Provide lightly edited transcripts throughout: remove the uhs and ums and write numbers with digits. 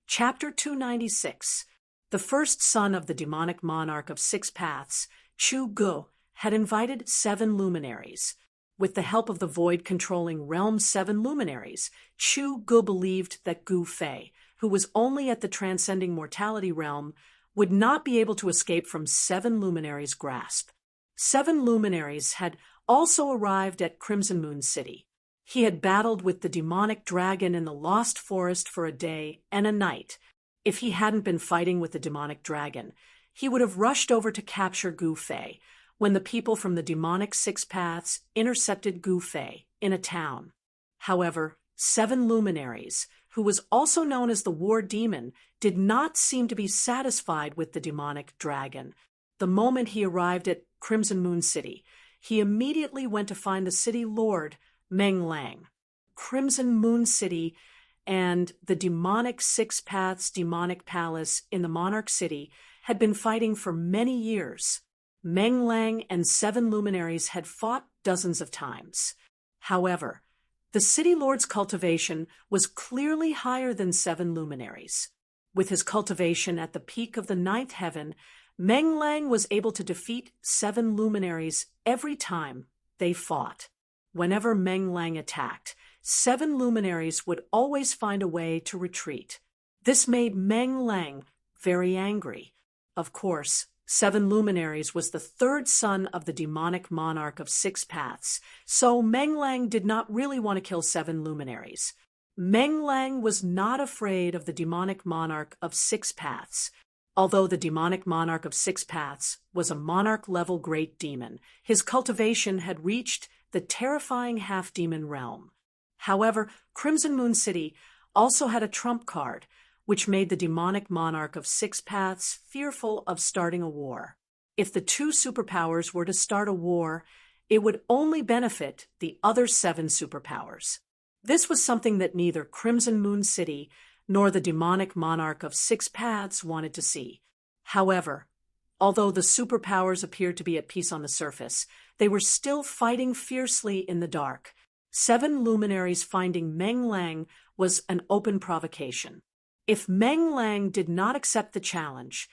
Chapter 296. The first son of the demonic monarch of six paths, Chu Gu, had invited 7 luminaries. With the help of the void-controlling realm's 7 luminaries, Chu Gu believed that Gu Fei, who was only at the transcending mortality realm, would not be able to escape from 7 luminaries' grasp. 7 luminaries had also arrived at Crimson Moon City. He had battled with the demonic dragon in the Lost Forest for a day and a night. If he hadn't been fighting with the demonic dragon, he would have rushed over to capture Gu Fei when the people from the demonic 6 paths intercepted Gu Fei in a town. However, 7 luminaries, who was also known as the War Demon, did not seem to be satisfied with the demonic dragon. The moment he arrived at Crimson Moon City, he immediately went to find the city lord, Meng Lang. Crimson Moon City and the demonic 6 paths demonic palace in the Monarch City had been fighting for many years. Meng Lang and 7 luminaries had fought dozens of times. However, the city lord's cultivation was clearly higher than 7 luminaries. With his cultivation at the peak of the 9th heaven, Meng Lang was able to defeat 7 luminaries every time they fought. Whenever Meng Lang attacked, 7 luminaries would always find a way to retreat. This made Meng Lang very angry. Of course, 7 luminaries was the 3rd son of the demonic monarch of 6 paths, so Meng Lang did not really want to kill 7 luminaries. Meng Lang was not afraid of the demonic monarch of 6 paths. Although the demonic monarch of 6 paths was a monarch-level great demon, his cultivation had reached the terrifying half-demon realm. However, Crimson Moon City also had a trump card, which made the demonic monarch of 6 paths fearful of starting a war. If the 2 superpowers were to start a war, it would only benefit the other 7 superpowers. This was something that neither Crimson Moon City nor the demonic monarch of 6 paths wanted to see. However, although the superpowers appeared to be at peace on the surface, they were still fighting fiercely in the dark. 7 luminaries finding Meng Lang was an open provocation. If Meng Lang did not accept the challenge,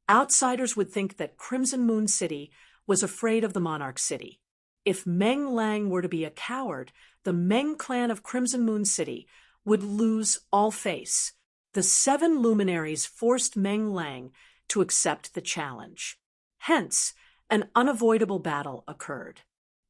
outsiders would think that Crimson Moon City was afraid of the Monarch City. If Meng Lang were to be a coward, the Meng clan of Crimson Moon City would lose all face. The 7 luminaries forced Meng Lang to accept the challenge. Hence, an unavoidable battle occurred.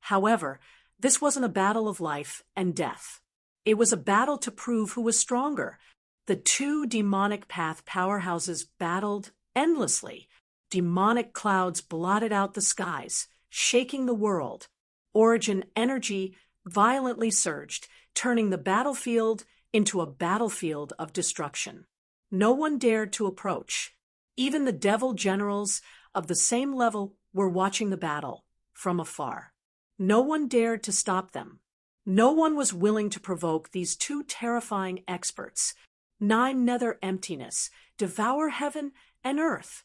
However, this wasn't a battle of life and death. It was a battle to prove who was stronger. The 2 demonic path powerhouses battled endlessly. Demonic clouds blotted out the skies, shaking the world. Origin energy violently surged, turning the battlefield into a battlefield of destruction. No one dared to approach. Even the devil generals of the same level were watching the battle from afar. No one dared to stop them. No one was willing to provoke these 2 terrifying experts. 9 nether emptiness, devour heaven and earth.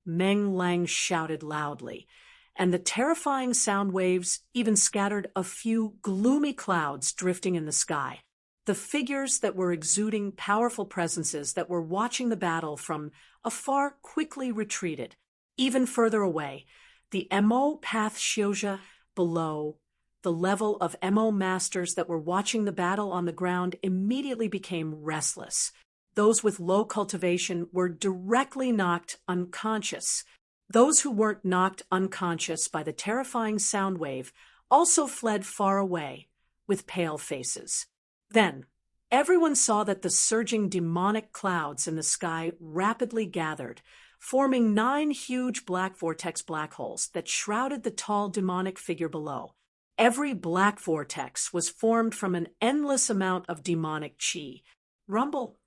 Meng Lang shouted loudly, and the terrifying sound waves even scattered a few gloomy clouds drifting in the sky. The figures that were exuding powerful presences that were watching the battle from afar quickly retreated. Even further away, the Mo Path Shioja below, the level of Mo masters that were watching the battle on the ground immediately became restless. Those with low cultivation were directly knocked unconscious. Those who weren't knocked unconscious by the terrifying sound wave also fled far away, with pale faces. Then, everyone saw that the surging demonic clouds in the sky rapidly gathered, forming 9 huge black vortex black holes that shrouded the tall demonic figure below. Every black vortex was formed from an endless amount of demonic chi. Rumble.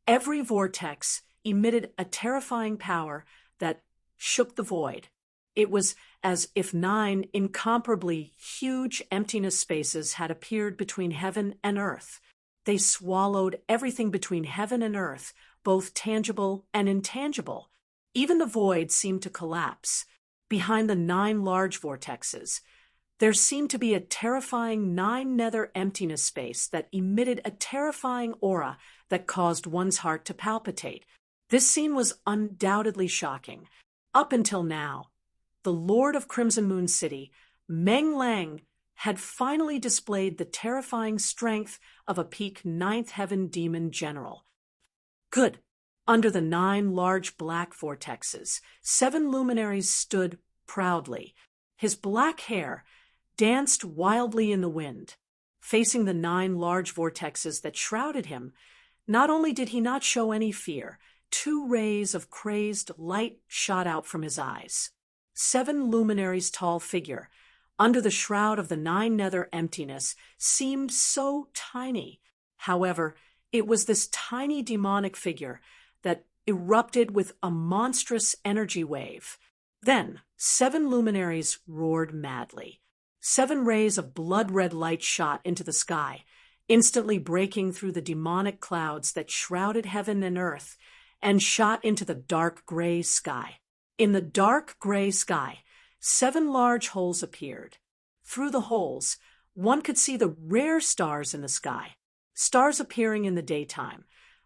Every vortex emitted a terrifying power that shook the void. It was as if 9 incomparably huge emptiness spaces had appeared between heaven and earth. They swallowed everything between heaven and earth, both tangible and intangible. Even the void seemed to collapse. Behind the 9 large vortexes, There seemed to be a terrifying nine-nether emptiness space that emitted a terrifying aura that caused one's heart to palpitate. This scene was undoubtedly shocking. Up until now, the Lord of Crimson Moon City, Meng Lang, had finally displayed the terrifying strength of a peak ninth heaven demon general. Good. Under the 9 large black vortexes, 7 luminaries stood proudly. His black hair danced wildly in the wind. Facing the 9 large vortexes that shrouded him, not only did he not show any fear, 2 rays of crazed light shot out from his eyes. 7 luminaries' tall figure, under the shroud of the 9 nether emptiness, seemed so tiny. However, it was this tiny demonic figure that erupted with a monstrous energy wave. Then 7 luminaries roared madly. 7 rays of blood-red light shot into the sky, instantly breaking through the demonic clouds that shrouded heaven and earth, and shot into the dark gray sky. In the dark gray sky, 7 large holes appeared. Through the holes, one could see the rare stars in the sky, stars appearing in the daytime,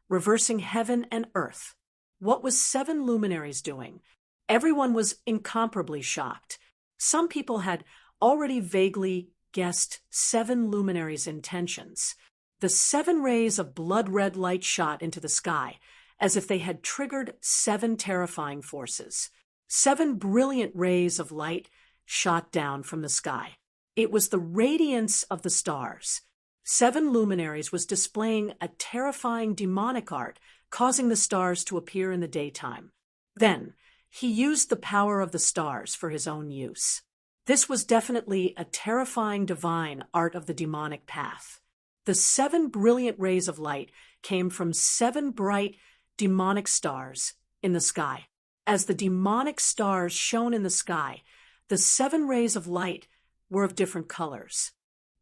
reversing heaven and earth. What was 7 luminaries doing? Everyone was incomparably shocked. Some people had already vaguely guessed 7 luminaries' intentions. The 7 rays of blood-red light shot into the sky, as if they had triggered 7 terrifying forces. 7 brilliant rays of light shot down from the sky. It was the radiance of the stars. 7 luminaries was displaying a terrifying demonic art, causing the stars to appear in the daytime. Then, he used the power of the stars for his own use. This was definitely a terrifying divine art of the demonic path. The 7 brilliant rays of light came from 7 bright demonic stars in the sky. As the demonic stars shone in the sky, the 7 rays of light were of different colors: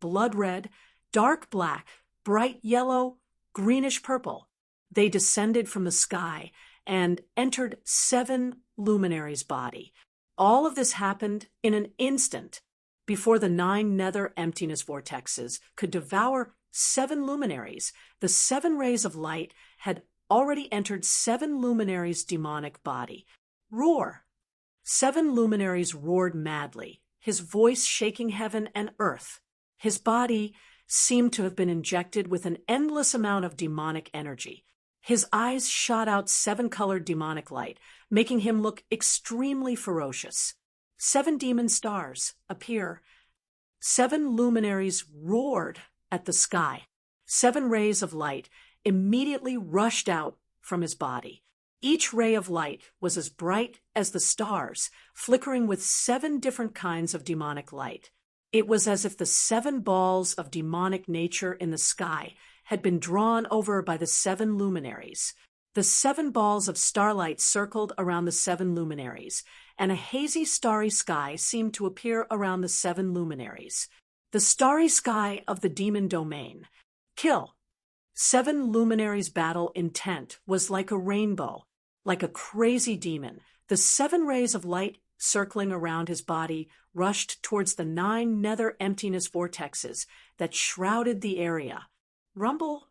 blood red, dark black, bright yellow, greenish purple. They descended from the sky and entered 7 luminaries' body. All of this happened in an instant, before the 9 nether emptiness vortexes could devour 7 luminaries. The 7 rays of light had already entered 7 luminaries' demonic body. Roar! 7 luminaries roared madly, his voice shaking heaven and earth. His body seemed to have been injected with an endless amount of demonic energy. His eyes shot out 7-colored demonic light, making him look extremely ferocious. 7 demon stars appear. 7 luminaries roared at the sky. 7 rays of light immediately rushed out from his body. Each ray of light was as bright as the stars, flickering with 7 different kinds of demonic light. It was as if the 7 balls of demonic nature in the sky had been drawn over by the 7 luminaries. The 7 balls of starlight circled around the 7 luminaries, and a hazy starry sky seemed to appear around the 7 luminaries. The starry sky of the demon domain. Kill. 7 luminaries' battle intent was like a rainbow, like a crazy demon. The 7 rays of light circling around his body rushed towards the 9 nether emptiness vortexes that shrouded the area. Rumble.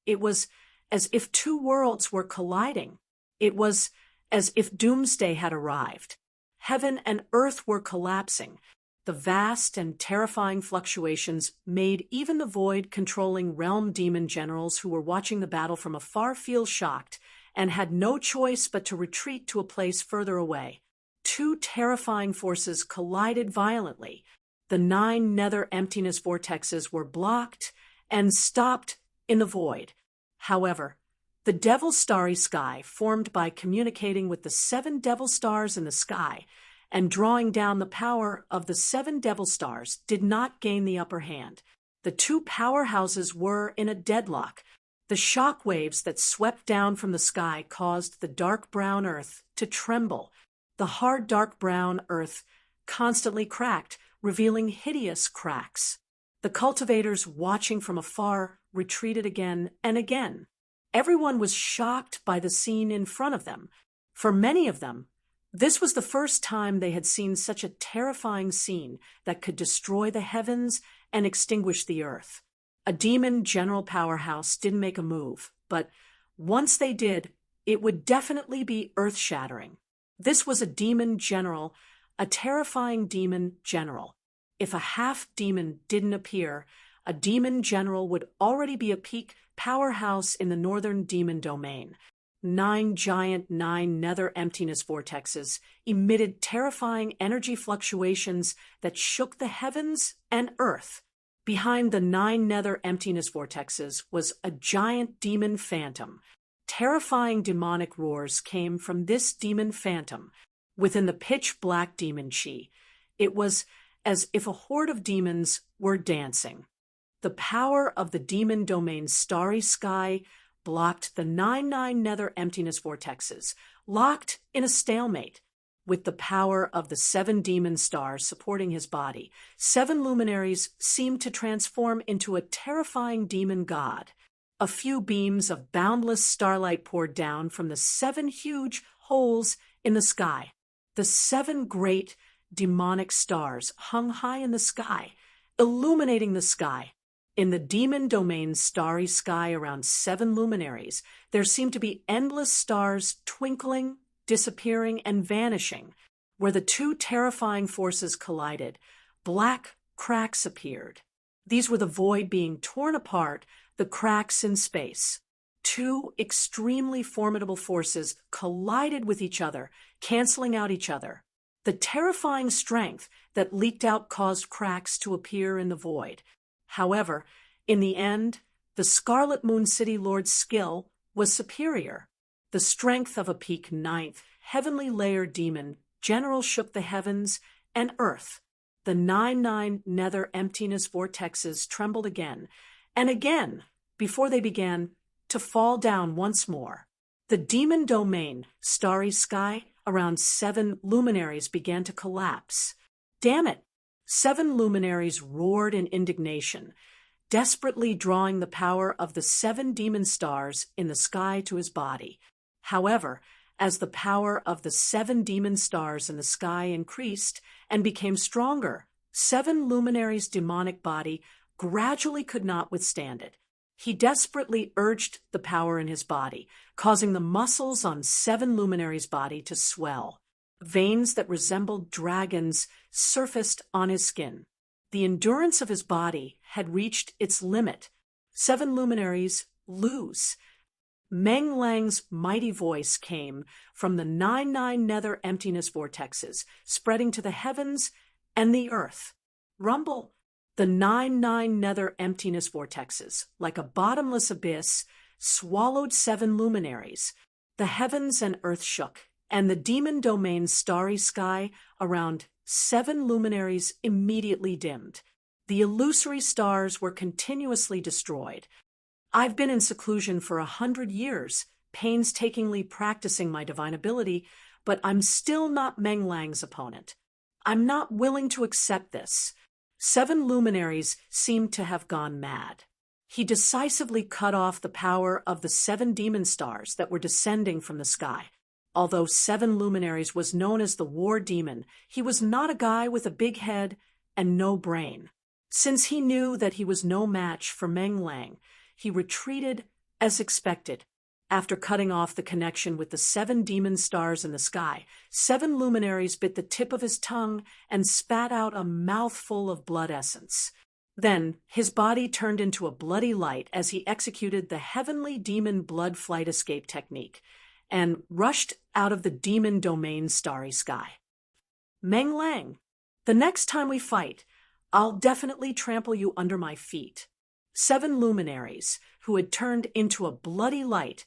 It was as if 2 worlds were colliding. It was as if doomsday had arrived. Heaven and earth were collapsing. The vast and terrifying fluctuations made even the void-controlling realm demon generals who were watching the battle from afar feel shocked and had no choice but to retreat to a place further away. 2 terrifying forces collided violently. The 9 nether emptiness vortexes were blocked and stopped in the void. However, the devil starry sky, formed by communicating with the 7 devil stars in the sky and drawing down the power of the 7 devil stars, did not gain the upper hand. The 2 powerhouses were in a deadlock. The shock waves that swept down from the sky caused the dark brown earth to tremble. The hard dark brown earth constantly cracked, revealing hideous cracks. The cultivators, watching from afar, retreated again and again. Everyone was shocked by the scene in front of them. For many of them, This was the first time they had seen such a terrifying scene that could destroy the heavens and extinguish the earth. A demon general powerhouse didn't make a move, but once they did, it would definitely be earth-shattering. This was a demon general, a terrifying demon general. If a half-demon didn't appear, a demon general would already be a peak powerhouse in the northern demon domain. 9 giant nether emptiness vortexes emitted terrifying energy fluctuations that shook the heavens and earth. Behind the 9 nether emptiness vortexes was a giant demon phantom. Terrifying demonic roars came from this demon phantom. Within the pitch-black demon chi, it was as if a horde of demons were dancing. The power of the demon domain's starry sky blocked the 9 nether emptiness vortexes, locked in a stalemate. With the power of the 7 demon stars supporting his body, 7 luminaries seemed to transform into a terrifying demon god. A few beams of boundless starlight poured down from the 7 huge holes in the sky. The 7 great demonic stars hung high in the sky, illuminating the sky. In the demon domain's starry sky around 7 luminaries, there seemed to be endless stars twinkling, disappearing, and vanishing. Where the 2 terrifying forces collided, black cracks appeared. These were the void being torn apart, the cracks in space. 2 extremely formidable forces collided with each other, canceling out each other. The terrifying strength that leaked out caused cracks to appear in the void. However, in the end, the Scarlet Moon City Lord's skill was superior. The strength of a peak 9th heavenly layer demon general shook the heavens and earth. The 9 nether emptiness vortexes trembled again and again before they began to fall down once more. The demon domain, starry sky, around 7 luminaries began to collapse. Damn it! 7 luminaries roared in indignation, desperately drawing the power of the 7 demon stars in the sky to his body. However, as the power of the 7 demon stars in the sky increased and became stronger, 7 luminaries' demonic body gradually could not withstand it. He desperately urged the power in his body, causing the muscles on 7 luminaries' body to swell. Veins that resembled dragons surfaced on his skin. The endurance of his body had reached its limit. 7 luminaries lose. Meng Lang's mighty voice came from the 9 nether emptiness vortexes, spreading to the heavens and the earth. Rumble! The 9 nether emptiness vortexes, like a bottomless abyss, swallowed 7 luminaries. The heavens and earth shook, and the demon domain's starry sky around 7 luminaries immediately dimmed. The illusory stars were continuously destroyed. I've been in seclusion for 100 years, painstakingly practicing my divine ability, but I'm still not Meng Lang's opponent. I'm not willing to accept this. 7 luminaries seemed to have gone mad. He decisively cut off the power of the 7 demon stars that were descending from the sky. Although 7 luminaries was known as the war demon, he was not a guy with a big head and no brain. Since he knew that he was no match for Meng Lang, he retreated as expected. After cutting off the connection with the 7 demon stars in the sky, 7 luminaries bit the tip of his tongue and spat out a mouthful of blood essence. Then his body turned into a bloody light as he executed the heavenly demon blood flight escape technique and rushed out of the demon domain's starry sky. Meng Lang, the next time we fight, I'll definitely trample you under my feet. 7 luminaries, who had turned into a bloody light,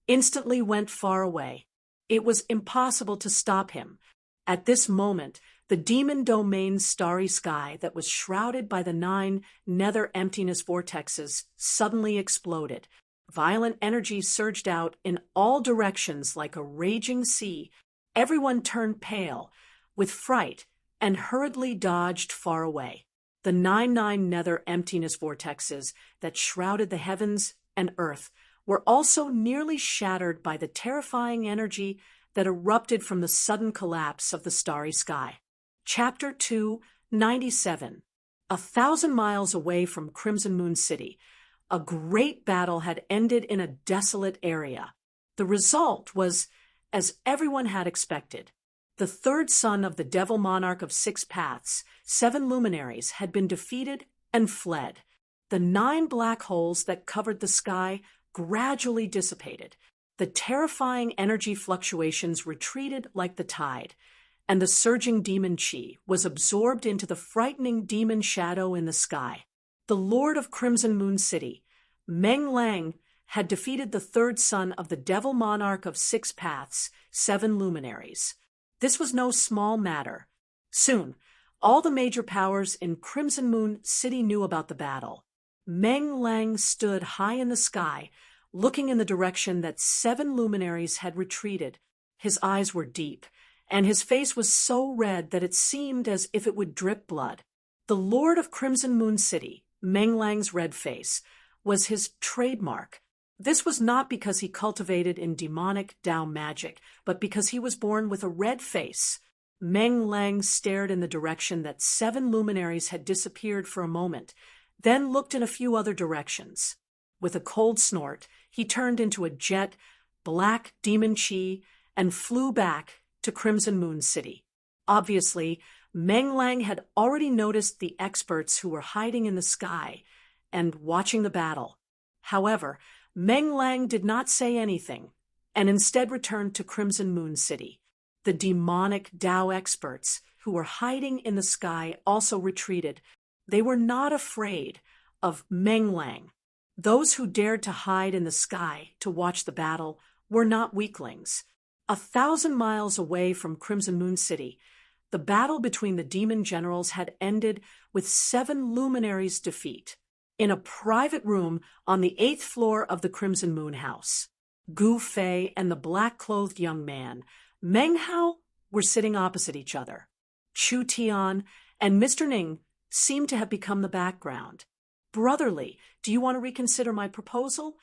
instantly went far away. It was impossible to stop him. At this moment, the demon domain's starry sky that was shrouded by the 9 nether emptiness vortexes suddenly exploded. Violent energy surged out in all directions like a raging sea. Everyone turned pale with fright and hurriedly dodged far away. The 9 nether emptiness vortexes that shrouded the heavens and earth were also nearly shattered by the terrifying energy that erupted from the sudden collapse of the starry sky. Chapter 297. 1,000 miles away from Crimson Moon City, a great battle had ended in a desolate area. The result was, as everyone had expected, the third son of the Devil Monarch of Six Paths, 7 luminaries, had been defeated and fled. The 9 black holes that covered the sky gradually dissipated. The terrifying energy fluctuations retreated like the tide, and the surging demon chi was absorbed into the frightening demon shadow in the sky. The Lord of Crimson Moon City, Meng Lang, had defeated the third son of the Devil Monarch of Six Paths, 7 luminaries. This was no small matter. Soon, all the major powers in Crimson Moon City knew about the battle. Meng Lang stood high in the sky, looking in the direction that 7 luminaries had retreated. His eyes were deep, and his face was so red that it seemed as if it would drip blood. The Lord of Crimson Moon City, Meng Lang's red face, was his trademark. This was not because he cultivated in demonic Dao magic, but because he was born with a red face. Meng Lang stared in the direction that 7 luminaries had disappeared for a moment, then looked in a few other directions. With a cold snort, he turned into a jet, black demon chi, and flew back to Crimson Moon City. Obviously, Meng Lang had already noticed the experts who were hiding in the sky and watching the battle. However, Meng Lang did not say anything, and instead returned to Crimson Moon City. The demonic Dao experts who were hiding in the sky also retreated. They were not afraid of Meng Lang. Those who dared to hide in the sky to watch the battle were not weaklings. 1,000 miles away from Crimson Moon City, the battle between the demon generals had ended with 7 luminaries' defeat. In a private room on the 8th floor of the Crimson Moon House, Gu Fei and the black-clothed young man, Meng Hao, were sitting opposite each other. Chu Tian and Mr. Ning seemed to have become the background. "Brotherly, do you want to reconsider my proposal?"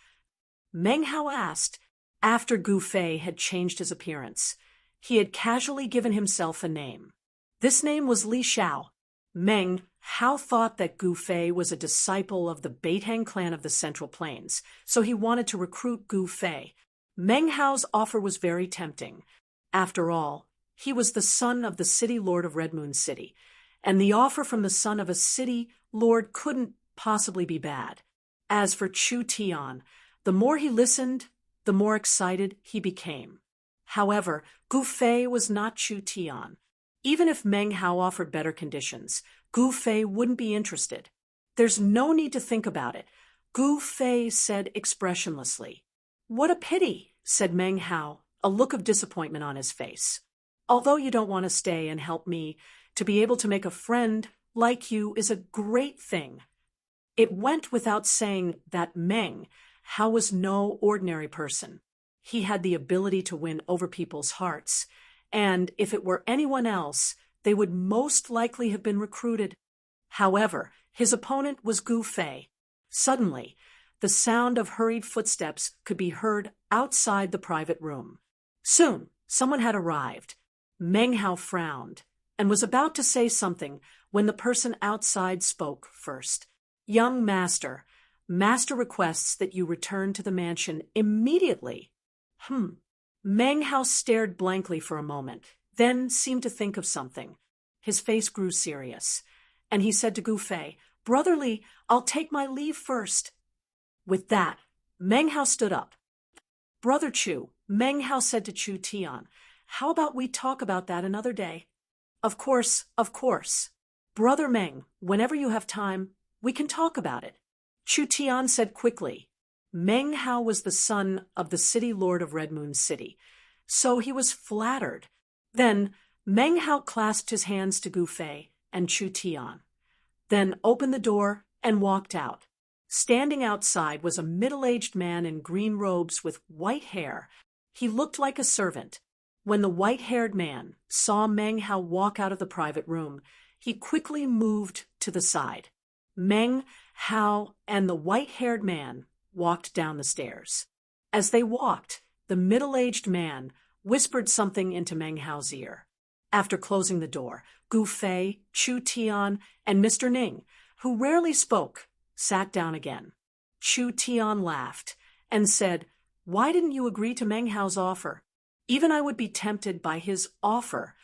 Meng Hao asked, after Gu Fei had changed his appearance. He had casually given himself a name. This name was Li Xiao. Meng Hao thought that Gu Fei was a disciple of the Beitang clan of the Central Plains, so he wanted to recruit Gu Fei. Meng Hao's offer was very tempting. After all, he was the son of the city lord of Red Moon City, and the offer from the son of a city lord couldn't possibly be bad. As for Chu Tian, the more he listened, the more excited he became. However, Gu Fei was not Chu Tian. Even if Meng Hao offered better conditions, Gu Fei wouldn't be interested. "There's no need to think about it," Gu Fei said expressionlessly. "What a pity," said Meng Hao, a look of disappointment on his face. "Although you don't want to stay and help me, to be able to make a friend like you is a great thing." It went without saying that Meng Hao was no ordinary person. He had the ability to win over people's hearts, and if it were anyone else, they would most likely have been recruited. However, his opponent was Gu Fei. Suddenly, the sound of hurried footsteps could be heard outside the private room. Soon, someone had arrived. Meng Hao frowned and was about to say something when the person outside spoke first. "Young master, master requests that you return to the mansion immediately." Meng Hao stared blankly for a moment, then seemed to think of something. His face grew serious, and he said to Gu Fei, "Brotherly, I'll take my leave first." With that, Meng Hao stood up. "Brother Chu," Meng Hao said to Chu Tian, "how about we talk about that another day?" Of course. "Brother Meng, whenever you have time, we can talk about it," Chu Tian said quickly. Meng Hao was the son of the city lord of Red Moon City, so he was flattered. Then Meng Hao clasped his hands to Gu Fei and Chu Tian, then opened the door and walked out. Standing outside was a middle-aged man in green robes with white hair. He looked like a servant. When the white-haired man saw Meng Hao walk out of the private room, he quickly moved to the side. Meng Hao and the white-haired man walked down the stairs. As they walked, the middle-aged man whispered something into Meng Hao's ear. After closing the door, Gu Fei, Chu Tian, and Mr. Ning, who rarely spoke, sat down again. Chu Tian laughed and said, "Why didn't you agree to Meng Hao's offer? Even I would be tempted by his offer."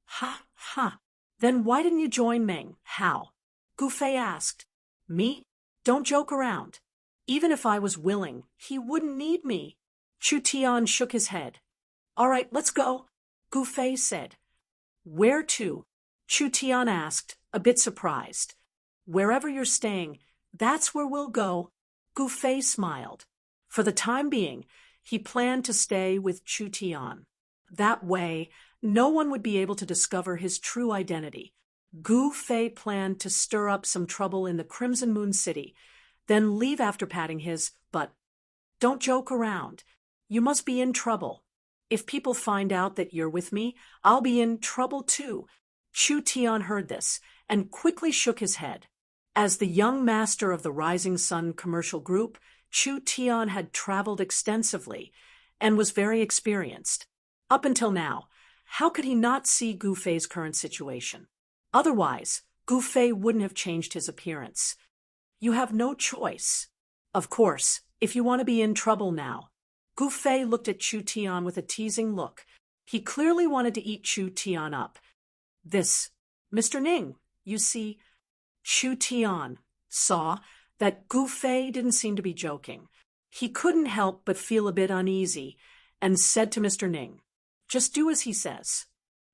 "Ha, ha. Then why didn't you join Meng Hao?" Gu Fei asked. "Me? Don't joke around. Even if I was willing, he wouldn't need me." Chu Tian shook his head. "All right, let's go," Gu Fei said. "Where to?" Chu Tian asked, a bit surprised. "Wherever you're staying, that's where we'll go." Gu Fei smiled. For the time being, he planned to stay with Chu Tian. That way, no one would be able to discover his true identity. Gu Fei planned to stir up some trouble in the Crimson Moon City, then leave after patting his butt. "Don't joke around. You must be in trouble. If people find out that you're with me, I'll be in trouble too." Chu Tian heard this and quickly shook his head. As the young master of the Rising Sun Commercial Group, Chu Tian had traveled extensively and was very experienced. Up until now, how could he not see Gu Fei's current situation? Otherwise, Gu Fei wouldn't have changed his appearance. You have no choice. Of course, if you want to be in trouble now. Gu Fei looked at Chu Tian with a teasing look. He clearly wanted to eat Chu Tian up. "This, Mr. Ning, you see." Chu Tian saw that Gu Fei didn't seem to be joking. He couldn't help but feel a bit uneasy and said to Mr. Ning, "Just do as he says."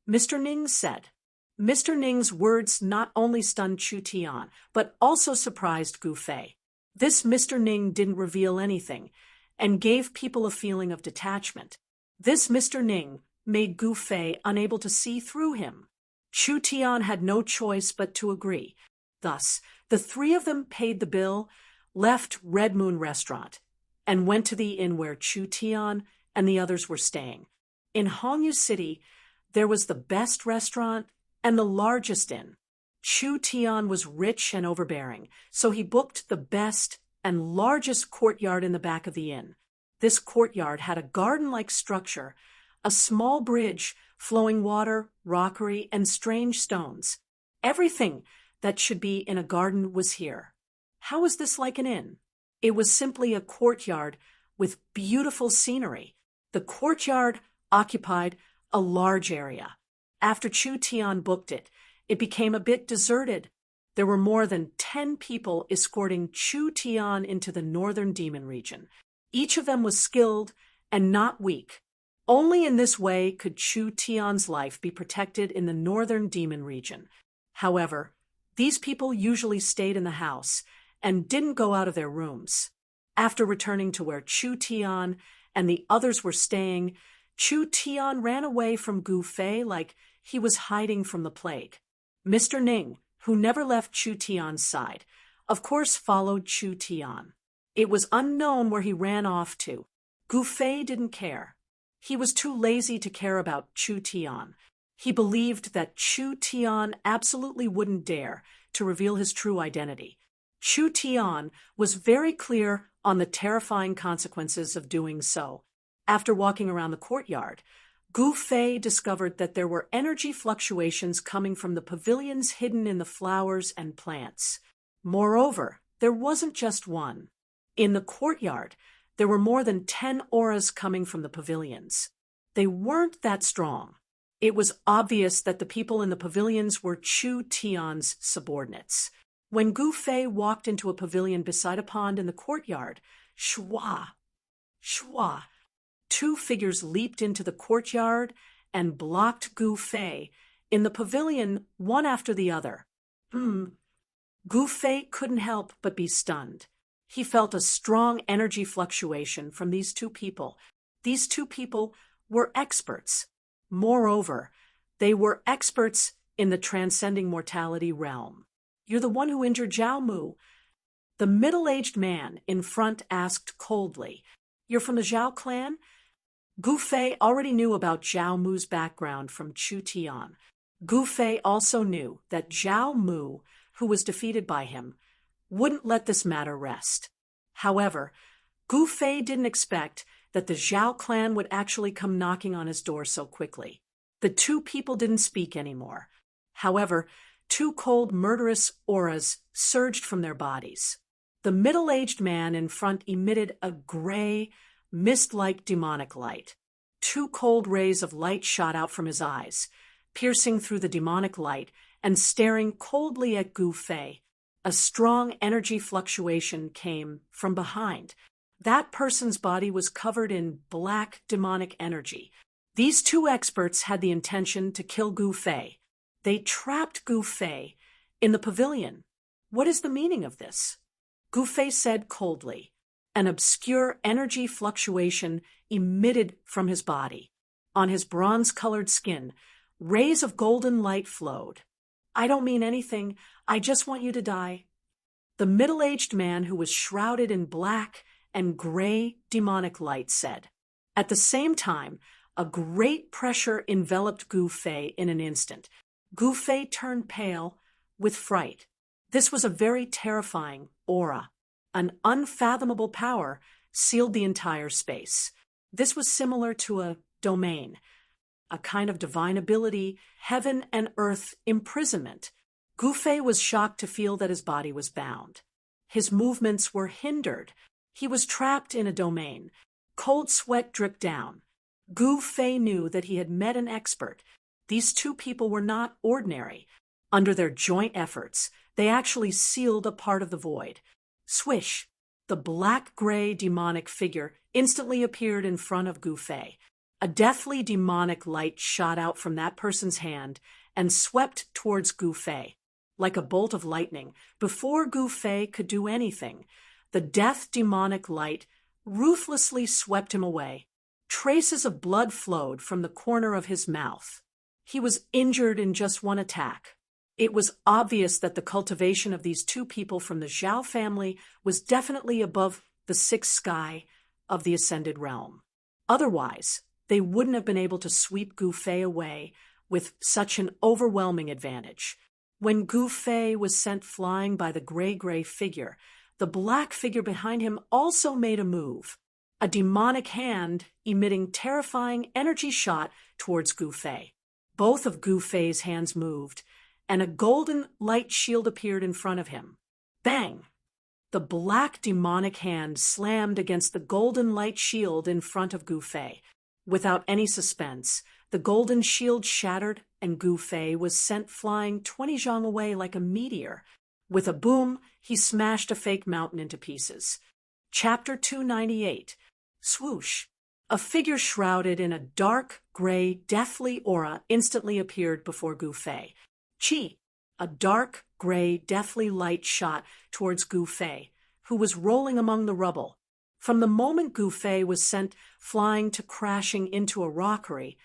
Mr. Ning said. Mr. Ning's words not only stunned Chu Tian, but also surprised Gu Fei. This Mr. Ning didn't reveal anything and gave people a feeling of detachment. This Mr. Ning made Gu Fei unable to see through him. Chu Tian had no choice but to agree. Thus, the three of them paid the bill, left Red Moon Restaurant, and went to the inn where Chu Tian and the others were staying. In Hongyu City, there was the best restaurant and the largest inn. Chu Tian was rich and overbearing, so he booked the best and largest courtyard in the back of the inn. This courtyard had a garden-like structure, a small bridge, flowing water, rockery, and strange stones. Everything that should be in a garden was here. How was this like an inn? It was simply a courtyard with beautiful scenery. The courtyard occupied a large area. After Chu Tian booked it, it became a bit deserted. There were more than 10 people escorting Chu Tian into the northern demon region. Each of them was skilled and not weak. Only in this way could Chu Tian's life be protected in the northern demon region. However, these people usually stayed in the house and didn't go out of their rooms. After returning to where Chu Tian and the others were staying, Chu Tian ran away from Gu Fei like he was hiding from the plague. Mr. Ning, who never left Chu Tian's side, of course followed Chu Tian. It was unknown where he ran off to. Gu Fei didn't care. He was too lazy to care about Chu Tian. He believed that Chu Tian absolutely wouldn't dare to reveal his true identity. Chu Tian was very clear on the terrifying consequences of doing so. After walking around the courtyard, Gu Fei discovered that there were energy fluctuations coming from the pavilions hidden in the flowers and plants. Moreover, there wasn't just one. In the courtyard, there were more than 10 auras coming from the pavilions. They weren't that strong. It was obvious that the people in the pavilions were Chu Tian's subordinates. When Gu Fei walked into a pavilion beside a pond in the courtyard, shwa, shwa, 2 figures leaped into the courtyard and blocked Gu Fei in the pavilion one after the other. Gu Fei couldn't help but be stunned. He felt a strong energy fluctuation from these 2 people. These 2 people were experts. Moreover, they were experts in the transcending mortality realm. "You're the one who injured Zhao Mu?" The middle-aged man in front asked coldly. "You're from the Zhao clan?" Gu Fei already knew about Zhao Mu's background from Chu Tian. Gu Fei also knew that Zhao Mu, who was defeated by him, wouldn't let this matter rest. However, Gu Fei didn't expect that the Zhao clan would actually come knocking on his door so quickly. The two people didn't speak anymore. However, two cold, murderous auras surged from their bodies. The middle-aged man in front emitted a gray, mist-like demonic light. Two cold rays of light shot out from his eyes, piercing through the demonic light and staring coldly at Gu Fei. A strong energy fluctuation came from behind. That person's body was covered in black demonic energy. These two experts had the intention to kill Gu Fei. They trapped Gu Fei in the pavilion. What is the meaning of this? Gu Fei said coldly. An obscure energy fluctuation emitted from his body. On his bronze-colored skin, rays of golden light flowed. I don't mean anything. I just want you to die. The middle-aged man who was shrouded in black and gray demonic light said. At the same time, a great pressure enveloped Gu Fei in an instant. Gu Fei turned pale with fright. This was a very terrifying aura. An unfathomable power sealed the entire space. This was similar to a domain, a kind of divine ability, heaven and earth imprisonment. Gu Fei was shocked to feel that his body was bound. His movements were hindered. He was trapped in a domain. Cold sweat dripped down. Gu Fei knew that he had met an expert. These two people were not ordinary. Under their joint efforts, they actually sealed a part of the void. Swish! The black-gray demonic figure instantly appeared in front of Gu Fei. A deathly demonic light shot out from that person's hand and swept towards Gu Fei. Like a bolt of lightning, before Gu Fei could do anything, the death demonic light ruthlessly swept him away. Traces of blood flowed from the corner of his mouth. He was injured in just one attack. It was obvious that the cultivation of these two people from the Zhao family was definitely above the sixth sky of the Ascended Realm. Otherwise, they wouldn't have been able to sweep Gu Fei away with such an overwhelming advantage. When Gu Fei was sent flying by the gray figure, the black figure behind him also made a move. A demonic hand emitting terrifying energy shot towards Gu Fei. Both of Gu Fei's hands moved, and a golden light shield appeared in front of him. Bang! The black demonic hand slammed against the golden light shield in front of Gu Fei. Without any suspense, the golden shield shattered and Gu Fei was sent flying 20 zhang away like a meteor. With a boom, he smashed a fake mountain into pieces. Chapter 298. Swoosh! A figure shrouded in a dark, gray, deathly aura instantly appeared before Gu Fei. Chi! A dark, gray, deathly light shot towards Gu Fei, who was rolling among the rubble. From the moment Gu Fei was sent flying to crashing into a rockery,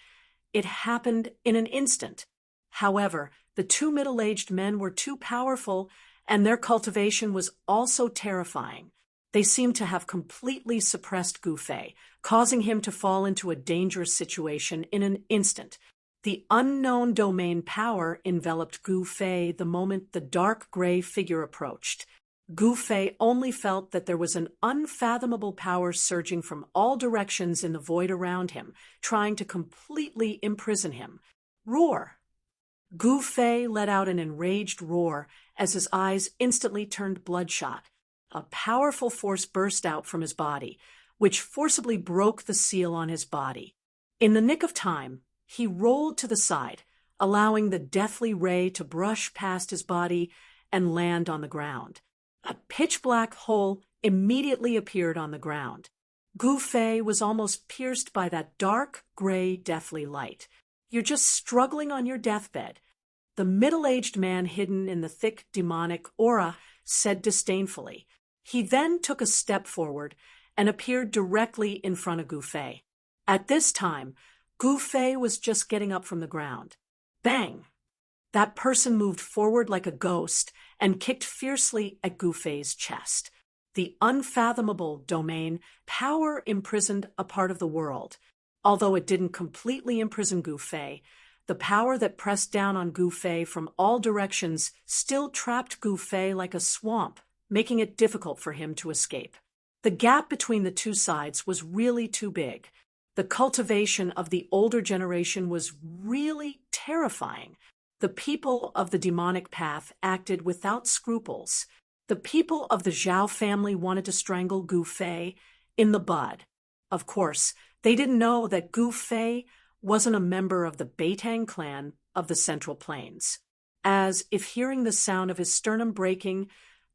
it happened in an instant. However, the two middle-aged men were too powerful, and their cultivation was also terrifying. They seemed to have completely suppressed Gu Fei, causing him to fall into a dangerous situation in an instant. The unknown domain power enveloped Gu Fei the moment the dark gray figure approached. Gu Fei only felt that there was an unfathomable power surging from all directions in the void around him, trying to completely imprison him. Roar! Gu Fei let out an enraged roar as his eyes instantly turned bloodshot. A powerful force burst out from his body, which forcibly broke the seal on his body. In the nick of time, he rolled to the side, allowing the deathly ray to brush past his body and land on the ground. A pitch-black hole immediately appeared on the ground. Gu Fei was almost pierced by that dark, gray, deathly light. You're just struggling on your deathbed. The middle-aged man hidden in the thick demonic aura said disdainfully. He then took a step forward and appeared directly in front of Gu Fei. At this time, Gu Fei was just getting up from the ground. Bang! That person moved forward like a ghost and kicked fiercely at Gu Fei's chest. The unfathomable domain power imprisoned a part of the world. Although it didn't completely imprison Gu Fei, the power that pressed down on Gu Fei from all directions still trapped Gu Fei like a swamp, making it difficult for him to escape. The gap between the two sides was really too big. The cultivation of the older generation was really terrifying. The people of the demonic path acted without scruples. The people of the Zhao family wanted to strangle Gu Fei in the bud. Of course, they didn't know that Gu Fei wasn't a member of the Beitang clan of the Central Plains. As if hearing the sound of his sternum breaking,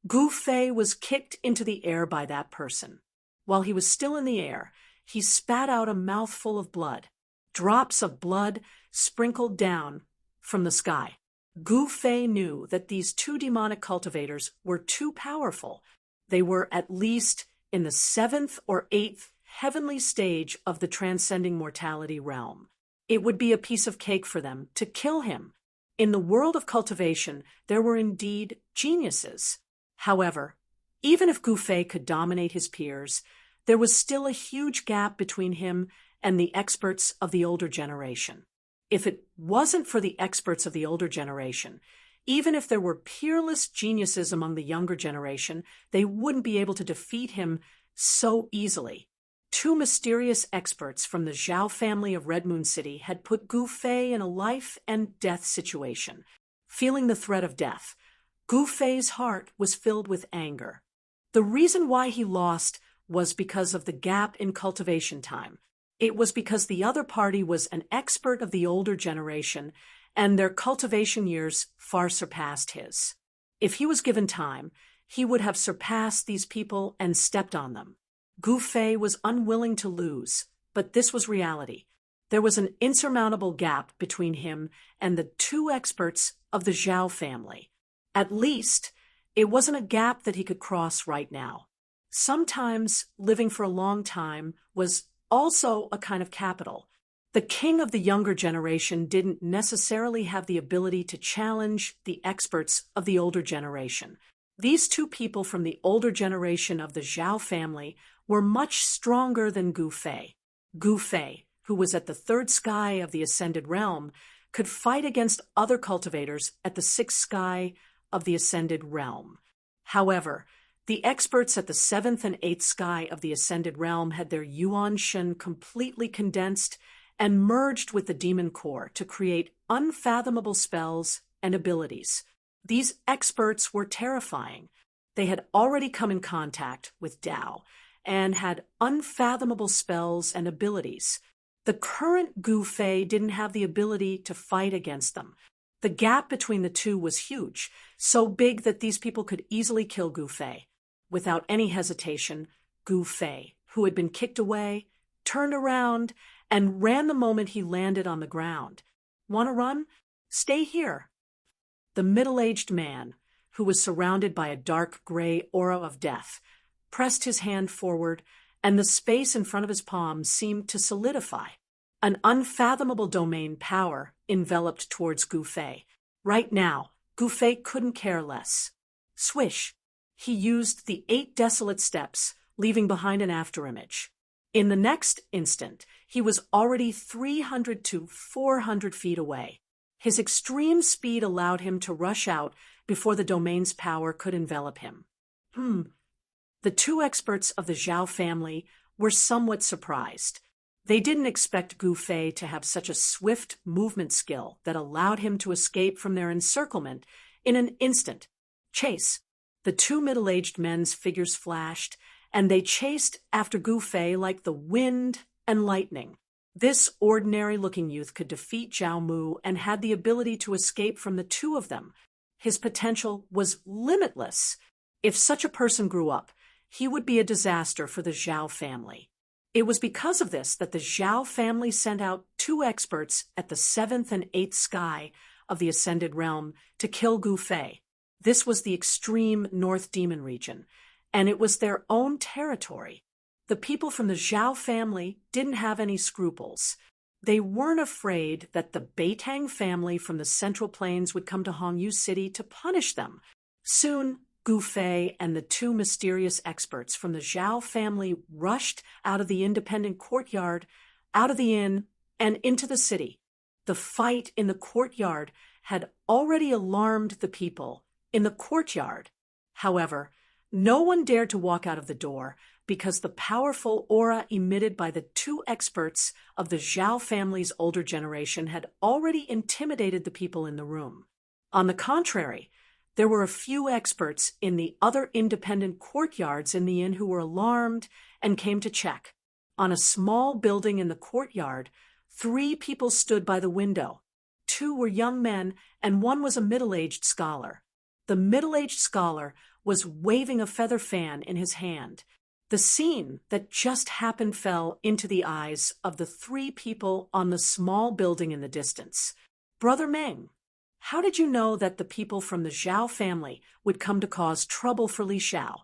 Gu Fei was kicked into the air by that person. While he was still in the air, he spat out a mouthful of blood. Drops of blood sprinkled down from the sky. Gu Fei knew that these two demonic cultivators were too powerful. They were at least in the 7th or 8th heavenly stage of the transcending mortality realm. It would be a piece of cake for them to kill him. In the world of cultivation, there were indeed geniuses. However, even if Gu Fei could dominate his peers, there was still a huge gap between him and the experts of the older generation. If it wasn't for the experts of the older generation, even if there were peerless geniuses among the younger generation, they wouldn't be able to defeat him so easily. Two mysterious experts from the Zhao family of Red Moon City had put Gu Fei in a life and death situation. Feeling the threat of death, Gu Fei's heart was filled with anger. The reason why he lost was because of the gap in cultivation time. It was because the other party was an expert of the older generation, and their cultivation years far surpassed his. If he was given time, he would have surpassed these people and stepped on them. Gu Fei was unwilling to lose, but this was reality. There was an insurmountable gap between him and the two experts of the Zhao family. At least, it wasn't a gap that he could cross right now. Sometimes living for a long time was also a kind of capital. The king of the younger generation didn't necessarily have the ability to challenge the experts of the older generation. These two people from the older generation of the Zhao family were much stronger than Gu Fei. Gu Fei, who was at the 3rd sky of the Ascended Realm, could fight against other cultivators at the 6th sky of the Ascended Realm. However, the experts at the 7th and 8th sky of the Ascended Realm had their Yuan Shen completely condensed and merged with the demon core to create unfathomable spells and abilities. These experts were terrifying. They had already come in contact with Tao and had unfathomable spells and abilities. The current Gu Fei didn't have the ability to fight against them. The gap between the two was huge, so big that these people could easily kill Gu Fei. Without any hesitation, Gu Fei, who had been kicked away, turned around and ran the moment he landed on the ground. Want to run? Stay here. The middle-aged man, who was surrounded by a dark gray aura of death, pressed his hand forward, and the space in front of his palm seemed to solidify. An unfathomable domain power enveloped towards Gu Fei. Right now, Gu Fei couldn't care less. Swish! He used the 8 desolate steps, leaving behind an afterimage. In the next instant, he was already 300 to 400 feet away. His extreme speed allowed him to rush out before the domain's power could envelop him. The two experts of the Zhao family were somewhat surprised. They didn't expect Gu Fei to have such a swift movement skill that allowed him to escape from their encirclement in an instant. Chase! The two middle-aged men's figures flashed, and they chased after Gu Fei like the wind and lightning. This ordinary-looking youth could defeat Zhao Mu and had the ability to escape from the two of them. His potential was limitless. If such a person grew up, he would be a disaster for the Zhao family. It was because of this that the Zhao family sent out 2 experts at the 7th and 8th sky of the Ascended Realm to kill Gu Fei. This was the extreme North Demon region, and it was their own territory. The people from the Zhao family didn't have any scruples. They weren't afraid that the Beitang family from the Central Plains would come to Hongyu City to punish them. Soon, Gu Fei and the 2 mysterious experts from the Zhao family rushed out of the independent courtyard, out of the inn, and into the city. The fight in the courtyard had already alarmed the people in the courtyard. However, no one dared to walk out of the door because the powerful aura emitted by the two experts of the Zhao family's older generation had already intimidated the people in the room. On the contrary, there were a few experts in the other independent courtyards in the inn who were alarmed and came to check. On a small building in the courtyard, 3 people stood by the window. 2 were young men, and 1 was a middle-aged scholar. The middle-aged scholar was waving a feather fan in his hand. The scene that just happened fell into the eyes of the 3 people on the small building in the distance. Brother Meng, how did you know that the people from the Zhao family would come to cause trouble for Li Xiao?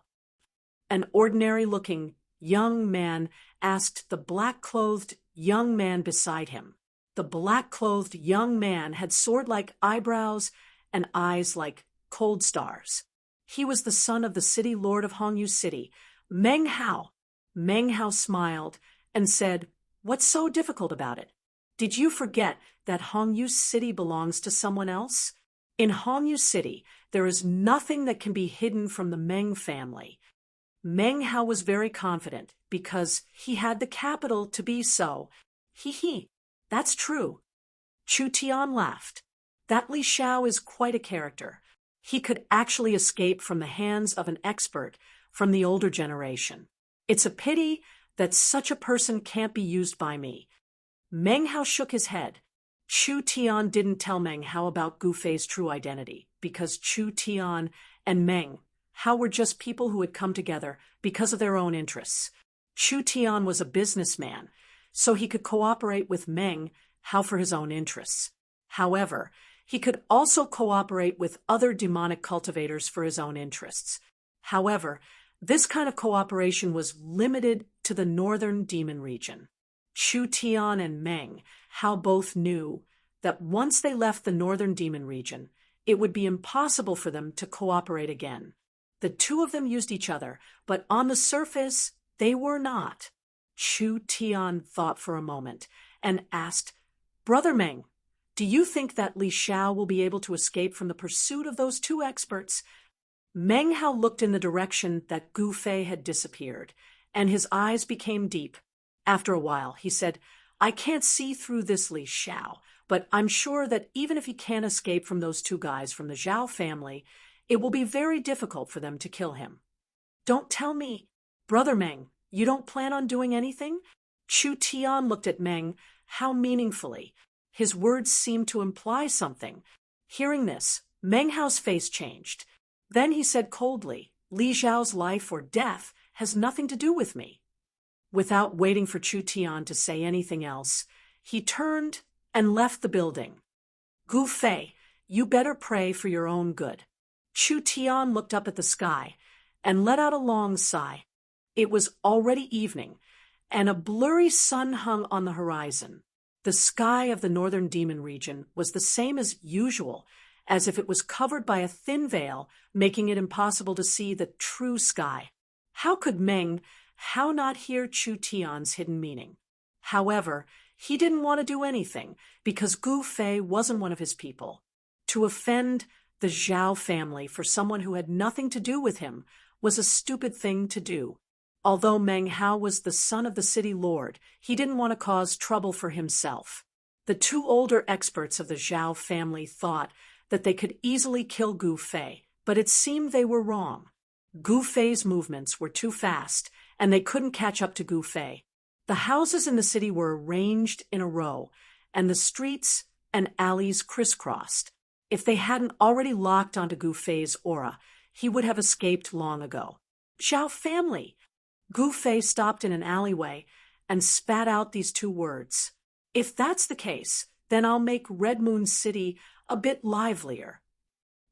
An ordinary-looking young man asked the black-clothed young man beside him. The black-clothed young man had sword-like eyebrows and eyes like cold stars. He was the son of the city lord of Hongyu City, Meng Hao. Meng Hao smiled and said, "What's so difficult about it? Did you forget that Hongyu City belongs to someone else? In Hongyu City, there is nothing that can be hidden from the Meng family." Meng Hao was very confident because he had the capital to be so. He, that's true. Chu Tian laughed. That Li Xiao is quite a character. He could actually escape from the hands of an expert from the older generation. It's a pity that such a person can't be used by me. Meng Hao shook his head. Chu Tian didn't tell Meng Hao about Gu Fei's true identity because Chu Tian and Meng Hao were just people who had come together because of their own interests. Chu Tian was a businessman, so he could cooperate with Meng Hao for his own interests. However, he could also cooperate with other demonic cultivators for his own interests. However, this kind of cooperation was limited to the northern demon region. Chu Tian and Meng Hao both knew that once they left the northern demon region, it would be impossible for them to cooperate again. The two of them used each other, but on the surface, they were not. Chu Tian thought for a moment and asked, "Brother Meng, do you think that Li Xiao will be able to escape from the pursuit of those 2 experts?" Meng Hao looked in the direction that Gu Fei had disappeared, and his eyes became deep. After a while, he said, "I can't see through this Li Xiao, but I'm sure that even if he can't escape from those 2 guys from the Zhao family, it will be very difficult for them to kill him." "Don't tell me, Brother Meng, you don't plan on doing anything?" Chu Tian looked at Meng Hao meaningfully. His words seemed to imply something. Hearing this, Meng Hao's face changed. Then he said coldly, "Li Xiao's life or death has nothing to do with me." Without waiting for Chu Tian to say anything else, he turned and left the building. "Gu Fei, you better pray for your own good." Chu Tian looked up at the sky and let out a long sigh. It was already evening, and a blurry sun hung on the horizon. The sky of the northern demon region was the same as usual, as if it was covered by a thin veil, making it impossible to see the true sky. How could Meng Hao not hear Chu Tian's hidden meaning? However, he didn't want to do anything, because Gu Fei wasn't one of his people. To offend the Zhao family for someone who had nothing to do with him was a stupid thing to do. Although Meng Hao was the son of the city lord, he didn't want to cause trouble for himself. The 2 older experts of the Zhao family thought that they could easily kill Gu Fei, but it seemed they were wrong. Gu Fei's movements were too fast, and they couldn't catch up to Gu Fei. The houses in the city were arranged in a row, and the streets and alleys crisscrossed. If they hadn't already locked onto Gu Fei's aura, he would have escaped long ago. "Zhao family!" Gu Fei stopped in an alleyway and spat out these 2 words. "If that's the case, then I'll make Red Moon City a bit livelier."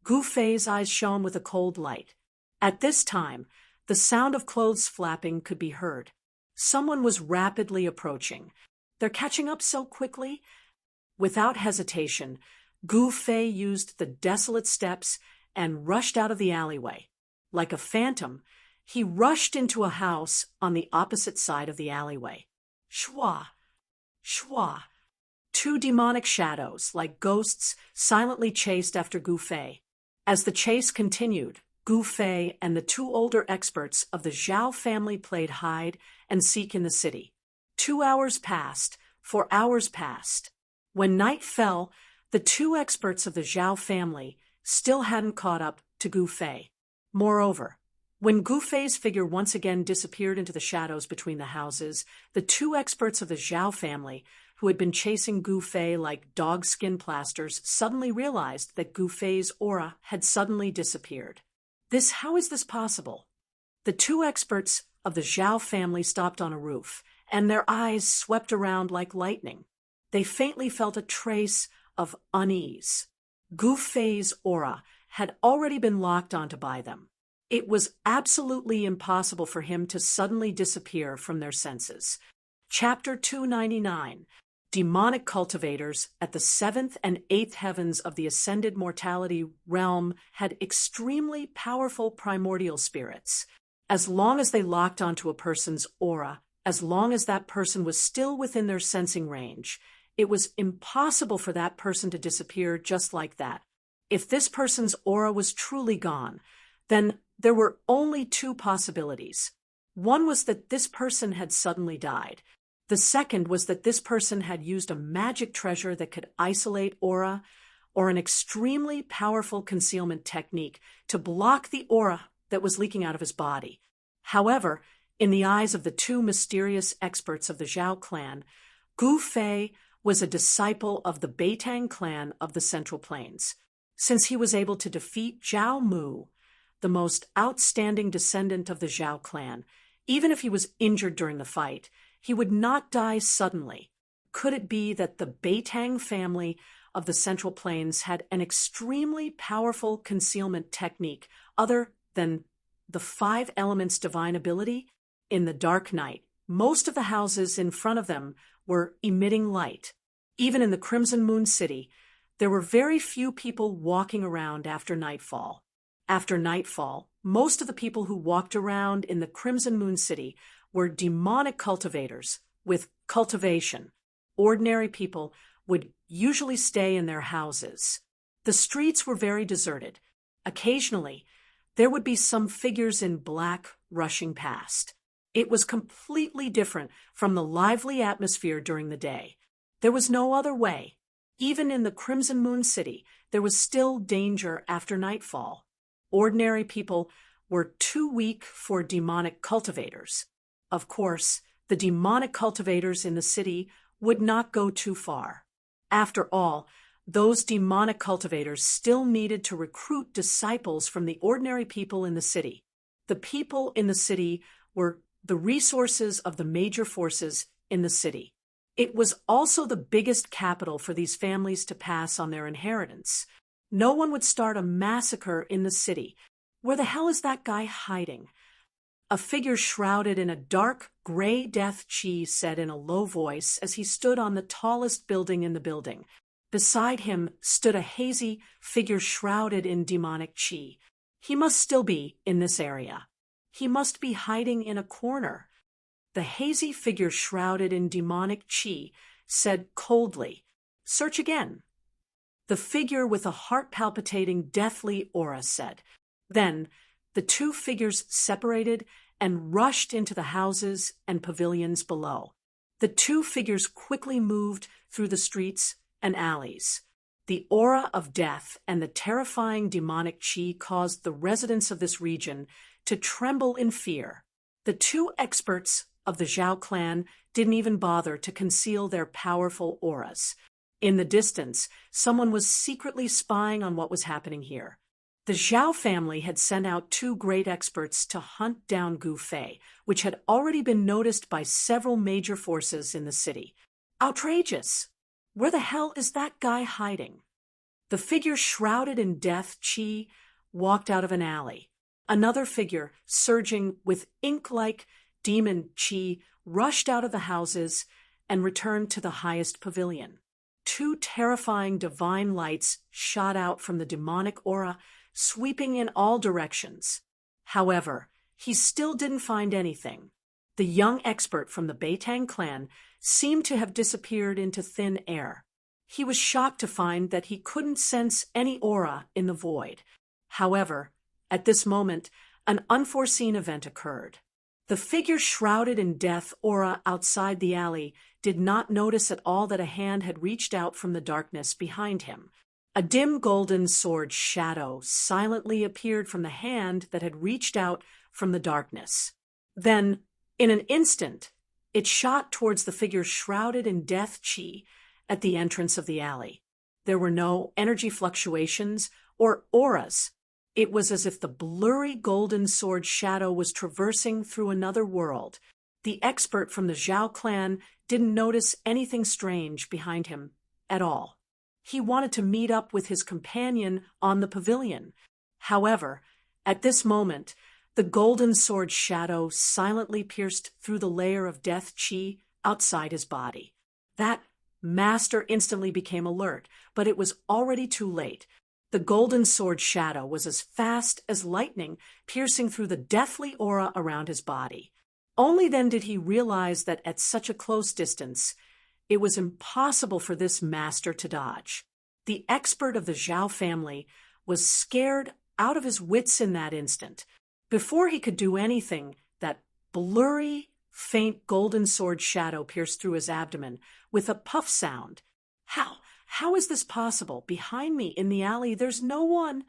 Gu Fei's eyes shone with a cold light. At this time, the sound of clothes flapping could be heard. Someone was rapidly approaching. "They're catching up so quickly." Without hesitation, Gu Fei used the desolate steps and rushed out of the alleyway. Like a phantom, he rushed into a house on the opposite side of the alleyway. Shwa! Shwa! 2 demonic shadows, like ghosts, silently chased after Gu Fei. As the chase continued, Gu Fei and the two older experts of the Zhao family played hide and seek in the city. 2 hours passed, 4 hours passed. When night fell, the two experts of the Zhao family still hadn't caught up to Gu Fei. Moreover, when Gu Fei's figure once again disappeared into the shadows between the houses, the two experts of the Zhao family, who had been chasing Gu Fei like dog skin plasters, suddenly realized that Gu Fei's aura had suddenly disappeared. How is this possible? The two experts of the Zhao family stopped on a roof, and their eyes swept around like lightning. They faintly felt a trace of unease. Gu Fei's aura had already been locked onto by them. It was absolutely impossible for him to suddenly disappear from their senses. Chapter 299. Demonic cultivators at the 7th and 8th heavens of the ascended mortality realm had extremely powerful primordial spirits. As long as they locked onto a person's aura, as long as that person was still within their sensing range, it was impossible for that person to disappear just like that. If this person's aura was truly gone, then there were only two possibilities. One was that this person had suddenly died. The second was that this person had used a magic treasure that could isolate aura, or an extremely powerful concealment technique to block the aura that was leaking out of his body. However, in the eyes of the two mysterious experts of the Zhao clan, Gu Fei was a disciple of the Beitang clan of the Central Plains. Since he was able to defeat Zhao Mu, the most outstanding descendant of the Zhao clan, even if he was injured during the fight, he would not die suddenly. Could it be that the Beitang family of the Central Plains had an extremely powerful concealment technique other than the 5 elements' divine ability? In the dark night, most of the houses in front of them were emitting light. Even in the Crimson Moon City, there were very few people walking around after nightfall. After nightfall, most of the people who walked around in the Crimson Moon City were demonic cultivators with cultivation. Ordinary people would usually stay in their houses. The streets were very deserted. Occasionally, there would be some figures in black rushing past. It was completely different from the lively atmosphere during the day. There was no other way. Even in the Crimson Moon City, there was still danger after nightfall. Ordinary people were too weak for demonic cultivators. Of course, the demonic cultivators in the city would not go too far. After all, those demonic cultivators still needed to recruit disciples from the ordinary people in the city. The people in the city were the resources of the major forces in the city. It was also the biggest capital for these families to pass on their inheritance. No one would start a massacre in the city. Where the hell is that guy hiding? A figure shrouded in a dark gray death chi said in a low voice as he stood on the tallest building in the building. Beside him stood a hazy figure shrouded in demonic chi. He must still be in this area. He must be hiding in a corner. The hazy figure shrouded in demonic chi said coldly, "Search again." The figure with a heart-palpitating, deathly aura said. Then the two figures separated and rushed into the houses and pavilions below. The two figures quickly moved through the streets and alleys. The aura of death and the terrifying demonic chi caused the residents of this region to tremble in fear. The two experts of the Zhao clan didn't even bother to conceal their powerful auras. In the distance, someone was secretly spying on what was happening here. The Zhao family had sent out two great experts to hunt down Gu Fei, which had already been noticed by several major forces in the city. Outrageous! Where the hell is that guy hiding? The figure shrouded in death chi walked out of an alley. Another figure, surging with ink-like demon chi, rushed out of the houses and returned to the highest pavilion. Two terrifying divine lights shot out from the demonic aura, sweeping in all directions. However, he still didn't find anything. The young expert from the Beitang clan seemed to have disappeared into thin air. He was shocked to find that he couldn't sense any aura in the void. However, At this moment, an unforeseen event occurred. The figure shrouded in death aura outside the alley did not notice at all that a hand had reached out from the darkness behind him. A dim golden sword shadow silently appeared from the hand that had reached out from the darkness. Then, in an instant, it shot towards the figure shrouded in death chi at the entrance of the alley. There were no energy fluctuations or auras. It was as if the blurry golden sword shadow was traversing through another world. The expert from the Zhao clan didn't notice anything strange behind him at all. He wanted to meet up with his companion on the pavilion. However, at this moment, the golden sword shadow silently pierced through the layer of death chi outside his body. That master instantly became alert, but it was already too late. The golden sword shadow was as fast as lightning, piercing through the deathly aura around his body. Only then did he realize that at such a close distance, it was impossible for this master to dodge. The expert of the Zhao family was scared out of his wits in that instant. Before he could do anything, that blurry, faint golden sword shadow pierced through his abdomen with a puff sound. How is this possible? Behind me in the alley, there's no one.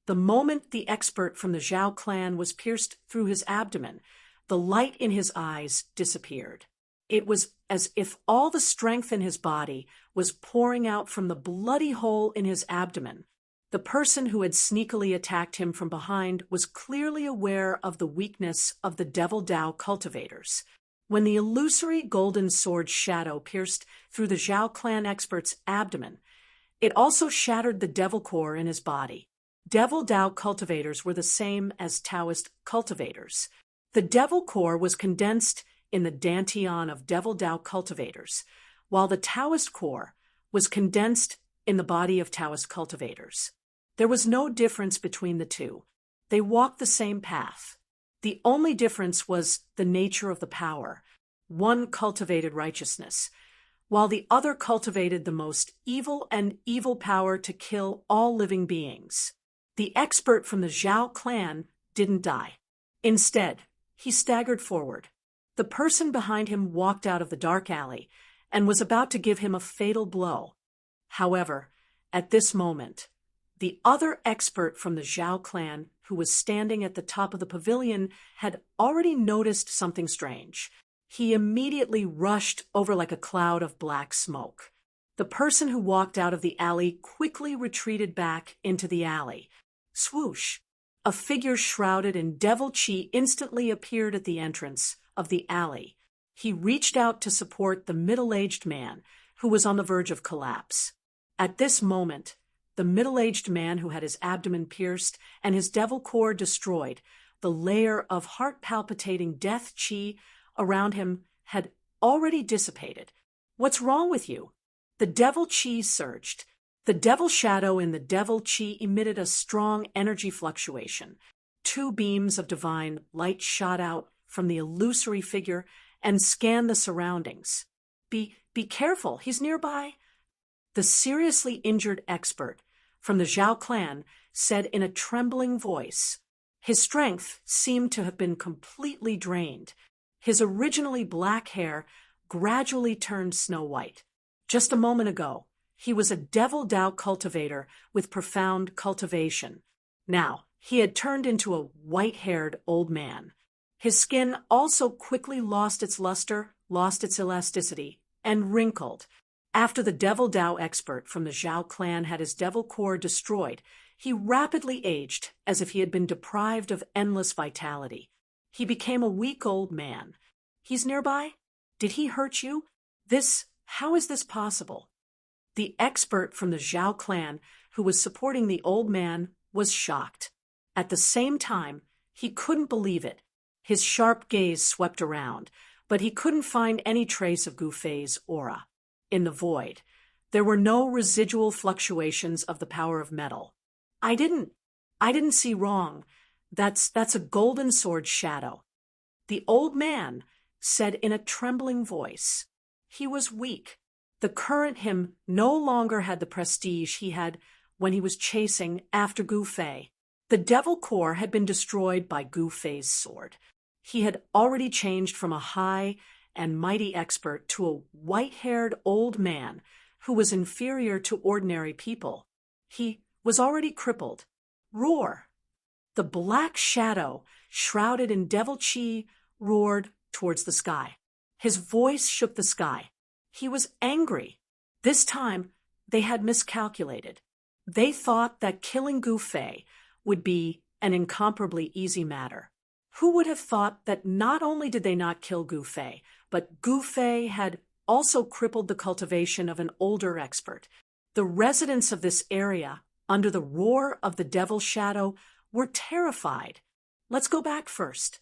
The moment the expert from the Zhao clan was pierced through his abdomen, the light in his eyes disappeared. It was as if all the strength in his body was pouring out from the bloody hole in his abdomen. The person who had sneakily attacked him from behind was clearly aware of the weakness of the Devil Dao cultivators. When the illusory golden sword shadow pierced through the Zhao clan expert's abdomen, it also shattered the devil core in his body. Devil Dao cultivators were the same as Taoist cultivators. The devil core was condensed in the dantian of Devil Dao cultivators, while the Taoist core was condensed in the body of Taoist cultivators. There was no difference between the two. They walked the same path. The only difference was the nature of the power. One cultivated righteousness, while the other cultivated the most evil and evil power to kill all living beings. The expert from the Zhao clan didn't die. Instead, he staggered forward. The person behind him walked out of the dark alley and was about to give him a fatal blow. However, at this moment, the other expert from the Zhao clan, who was standing at the top of the pavilion, had already noticed something strange. He immediately rushed over like a cloud of black smoke. The person who walked out of the alley quickly retreated back into the alley. Swoosh! A figure shrouded in devil chi instantly appeared at the entrance of the alley. He reached out to support the middle-aged man, who was on the verge of collapse. At this moment, the middle-aged man who had his abdomen pierced and his devil core destroyed, the layer of heart-palpitating death chi around him had already dissipated. "What's wrong with you?" The devil chi surged. The devil shadow in the devil chi emitted a strong energy fluctuation. Two beams of divine light shot out from the illusory figure and scanned the surroundings. Be careful, he's nearby." The seriously injured expert from the Zhao clan said in a trembling voice. His strength seemed to have been completely drained. His originally black hair gradually turned snow white. Just a moment ago, he was a Devil Dao cultivator with profound cultivation. Now, he had turned into a white-haired old man. His skin also quickly lost its luster, lost its elasticity, and wrinkled. After the Devil Dao expert from the Zhao clan had his devil core destroyed, he rapidly aged as if he had been deprived of endless vitality. He became a weak old man. "He's nearby? Did he hurt you? How is this possible?" The expert from the Zhao clan, who was supporting the old man, was shocked. At the same time, he couldn't believe it. His sharp gaze swept around, but he couldn't find any trace of Gu Fei's aura. In the void, there were no residual fluctuations of the power of metal. I didn't see wrong. That's a golden sword shadow." The old man said in a trembling voice. He was weak. The current him no longer had the prestige he had when he was chasing after Gu Fei. The devil core had been destroyed by Gu Fei's sword. He had already changed from a high and mighty expert to a white-haired old man who was inferior to ordinary people. He was already crippled. Roar! The black shadow, shrouded in devil chi, roared towards the sky. His voice shook the sky. He was angry. This time, they had miscalculated. They thought that killing Gu Fei would be an incomparably easy matter. Who would have thought that not only did they not kill Gu Fei, but Gu Fei had also crippled the cultivation of an older expert. The residents of this area, under the roar of the devil shadow, were terrified. Let's go back first.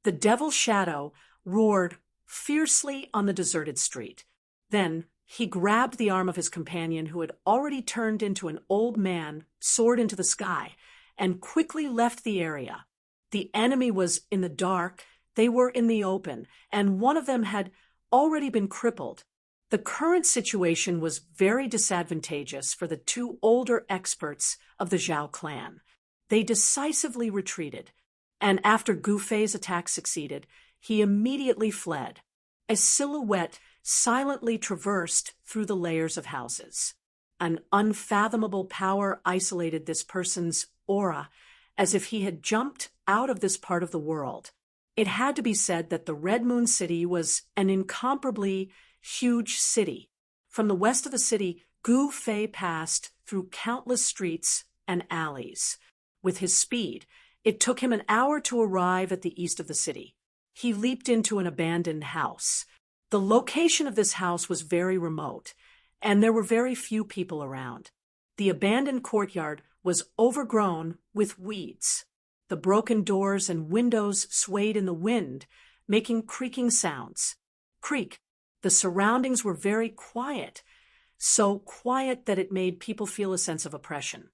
The devil shadow roared fiercely on the deserted street. Then he grabbed the arm of his companion, who had already turned into an old man, soared into the sky, and quickly left the area. The enemy was in the dark, they were in the open, and one of them had already been crippled. The current situation was very disadvantageous for the two older experts of the Zhao clan. They decisively retreated, and after Gu Fei's attack succeeded, he immediately fled. A silhouette silently traversed through the layers of houses. An unfathomable power isolated this person's aura, as if he had jumped out of this part of the world. It had to be said that the Red Moon City was an incomparably huge city. From the west of the city, Gu Fei passed through countless streets and alleys. With his speed, it took him an hour to arrive at the east of the city. He leaped into an abandoned house. The location of this house was very remote, and there were very few people around. The abandoned courtyard was overgrown with weeds. The broken doors and windows swayed in the wind, making creaking sounds. Creak. The surroundings were very quiet, so quiet that it made people feel a sense of oppression.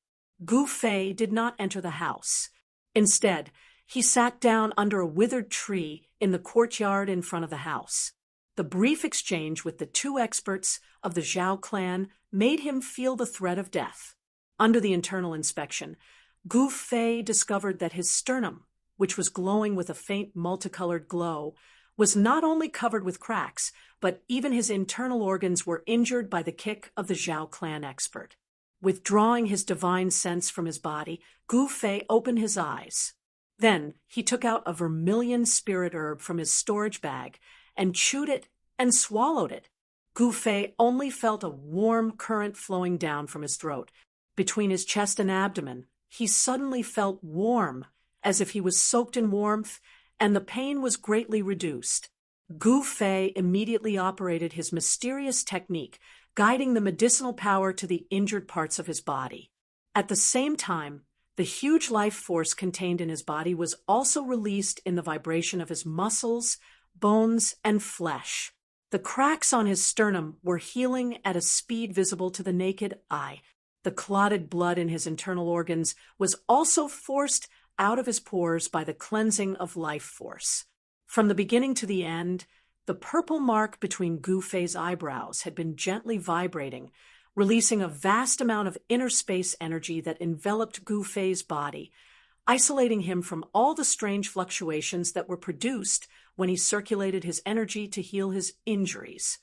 Gu Fei did not enter the house. Instead, he sat down under a withered tree in the courtyard in front of the house. The brief exchange with the two experts of the Zhao clan made him feel the threat of death. Under the internal inspection, Gu Fei discovered that his sternum, which was glowing with a faint multicolored glow, was not only covered with cracks, but even his internal organs were injured by the kick of the Zhao clan expert. Withdrawing his divine sense from his body, Gu Fei opened his eyes. Then he took out a vermilion spirit herb from his storage bag and chewed it and swallowed it. Gu Fei only felt a warm current flowing down from his throat. Between his chest and abdomen, he suddenly felt warm, as if he was soaked in warmth, and the pain was greatly reduced. Gu Fei immediately operated his mysterious technique, guiding the medicinal power to the injured parts of his body. At the same time, the huge life force contained in his body was also released in the vibration of his muscles, bones, and flesh. The cracks on his sternum were healing at a speed visible to the naked eye. The clotted blood in his internal organs was also forced out of his pores by the cleansing of life force. From the beginning to the end, the purple mark between Gu Fei's eyebrows had been gently vibrating, releasing a vast amount of inner space energy that enveloped Gu Fei's body, isolating him from all the strange fluctuations that were produced when he circulated his energy to heal his injuries.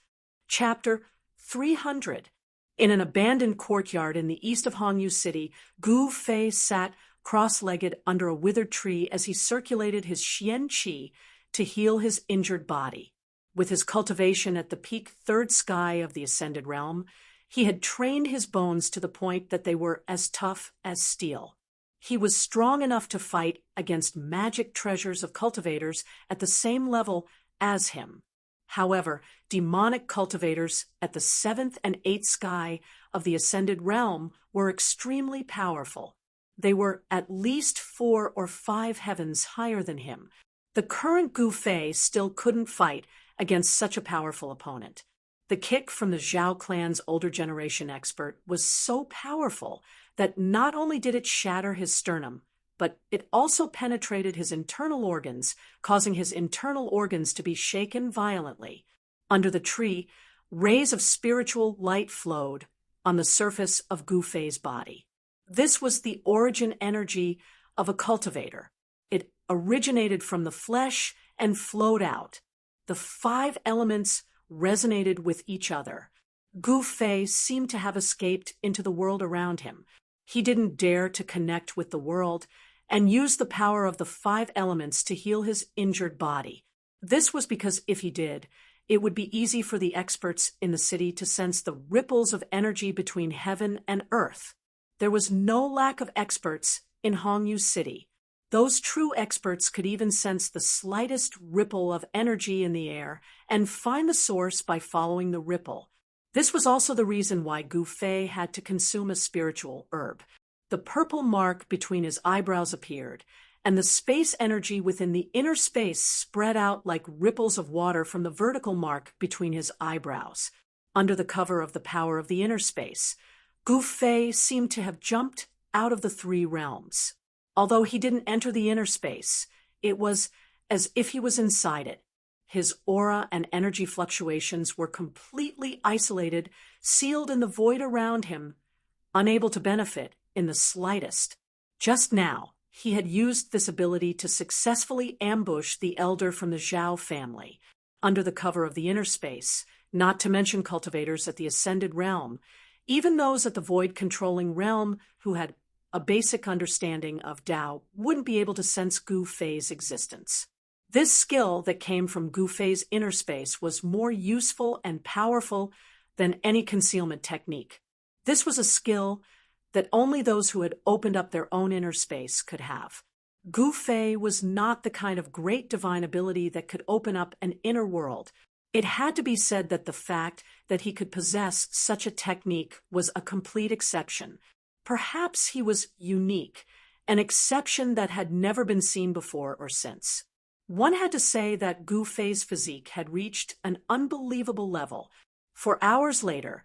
Chapter 300. In an abandoned courtyard in the east of Hongyu City, Gu Fei sat cross-legged under a withered tree as he circulated his xian qi to heal his injured body. With his cultivation at the peak third sky of the ascended realm, he had trained his bones to the point that they were as tough as steel. He was strong enough to fight against magic treasures of cultivators at the same level as him. However, demonic cultivators at the seventh and eighth sky of the ascended realm were extremely powerful. They were at least 4 or 5 heavens higher than him. The current Gu Fei still couldn't fight against such a powerful opponent. The kick from the Zhao clan's older generation expert was so powerful that not only did it shatter his sternum, but it also penetrated his internal organs, causing his internal organs to be shaken violently. Under the tree, rays of spiritual light flowed on the surface of Gu Fei's body. This was the origin energy of a cultivator. It originated from the flesh and flowed out. The 5 elements resonated with each other. Gu Fei seemed to have escaped into the world around him. He didn't dare to connect with the world and use the power of the 5 elements to heal his injured body. This was because if he did, it would be easy for the experts in the city to sense the ripples of energy between heaven and earth. There was no lack of experts in Hongyu City. Those true experts could even sense the slightest ripple of energy in the air and find the source by following the ripple. This was also the reason why Gu Fei had to consume a spiritual herb. The purple mark between his eyebrows appeared, and the space energy within the inner space spread out like ripples of water from the vertical mark between his eyebrows. Under the cover of the power of the inner space, Gu Fei seemed to have jumped out of the 3 realms. Although he didn't enter the inner space, it was as if he was inside it. His aura and energy fluctuations were completely isolated, sealed in the void around him, unable to benefit in the slightest. Just now, he had used this ability to successfully ambush the elder from the Zhao family. Under the cover of the inner space, not to mention cultivators at the Ascended Realm, even those at the void-controlling realm who had a basic understanding of Tao wouldn't be able to sense Gu Fei's existence. This skill that came from Gu Fei's inner space was more useful and powerful than any concealment technique. This was a skill that only those who had opened up their own inner space could have. Gu Fei was not the kind of great divine ability that could open up an inner world. It had to be said that the fact that he could possess such a technique was a complete exception. Perhaps he was unique, an exception that had never been seen before or since. One had to say that Gu Fei's physique had reached an unbelievable level. For hours later,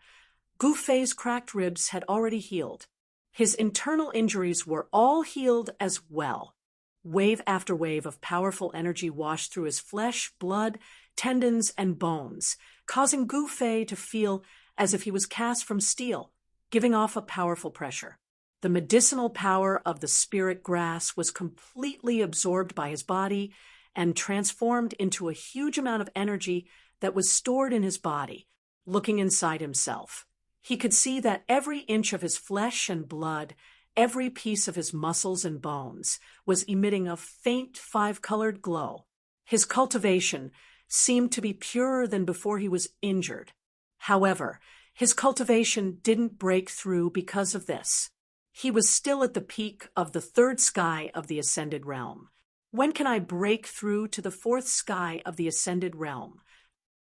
Gu Fei's cracked ribs had already healed. His internal injuries were all healed as well. Wave after wave of powerful energy washed through his flesh, blood, tendons, and bones, causing Gu Fei to feel as if he was cast from steel, giving off a powerful pressure. The medicinal power of the spirit grass was completely absorbed by his body and transformed into a huge amount of energy that was stored in his body. Looking inside himself, he could see that every inch of his flesh and blood, every piece of his muscles and bones, was emitting a faint 5-colored glow. His cultivation seemed to be purer than before he was injured. However, his cultivation didn't break through because of this. He was still at the peak of the 3rd sky of the Ascended Realm. When can I break through to the 4th sky of the Ascended Realm?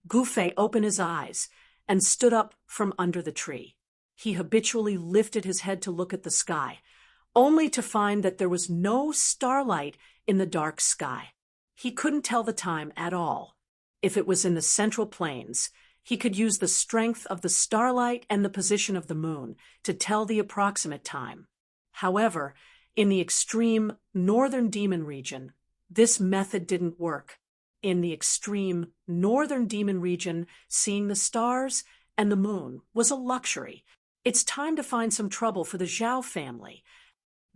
Gu Fei opened his eyes and stood up from under the tree. He habitually lifted his head to look at the sky, only to find that there was no starlight in the dark sky. He couldn't tell the time at all. If it was in the central plains, he could use the strength of the starlight and the position of the moon to tell the approximate time. However, in the extreme northern demon region, this method didn't work. In the extreme northern demon region, seeing the stars and the moon was a luxury. It's time to find some trouble for the Zhao family.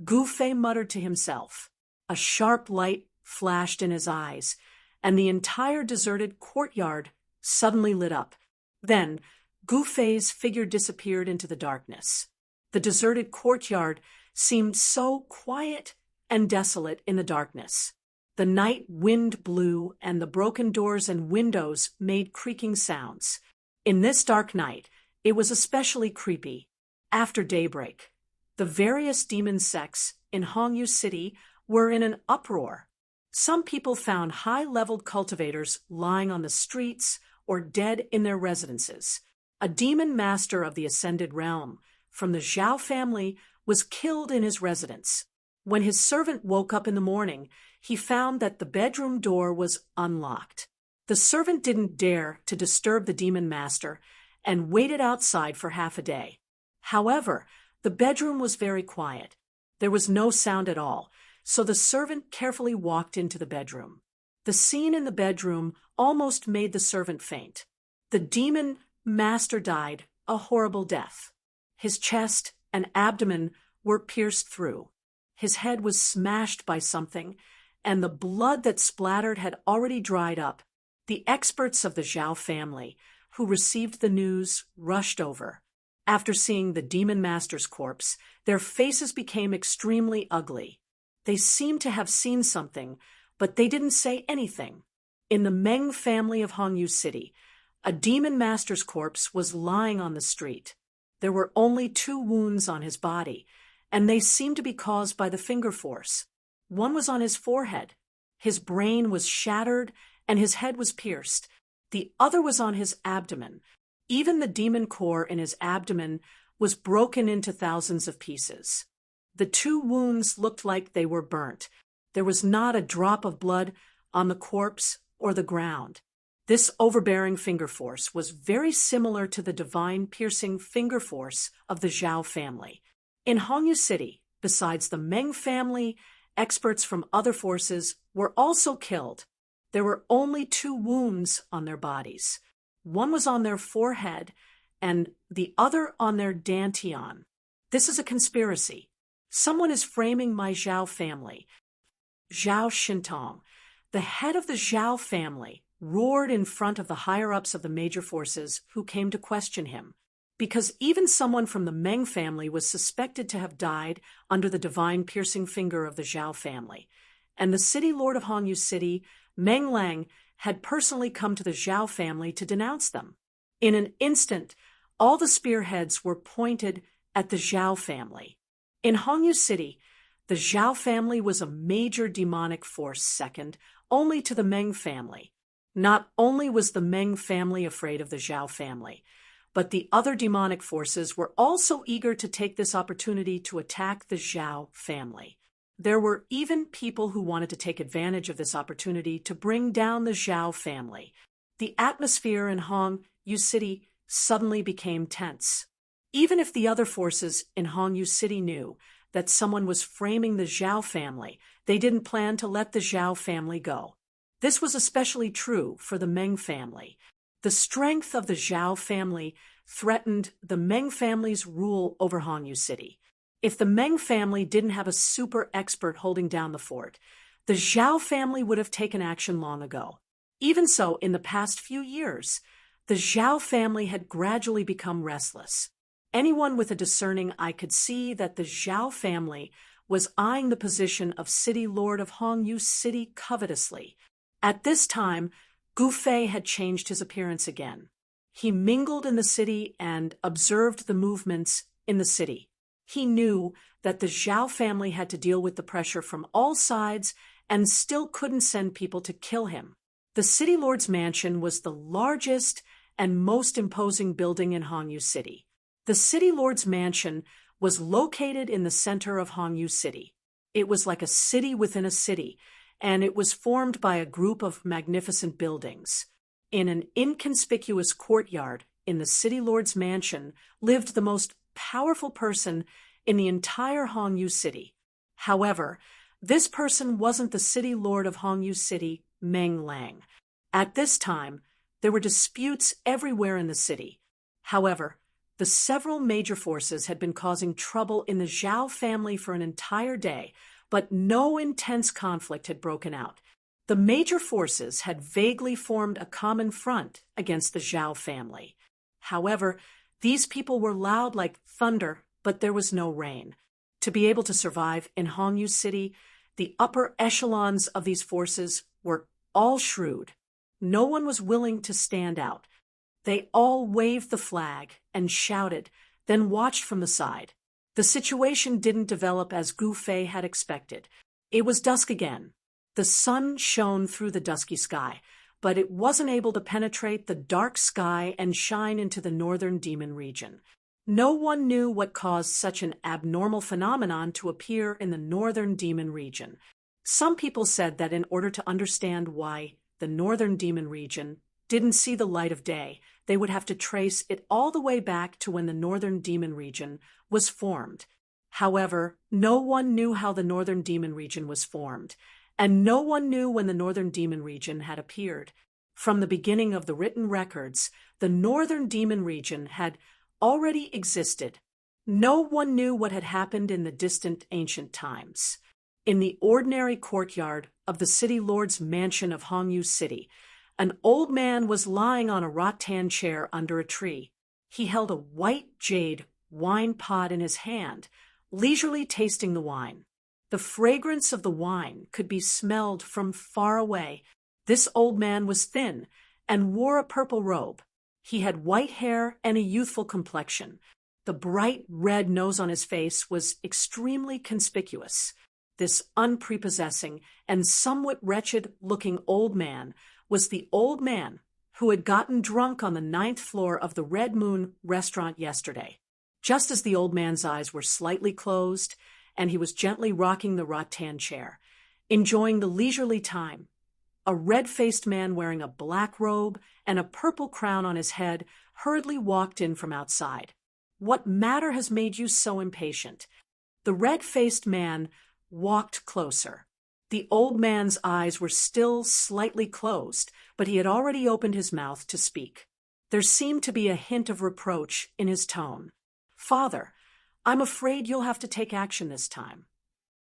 Gu Fei muttered to himself. A sharp light flashed in his eyes, and the entire deserted courtyard suddenly lit up. Then, Gu Fei's figure disappeared into the darkness. The deserted courtyard seemed so quiet and desolate in the darkness. The night wind blew, and the broken doors and windows made creaking sounds. In this dark night, it was especially creepy. After daybreak, the various demon sects in Hongyu City were in an uproar. Some people found high-leveled cultivators lying on the streets or dead in their residences. A demon master of the Ascended Realm from the Zhao family was killed in his residence. When his servant woke up in the morning, he found that the bedroom door was unlocked. The servant didn't dare to disturb the demon master and waited outside for half a day. However, the bedroom was very quiet. There was no sound at all, so the servant carefully walked into the bedroom. The scene in the bedroom almost made the servant faint. The demon master died a horrible death. His chest and abdomen were pierced through. His head was smashed by something, and the blood that splattered had already dried up. The experts of the Zhao family, who received the news, rushed over. After seeing the demon master's corpse, their faces became extremely ugly. They seemed to have seen something, but they didn't say anything. In the Meng family of Hongyu City, a demon master's corpse was lying on the street. There were only 2 wounds on his body, and they seemed to be caused by the finger force. One was on his forehead. His brain was shattered, and his head was pierced. The other was on his abdomen. Even the demon core in his abdomen was broken into thousands of pieces. The 2 wounds looked like they were burnt. There was not a drop of blood on the corpse or the ground. This overbearing finger force was very similar to the divine piercing finger force of the Zhao family. In Hongyu City, besides the Meng family, experts from other forces were also killed. There were only 2 wounds on their bodies. One was on their forehead and the other on their dantian. This is a conspiracy. Someone is framing my Zhao family. Zhao Shintong, the head of the Zhao family, roared in front of the higher-ups of the major forces who came to question him, because even someone from the Meng family was suspected to have died under the divine piercing finger of the Zhao family, and the city lord of Hongyu City, Meng Lang, had personally come to the Zhao family to denounce them. In an instant, all the spearheads were pointed at the Zhao family. In Hongyu City, the Zhao family was a major demonic force second only to the Meng family. Not only was the Meng family afraid of the Zhao family, but the other demonic forces were also eager to take this opportunity to attack the Zhao family. There were even people who wanted to take advantage of this opportunity to bring down the Zhao family. The atmosphere in Hongyu City suddenly became tense. Even if the other forces in Hongyu City knew that someone was framing the Zhao family, they didn't plan to let the Zhao family go. This was especially true for the Meng family. The strength of the Zhao family threatened the Meng family's rule over Hongyu City. If the Meng family didn't have a super expert holding down the fort, the Zhao family would have taken action long ago. Even so, in the past few years, the Zhao family had gradually become restless. Anyone with a discerning eye could see that the Zhao family was eyeing the position of city lord of Hongyu City covetously. At this time, Gu Fei had changed his appearance again. He mingled in the city and observed the movements in the city. He knew that the Zhao family had to deal with the pressure from all sides and still couldn't send people to kill him. The city lord's mansion was the largest and most imposing building in Hongyu City. The city lord's mansion was located in the center of Hongyu City. It was like a city within a city, and it was formed by a group of magnificent buildings. In an inconspicuous courtyard in the city lord's mansion lived the most powerful person in the entire Hongyu City. However, this person wasn't the city lord of Hongyu City, Meng Lang. At this time, there were disputes everywhere in the city. However, the several major forces had been causing trouble in the Zhao family for an entire day, but no intense conflict had broken out. The major forces had vaguely formed a common front against the Zhao family. However, these people were loud like thunder, but there was no rain. To be able to survive in Hongyu City, the upper echelons of these forces were all shrewd. No one was willing to stand out. They all waved the flag and shouted, then watched from the side. The situation didn't develop as Gu Fei had expected. It was dusk again. The sun shone through the dusky sky, but it wasn't able to penetrate the dark sky and shine into the northern demon region. No one knew what caused such an abnormal phenomenon to appear in the northern demon region. Some people said that in order to understand why the northern demon region didn't see the light of day, they would have to trace it all the way back to when the northern demon region was formed. However, no one knew how the northern demon region was formed, and no one knew when the northern demon region had appeared. From the beginning of the written records, the northern demon region had already existed. No one knew what had happened in the distant ancient times. In the ordinary courtyard of the city lord's mansion of Hongyu City, an old man was lying on a rattan chair under a tree. He held a white jade wine pot in his hand, leisurely tasting the wine. The fragrance of the wine could be smelled from far away. This old man was thin and wore a purple robe. He had white hair and a youthful complexion. The bright red nose on his face was extremely conspicuous. This unprepossessing and somewhat wretched-looking old man was the old man who had gotten drunk on the 9th floor of the Red Moon restaurant yesterday. Just as the old man's eyes were slightly closed, and he was gently rocking the rattan chair, enjoying the leisurely time, a red-faced man wearing a black robe and a purple crown on his head hurriedly walked in from outside. "What matter has made you so impatient?" The red-faced man walked closer. The old man's eyes were still slightly closed, but he had already opened his mouth to speak. There seemed to be a hint of reproach in his tone. "Father, I'm afraid you'll have to take action this time."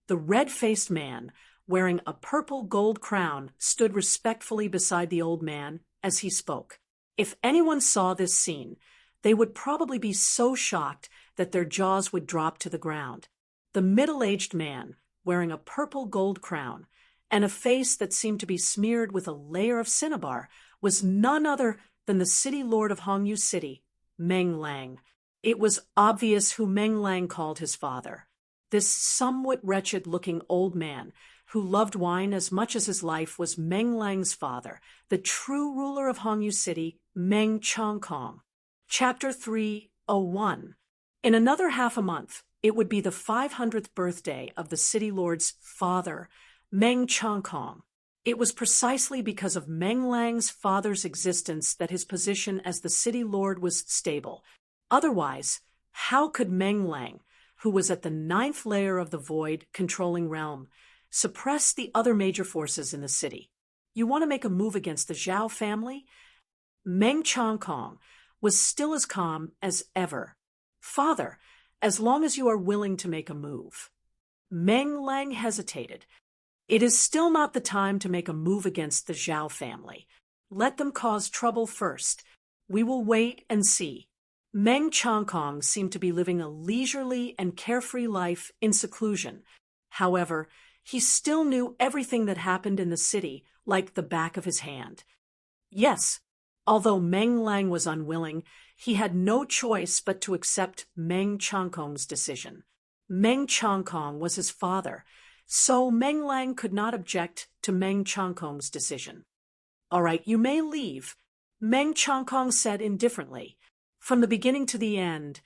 The red-faced man, wearing a purple gold crown, stood respectfully beside the old man as he spoke. If anyone saw this scene, they would probably be so shocked that their jaws would drop to the ground. The middle-aged man, wearing a purple gold crown and a face that seemed to be smeared with a layer of cinnabar, was none other than the city lord of Hongyu City, Meng Lang. It was obvious who Meng Lang called his father. This somewhat wretched-looking old man, who loved wine as much as his life, was Meng Lang's father, the true ruler of Hongyu City, Meng Chongkong. Chapter 301. In another half a month, it would be the 500th birthday of the city lord's father, Meng Chongkong. It was precisely because of Meng Lang's father's existence that his position as the city lord was stable. Otherwise, how could Meng Lang, who was at the 9th layer of the void controlling realm, suppress the other major forces in the city? You want to make a move against the Zhao family? Meng Chongkong was still as calm as ever. "Father, as long as you are willing to make a move." Meng Lang hesitated. "It is still not the time to make a move against the Zhao family. Let them cause trouble first. We will wait and see." Meng Chongkong seemed to be living a leisurely and carefree life in seclusion. However, he still knew everything that happened in the city like the back of his hand. Yes, although Meng Lang was unwilling, he had no choice but to accept Meng Chongkong's decision. Meng Chongkong was his father, so Meng Lang could not object to Meng Chongkong's decision. "All right, you may leave," Meng Chongkong said indifferently. From the beginning to the end,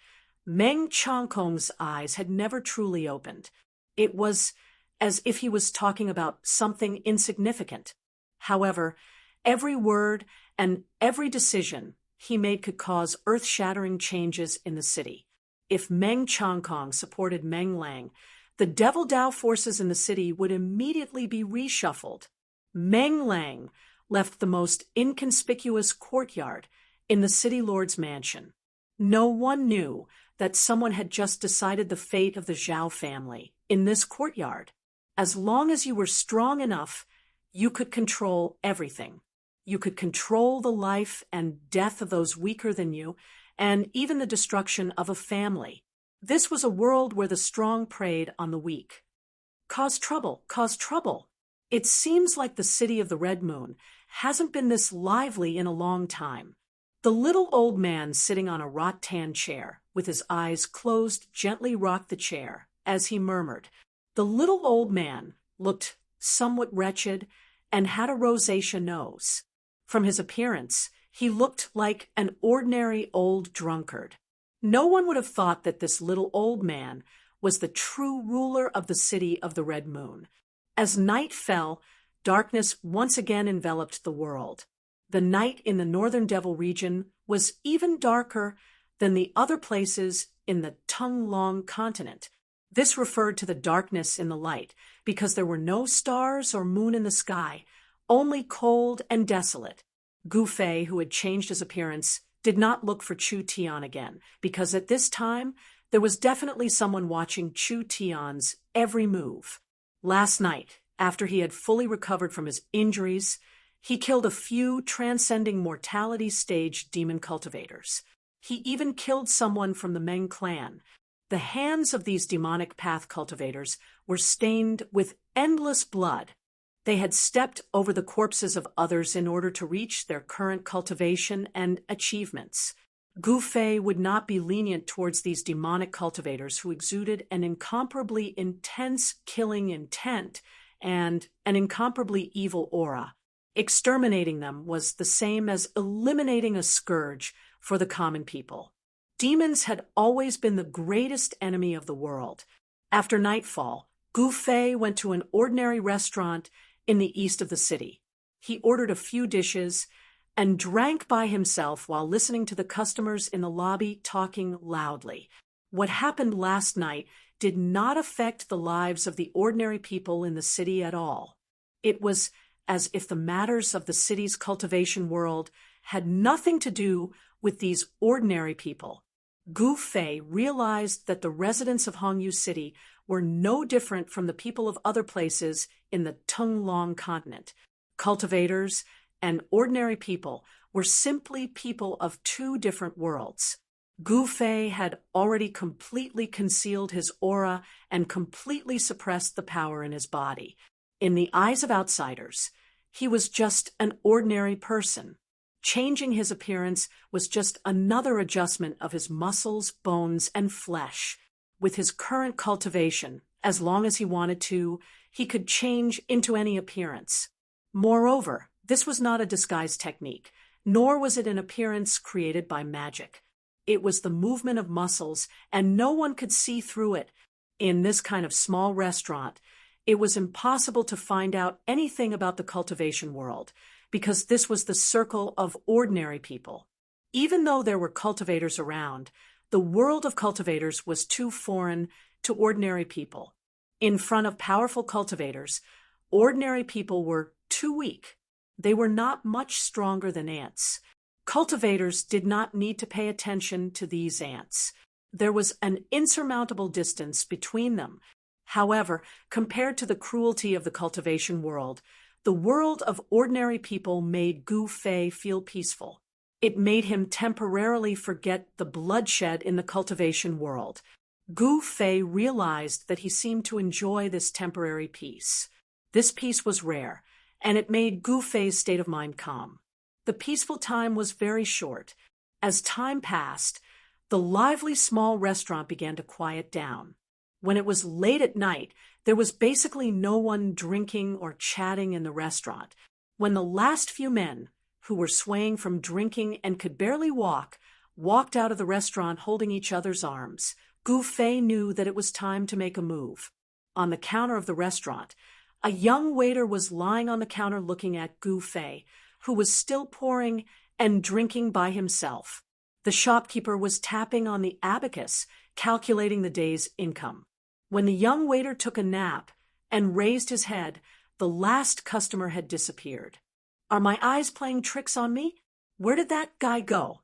Meng Chongkong's eyes had never truly opened. It was as if he was talking about something insignificant. However, every word and every decision he made could cause earth-shattering changes in the city. If Meng Chongkong supported Meng Lang, the Devil Dao forces in the city would immediately be reshuffled. Meng Lang left the most inconspicuous courtyard in the city lord's mansion. No one knew that someone had just decided the fate of the Zhao family in this courtyard. As long as you were strong enough, you could control everything. You could control the life and death of those weaker than you, and even the destruction of a family. This was a world where the strong preyed on the weak. Cause trouble, cause trouble. It seems like the city of the Red Moon hasn't been this lively in a long time. The little old man sitting on a rattan chair, with his eyes closed, gently rocked the chair as he murmured. The little old man looked somewhat wretched and had a rosacea nose. From his appearance, he looked like an ordinary old drunkard. No one would have thought that this little old man was the true ruler of the city of the Red Moon. As night fell, darkness once again enveloped the world. The night in the Northern Devil region was even darker than the other places in the Tunglong continent. This referred to the darkness in the light because there were no stars or moon in the sky, only cold and desolate. Gu Fei, who had changed his appearance, did not look for Chu Tian again, because at this time There was definitely someone watching Chu Tian's every move. Last night, after he had fully recovered from his injuries, he killed a few transcending mortality stage demon cultivators. He even killed someone from the Meng clan. The hands of these demonic path cultivators were stained with endless blood. They had stepped over the corpses of others in order to reach their current cultivation and achievements. Gu Fei would not be lenient towards these demonic cultivators who exuded an incomparably intense killing intent and an incomparably evil aura. Exterminating them was the same as eliminating a scourge for the common people. Demons had always been the greatest enemy of the world. After nightfall, Gu Fei went to an ordinary restaurant in the east of the city. He ordered a few dishes and drank by himself while listening to the customers in the lobby talking loudly. What happened last night did not affect the lives of the ordinary people in the city at all. It was as if the matters of the city's cultivation world had nothing to do with these ordinary people. Gu Fei realized that the residents of Hongyu City were no different from the people of other places in the Tunglong continent. Cultivators and ordinary people were simply people of two different worlds. Gu Fei had already completely concealed his aura and completely suppressed the power in his body. In the eyes of outsiders, he was just an ordinary person. Changing his appearance was just another adjustment of his muscles, bones, and flesh. With his current cultivation, as long as he wanted to, he could change into any appearance. Moreover, this was not a disguise technique, nor was it an appearance created by magic. It was the movement of muscles, and no one could see through it. In this kind of small restaurant, it was impossible to find out anything about the cultivation world, because this was the circle of ordinary people. Even though there were cultivators around, the world of cultivators was too foreign to ordinary people. In front of powerful cultivators, ordinary people were too weak. They were not much stronger than ants. Cultivators did not need to pay attention to these ants. There was an insurmountable distance between them. However, compared to the cruelty of the cultivation world, the world of ordinary people made Gu Fei feel peaceful. It made him temporarily forget the bloodshed in the cultivation world. Gu Fei realized that he seemed to enjoy this temporary peace. This peace was rare, and it made Gu Fei's state of mind calm. The peaceful time was very short. As time passed, the lively small restaurant began to quiet down. When it was late at night, there was basically no one drinking or chatting in the restaurant. When the last few men, who were swaying from drinking and could barely walk, walked out of the restaurant holding each other's arms, Gu Fei knew that it was time to make a move. On the counter of the restaurant, a young waiter was lying on the counter looking at Gu Fei, who was still pouring and drinking by himself. The shopkeeper was tapping on the abacus, calculating the day's income. When the young waiter took a nap and raised his head, the last customer had disappeared. Are my eyes playing tricks on me? Where did that guy go?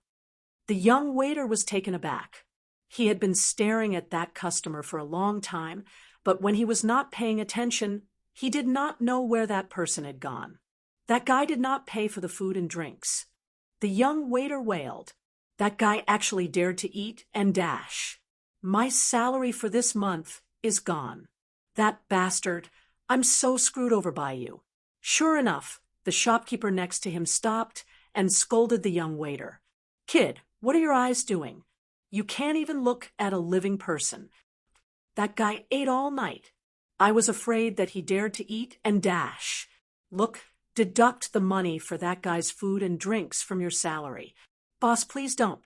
The young waiter was taken aback. He had been staring at that customer for a long time, but when he was not paying attention, he did not know where that person had gone. That guy did not pay for the food and drinks. The young waiter wailed. That guy actually dared to eat and dash. My salary for this month is gone. That bastard, I'm so screwed over by you. Sure enough, the shopkeeper next to him stopped and scolded the young waiter. Kid, what are your eyes doing? You can't even look at a living person. That guy ate all night. I was afraid that he dared to eat and dash. Look, deduct the money for that guy's food and drinks from your salary. Boss, please don't.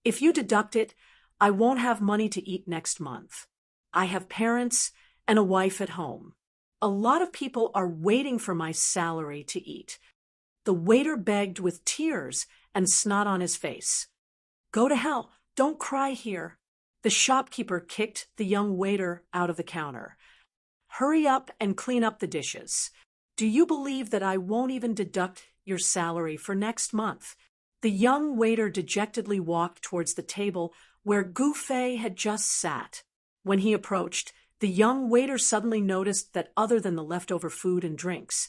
If you deduct it, I won't have money to eat next month. I have parents and a wife at home. A lot of people are waiting for my salary to eat. The waiter begged with tears and snot on his face. Go to hell. Don't cry here. The shopkeeper kicked the young waiter out of the counter. Hurry up and clean up the dishes. Do you believe that I won't even deduct your salary for next month? The young waiter dejectedly walked towards the table where Gu Fei had just sat. When he approached, the young waiter suddenly noticed that other than the leftover food and drinks,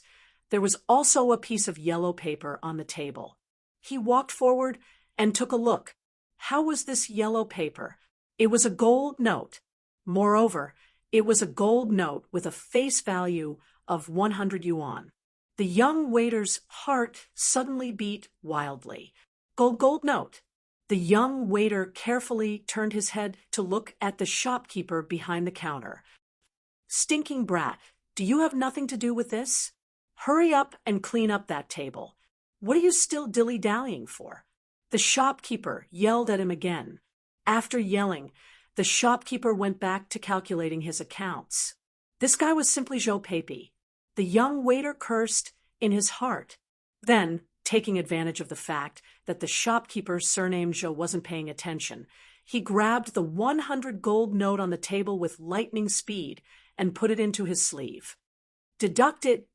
there was also a piece of yellow paper on the table. He walked forward and took a look. How was this yellow paper? It was a gold note. Moreover, it was a gold note with a face value of 100 yuan. The young waiter's heart suddenly beat wildly. Gold note. The young waiter carefully turned his head to look at the shopkeeper behind the counter. Stinking brat, do you have nothing to do with this? Hurry up and clean up that table. What are you still dilly-dallying for? The shopkeeper yelled at him again. After yelling, the shopkeeper went back to calculating his accounts. This guy was simply Zhou Peipi. The young waiter cursed in his heart. Then, taking advantage of the fact that the shopkeeper surnamed Zhou wasn't paying attention, he grabbed the 100 gold note on the table with lightning speed and put it into his sleeve. Deduct it,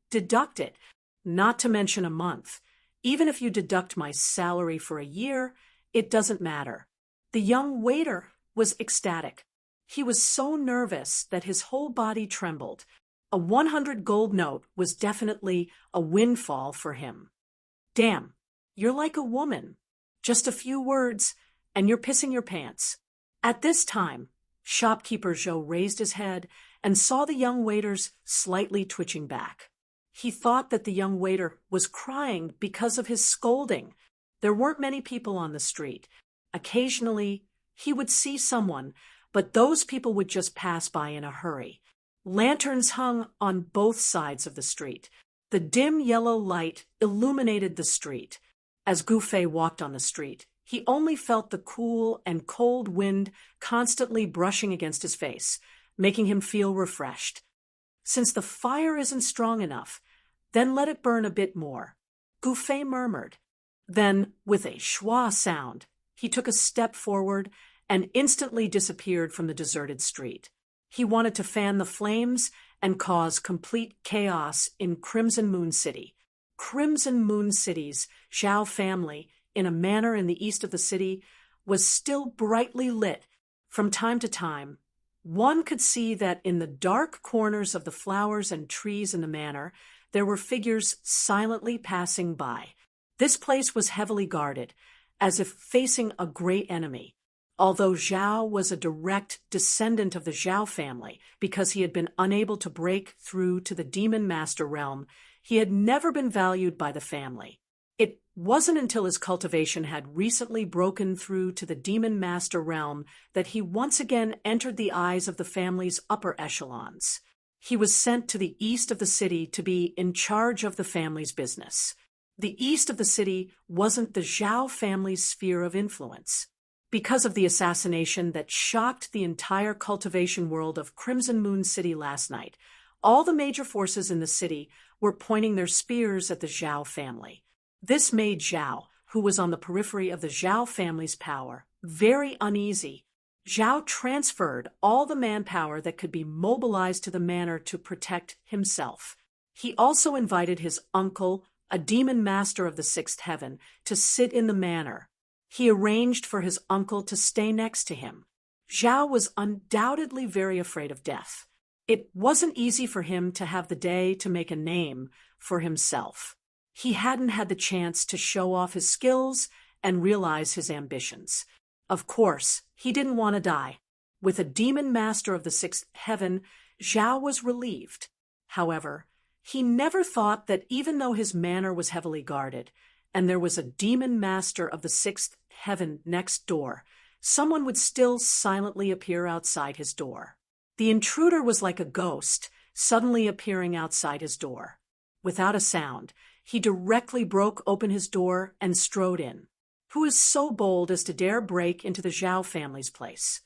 not to mention a month. Even if you deduct my salary for a year, it doesn't matter. The young waiter was ecstatic. He was so nervous that his whole body trembled. A 100 gold note was definitely a windfall for him. Damn, you're like a woman. Just a few words, and you're pissing your pants. At this time, shopkeeper Zhou raised his head and saw the young waiters slightly twitching back. He thought that the young waiter was crying because of his scolding. There weren't many people on the street. Occasionally, he would see someone, but those people would just pass by in a hurry. Lanterns hung on both sides of the street. The dim yellow light illuminated the street. As Gu Fei walked on the street, he only felt the cool and cold wind constantly brushing against his face, making him feel refreshed. Since the fire isn't strong enough, then let it burn a bit more, Gu Fei murmured. Then, with a schwa sound, he took a step forward and instantly disappeared from the deserted street. He wanted to fan the flames and cause complete chaos in Crimson Moon City. Crimson Moon City's Zhao family, in a manor in the east of the city, was still brightly lit. From time to time, one could see that in the dark corners of the flowers and trees in the manor, there were figures silently passing by. This place was heavily guarded, as if facing a great enemy. Although Zhao was a direct descendant of the Zhao family because he had been unable to break through to the Demon Master realm, he had never been valued by the family. It wasn't until his cultivation had recently broken through to the Demon Master realm that he once again entered the eyes of the family's upper echelons. He was sent to the east of the city to be in charge of the family's business. The east of the city wasn't the Zhao family's sphere of influence. Because of the assassination that shocked the entire cultivation world of Crimson Moon City last night, all the major forces in the city were pointing their spears at the Zhao family. This made Zhao, who was on the periphery of the Zhao family's power, very uneasy. Zhao transferred all the manpower that could be mobilized to the manor to protect himself. He also invited his uncle, a demon master of the sixth heaven, to sit in the manor. He arranged for his uncle to stay next to him. Zhao was undoubtedly very afraid of death. It wasn't easy for him to have the day to make a name for himself. He hadn't had the chance to show off his skills and realize his ambitions. Of course, he didn't want to die. With a demon master of the sixth heaven, Zhao was relieved. However, he never thought that even though his manor was heavily guarded, and there was a demon master of the sixth heaven next door, someone would still silently appear outside his door. The intruder was like a ghost, suddenly appearing outside his door. Without a sound, he directly broke open his door and strode in. Who is so bold as to dare break into the Zhao family's place?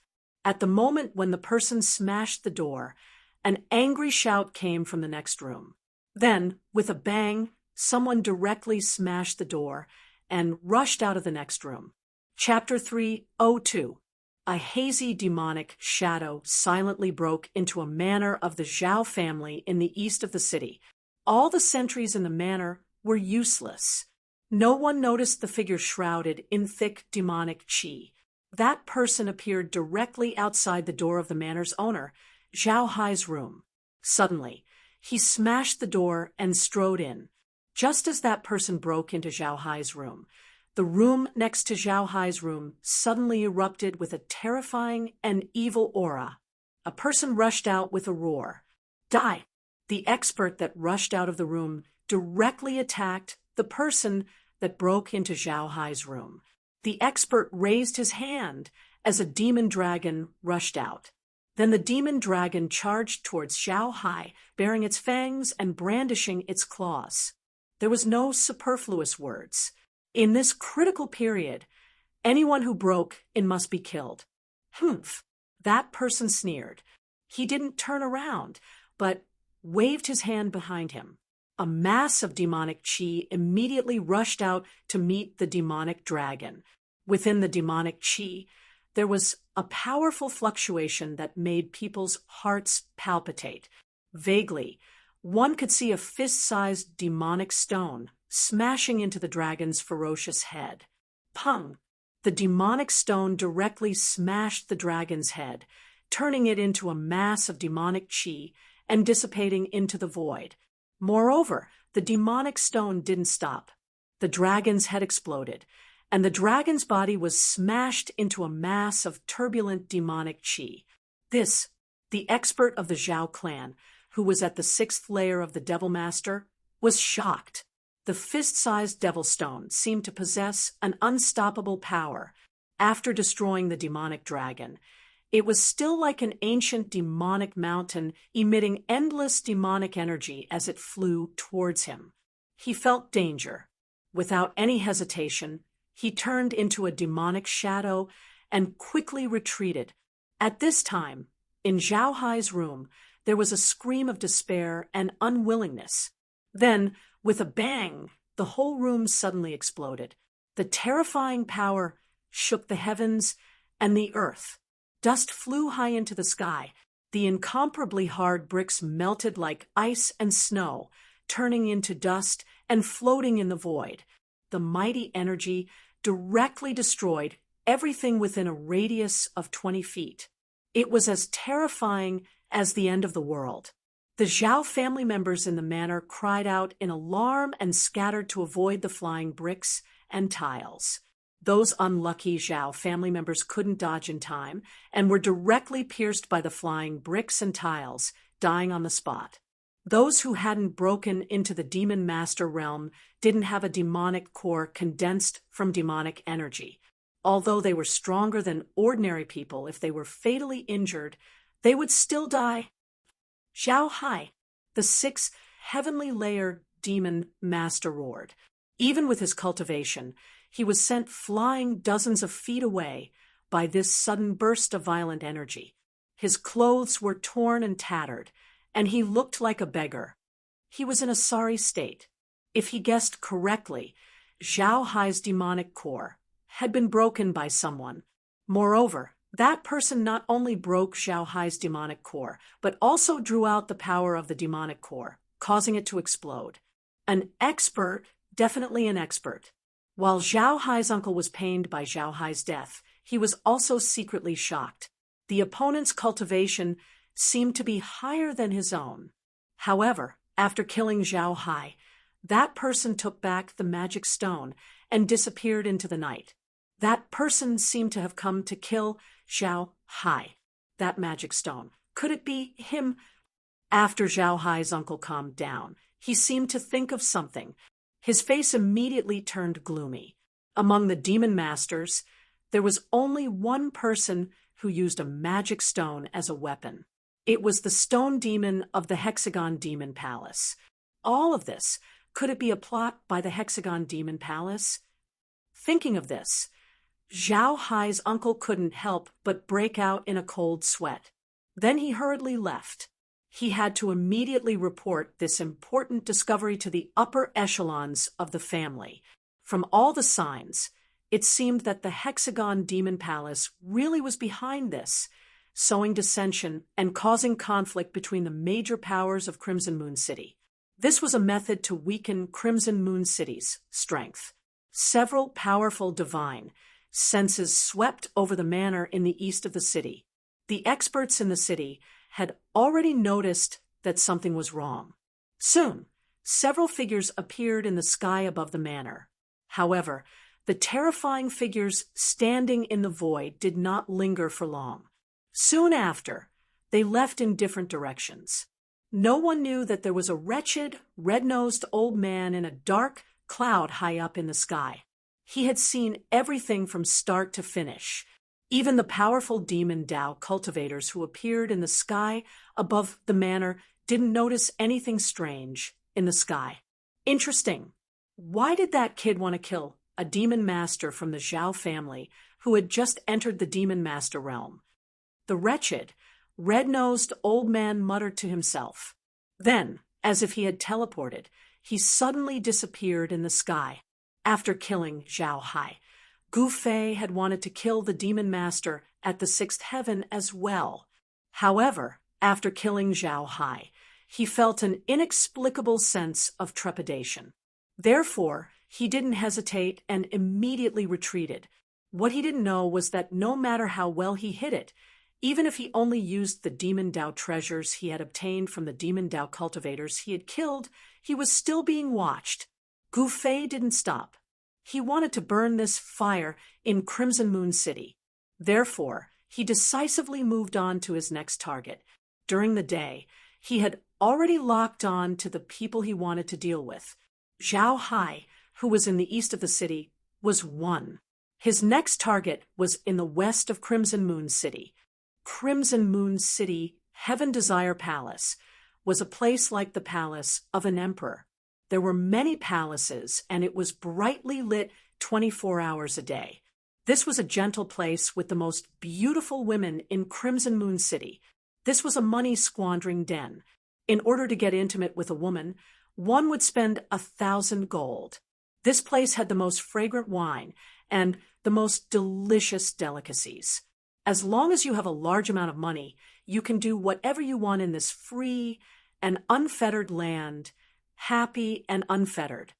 At the moment when the person smashed the door, an angry shout came from the next room. Then, with a bang, someone directly smashed the door and rushed out of the next room. Chapter 302. A hazy demonic shadow silently broke into a manor of the Zhao family in the east of the city. All the sentries in the manor were useless. No one noticed the figure shrouded in thick demonic qi. That person appeared directly outside the door of the manor's owner, Zhao Hai's room. Suddenly, he smashed the door and strode in. Just as that person broke into Zhao Hai's room, the room next to Zhao Hai's room suddenly erupted with a terrifying and evil aura. A person rushed out with a roar. Die! The expert that rushed out of the room directly attacked the person that broke into Zhao Hai's room. The expert raised his hand as a demon dragon rushed out. Then the demon dragon charged towards Zhao Hai, bearing its fangs and brandishing its claws. There was no superfluous words. In this critical period, anyone who broke in must be killed. Humph! That person sneered. He didn't turn around, but waved his hand behind him. A mass of demonic chi immediately rushed out to meet the demonic dragon. Within the demonic chi, there was a powerful fluctuation that made people's hearts palpitate. Vaguely, one could see a fist-sized demonic stone smashing into the dragon's ferocious head. Pung! The demonic stone directly smashed the dragon's head, turning it into a mass of demonic chi and dissipating into the void. Moreover, the demonic stone didn't stop. The dragon's head exploded, and the dragon's body was smashed into a mass of turbulent demonic chi. This, the expert of the Zhao clan, who was at the 6th layer of the Devil Master, was shocked. The fist-sized Devil Stone seemed to possess an unstoppable power. After destroying the demonic dragon, it was still like an ancient demonic mountain emitting endless demonic energy as it flew towards him. He felt danger. Without any hesitation, he turned into a demonic shadow and quickly retreated. At this time, in Zhao Hai's room, there was a scream of despair and unwillingness. Then, with a bang, the whole room suddenly exploded. The terrifying power shook the heavens and the earth. Dust flew high into the sky. The incomparably hard bricks melted like ice and snow, turning into dust and floating in the void. The mighty energy directly destroyed everything within a radius of 20 feet. It was as terrifying as the end of the world. The Zhao family members in the manor cried out in alarm and scattered to avoid the flying bricks and tiles. Those unlucky Zhao family members couldn't dodge in time and were directly pierced by the flying bricks and tiles, dying on the spot. Those who hadn't broken into the demon master realm didn't have a demonic core condensed from demonic energy. Although they were stronger than ordinary people, if they were fatally injured, they would still die. Zhao Hai, the 6th heavenly layer demon master, roared. Even with his cultivation, he was sent flying dozens of feet away by this sudden burst of violent energy. His clothes were torn and tattered, and he looked like a beggar. He was in a sorry state. If he guessed correctly, Zhao Hai's demonic core had been broken by someone. Moreover, that person not only broke Zhao Hai's demonic core, but also drew out the power of the demonic core, causing it to explode. An expert, definitely an expert. While Zhao Hai's uncle was pained by Zhao Hai's death, he was also secretly shocked. The opponent's cultivation seemed to be higher than his own. However, after killing Zhao Hai, that person took back the magic stone and disappeared into the night. That person seemed to have come to kill Zhao Hai. That magic stone. Could it be him? After Zhao Hai's uncle calmed down, he seemed to think of something. His face immediately turned gloomy. Among the demon masters, there was only one person who used a magic stone as a weapon. It was the stone demon of the Hexagon Demon Palace. All of this, could it be a plot by the Hexagon Demon Palace? Thinking of this, Zhao Hai's uncle couldn't help but break out in a cold sweat. Then he hurriedly left. He had to immediately report this important discovery to the upper echelons of the family. From all the signs, it seemed that the Hexagon Demon Palace really was behind this, sowing dissension and causing conflict between the major powers of Crimson Moon City. This was a method to weaken Crimson Moon City's strength. Several powerful divine, senses swept over the manor in the east of the city. The experts in the city had already noticed that something was wrong. Soon, several figures appeared in the sky above the manor. However, the terrifying figures standing in the void did not linger for long. Soon after, they left in different directions. No one knew that there was a wretched, red-nosed old man in a dark cloud high up in the sky. He had seen everything from start to finish. Even the powerful demon Tao cultivators who appeared in the sky above the manor didn't notice anything strange in the sky. Interesting. Why did that kid want to kill a demon master from the Zhao family who had just entered the demon master realm? The wretched, red-nosed old man muttered to himself. Then, as if he had teleported, he suddenly disappeared in the sky. After killing Zhao Hai, Gu Fei had wanted to kill the demon master at the sixth heaven as well. However, after killing Zhao Hai, he felt an inexplicable sense of trepidation. Therefore, he didn't hesitate and immediately retreated. What he didn't know was that no matter how well he hid it, even if he only used the demon Tao treasures he had obtained from the demon Tao cultivators he had killed, he was still being watched. Gu Fei didn't stop. He wanted to burn this fire in Crimson Moon City. Therefore, he decisively moved on to his next target. During the day, he had already locked on to the people he wanted to deal with. Zhao Hai, who was in the east of the city, was one. His next target was in the west of Crimson Moon City. Crimson Moon City, Heaven Desire Palace, was a place like the palace of an emperor. There were many palaces, and it was brightly lit 24 hours a day. This was a gentle place with the most beautiful women in Crimson Moon City. This was a money-squandering den. In order to get intimate with a woman, one would spend 1,000 gold. This place had the most fragrant wine and the most delicious delicacies. As long as you have a large amount of money, you can do whatever you want in this free and unfettered land, happy and unfettered.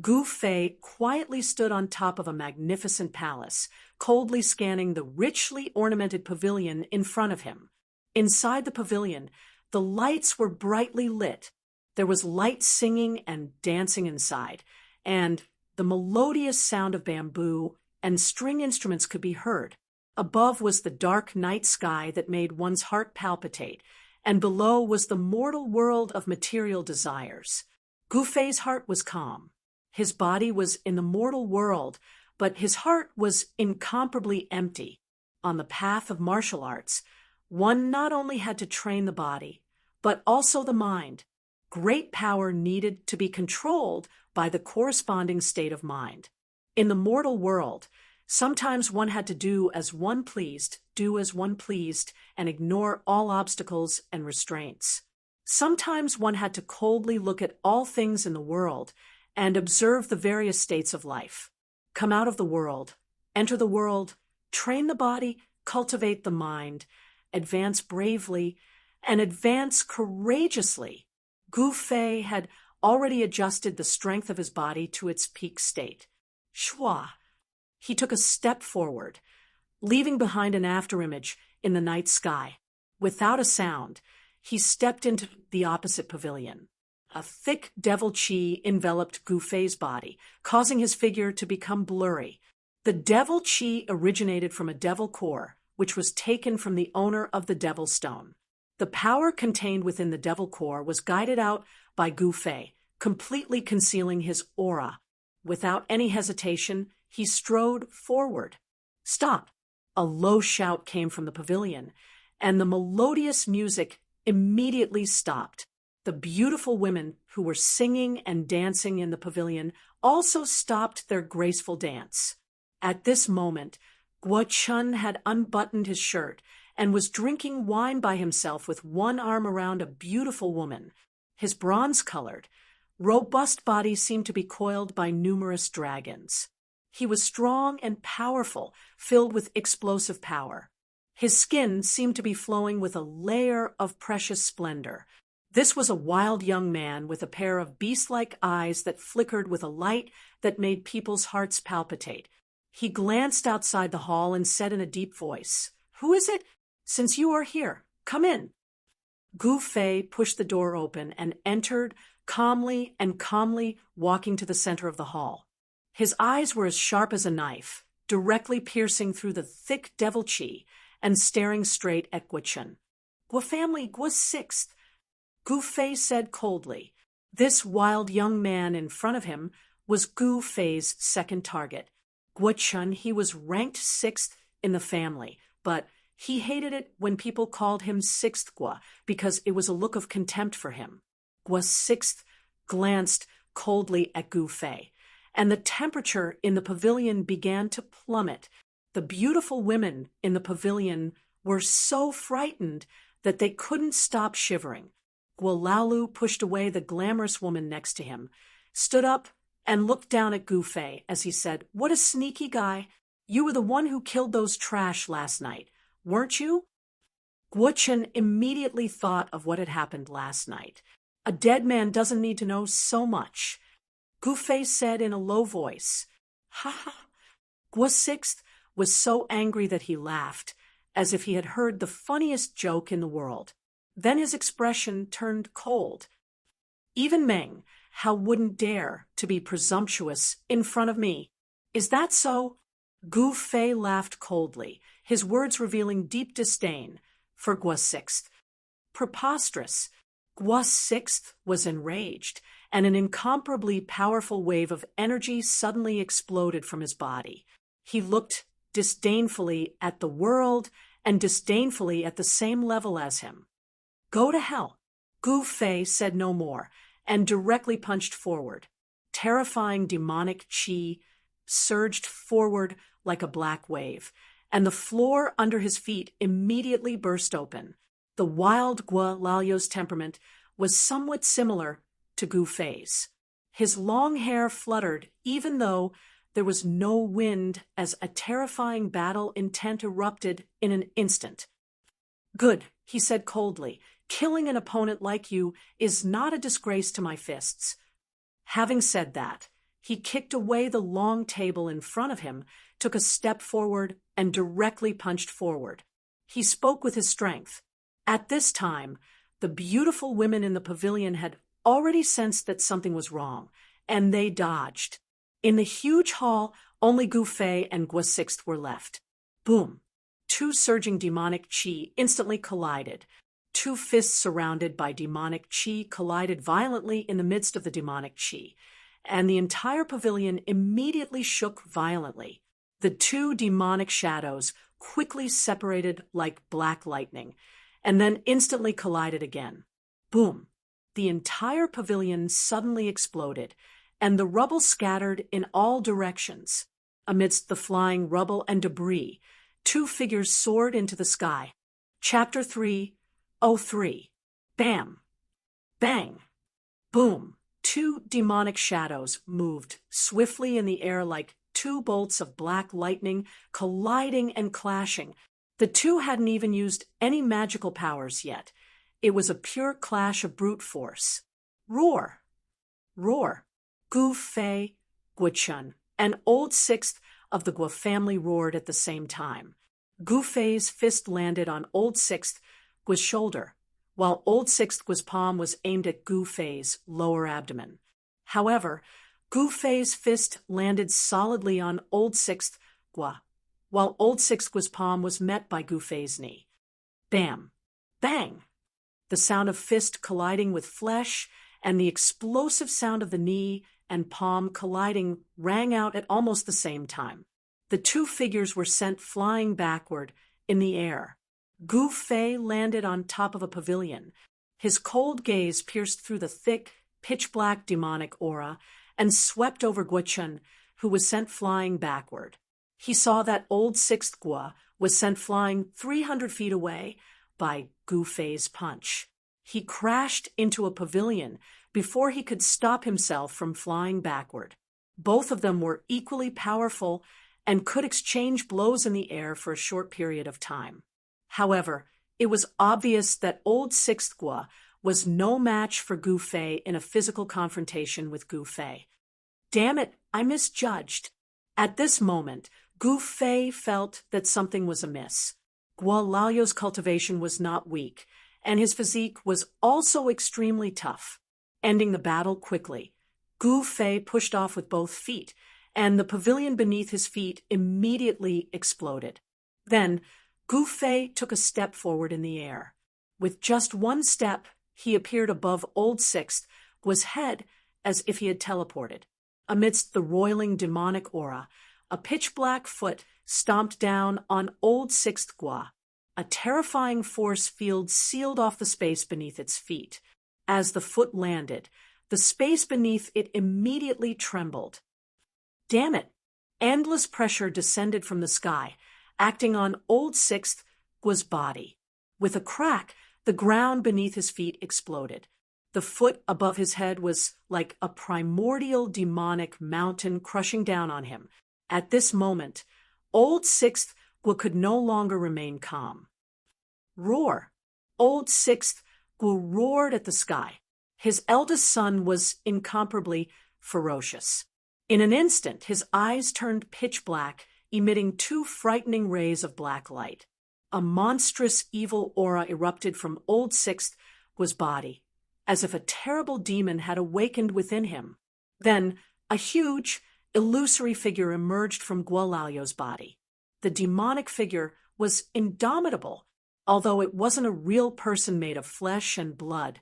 Gu Fei quietly stood on top of a magnificent palace, coldly scanning the richly ornamented pavilion in front of him. Inside the pavilion, the lights were brightly lit. There was light singing and dancing inside, and the melodious sound of bamboo and string instruments could be heard. Above was the dark night sky that made one's heart palpitate, and below was the mortal world of material desires. Gu Fei's heart was calm. His body was in the mortal world, but his heart was incomparably empty. On the path of martial arts, one not only had to train the body, but also the mind. Great power needed to be controlled by the corresponding state of mind. In the mortal world, sometimes one had to do as one pleased, and ignore all obstacles and restraints. Sometimes one had to coldly look at all things in the world and observe the various states of life. Come out of the world, enter the world, train the body, cultivate the mind, advance bravely, and advance courageously. Gu Fei had already adjusted the strength of his body to its peak state. Shua. He took a step forward, leaving behind an afterimage in the night sky. Without a sound, he stepped into the opposite pavilion. A thick devil chi enveloped Gu Fei's body, causing his figure to become blurry. The devil chi originated from a devil core, which was taken from the owner of the devil stone. The power contained within the devil core was guided out by Gu Fei, completely concealing his aura. Without any hesitation, he strode forward. Stop! A low shout came from the pavilion, and the melodious music immediately stopped. The beautiful women who were singing and dancing in the pavilion also stopped their graceful dance. At this moment, Guo Chun had unbuttoned his shirt and was drinking wine by himself with one arm around a beautiful woman. His bronze-colored, robust body seemed to be coiled by numerous dragons. He was strong and powerful, filled with explosive power. His skin seemed to be flowing with a layer of precious splendor. This was a wild young man with a pair of beast-like eyes that flickered with a light that made people's hearts palpitate. He glanced outside the hall and said in a deep voice, "Who is it? Since you are here, come in." Gu Fei pushed the door open and entered, calmly walking to the center of the hall. His eyes were as sharp as a knife, directly piercing through the thick devil chi and staring straight at Guo-chun. "Guo family, Guo sixth," Gu Fei said coldly. This wild young man in front of him was Gu Fei's second target. Guo-chun, he was ranked sixth in the family, but he hated it when people called him Sixth Guo because it was a look of contempt for him. Guo Sixth glanced coldly at Gu Fei, and the temperature in the pavilion began to plummet. The beautiful women in the pavilion were so frightened that they couldn't stop shivering. Guo Laolu pushed away the glamorous woman next to him, stood up, and looked down at Gu Fei as he said, "What a sneaky guy. You were the one who killed those trash last night, weren't you?" Guo-chun immediately thought of what had happened last night. A dead man doesn't need to know so much. Gu Fei said in a low voice, "Ha ha." Guo Sixth was so angry that he laughed, as if he had heard the funniest joke in the world. Then his expression turned cold. "Even Meng, how wouldn't dare to be presumptuous in front of me. Is that so?" Gu Fei laughed coldly, his words revealing deep disdain for Guo Sixth. Preposterous. Guo Sixth was enraged, and an incomparably powerful wave of energy suddenly exploded from his body. He looked disdainfully at the world and disdainfully at the same level as him. "Go to hell." Gu Fei said no more and directly punched forward. Terrifying demonic chi surged forward like a black wave, and the floor under his feet immediately burst open. The wild Guo Lao's temperament was somewhat similar to Gu Fei's. His long hair fluttered even though there was no wind as a terrifying battle intent erupted in an instant. "Good," he said coldly. "Killing an opponent like you is not a disgrace to my fists." Having said that, he kicked away the long table in front of him, took a step forward, and directly punched forward. He spoke with his strength. At this time, the beautiful women in the pavilion had already sensed that something was wrong, and they dodged. In the huge hall, only Gu Fei and Guo Sixth were left. Boom! Two surging demonic chi instantly collided. Two fists surrounded by demonic chi collided violently in the midst of the demonic chi, and the entire pavilion immediately shook violently. The two demonic shadows quickly separated like black lightning, and then instantly collided again. Boom! The entire pavilion suddenly exploded, and the rubble scattered in all directions. Amidst the flying rubble and debris, two figures soared into the sky. Chapter 3:03. Bam! Bang! Boom! Two demonic shadows moved swiftly in the air like two bolts of black lightning, colliding and clashing. The two hadn't even used any magical powers yet. It was a pure clash of brute force. Roar! Roar! Gu Fei, Guo-chun, and Old Sixth of the Guo family roared at the same time. Gu Fei's fist landed on Old Sixth Guo's shoulder, while Old Sixth Guo's palm was aimed at Gu Fei's lower abdomen. However, Gu Fei's fist landed solidly on Old Sixth Guo, while Old Sixth Guo's palm was met by Gu Fei's knee. Bam! Bang! The sound of fist colliding with flesh and the explosive sound of the knee and palm colliding rang out at almost the same time. The two figures were sent flying backward in the air. Gu Fei landed on top of a pavilion. His cold gaze pierced through the thick, pitch-black demonic aura and swept over Guo-chun, who was sent flying backward. He saw that Old Sixth Guo was sent flying 300 feet away by Gu Fei's punch. He crashed into a pavilion before he could stop himself from flying backward. Both of them were equally powerful and could exchange blows in the air for a short period of time. However, it was obvious that Old Sixth Guo was no match for Gu Fei in a physical confrontation with Gu Fei. Damn it, I misjudged. At this moment, Gu Fei felt that something was amiss. Guo Lao's cultivation was not weak, and his physique was also extremely tough. Ending the battle quickly, Gu Fei pushed off with both feet, and the pavilion beneath his feet immediately exploded. Then, Gu Fei took a step forward in the air. With just one step, he appeared above Old Sixth Gua's head as if he had teleported. Amidst the roiling demonic aura, a pitch-black foot stomped down on Old Sixth Gua. A terrifying force field sealed off the space beneath its feet. As the foot landed, the space beneath it immediately trembled. Damn it! Endless pressure descended from the sky, acting on Old Sixth Gua's body. With a crack, the ground beneath his feet exploded. The foot above his head was like a primordial demonic mountain crushing down on him. At this moment, Old Sixth Gua could no longer remain calm. Roar! Old Sixth Gua roared at the sky. His eldest son was incomparably ferocious. In an instant, his eyes turned pitch black, emitting two frightening rays of black light. A monstrous evil aura erupted from Old Sixth Gua's body, as if a terrible demon had awakened within him. Then, a huge, illusory figure emerged from Guo Lao's body. The demonic figure was indomitable. Although it wasn't a real person made of flesh and blood,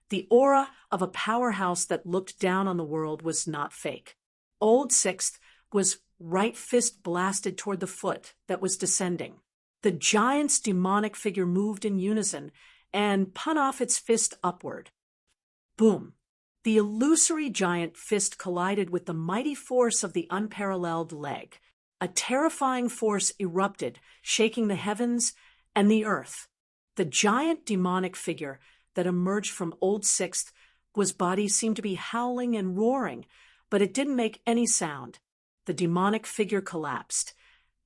the aura of a powerhouse that looked down on the world was not fake. Old Sixth was right fist blasted toward the foot that was descending. The giant's demonic figure moved in unison and spun off its fist upward. Boom! The illusory giant fist collided with the mighty force of the unparalleled leg. A terrifying force erupted, shaking the heavens and the earth. The giant demonic figure that emerged from Old Sixth Gua's body seemed to be howling and roaring, but it didn't make any sound. The demonic figure collapsed,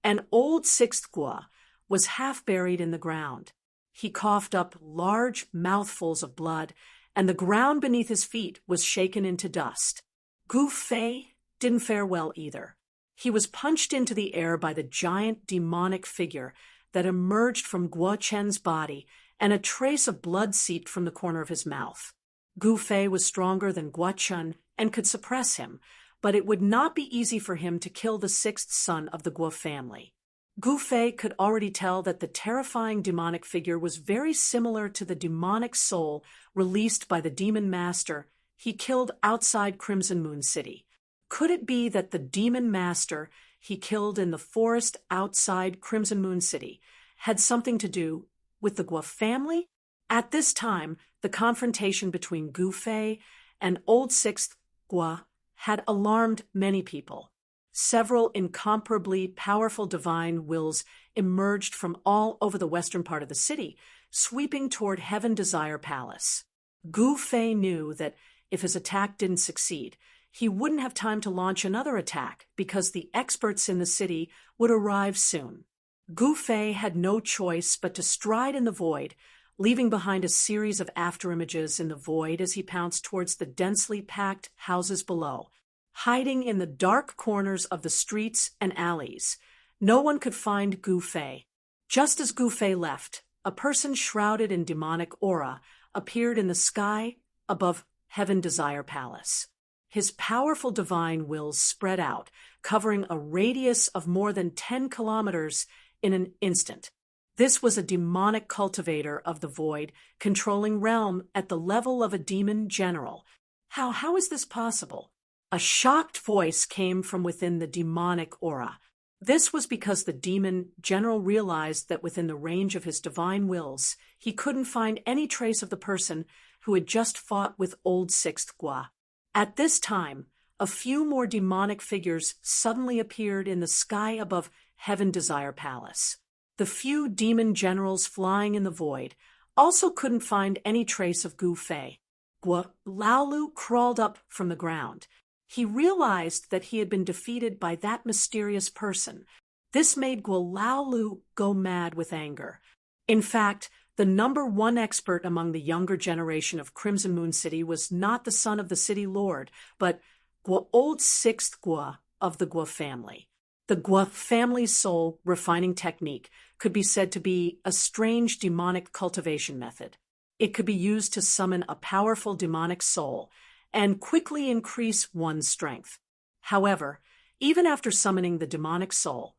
and Old Sixth Gua was half buried in the ground. He coughed up large mouthfuls of blood, and the ground beneath his feet was shaken into dust. Gu Fei didn't fare well either. He was punched into the air by the giant demonic figure that emerged from Guo Chen's body, and a trace of blood seeped from the corner of his mouth. Gu Fei was stronger than Guo Chen and could suppress him, but it would not be easy for him to kill the sixth son of the Guo family. Gu Fei could already tell that the terrifying demonic figure was very similar to the demonic soul released by the demon master he killed outside Crimson Moon City. Could it be that the demon master he killed in the forest outside Crimson Moon City had something to do with the Guo family? At this time, the confrontation between Gu Fei and Old Sixth Gua had alarmed many people. Several incomparably powerful divine wills emerged from all over the western part of the city, sweeping toward Heaven Desire Palace. Gu Fei knew that if his attack didn't succeed, he wouldn't have time to launch another attack because the experts in the city would arrive soon. Gu Fei had no choice but to stride in the void, leaving behind a series of afterimages in the void as he pounced towards the densely packed houses below. Hiding in the dark corners of the streets and alleys, no one could find Gu Fei. Just as Gu Fei left, a person shrouded in demonic aura appeared in the sky above Heaven Desire Palace. His powerful divine wills spread out, covering a radius of more than 10 kilometers in an instant. This was a demonic cultivator of the void, controlling realm at the level of a demon general. How is this possible? A shocked voice came from within the demonic aura. This was because the demon general realized that within the range of his divine wills, he couldn't find any trace of the person who had just fought with Old Sixth Gua. At this time, a few more demonic figures suddenly appeared in the sky above Heaven Desire Palace. The few demon generals flying in the void also couldn't find any trace of Gu Fei. Guo Laolu crawled up from the ground. He realized that he had been defeated by that mysterious person. This made Guo Laolu go mad with anger. In fact, the #1 expert among the younger generation of Crimson Moon City was not the son of the city lord, but Old Sixth Gua of the Guo family. The Gua family's soul refining technique could be said to be a strange demonic cultivation method. It could be used to summon a powerful demonic soul and quickly increase one's strength. However, even after summoning the demonic soul,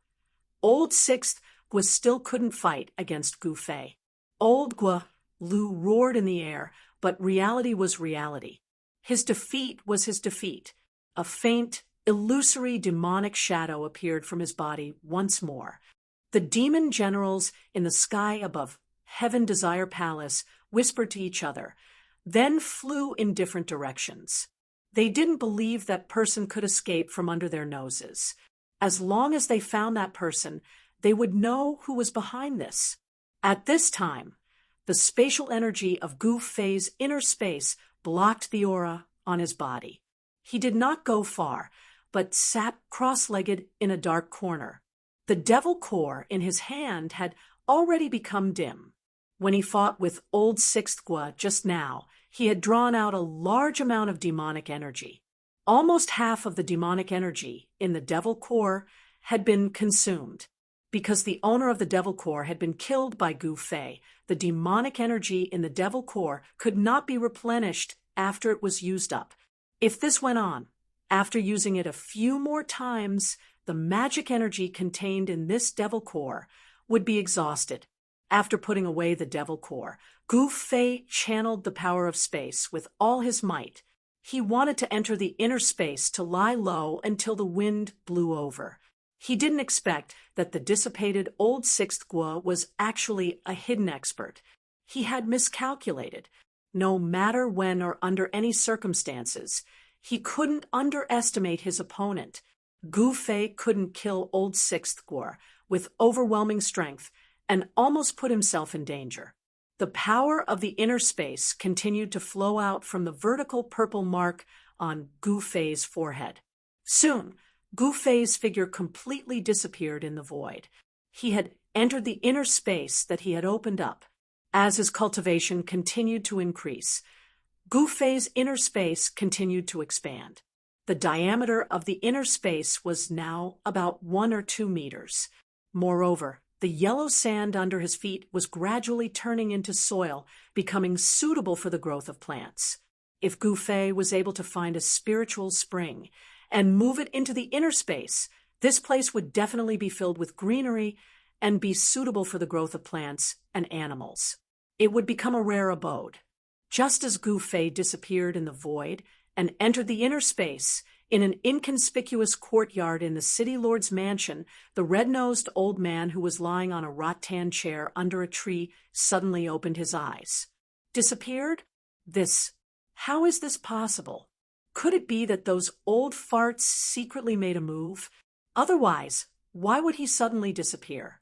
Old Sixth Gua still couldn't fight against Gu Fei. Old Gua Lu roared in the air, but reality was reality. His defeat was his defeat. A faint, illusory demonic shadow appeared from his body once more. The demon generals in the sky above Heaven Desire Palace whispered to each other, then flew in different directions. They didn't believe that person could escape from under their noses. As long as they found that person, they would know who was behind this. At this time, the spatial energy of Gu Fei's inner space blocked the aura on his body. He did not go far, but sat cross-legged in a dark corner. The devil core in his hand had already become dim. When he fought with Old Sixth Gua just now, he had drawn out a large amount of demonic energy. Almost half of the demonic energy in the devil core had been consumed. Because the owner of the devil core had been killed by Gu Fei, the demonic energy in the devil core could not be replenished after it was used up. If this went on, after using it a few more times, the magic energy contained in this devil core would be exhausted. After putting away the devil core, Gu Fei channeled the power of space with all his might. He wanted to enter the inner space to lie low until the wind blew over. He didn't expect that the dissipated Old Sixth Gua was actually a hidden expert. He had miscalculated. No matter when or under any circumstances, he couldn't underestimate his opponent. Gu Fei couldn't kill Old Sixth Gua with overwhelming strength and almost put himself in danger. The power of the inner space continued to flow out from the vertical purple mark on Gu Fei's forehead. Soon, Gu Fei's figure completely disappeared in the void. He had entered the inner space that he had opened up. As his cultivation continued to increase, Gu Fei's inner space continued to expand. The diameter of the inner space was now about 1 or 2 meters. Moreover, the yellow sand under his feet was gradually turning into soil, becoming suitable for the growth of plants. If Gu Fei was able to find a spiritual spring and move it into the inner space, this place would definitely be filled with greenery and be suitable for the growth of plants and animals. It would become a rare abode. Just as Gu Fei disappeared in the void and entered the inner space, in an inconspicuous courtyard in the city lord's mansion, the red-nosed old man who was lying on a rattan chair under a tree suddenly opened his eyes. Disappeared? How is this possible? Could it be that those old farts secretly made a move? Otherwise, why would he suddenly disappear?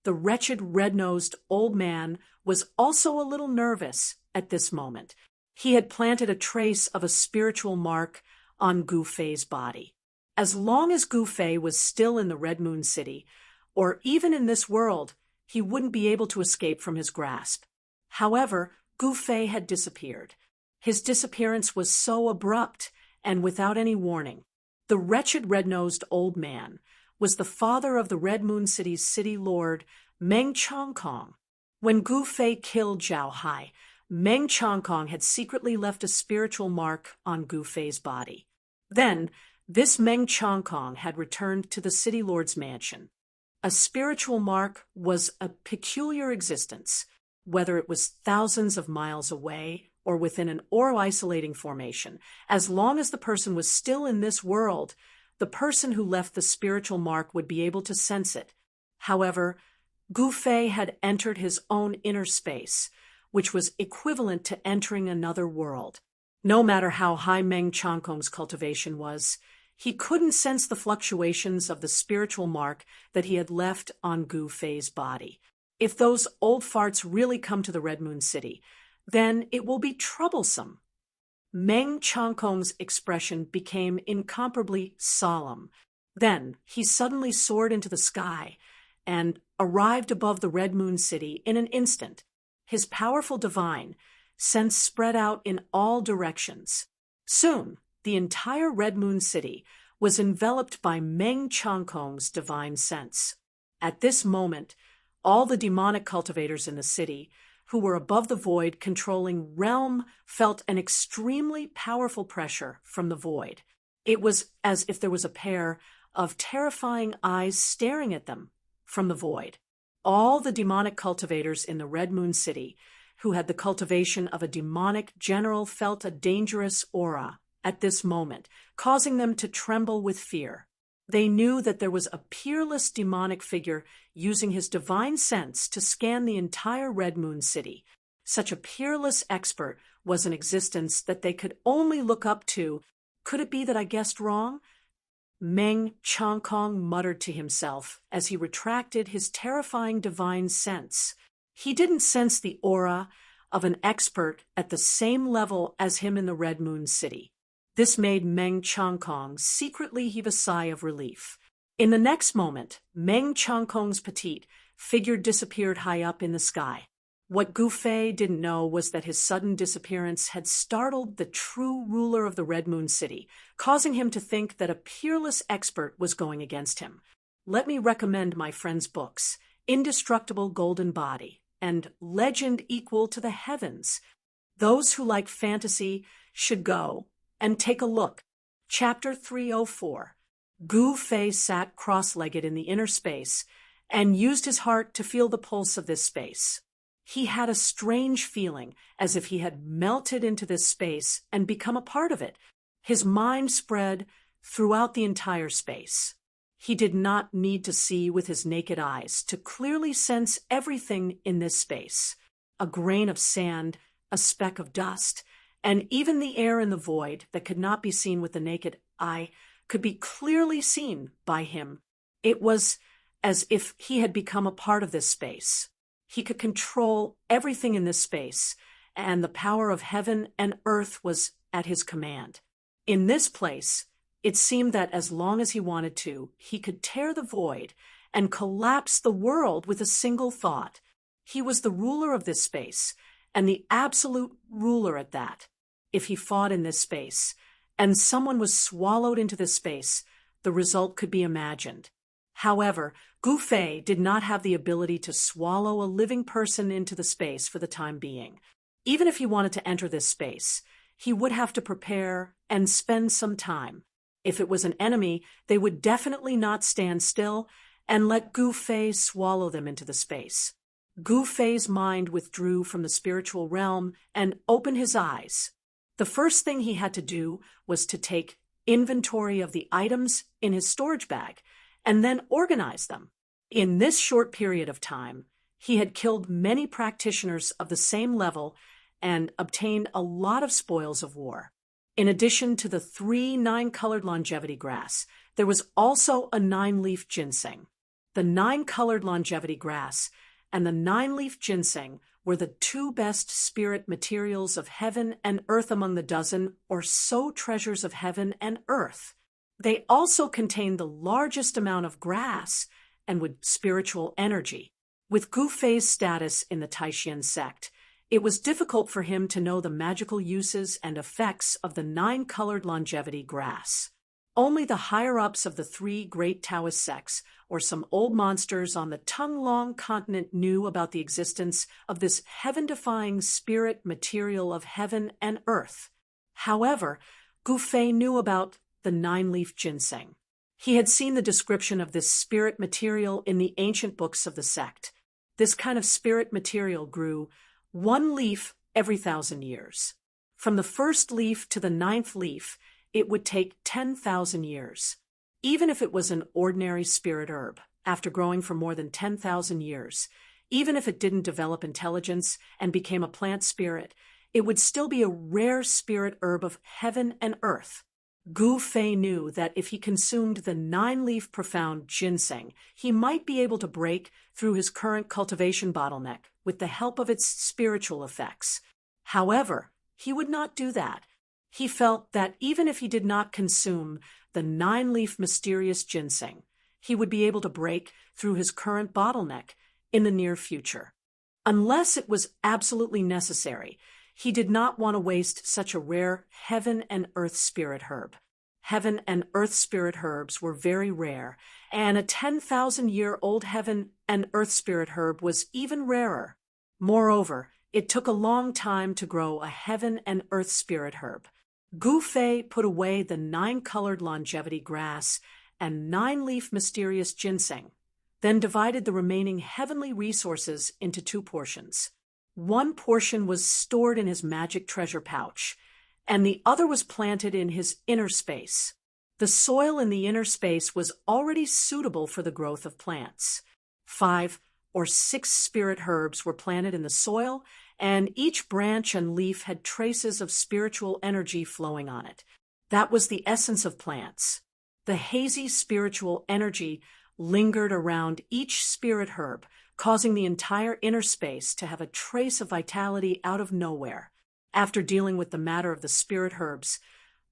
The wretched red-nosed old man was also a little nervous at this moment. He had planted a trace of a spiritual mark on Gu Fei's body. As long as Gu Fei was still in the Red Moon City, or even in this world, he wouldn't be able to escape from his grasp. However, Gu Fei had disappeared. His disappearance was so abrupt and without any warning. The wretched red-nosed old man was the father of the Red Moon City's city lord, Meng Chongkong. When Gu Fei killed Zhao Hai, Meng Chongkong had secretly left a spiritual mark on Gu Fei's body. Then, this Meng Chongkong had returned to the city lord's mansion. A spiritual mark was a peculiar existence, whether it was thousands of miles away or within an aura-isolating formation. As long as the person was still in this world, the person who left the spiritual mark would be able to sense it. However, Gu Fei had entered his own inner space, which was equivalent to entering another world. No matter how high Meng Chongkong's cultivation was, he couldn't sense the fluctuations of the spiritual mark that he had left on Gu Fei's body. If those old farts really come to the Red Moon City, then it will be troublesome. Meng Chongkong's expression became incomparably solemn. Then he suddenly soared into the sky and arrived above the Red Moon City in an instant. His powerful divine sense spread out in all directions. Soon, the entire Red Moon City was enveloped by Meng Changkong's divine sense. At this moment, all the demonic cultivators in the city, who were above the void controlling realm, felt an extremely powerful pressure from the void. It was as if there was a pair of terrifying eyes staring at them from the void. All the demonic cultivators in the Red Moon City, who had the cultivation of a demonic general, felt a dangerous aura at this moment, causing them to tremble with fear. They knew that there was a peerless demonic figure using his divine sense to scan the entire Red Moon City. Such a peerless expert was in existence that they could only look up to. Could it be that I guessed wrong? Meng Changkong muttered to himself as he retracted his terrifying divine sense. He didn't sense the aura of an expert at the same level as him in the Red Moon City. This made Meng Changkong secretly heave a sigh of relief. In the next moment, Meng Changkong's petite figure disappeared high up in the sky. What Gu Fei didn't know was that his sudden disappearance had startled the true ruler of the Red Moon City, causing him to think that a peerless expert was going against him. Let me recommend my friend's books, Indestructible Golden Body and Legend Equal to the Heavens. Those who like fantasy should go and take a look. Chapter 304. Gu Fei sat cross-legged in the inner space and used his heart to feel the pulse of this space. He had a strange feeling, as if he had melted into this space and become a part of it. His mind spread throughout the entire space. He did not need to see with his naked eyes to clearly sense everything in this space. A grain of sand, a speck of dust, and even the air in the void that could not be seen with the naked eye could be clearly seen by him. It was as if he had become a part of this space. He could control everything in this space, and the power of heaven and earth was at his command. In this place, it seemed that as long as he wanted to, he could tear the void and collapse the world with a single thought. He was the ruler of this space, and the absolute ruler at that. If he fought in this space, and someone was swallowed into this space, the result could be imagined. However, Gu Fei did not have the ability to swallow a living person into the space for the time being. Even if he wanted to enter this space, he would have to prepare and spend some time. If it was an enemy, they would definitely not stand still and let Gu Fei swallow them into the space. Gu Fei's mind withdrew from the spiritual realm and opened his eyes. The first thing he had to do was to take inventory of the items in his storage bag and then organize them. In this short period of time, he had killed many practitioners of the same level and obtained a lot of spoils of war. In addition to the 3 9-colored longevity grass, there was also a 9-leaf ginseng. The 9-colored longevity grass and the 9-leaf ginseng were the 2 best spirit materials of heaven and earth among the dozen or so treasures of heaven and earth. They also contained the largest amount of grass and with spiritual energy. With Gu Fei's status in the Taishan sect, it was difficult for him to know the magical uses and effects of the 9-colored longevity grass. Only the higher-ups of the 3 great Taoist sects or some old monsters on the Tonglong continent knew about the existence of this heaven-defying spirit material of heaven and earth. However, Gu Fei knew about the 9-leaf ginseng. He had seen the description of this spirit material in the ancient books of the sect. This kind of spirit material grew 1 leaf every 1,000 years. From the 1st leaf to the 9th leaf, it would take 10,000 years. Even if it was an ordinary spirit herb, after growing for more than 10,000 years, even if it didn't develop intelligence and became a plant spirit, it would still be a rare spirit herb of heaven and earth. Gu Fei knew that if he consumed the 9-leaf profound ginseng, he might be able to break through his current cultivation bottleneck with the help of its spiritual effects. However, he would not do that. He felt that even if he did not consume the 9-leaf mysterious ginseng, he would be able to break through his current bottleneck in the near future. Unless it was absolutely necessary, he did not want to waste such a rare heaven and earth spirit herb. heaven and earth spirit herbs were very rare, and a 10,000-year-old heaven and earth spirit herb was even rarer. Moreover, it took a long time to grow a heaven and earth spirit herb. Gu Fei put away the 9-colored longevity grass and 9-leaf mysterious ginseng, then divided the remaining heavenly resources into 2 portions. One portion was stored in his magic treasure pouch, and the other was planted in his inner space. The soil in the inner space was already suitable for the growth of plants. 5 or 6 spirit herbs were planted in the soil, and each branch and leaf had traces of spiritual energy flowing on it. That was the essence of plants. The hazy spiritual energy lingered around each spirit herb, causing the entire inner space to have a trace of vitality out of nowhere. After dealing with the matter of the spirit herbs,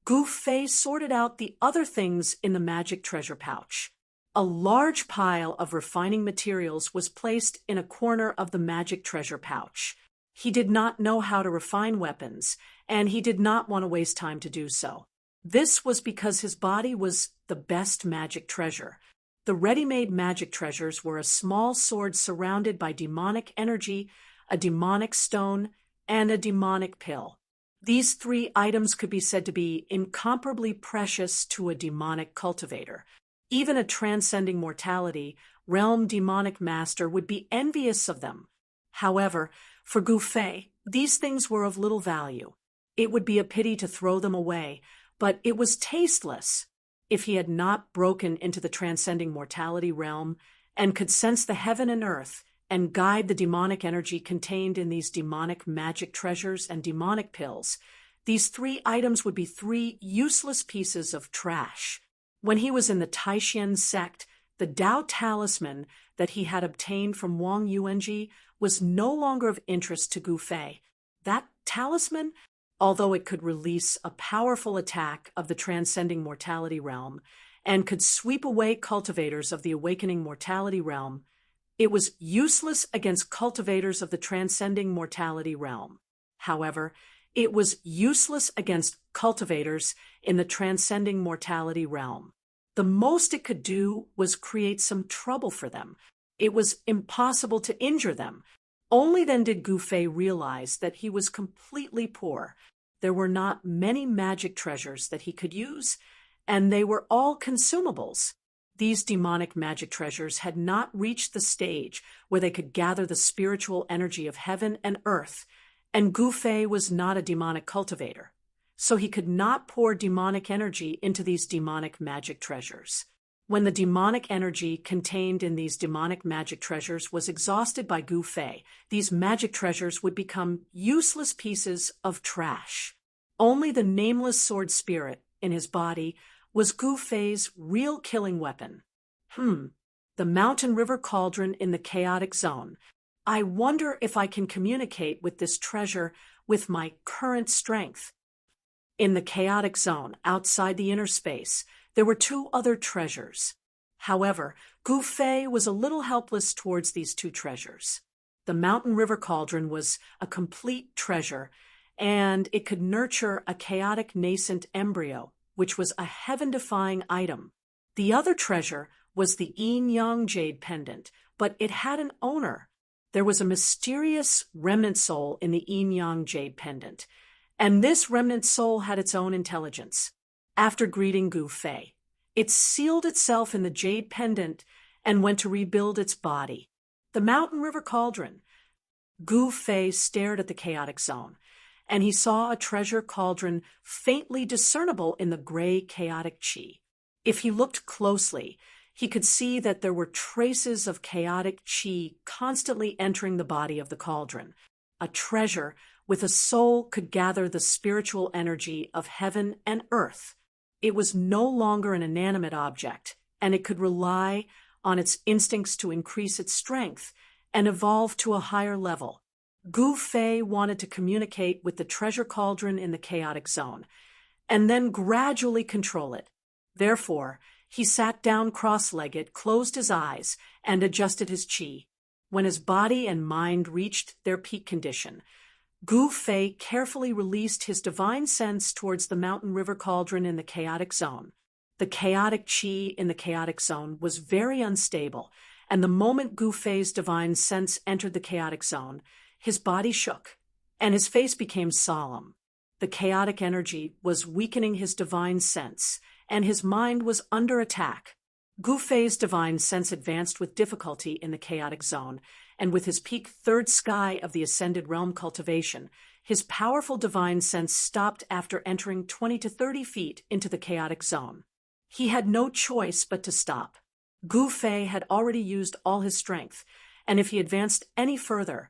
Gu Fei sorted out the other things in the magic treasure pouch. A large pile of refining materials was placed in a corner of the magic treasure pouch. He did not know how to refine weapons, and he did not want to waste time to do so. This was because his body was the best magic treasure. The ready-made magic treasures were a small sword surrounded by demonic energy, a demonic stone, and a demonic pill. These 3 items could be said to be incomparably precious to a demonic cultivator. Even a transcending mortality, realm demonic master would be envious of them. However, for Gu Fei, these things were of little value. It would be a pity to throw them away, but it was tasteless. If he had not broken into the transcending mortality realm and could sense the heaven and earth and guide the demonic energy contained in these demonic magic treasures and demonic pills, these 3 items would be 3 useless pieces of trash. When he was in the Taishan sect, the Tao talisman that he had obtained from Wang Yuanji was no longer of interest to Gu Fei. That talisman, although it could release a powerful attack of the transcending mortality realm and could sweep away cultivators of the awakening mortality realm, it was useless against cultivators of the transcending mortality realm. However, it was useless against cultivators in the transcending mortality realm. The most it could do was create some trouble for them. It was impossible to injure them. Only then did Gu Fei realize that he was completely poor. There were not many magic treasures that he could use, and they were all consumables. These demonic magic treasures had not reached the stage where they could gather the spiritual energy of heaven and earth, and Gu Fei was not a demonic cultivator, so he could not pour demonic energy into these demonic magic treasures. When the demonic energy contained in these demonic magic treasures was exhausted by Gu Fei, these magic treasures would become useless pieces of trash. Only the nameless sword spirit in his body was Gu Fei's real killing weapon. The mountain river cauldron in the chaotic zone. I wonder if I can communicate with this treasure with my current strength. In the chaotic zone, outside the inner space, there were 2 other treasures. However, Gu Fei was a little helpless towards these 2 treasures. The mountain river cauldron was a complete treasure, and it could nurture a chaotic nascent embryo, which was a heaven-defying item. The other treasure was the yin-yang jade pendant, but it had an owner. There was a mysterious remnant soul in the yin-yang jade pendant, and this remnant soul had its own intelligence. After greeting Gu Fei, it sealed itself in the jade pendant and went to rebuild its body. The mountain river cauldron. Gu Fei stared at the chaotic zone, and he saw a treasure cauldron faintly discernible in the gray chaotic chi. If he looked closely, he could see that there were traces of chaotic chi constantly entering the body of the cauldron. A treasure with a soul could gather the spiritual energy of heaven and earth. It was no longer an inanimate object, and it could rely on its instincts to increase its strength and evolve to a higher level. Gu Fei wanted to communicate with the treasure cauldron in the chaotic zone, and then gradually control it. Therefore, he sat down cross-legged, closed his eyes, and adjusted his chi. When his body and mind reached their peak condition, Gu Fei carefully released his divine sense towards the mountain river cauldron in the chaotic zone. The chaotic qi in the chaotic zone was very unstable, and the moment Gu Fei's divine sense entered the chaotic zone, his body shook, and his face became solemn. The chaotic energy was weakening his divine sense, and his mind was under attack. Gu Fei's divine sense advanced with difficulty in the chaotic zone, and with his peak third sky of the ascended realm cultivation, his powerful divine sense stopped after entering 20 to 30 feet into the chaotic zone. He had no choice but to stop. Gu Fei had already used all his strength, and if he advanced any further,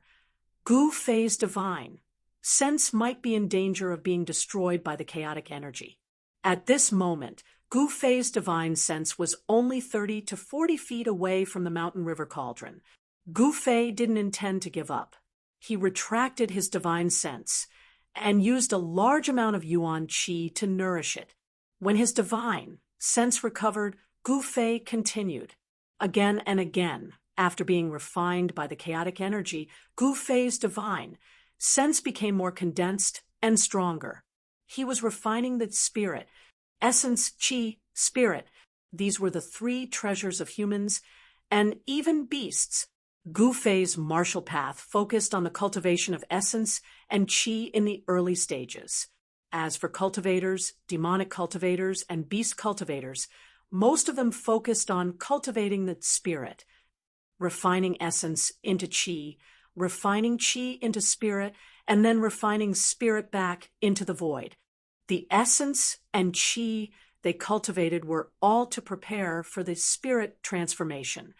Gu Fei's divine sense might be in danger of being destroyed by the chaotic energy. At this moment, Gu Fei's divine sense was only 30 to 40 feet away from the mountain river cauldron. Gu Fei didn't intend to give up. He retracted his divine sense and used a large amount of yuan qi to nourish it. When his divine sense recovered, Gu Fei continued. Again and again, after being refined by the chaotic energy, Gu Fei's divine sense became more condensed and stronger. He was refining the spirit, essence, qi, spirit. These were the three treasures of humans and even beasts. Gu Fei's martial path focused on the cultivation of essence and qi in the early stages. As for cultivators, demonic cultivators, and beast cultivators, most of them focused on cultivating the spirit, refining essence into qi, refining qi into spirit, and then refining spirit back into the void. The essence and qi they cultivated were all to prepare for the spirit transformation.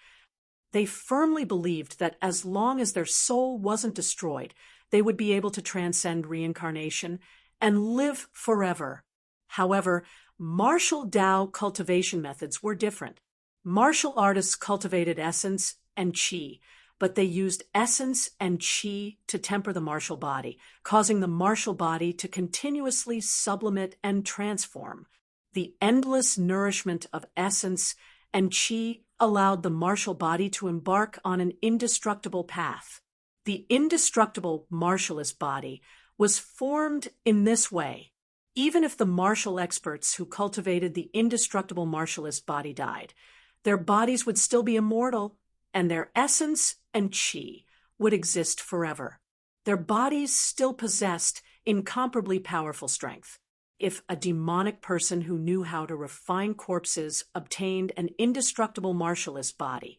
They firmly believed that as long as their soul wasn't destroyed, they would be able to transcend reincarnation and live forever. However, martial Tao cultivation methods were different. Martial artists cultivated essence and qi, but they used essence and qi to temper the martial body, causing the martial body to continuously sublimate and transform. The endless nourishment of essence and qi allowed the martial body to embark on an indestructible path. The indestructible martialist body was formed in this way. Even if the martial experts who cultivated the indestructible martialist body died, their bodies would still be immortal, and their essence and qi would exist forever. Their bodies still possessed incomparably powerful strength. If a demonic person who knew how to refine corpses obtained an indestructible martialist body,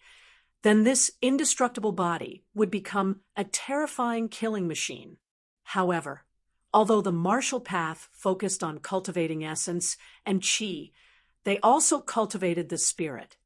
then this indestructible body would become a terrifying killing machine. However, although the martial path focused on cultivating essence and qi, they also cultivated the spirit.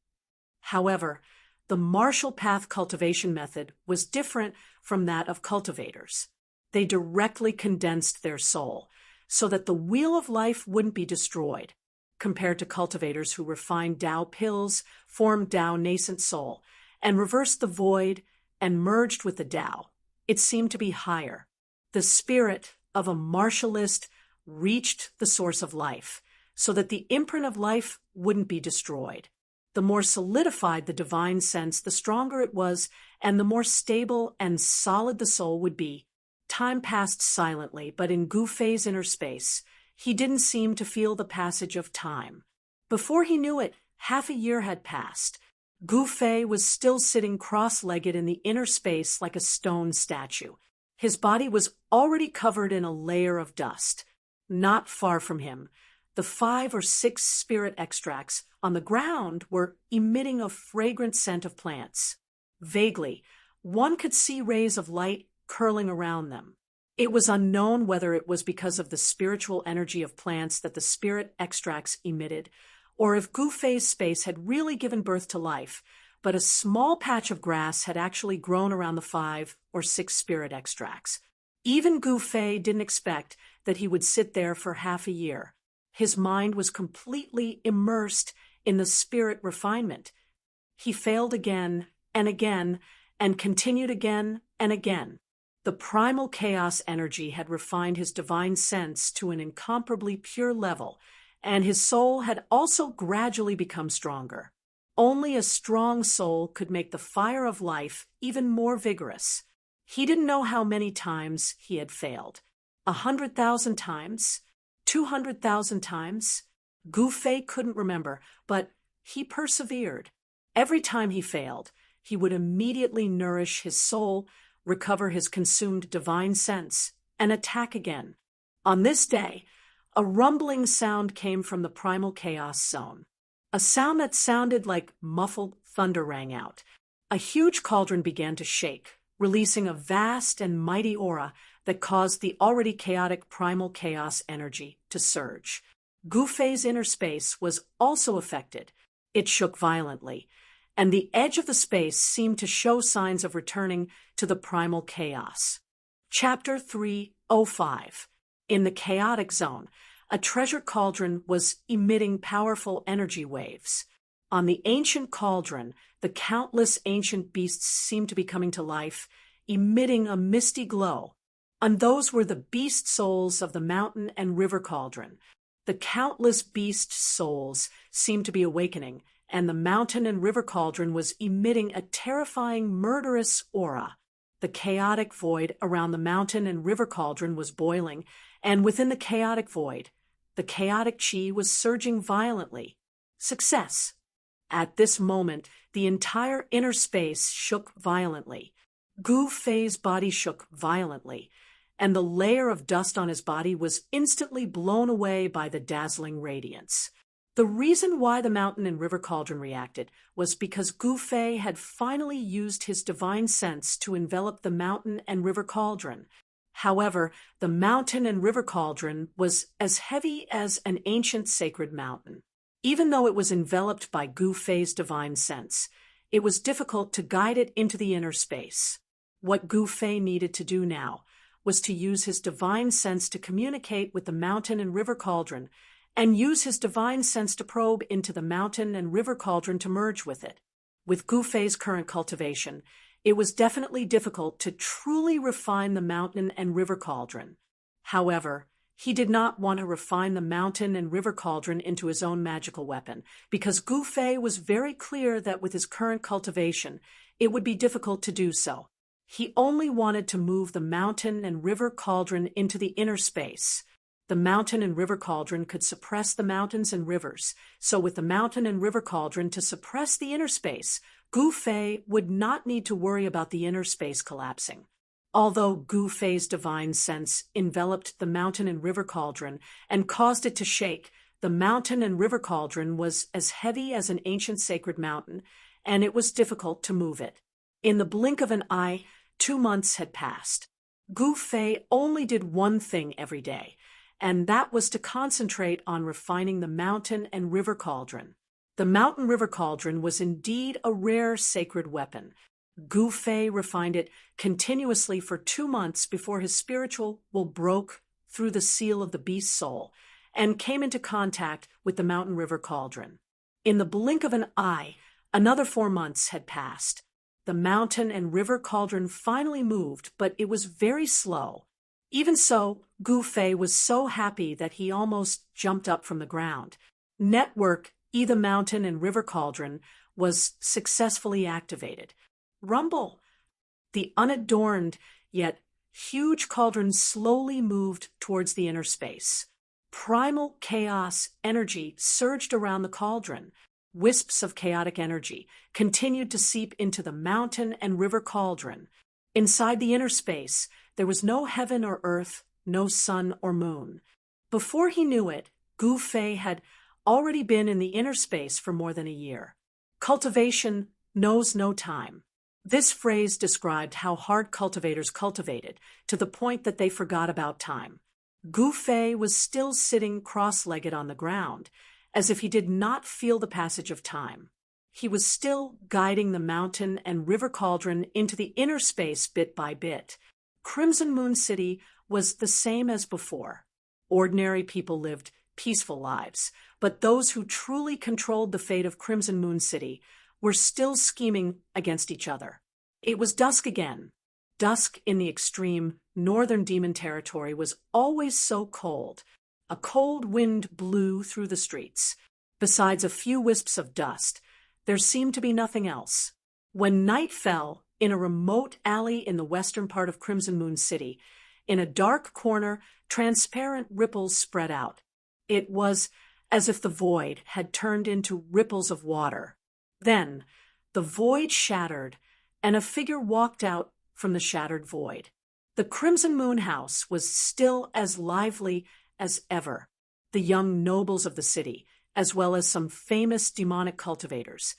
However, the martial path cultivation method was different from that of cultivators. They directly condensed their soul, so that the wheel of life wouldn't be destroyed, compared to cultivators who refined Tao pills, formed Tao nascent soul, and reversed the void and merged with the Tao. It seemed to be higher. The spirit of a martialist reached the source of life, so that the imprint of life wouldn't be destroyed. The more solidified the divine sense, the stronger it was, and the more stable and solid the soul would be. Time passed silently, but in Gu Fei's inner space, he didn't seem to feel the passage of time. Before he knew it, half a year had passed. Gu Fei was still sitting cross-legged in the inner space like a stone statue. His body was already covered in a layer of dust. Not far from him, the 5 or 6 spirit extracts on the ground were emitting a fragrant scent of plants. Vaguely, one could see rays of light curling around them. It was unknown whether it was because of the spiritual energy of plants that the spirit extracts emitted, or if Gu Fei's space had really given birth to life, but a small patch of grass had actually grown around the 5 or 6 spirit extracts. Even Gu Fei didn't expect that he would sit there for half a year. His mind was completely immersed in the spirit refinement. He failed again and again, and continued again and again. The primal chaos energy had refined his divine sense to an incomparably pure level, and his soul had also gradually become stronger. Only a strong soul could make the fire of life even more vigorous. He didn't know how many times he had failed. 100,000 times? 200,000 times? Gu Fei couldn't remember, but he persevered. Every time he failed, he would immediately nourish his soul, recover his consumed divine sense, and attack again. On this day, a rumbling sound came from the primal chaos zone. A sound that sounded like muffled thunder rang out. A huge cauldron began to shake, releasing a vast and mighty aura that caused the already chaotic primal chaos energy to surge. Gu Fei's inner space was also affected. It shook violently, and the edge of the space seemed to show signs of returning to the primal chaos. Chapter 305. In the chaotic zone, a treasure cauldron was emitting powerful energy waves. On the ancient cauldron, the countless ancient beasts seemed to be coming to life, emitting a misty glow. And those were the beast souls of the mountain and river cauldron. The countless beast souls seemed to be awakening, and the mountain and river cauldron was emitting a terrifying, murderous aura. The chaotic void around the mountain and river cauldron was boiling, and within the chaotic void, the chaotic chi was surging violently. Success! At this moment, the entire inner space shook violently. Gu Fei's body shook violently, and the layer of dust on his body was instantly blown away by the dazzling radiance. The reason why the mountain and river cauldron reacted was because Gu Fei had finally used his divine sense to envelop the mountain and river cauldron. However, the mountain and river cauldron was as heavy as an ancient sacred mountain. Even though it was enveloped by Gu Fei's divine sense, it was difficult to guide it into the inner space. What Gu Fei needed to do now was to use his divine sense to communicate with the mountain and river cauldron, and use his divine sense to probe into the mountain and river cauldron to merge with it. With Gu Fei's current cultivation, it was definitely difficult to truly refine the mountain and river cauldron. However, he did not want to refine the mountain and river cauldron into his own magical weapon, because Gu Fei was very clear that with his current cultivation, it would be difficult to do so. He only wanted to move the mountain and river cauldron into the inner space. The mountain and river cauldron could suppress the mountains and rivers, so with the mountain and river cauldron to suppress the inner space, Gu Fei would not need to worry about the inner space collapsing. Although Gu Fei's divine sense enveloped the mountain and river cauldron and caused it to shake, the mountain and river cauldron was as heavy as an ancient sacred mountain, and it was difficult to move it. In the blink of an eye, 2 months had passed. Gu Fei only did one thing every day, and that was to concentrate on refining the mountain and river cauldron. The mountain river cauldron was indeed a rare sacred weapon. Gu Fei refined it continuously for 2 months before his spiritual will broke through the seal of the beast soul and came into contact with the mountain river cauldron. In the blink of an eye, another 4 months had passed. The mountain and river cauldron finally moved, but it was very slow. Even so, Gu Fei was so happy that he almost jumped up from the ground. Network E, the mountain and river cauldron, was successfully activated. Rumble! The unadorned yet huge cauldron slowly moved towards the inner space. Primal chaos energy surged around the cauldron. Wisps of chaotic energy continued to seep into the mountain and river cauldron. Inside the inner space, there was no heaven or earth, no sun or moon. Before he knew it, Gu Fei had already been in the inner space for more than a year. Cultivation knows no time. This phrase described how hard cultivators cultivated, to the point that they forgot about time. Gu Fei was still sitting cross-legged on the ground, as if he did not feel the passage of time. He was still guiding the mountain and river cauldron into the inner space bit by bit. Crimson Moon City was the same as before. Ordinary people lived peaceful lives, but those who truly controlled the fate of Crimson Moon City were still scheming against each other. It was dusk again. Dusk in the extreme northern demon territory was always so cold. A cold wind blew through the streets. Besides a few wisps of dust, there seemed to be nothing else. When night fell, in a remote alley in the western part of Crimson Moon City. In a dark corner, transparent ripples spread out. It was as if the void had turned into ripples of water. Then, the void shattered, and a figure walked out from the shattered void. The Crimson Moon House was still as lively as ever. The young nobles of the city, as well as some famous demonic cultivators,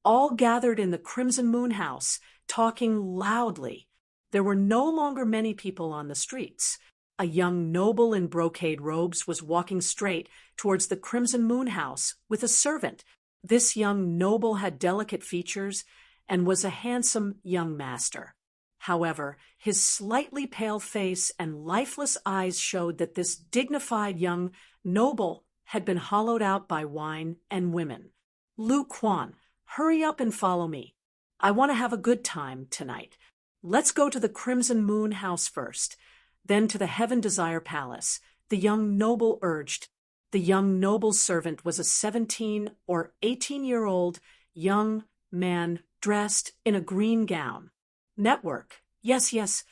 all gathered in the Crimson Moon House, talking loudly. There were no longer many people on the streets. A young noble in brocade robes was walking straight towards the Crimson Moon House with a servant. This young noble had delicate features and was a handsome young master. However, his slightly pale face and lifeless eyes showed that this dignified young noble had been hollowed out by wine and women. "Lu Quan, hurry up and follow me. I want to have a good time tonight. Let's go to the Crimson Moon House first, then to the Heaven Desire Palace," the young noble urged. The young noble's servant was a 17 or 18-year-old young man dressed in a green gown. "Network, yes, yes,"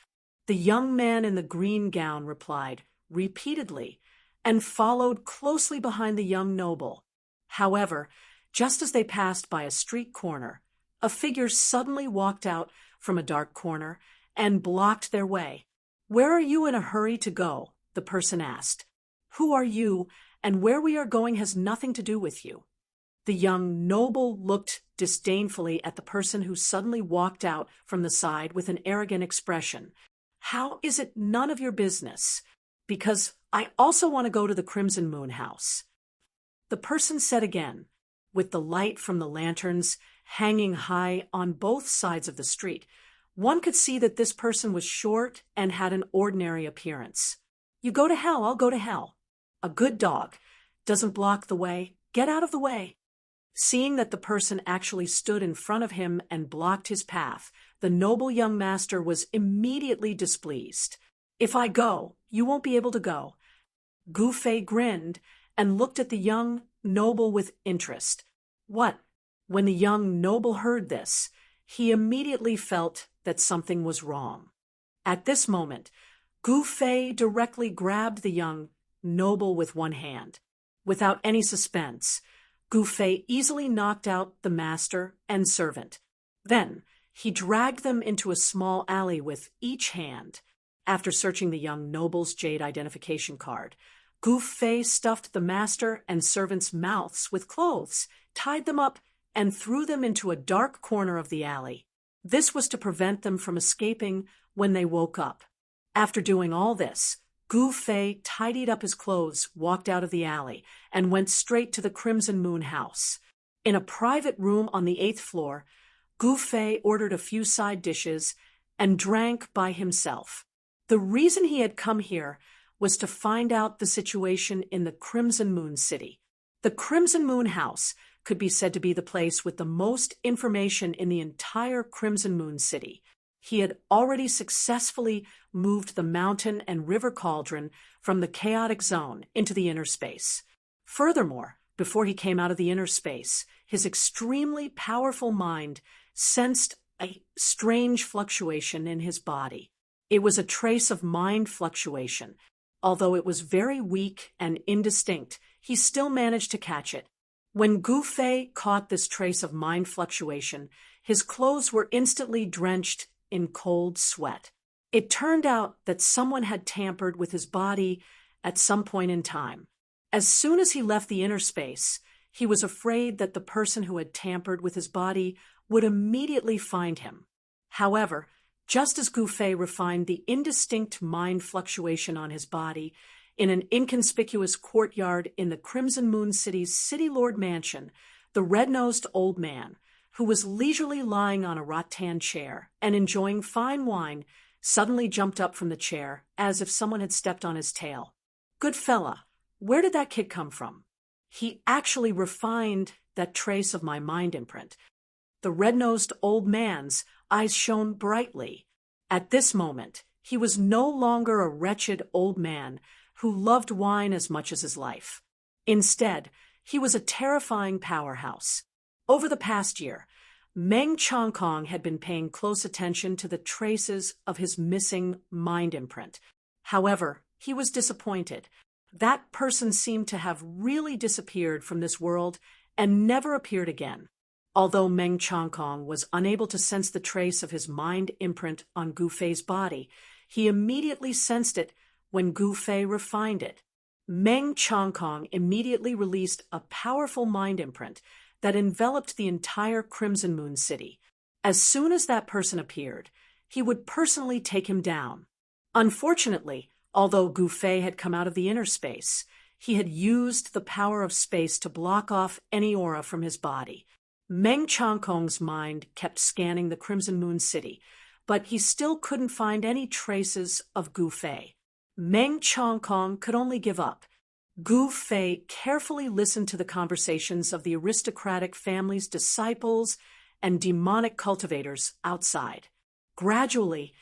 the young man in the green gown replied repeatedly and followed closely behind the young noble. However, just as they passed by a street corner, a figure suddenly walked out from a dark corner and blocked their way. "Where are you in a hurry to go?" the person asked. "Who are you, and where we are going has nothing to do with you." The young noble looked disdainfully at the person who suddenly walked out from the side with an arrogant expression. "How is it none of your business? Because I also want to go to the Crimson Moon House," the person said again. With the light from the lanterns hanging high on both sides of the street, one could see that this person was short and had an ordinary appearance. "You go to hell, I'll go to hell. A good dog doesn't block the way. Get out of the way." Seeing that the person actually stood in front of him and blocked his path, the noble young master was immediately displeased. "If I go, you won't be able to go." Gu Fei grinned and looked at the young noble with interest. "What?" When the young noble heard this, he immediately felt that something was wrong. At this moment, Gu Fei directly grabbed the young noble with one hand. Without any suspense, Gu Fei easily knocked out the master and servant. Then he dragged them into a small alley with each hand. After searching the young noble's jade identification card, Gu Fei stuffed the master and servant's mouths with clothes, tied them up, and threw them into a dark corner of the alley. This was to prevent them from escaping when they woke up. After doing all this, Gu Fei tidied up his clothes, walked out of the alley, and went straight to the Crimson Moon House. In a private room on the 8th floor, Gu Fei ordered a few side dishes and drank by himself. The reason he had come here was to find out the situation in the Crimson Moon City. The Crimson Moon House could be said to be the place with the most information in the entire Crimson Moon City. He had already successfully moved the mountain and river cauldron from the chaotic zone into the inner space. Furthermore, before he came out of the inner space, his extremely powerful mind sensed a strange fluctuation in his body. It was a trace of mind fluctuation. Although it was very weak and indistinct, he still managed to catch it. When Gu Fei caught this trace of mind fluctuation, his clothes were instantly drenched in cold sweat. It turned out that someone had tampered with his body at some point in time. As soon as he left the inner space, he was afraid that the person who had tampered with his body would immediately find him. However, just as Gu Fei refined the indistinct mind fluctuation on his body, in an inconspicuous courtyard in the Crimson Moon City's City Lord Mansion, the red-nosed old man, who was leisurely lying on a rattan chair and enjoying fine wine, suddenly jumped up from the chair as if someone had stepped on his tail. "Good fella, where did that kid come from? He actually refined that trace of my mind imprint." The red-nosed old man's eyes shone brightly. At this moment, he was no longer a wretched old man who loved wine as much as his life. Instead, he was a terrifying powerhouse. Over the past year, Meng Chongkong had been paying close attention to the traces of his missing mind imprint. However, he was disappointed. That person seemed to have really disappeared from this world and never appeared again. Although Meng Chongkong was unable to sense the trace of his mind imprint on Gu Fei's body, he immediately sensed it when Gu Fei refined it. Meng Chongkong immediately released a powerful mind imprint that enveloped the entire Crimson Moon City. As soon as that person appeared, he would personally take him down. Unfortunately, although Gu Fei had come out of the inner space, he had used the power of space to block off any aura from his body. Meng Chongkong's mind kept scanning the Crimson Moon City, but he still couldn't find any traces of Gu Fei. Meng Chongkong could only give up. Gu Fei carefully listened to the conversations of the aristocratic family's disciples and demonic cultivators outside. Gradually,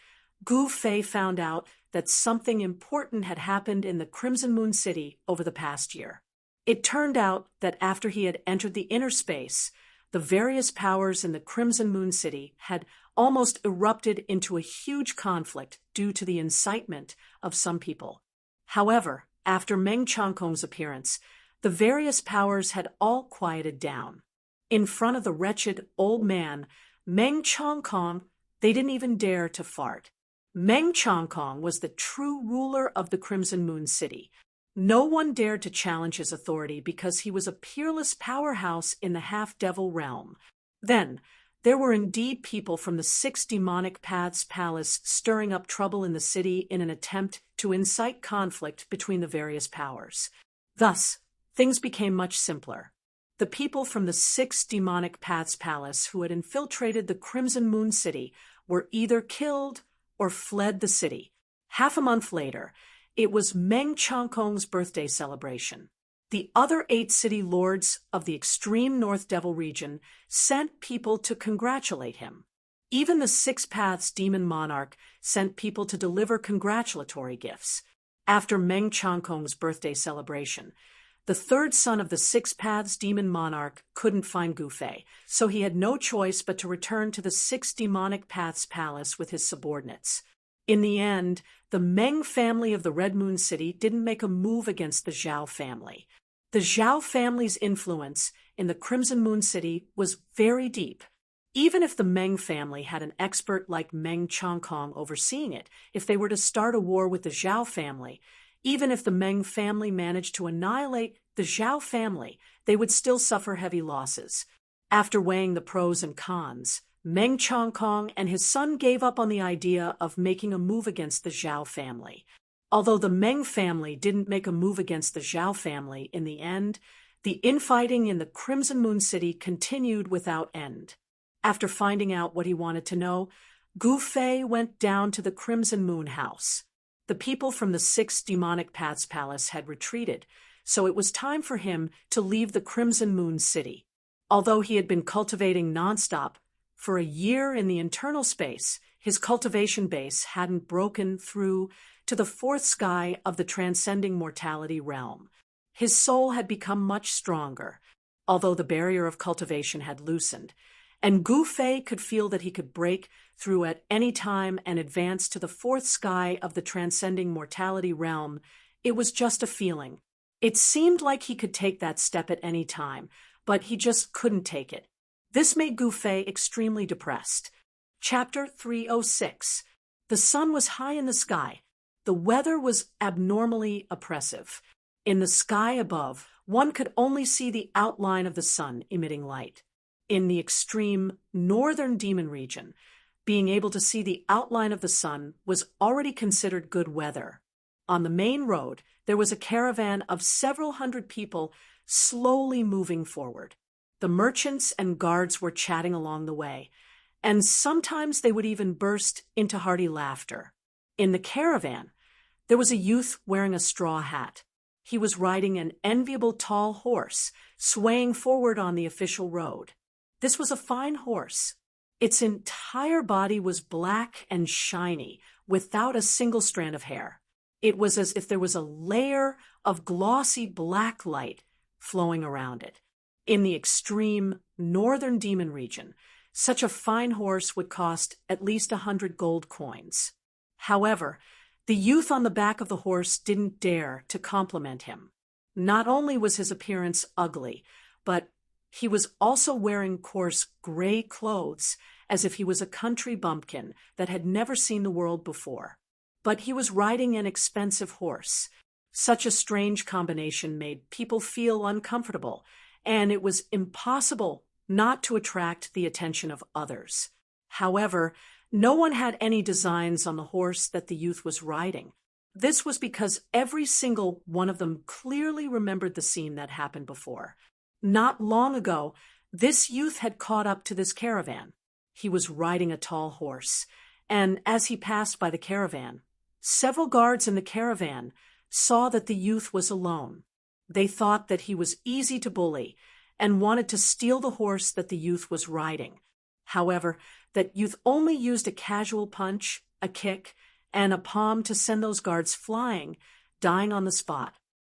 Gu Fei found out that something important had happened in the Crimson Moon City over the past year. It turned out that after he had entered the inner space, the various powers in the Crimson Moon City had almost erupted into a huge conflict due to the incitement of some people. However, after Meng Chongkong's appearance, the various powers had all quieted down. In front of the wretched old man, Meng Chongkong, they didn't even dare to fart. Meng Chongkong was the true ruler of the Crimson Moon City. No one dared to challenge his authority because he was a peerless powerhouse in the half-devil realm. Then, there were indeed people from the 6 Demonic Paths Palace stirring up trouble in the city in an attempt to incite conflict between the various powers. Thus, things became much simpler. The people from the 6 Demonic Paths Palace who had infiltrated the Crimson Moon City were either killed or fled the city. Half a month later, it was Meng Chongkong's birthday celebration. The other 8 city lords of the extreme North Devil region sent people to congratulate him. Even the 6 Paths Demon Monarch sent people to deliver congratulatory gifts. After Meng Chongkong's birthday celebration, the 3rd son of the 6 Paths Demon Monarch couldn't find Gu Fei, so he had no choice but to return to the 6 Demonic Paths Palace with his subordinates. In the end, the Meng family of the Red Moon City didn't make a move against the Zhao family. The Zhao family's influence in the Crimson Moon City was very deep. Even if the Meng family had an expert like Meng Chongkong overseeing it, if they were to start a war with the Zhao family, even if the Meng family managed to annihilate the Zhao family, they would still suffer heavy losses. After weighing the pros and cons, Meng Chongkong and his son gave up on the idea of making a move against the Zhao family. Although the Meng family didn't make a move against the Zhao family in the end, the infighting in the Crimson Moon City continued without end. After finding out what he wanted to know, Gu Fei went down to the Crimson Moon House. The people from the 6 Demonic Paths Palace had retreated, so it was time for him to leave the Crimson Moon City. Although he had been cultivating nonstop for a year in the internal space, his cultivation base hadn't broken through to the 4th sky of the transcending mortality realm. His soul had become much stronger, although the barrier of cultivation had loosened, and Gu Fei could feel that he could break through at any time and advance to the 4th sky of the transcending mortality realm. It was just a feeling. It seemed like he could take that step at any time, but he just couldn't take it. This made Gu Fei extremely depressed. Chapter 306. The sun was high in the sky. The weather was abnormally oppressive. In the sky above, one could only see the outline of the sun emitting light. In the extreme northern demon region, being able to see the outline of the sun was already considered good weather. On the main road, there was a caravan of several hundred people slowly moving forward. The merchants and guards were chatting along the way, and sometimes they would even burst into hearty laughter. In the caravan, there was a youth wearing a straw hat. He was riding an enviable tall horse, swaying forward on the official road. This was a fine horse. Its entire body was black and shiny, without a single strand of hair. It was as if there was a layer of glossy black light flowing around it. In the extreme northern demon region, Such a fine horse would cost at least 100 gold coins. However, the youth on the back of the horse didn't dare to compliment him. Not only was his appearance ugly, but he was also wearing coarse gray clothes, as if he was a country bumpkin that had never seen the world before. But he was riding an expensive horse. Such a strange combination made people feel uncomfortable, and it was impossible not to attract the attention of others. However, no one had any designs on the horse that the youth was riding. This was because every single one of them clearly remembered the scene that happened before. Not long ago, this youth had caught up to this caravan. He was riding a tall horse, and as he passed by the caravan, several guards in the caravan saw that the youth was alone. They thought that he was easy to bully and wanted to steal the horse that the youth was riding. However, that youth only used a casual punch, a kick, and a palm to send those guards flying, dying on the spot.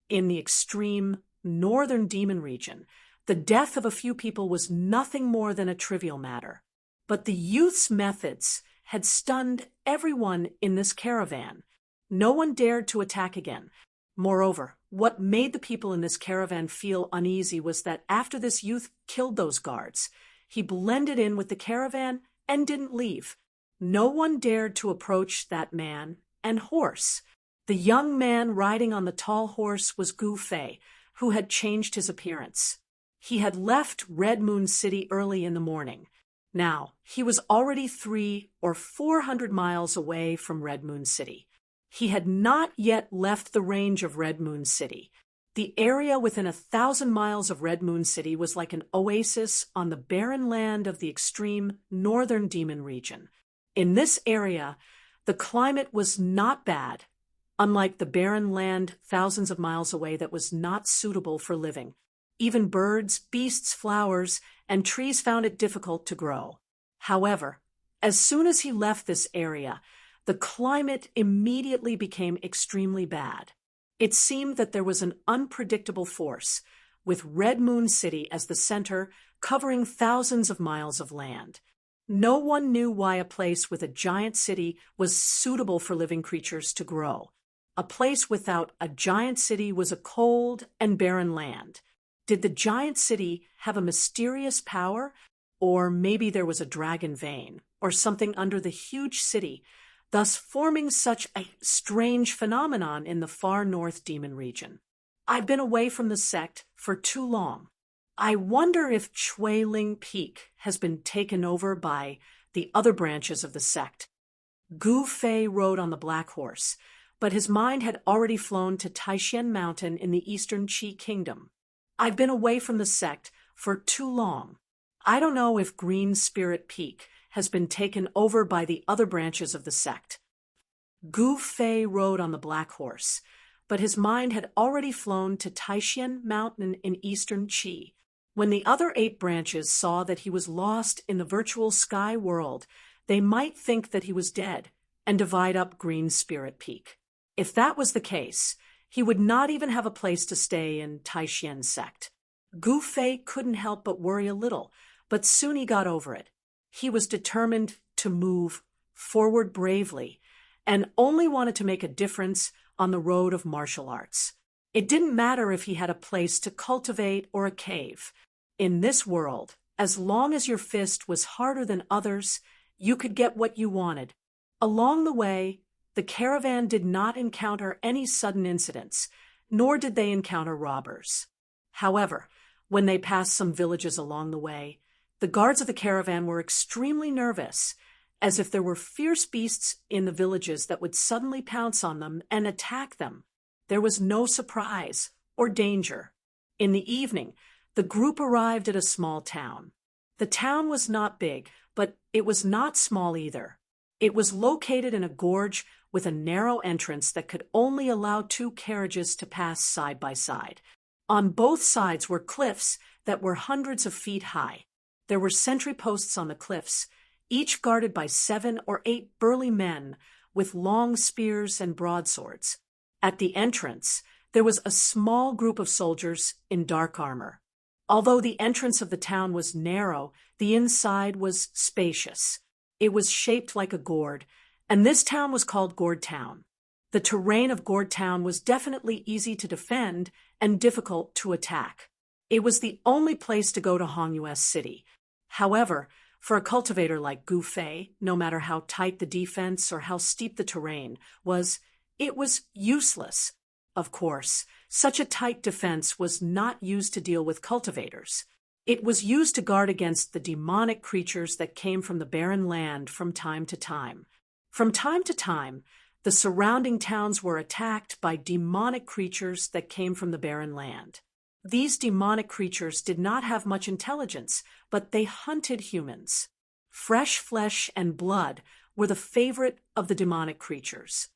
In the extreme northern demon region, the death of a few people was nothing more than a trivial matter. But the youth's methods had stunned everyone in this caravan. No one dared to attack again. Moreover, what made the people in this caravan feel uneasy was that after this youth killed those guards, he blended in with the caravan and didn't leave. No one dared to approach that man and horse. The young man riding on the tall horse was Gu Fei, who had changed his appearance. He had left Red Moon City early in the morning. Now, he was already 300 or 400 miles away from Red Moon City. He had not yet left the range of Red Moon City. The area within 1,000 miles of Red Moon City was like an oasis on the barren land of the extreme northern demon region. In this area, the climate was not bad, unlike the barren land thousands of miles away that was not suitable for living. Even birds, beasts, flowers, and trees found it difficult to grow. However, as soon as he left this area, the climate immediately became extremely bad. It seemed that there was an unpredictable force, with Red Moon City as the center, covering thousands of miles of land. No one knew why a place with a giant city was suitable for living creatures to grow. A place without a giant city was a cold and barren land. Did the giant city have a mysterious power? Or maybe there was a dragon vein, or something under the huge city, thus forming such a strange phenomenon in the far north demon region. I've been away from the sect for too long. I wonder if Ling Peak has been taken over by the other branches of the sect. Gu Fei rode on the black horse, but his mind had already flown to Taishan Mountain in the eastern Qi Kingdom. I've been away from the sect for too long. I don't know if Green Spirit Peak has been taken over by the other branches of the sect. Gu Fei rode on the black horse, but his mind had already flown to Taishan Mountain in eastern Qi. When the other 8 branches saw that he was lost in the virtual sky world, they might think that he was dead and divide up Green Spirit Peak. If that was the case, he would not even have a place to stay in Taishan sect. Gu Fei couldn't help but worry a little, but soon he got over it. He was determined to move forward bravely and only wanted to make a difference on the road of martial arts. It didn't matter if he had a place to cultivate or a cave. In this world, as long as your fist was harder than others, you could get what you wanted. Along the way, the caravan did not encounter any sudden incidents, nor did they encounter robbers. However, when they passed some villages along the way, the guards of the caravan were extremely nervous, as if there were fierce beasts in the villages that would suddenly pounce on them and attack them. There was no surprise or danger. In the evening, the group arrived at a small town. The town was not big, but it was not small either. It was located in a gorge with a narrow entrance that could only allow 2 carriages to pass side by side. On both sides were cliffs that were hundreds of feet high. There were sentry posts on the cliffs, each guarded by 7 or 8 burly men with long spears and broadswords. At the entrance, there was a small group of soldiers in dark armor. Although the entrance of the town was narrow The inside was spacious. It was shaped like a gourd, and this town was called Gourd Town. The terrain of Gourd Town was definitely easy to defend and difficult to attack. It was the only place to go to Hong City. However, for a cultivator like Gu Fei, no matter how tight the defense or how steep the terrain it was useless. Of course, such a tight defense was not used to deal with cultivators. It was used to guard against the demonic creatures that came from the barren land from time to time. From time to time, the surrounding towns were attacked by demonic creatures that came from the barren land. These demonic creatures did not have much intelligence, but they hunted humans. Fresh flesh and blood were the favorite of the demonic creatures.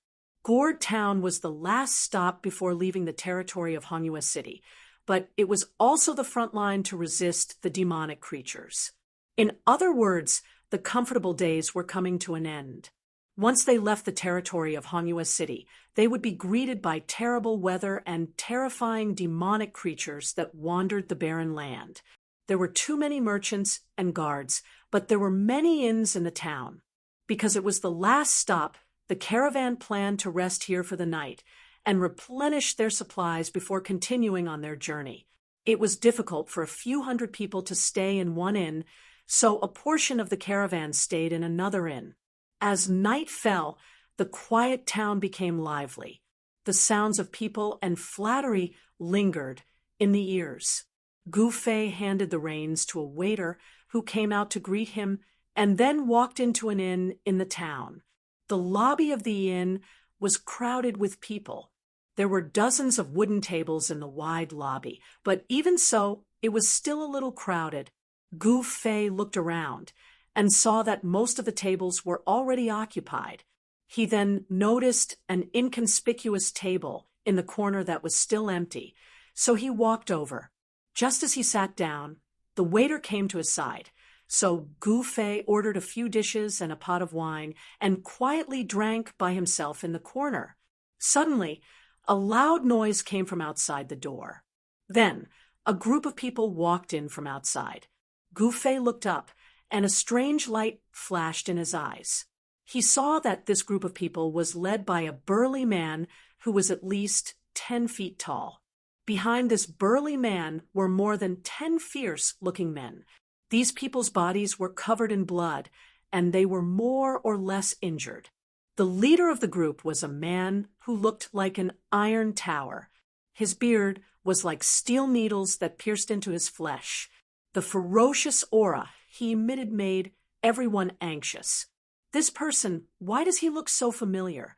Gourd Town was the last stop before leaving the territory of Hong City, but it was also the front line to resist the demonic creatures. In other words, the comfortable days were coming to an end. Once they left the territory of Hong City, they would be greeted by terrible weather and terrifying demonic creatures that wandered the barren land. There were too many merchants and guards, but there were many inns in the town. Because it was the last stop, the caravan planned to rest here for the night and replenish their supplies before continuing on their journey. It was difficult for a few hundred people to stay in one inn, so a portion of the caravan stayed in another inn. As night fell, the quiet town became lively. The sounds of people and flattery lingered in the ears. Gu Fei handed the reins to a waiter who came out to greet him and then walked into an inn in the town. The lobby of the inn was crowded with people. There were dozens of wooden tables in the wide lobby, but even so, it was still a little crowded. Gu Fei looked around and saw that most of the tables were already occupied. He then noticed an inconspicuous table in the corner that was still empty, so he walked over. Just as he sat down, the waiter came to his side, so Gu Fei ordered a few dishes and a pot of wine and quietly drank by himself in the corner. Suddenly, a loud noise came from outside the door. Then, a group of people walked in from outside. Gu Fei looked up, and a strange light flashed in his eyes. He saw that this group of people was led by a burly man who was at least 10 feet tall. Behind this burly man were more than 10 fierce-looking men. These people's bodies were covered in blood, and they were more or less injured. The leader of the group was a man who looked like an iron tower. His beard was like steel needles that pierced into his flesh. The ferocious aura he emitted made everyone anxious. This person, why does he look so familiar?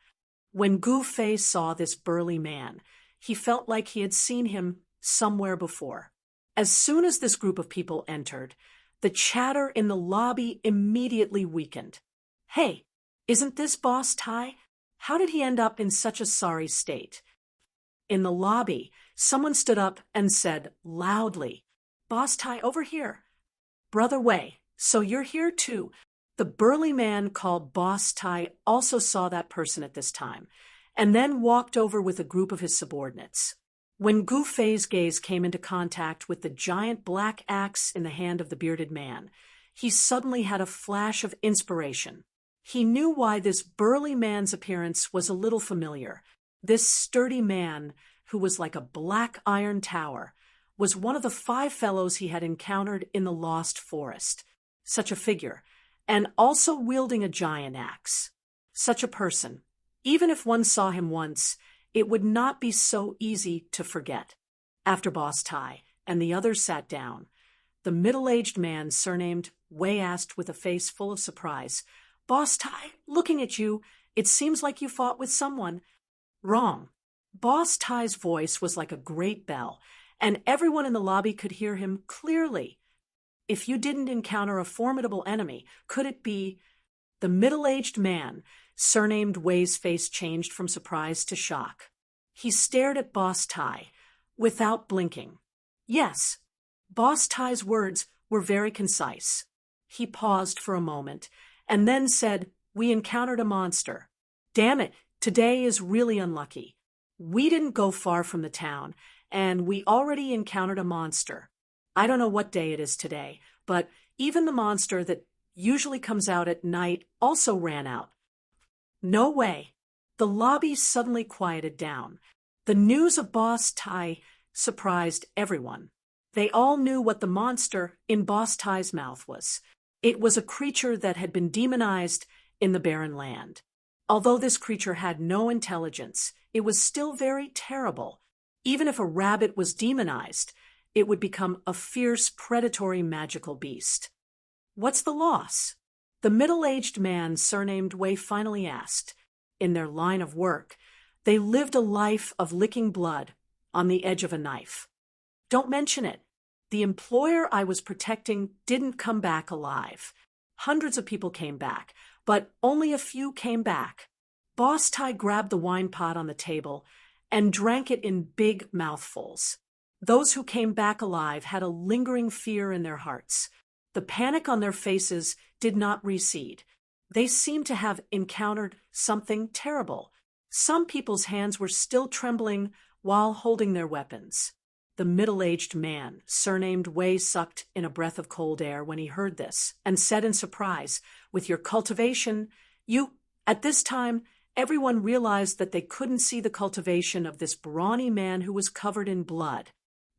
When Gu Fei saw this burly man, he felt like he had seen him somewhere before. As soon as this group of people entered, the chatter in the lobby immediately weakened. Hey, isn't this Boss Tai? How did he end up in such a sorry state? In the lobby, someone stood up and said loudly, Boss Tai, over here. Brother Wei, so you're here too. The burly man called Boss Tai also saw that person at this time, and then walked over with a group of his subordinates. When Gu Fei's gaze came into contact with the giant black axe in the hand of the bearded man, he suddenly had a flash of inspiration. He knew why this burly man's appearance was a little familiar. This sturdy man, who was like a black iron tower, was one of the 5 fellows he had encountered in the Lost Forest. Such a figure, and also wielding a giant axe. Such a person, even if one saw him once, it would not be so easy to forget. After Boss Tai and the others sat down, the middle-aged man surnamed Wei asked with a face full of surprise, Boss Tai, looking at you, it seems like you fought with someone. Wrong. Boss Tai's voice was like a great bell, and everyone in the lobby could hear him clearly. If you didn't encounter a formidable enemy, could it be? The middle-aged man, surnamed Wei's face changed from surprise to shock. He stared at Boss Tai, without blinking. Yes, Boss Tai's words were very concise. He paused for a moment, and then said, We encountered a monster. Damn it, today is really unlucky. We didn't go far from the town, and we already encountered a monster. I don't know what day it is today, but Even the monster that usually comes out at night also ran out. No way. The lobby suddenly quieted down. The news of Boss Tai surprised everyone. They all knew what the monster in Boss Tai's mouth was. It was a creature that had been demonized in the barren land. Although this creature had no intelligence, it was still very terrible. Even if a rabbit was demonized, it would become a fierce, predatory, magical beast. What's the loss? The middle-aged man surnamed Wei finally asked. In their line of work, they lived a life of licking blood on the edge of a knife. Don't mention it. The employer I was protecting didn't come back alive. Hundreds of people came back, but only a few came back. Boss Tai grabbed the wine pot on the table and drank it in big mouthfuls. Those who came back alive had a lingering fear in their hearts. The panic on their faces did not recede. They seemed to have encountered something terrible. Some people's hands were still trembling while holding their weapons. The middle-aged man, surnamed Wei, sucked in a breath of cold air when he heard this and said in surprise, "With your cultivation, you—" At this time, everyone realized that they couldn't see the cultivation of this brawny man who was covered in blood.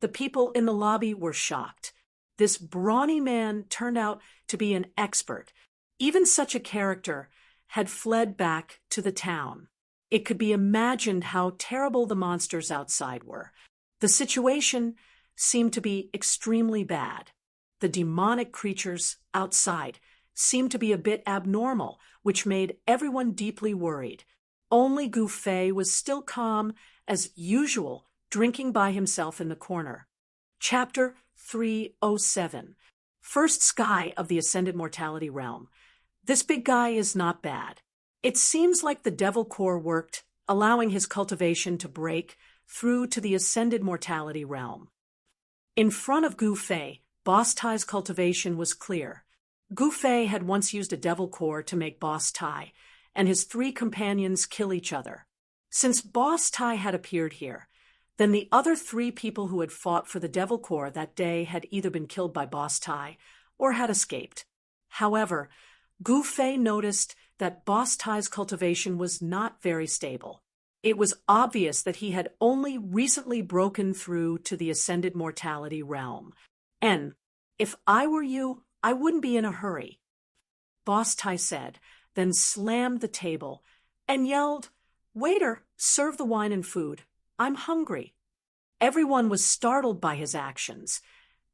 The people in the lobby were shocked. This brawny man turned out to be an expert. Even such a character had fled back to the town. It could be imagined how terrible the monsters outside were. The situation seemed to be extremely bad. The demonic creatures outside seemed to be a bit abnormal, which made everyone deeply worried. Only Gu Fei was still calm as usual, drinking by himself in the corner. Chapter 307. First Sky of the Ascended Mortality Realm. This big guy is not bad. It seems like the Devil Core worked, allowing his cultivation to break through to the Ascended Mortality Realm. In front of Gu Fei, Boss Tai's cultivation was clear. Gu Fei had once used a Devil Core to make Boss Tai and his 3 companions kill each other. Since Boss Tai had appeared here, then the other 3 people who had fought for the Devil Core that day had either been killed by Boss Tai or had escaped. However, Gu Fei noticed that Boss Tai's cultivation was not very stable. It was obvious that he had only recently broken through to the Ascended Mortality Realm. And if I were you, I wouldn't be in a hurry, Boss Tai said, then slammed the table and yelled, "Waiter, serve the wine and food. I'm hungry." Everyone was startled by his actions,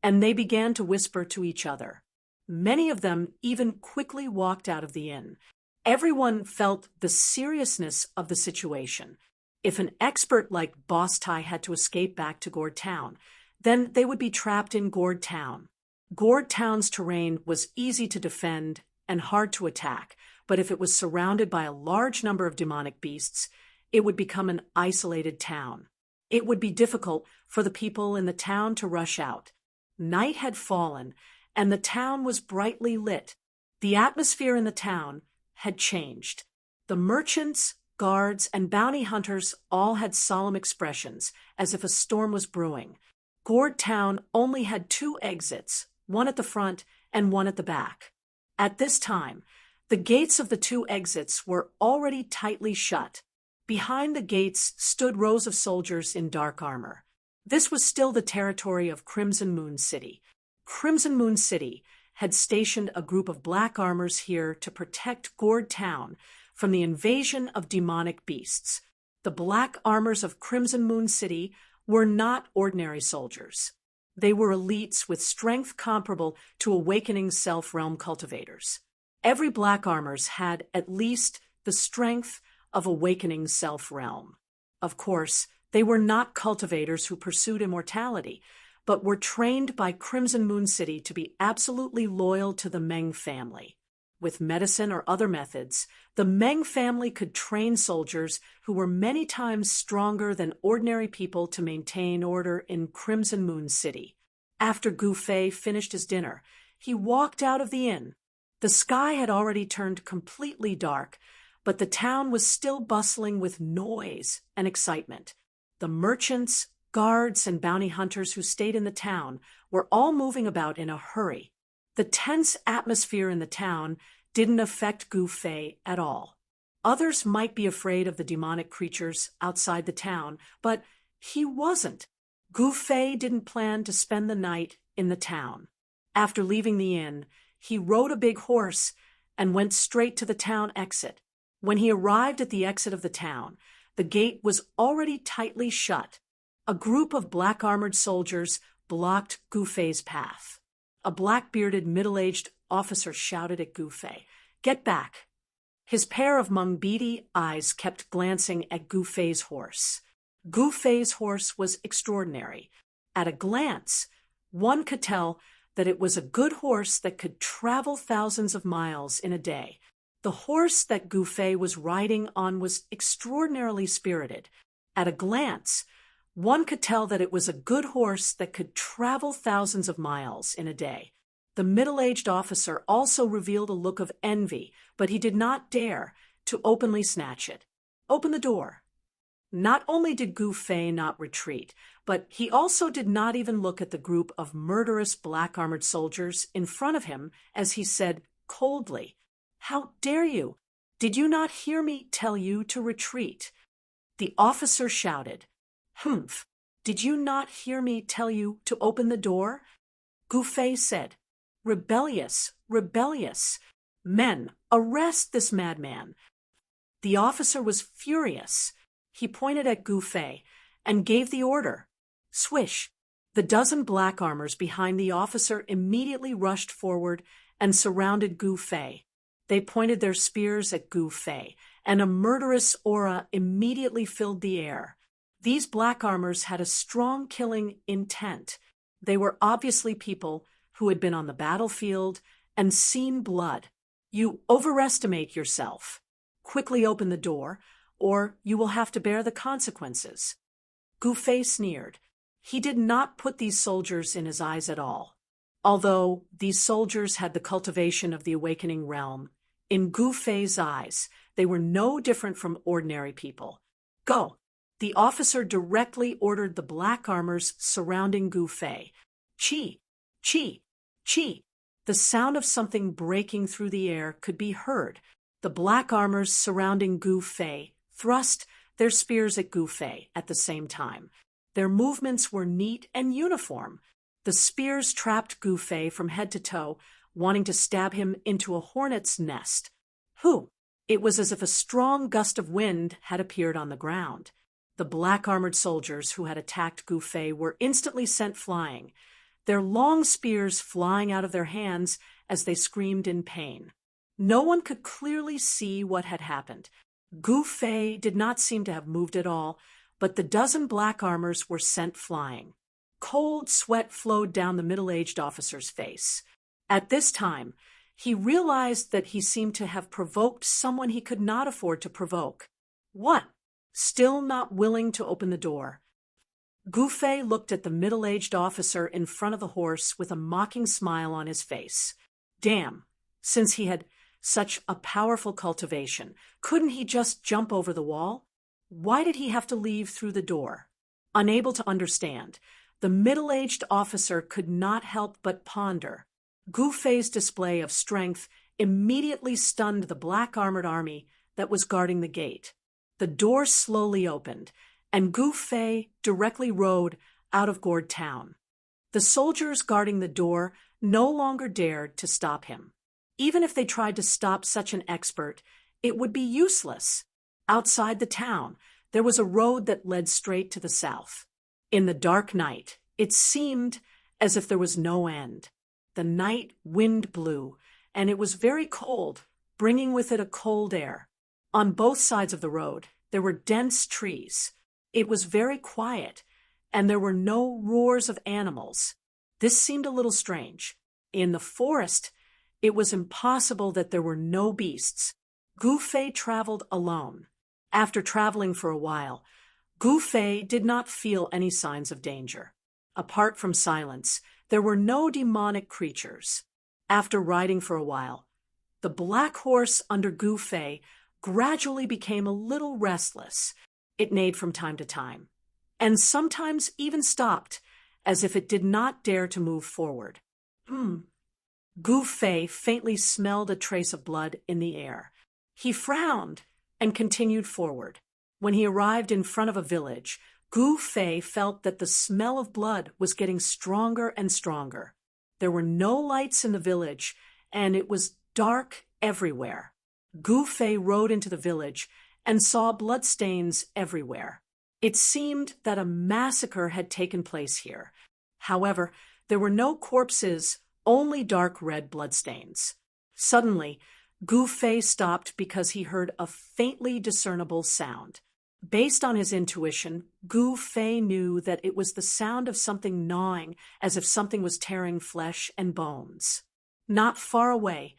and they began to whisper to each other. Many of them even quickly walked out of the inn. Everyone felt the seriousness of the situation. If an expert like Boss Tai had to escape back to Gourd Town, then they would be trapped in Gourd Town. Gourd Town's terrain was easy to defend and hard to attack, but if it was surrounded by a large number of demonic beasts, it would become an isolated town. It would be difficult for the people in the town to rush out. Night had fallen, and the town was brightly lit. The atmosphere in the town had changed. The merchants, guards, and bounty hunters all had solemn expressions, as if a storm was brewing. Gourd Town only had 2 exits, one at the front and one at the back. At this time, the gates of the 2 exits were already tightly shut. Behind the gates stood rows of soldiers in dark armor. This was still the territory of Crimson Moon City. Crimson Moon City had stationed a group of black armors here to protect Gourd Town from the invasion of demonic beasts. The black armors of Crimson Moon City were not ordinary soldiers. They were elites with strength comparable to awakening self-realm cultivators. Every black armors had at least the strength of awakening self-realm. Of course, they were not cultivators who pursued immortality, but were trained by Crimson Moon City to be absolutely loyal to the Meng family. With medicine or other methods, the Meng family could train soldiers who were many times stronger than ordinary people to maintain order in Crimson Moon City. After Gu Fei finished his dinner, he walked out of the inn. The sky had already turned completely dark, but the town was still bustling with noise and excitement. The merchants, guards, and bounty hunters who stayed in the town were all moving about in a hurry. The tense atmosphere in the town didn't affect Gu Fei at all. Others might be afraid of the demonic creatures outside the town, but he wasn't. Gu Fei didn't plan to spend the night in the town. After leaving the inn, he rode a big horse and went straight to the town exit. When he arrived at the exit of the town, the gate was already tightly shut. A group of black-armored soldiers blocked Gu Fei's path. A black-bearded, middle-aged officer shouted at Gu Fei, "Get back!" His pair of beady eyes kept glancing at Gu Fei's horse. Gu Fei's horse was extraordinary. At a glance, one could tell that it was a good horse that could travel thousands of miles in a day. The horse that Gu Fei was riding on was extraordinarily spirited. At a glance, one could tell that it was a good horse that could travel thousands of miles in a day. The middle-aged officer also revealed a look of envy, but he did not dare to openly snatch it. "Open the door." Not only did Gu Fei not retreat, but he also did not even look at the group of murderous black-armored soldiers in front of him as he said coldly, "How dare you? Did you not hear me tell you to retreat?" The officer shouted, "Humph! Did you not hear me tell you to open the door?" Gu Fei said, "Rebellious, rebellious. Men, arrest this madman." The officer was furious. He pointed at Gu Fei and gave the order. Swish! The dozen black armors behind the officer immediately rushed forward and surrounded Gu Fei. They pointed their spears at Gu Fei, and a murderous aura immediately filled the air. These black armors had a strong killing intent. They were obviously people who had been on the battlefield and seen blood. "You overestimate yourself. Quickly open the door, or you will have to bear the consequences." Gu Fei sneered. He did not put these soldiers in his eyes at all. Although these soldiers had the cultivation of the awakening realm, in Gu Fei's eyes, they were no different from ordinary people. "Go!" The officer directly ordered the black armors surrounding Gu Fei. "Chi! Chi! Chi!" The sound of something breaking through the air could be heard. The black armors surrounding Gu Fei thrust their spears at Gu Fei at the same time. Their movements were neat and uniform. The spears trapped Gu Fei from head to toe, wanting to stab him into a hornet's nest. Whew! It was as if a strong gust of wind had appeared on the ground. The black-armored soldiers who had attacked Gu Fei were instantly sent flying, their long spears flying out of their hands as they screamed in pain. No one could clearly see what had happened. Gu Fei did not seem to have moved at all, but the dozen black armors were sent flying. Cold sweat flowed down the middle-aged officer's face. At this time, he realized that he seemed to have provoked someone he could not afford to provoke. What? Still not willing to open the door. Gu Fei looked at the middle-aged officer in front of the horse with a mocking smile on his face. Damn, since he had such a powerful cultivation, couldn't he just jump over the wall? Why did he have to leave through the door? Unable to understand, the middle-aged officer could not help but ponder. Gu Fei's display of strength immediately stunned the black-armored army that was guarding the gate. The door slowly opened, and Gu Fei directly rode out of Gourd Town. The soldiers guarding the door no longer dared to stop him. Even if they tried to stop such an expert, it would be useless. Outside the town, there was a road that led straight to the south. In the dark night, it seemed as if there was no end. The night wind blew, and it was very cold, bringing with it a cold air. On both sides of the road, there were dense trees. It was very quiet, and there were no roars of animals. This seemed a little strange. In the forest, it was impossible that there were no beasts. Gu Fei traveled alone. After traveling for a while, Gu Fei did not feel any signs of danger. Apart from silence, there were no demonic creatures. After riding for a while, the black horse under Gu Fei gradually became a little restless. It neighed from time to time, and sometimes even stopped, as if it did not dare to move forward. Gu Fei faintly smelled a trace of blood in the air. He frowned and continued forward. When he arrived in front of a village, Gu Fei felt that the smell of blood was getting stronger and stronger. There were no lights in the village, and it was dark everywhere. Gu Fei rode into the village and saw bloodstains everywhere. It seemed that a massacre had taken place here. However, there were no corpses, only dark red bloodstains. Suddenly, Gu Fei stopped because he heard a faintly discernible sound. Based on his intuition, Gu Fei knew that it was the sound of something gnawing, as if something was tearing flesh and bones. Not far away,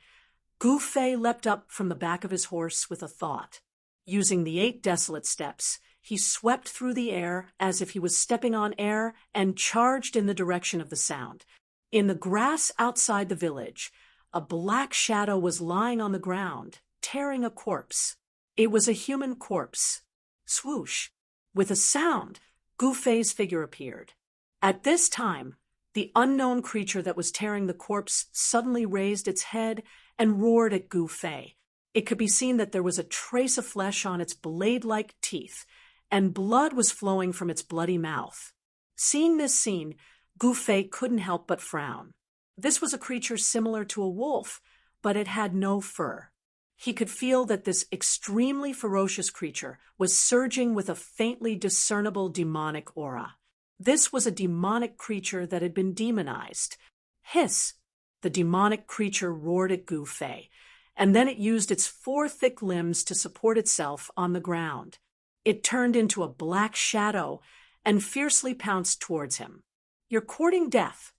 Gu Fei leapt up from the back of his horse with a thought. Using the 8 desolate steps, he swept through the air as if he was stepping on air and charged in the direction of the sound. In the grass outside the village, a black shadow was lying on the ground, tearing a corpse. It was a human corpse. Swoosh! With a sound, Gu Fei's figure appeared. At this time, the unknown creature that was tearing the corpse suddenly raised its head and roared at Gu Fei. It could be seen that there was a trace of flesh on its blade-like teeth, and blood was flowing from its bloody mouth. Seeing this scene, Gu Fei couldn't help but frown. This was a creature similar to a wolf, but it had no fur. He could feel that this extremely ferocious creature was surging with a faintly discernible demonic aura. This was a demonic creature that had been demonized. Hiss! The demonic creature roared at Gu Fei, and then it used its 4 thick limbs to support itself on the ground. It turned into a black shadow and fiercely pounced towards him. "You're courting death."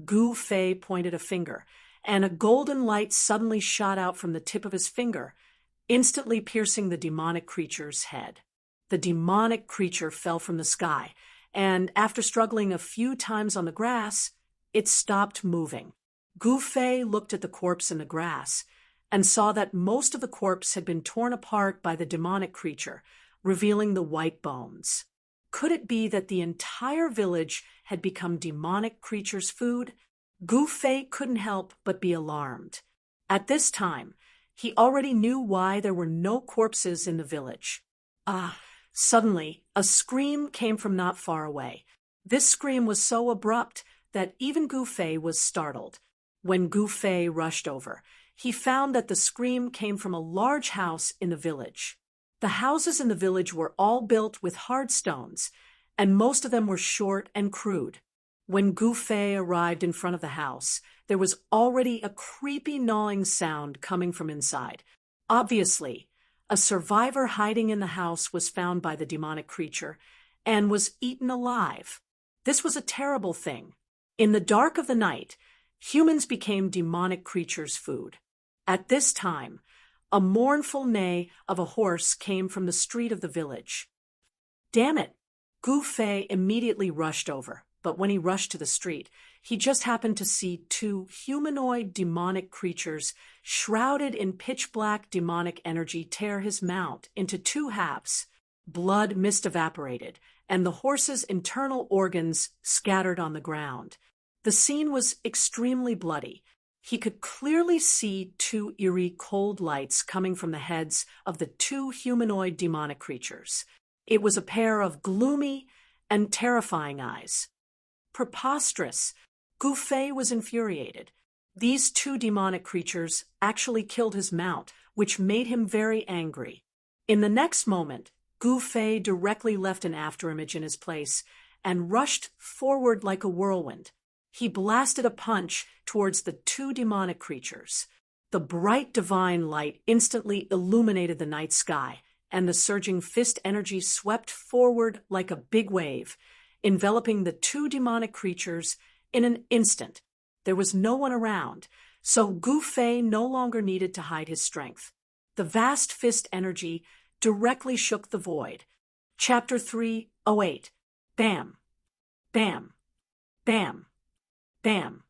Gu Fei pointed a finger, and a golden light suddenly shot out from the tip of his finger, instantly piercing the demonic creature's head. The demonic creature fell from the sky, and after struggling a few times on the grass, it stopped moving. Gu Fei looked at the corpse in the grass and saw that most of the corpse had been torn apart by the demonic creature, revealing the white bones. Could it be that the entire village had become demonic creatures' food? Gu Fei couldn't help but be alarmed. At this time, he already knew why there were no corpses in the village. Suddenly, a scream came from not far away. This scream was so abrupt that even Gu Fei was startled. When Gu Fei rushed over, he found that the scream came from a large house in the village. The houses in the village were all built with hard stones, and most of them were short and crude. When Gu Fei arrived in front of the house, there was already a creepy gnawing sound coming from inside. Obviously, a survivor hiding in the house was found by the demonic creature and was eaten alive. This was a terrible thing. In the dark of the night, humans became demonic creatures' food. At this time, a mournful neigh of a horse came from the street of the village. "Damn it!" Gu Fei immediately rushed over. But when he rushed to the street, he just happened to see 2 humanoid demonic creatures shrouded in pitch-black demonic energy tear his mount into 2 halves. Blood mist evaporated, and the horse's internal organs scattered on the ground. The scene was extremely bloody. He could clearly see 2 eerie cold lights coming from the heads of the 2 humanoid demonic creatures. It was a pair of gloomy and terrifying eyes. Preposterous! Gu Fei was infuriated. These 2 demonic creatures actually killed his mount, which made him very angry. In the next moment, Gu Fei directly left an afterimage in his place and rushed forward like a whirlwind. He blasted a punch towards the 2 demonic creatures. The bright divine light instantly illuminated the night sky, and the surging fist energy swept forward like a big wave, enveloping the 2 demonic creatures in an instant. There was no one around, so Gu Fei no longer needed to hide his strength. The vast fist energy directly shook the void. Chapter 3:08. Bam! Bam! Bam! Bam!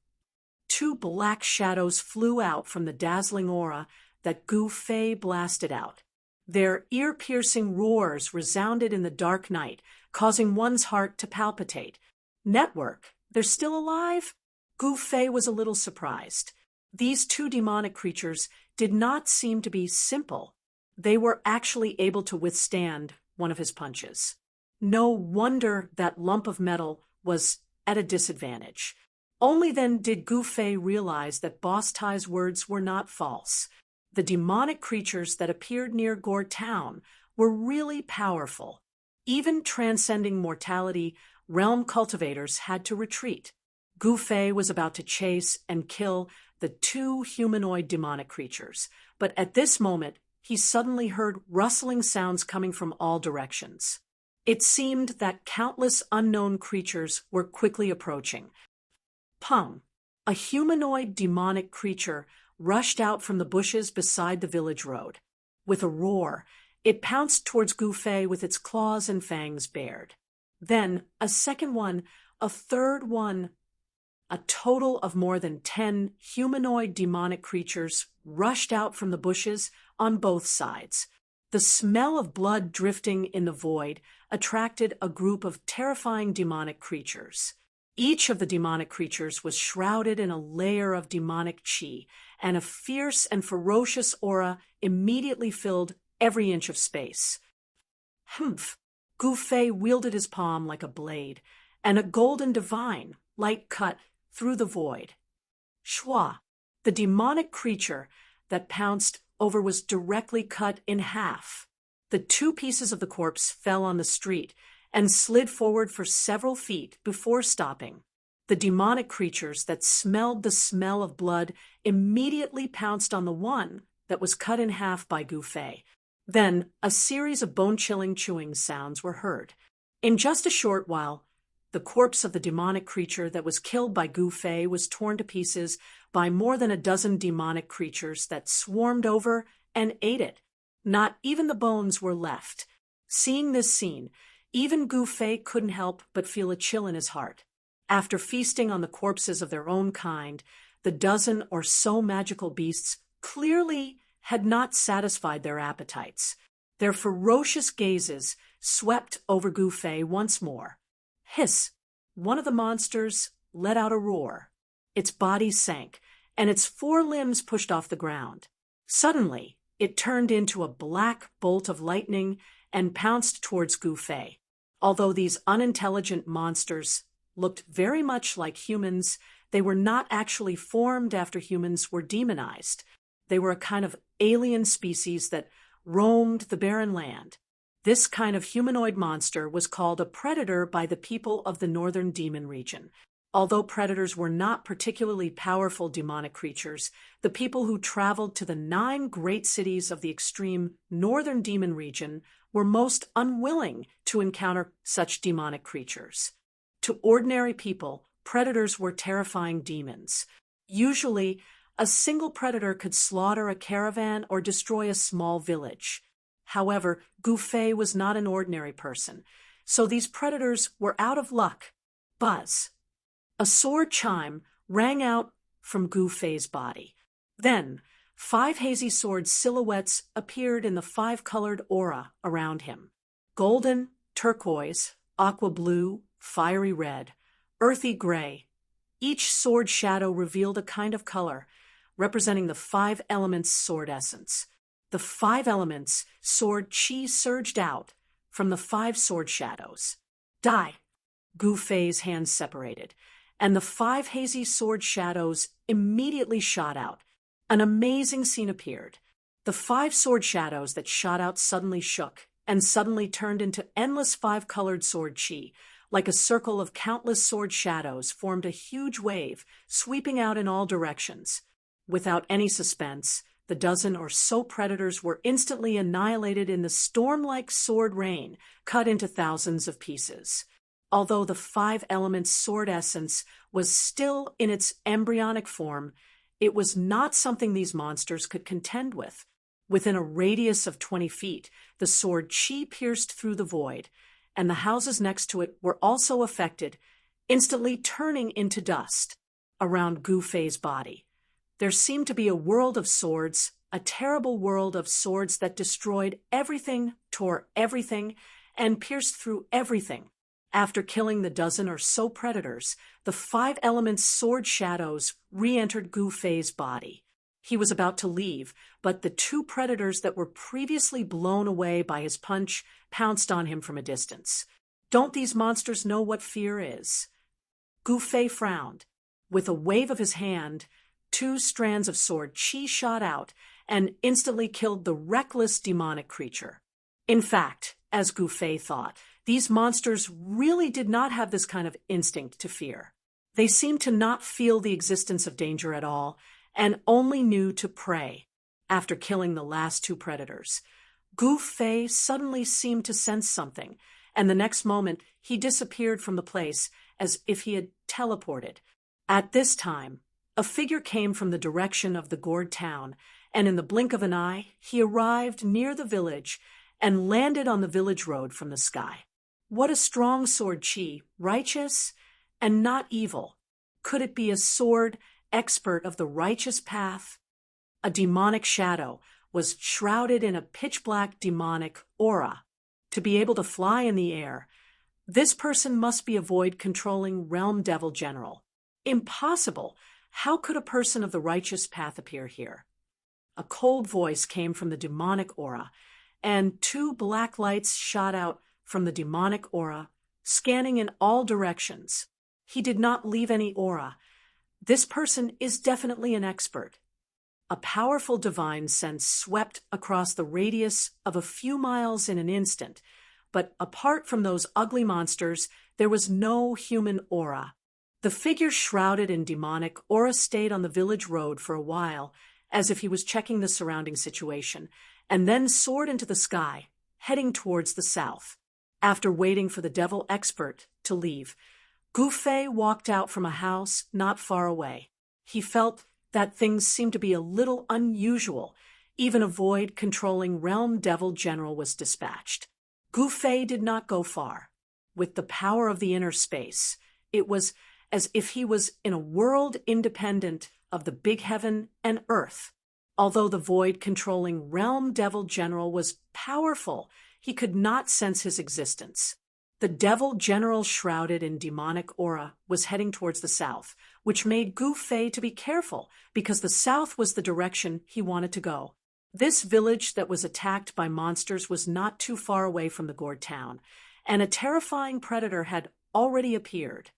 2 black shadows flew out from the dazzling aura that Gu Fei blasted out. Their ear-piercing roars resounded in the dark night, causing one's heart to palpitate. "Network? They're still alive?" Gu Fei was a little surprised. These two demonic creatures did not seem to be simple. They were actually able to withstand one of his punches. No wonder that lump of metal was at a disadvantage. Only then did Gu Fei realize that Boss Tai's words were not false. The demonic creatures that appeared near Gore Town were really powerful. Even transcending mortality, realm cultivators had to retreat. Gu Fei was about to chase and kill the two humanoid demonic creatures, but at this moment, he suddenly heard rustling sounds coming from all directions. It seemed that countless unknown creatures were quickly approaching. Pung! A humanoid demonic creature rushed out from the bushes beside the village road. With a roar, it pounced towards Gu Fei with its claws and fangs bared. Then, a second one, a third one. A total of more than 10 humanoid demonic creatures rushed out from the bushes on both sides. The smell of blood drifting in the void attracted a group of terrifying demonic creatures. Each of the demonic creatures was shrouded in a layer of demonic chi, and a fierce and ferocious aura immediately filled every inch of space. Humph! Gu Fei wielded his palm like a blade, and a golden divine light cut through the void. Shua! The demonic creature that pounced over was directly cut in half. The two pieces of the corpse fell on the street and slid forward for several feet before stopping. The demonic creatures that smelled the smell of blood immediately pounced on the one that was cut in half by Gu Fei. Then a series of bone-chilling chewing sounds were heard. In just a short while, the corpse of the demonic creature that was killed by Gu Fei was torn to pieces by more than a dozen demonic creatures that swarmed over and ate it. Not even the bones were left. Seeing this scene, even Gu Fei couldn't help but feel a chill in his heart. After feasting on the corpses of their own kind, the dozen or so magical beasts clearly had not satisfied their appetites. Their ferocious gazes swept over Gu Fei once more. Hiss! One of the monsters let out a roar. Its body sank, and its four limbs pushed off the ground. Suddenly, it turned into a black bolt of lightning and pounced towards Gu Fei. Although these unintelligent monsters looked very much like humans, they were not actually formed after humans were demonized. They were a kind of alien species that roamed the barren land. This kind of humanoid monster was called a predator by the people of the northern demon region. Although predators were not particularly powerful demonic creatures, the people who traveled to the 9 great cities of the extreme northern demon region were most unwilling to encounter such demonic creatures. To ordinary people, predators were terrifying demons. Usually, a single predator could slaughter a caravan or destroy a small village. However, Gu Fei was not an ordinary person, so these predators were out of luck. Buzz! A sword chime rang out from Gu Fei's body. Then, 5 hazy sword silhouettes appeared in the 5-colored aura around him. Golden, turquoise, aqua blue, fiery red, earthy gray. Each sword shadow revealed a kind of color, representing the 5 elements sword essence. The 5 elements sword chi surged out from the 5 sword shadows. Die! Gu Fei's hands separated, and the 5 hazy sword shadows immediately shot out. An amazing scene appeared. The 5 sword shadows that shot out suddenly shook, and suddenly turned into endless 5-colored sword chi. Like a circle of countless sword shadows formed a huge wave, sweeping out in all directions. Without any suspense, the dozen or so predators were instantly annihilated in the storm-like sword rain, cut into thousands of pieces. Although the 5 elements sword essence was still in its embryonic form, it was not something these monsters could contend with. Within a radius of 20 feet, the sword chi pierced through the void, and the houses next to it were also affected, instantly turning into dust around Gu Fei's body. There seemed to be a world of swords, a terrible world of swords that destroyed everything, tore everything, and pierced through everything. After killing the dozen or so predators, the five elements sword shadows re-entered Gu Fei's body. He was about to leave, but the two predators that were previously blown away by his punch pounced on him from a distance. Don't these monsters know what fear is? Gu Fei frowned. With a wave of his hand, two strands of sword chi shot out and instantly killed the reckless demonic creature. In fact, as Gu Fei thought, these monsters really did not have this kind of instinct to fear. They seemed to not feel the existence of danger at all, and only knew to prey. After killing the last two predators, Gu Fei suddenly seemed to sense something, and the next moment he disappeared from the place as if he had teleported. At this time, a figure came from the direction of the gored town, and in the blink of an eye, he arrived near the village and landed on the village road from the sky. What a strong sword chi, righteous and not evil. Could it be a sword expert of the righteous path? A demonic shadow was shrouded in a pitch-black demonic aura. To be able to fly in the air, this person must be a void-controlling realm devil general. Impossible! How could a person of the righteous path appear here? A cold voice came from the demonic aura, and two black lights shot out from the demonic aura, scanning in all directions. He did not leave any aura. This person is definitely an expert. A powerful divine sense swept across the radius of a few miles in an instant, but apart from those ugly monsters, there was no human aura. The figure shrouded in demonic aura stayed on the village road for a while, as if he was checking the surrounding situation, and then soared into the sky, heading towards the south. After waiting for the devil expert to leave, Gu Fei walked out from a house not far away. He felt that things seemed to be a little unusual. Even a void-controlling realm devil general was dispatched. Gu Fei did not go far. With the power of the inner space, it was as if he was in a world independent of the big heaven and earth. Although the void-controlling realm devil general was powerful, he could not sense his existence. The devil general shrouded in demonic aura was heading towards the south, which made Gu Fei to be careful because the south was the direction he wanted to go. This village that was attacked by monsters was not too far away from the gored town, and a terrifying predator had already appeared.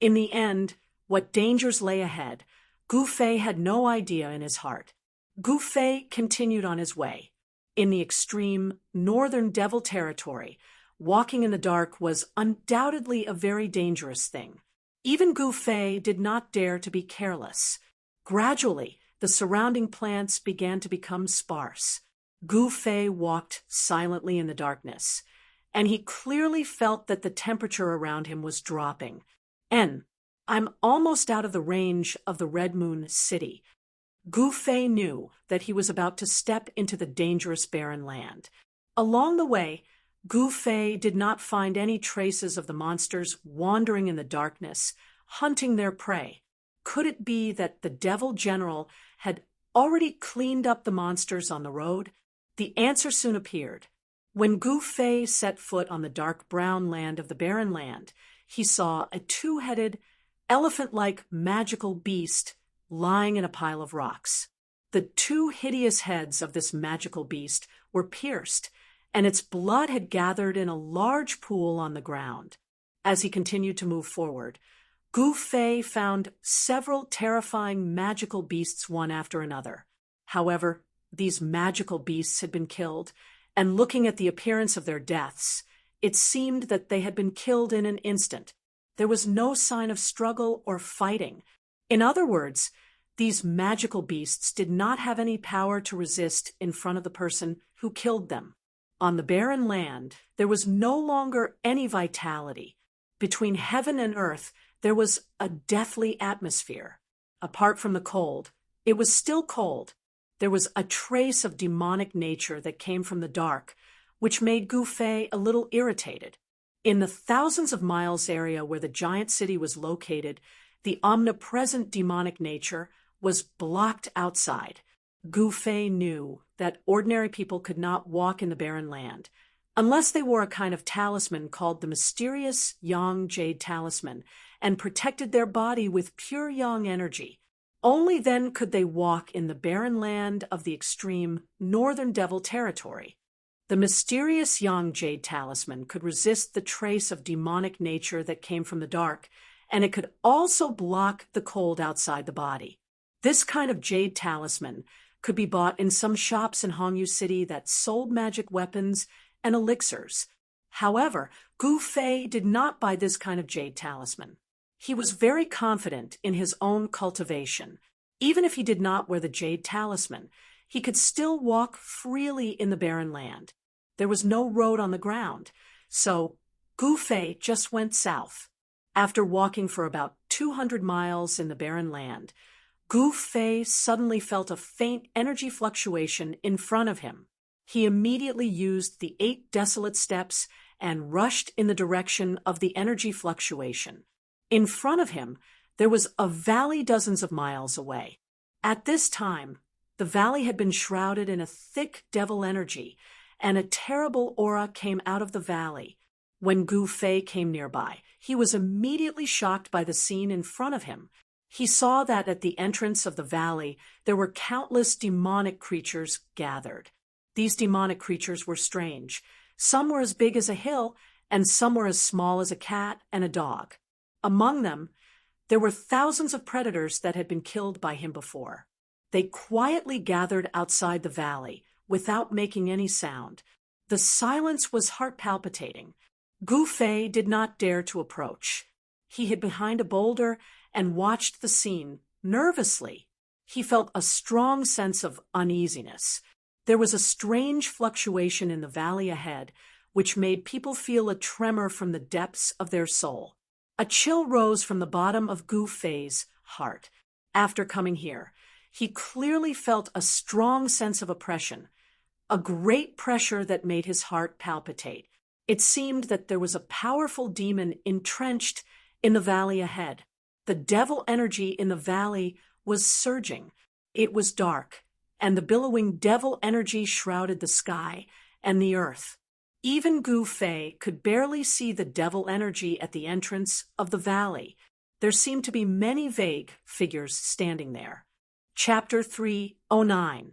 In the end, what dangers lay ahead, Gu Fei had no idea in his heart. Gu Fei continued on his way. In the extreme northern devil territory, walking in the dark was undoubtedly a very dangerous thing. Even Gu Fei did not dare to be careless. Gradually, the surrounding plants began to become sparse. Gu Fei walked silently in the darkness, and he clearly felt that the temperature around him was dropping. I'm almost out of the range of the Red Moon City. Gu Fei knew that he was about to step into the dangerous barren land. Along the way, Gu Fei did not find any traces of the monsters wandering in the darkness, hunting their prey. Could it be that the devil general had already cleaned up the monsters on the road? The answer soon appeared. When Gu Fei set foot on the dark brown land of the barren land, he saw a two-headed, elephant-like magical beast lying in a pile of rocks. The two hideous heads of this magical beast were pierced, and its blood had gathered in a large pool on the ground. As he continued to move forward, Gu Fei found several terrifying magical beasts one after another. However, these magical beasts had been killed, and looking at the appearance of their deaths, it seemed that they had been killed in an instant. There was no sign of struggle or fighting. In other words, these magical beasts did not have any power to resist in front of the person who killed them. On the barren land, there was no longer any vitality. Between heaven and earth, there was a deathly atmosphere. Apart from the cold, it was still cold. There was a trace of demonic nature that came from the dark, which made Gu Fei a little irritated. In the thousands of miles area where the giant city was located, the omnipresent demonic nature was blocked outside. Gu Fei knew that ordinary people could not walk in the barren land. unless they wore a kind of talisman called the mysterious Yang Jade Talisman and protected their body with pure Yang energy. Only then could they walk in the barren land of the extreme Northern Devil territory. The mysterious Yang Jade Talisman could resist the trace of demonic nature that came from the dark, and it could also block the cold outside the body. This kind of jade talisman could be bought in some shops in Hongyu City that sold magic weapons and elixirs. However, Gu Fei did not buy this kind of jade talisman. He was very confident in his own cultivation. Even if he did not wear the jade talisman, he could still walk freely in the barren land. There was no road on the ground, so Gu Fei just went south. After walking for about 200 miles in the barren land, Gu Fei suddenly felt a faint energy fluctuation in front of him. He immediately used the 8 desolate steps and rushed in the direction of the energy fluctuation. In front of him, there was a valley dozens of miles away. At this time, the valley had been shrouded in a thick devil energy, and a terrible aura came out of the valley. When Gu Fei came nearby, he was immediately shocked by the scene in front of him. He saw that at the entrance of the valley, there were countless demonic creatures gathered. These demonic creatures were strange. Some were as big as a hill, and some were as small as a cat and a dog. Among them, there were thousands of predators that had been killed by him before. They quietly gathered outside the valley, without making any sound. The silence was heart-palpitating. Gu Fei did not dare to approach. He hid behind a boulder and watched the scene nervously. He felt a strong sense of uneasiness. There was a strange fluctuation in the valley ahead, which made people feel a tremor from the depths of their soul. A chill rose from the bottom of Gu Fei's heart. After coming here, he clearly felt a strong sense of oppression, a great pressure that made his heart palpitate. It seemed that there was a powerful demon entrenched in the valley ahead. The devil energy in the valley was surging. It was dark, and the billowing devil energy shrouded the sky and the earth. Even Gu Fei could barely see the devil energy at the entrance of the valley. There seemed to be many vague figures standing there. Chapter 309.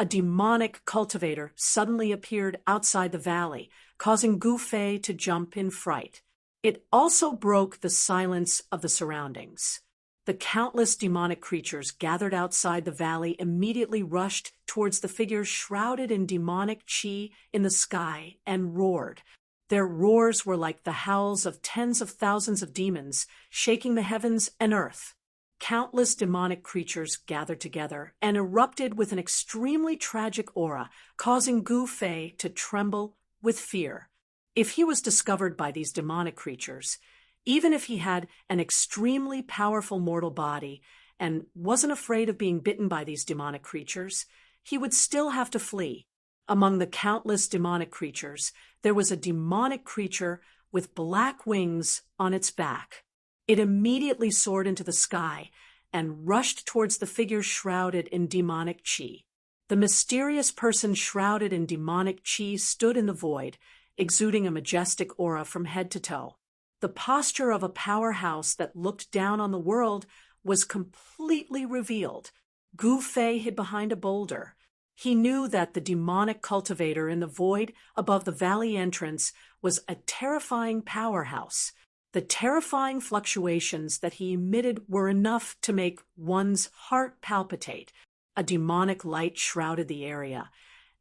A demonic cultivator suddenly appeared outside the valley, causing Gu Fei to jump in fright. It also broke the silence of the surroundings. The countless demonic creatures gathered outside the valley immediately rushed towards the figures shrouded in demonic chi in the sky and roared. Their roars were like the howls of tens of thousands of demons, shaking the heavens and earth. Countless demonic creatures gathered together and erupted with an extremely tragic aura, causing Gu Fei to tremble with fear. If he was discovered by these demonic creatures, even if he had an extremely powerful mortal body and wasn't afraid of being bitten by these demonic creatures, he would still have to flee. Among the countless demonic creatures, there was a demonic creature with black wings on its back. It immediately soared into the sky and rushed towards the figure shrouded in demonic chi. The mysterious person shrouded in demonic chi stood in the void, exuding a majestic aura from head to toe. The posture of a powerhouse that looked down on the world was completely revealed. Gu Fei hid behind a boulder. He knew that the demonic cultivator in the void above the valley entrance was a terrifying powerhouse. The terrifying fluctuations that he emitted were enough to make one's heart palpitate. A demonic light shrouded the area,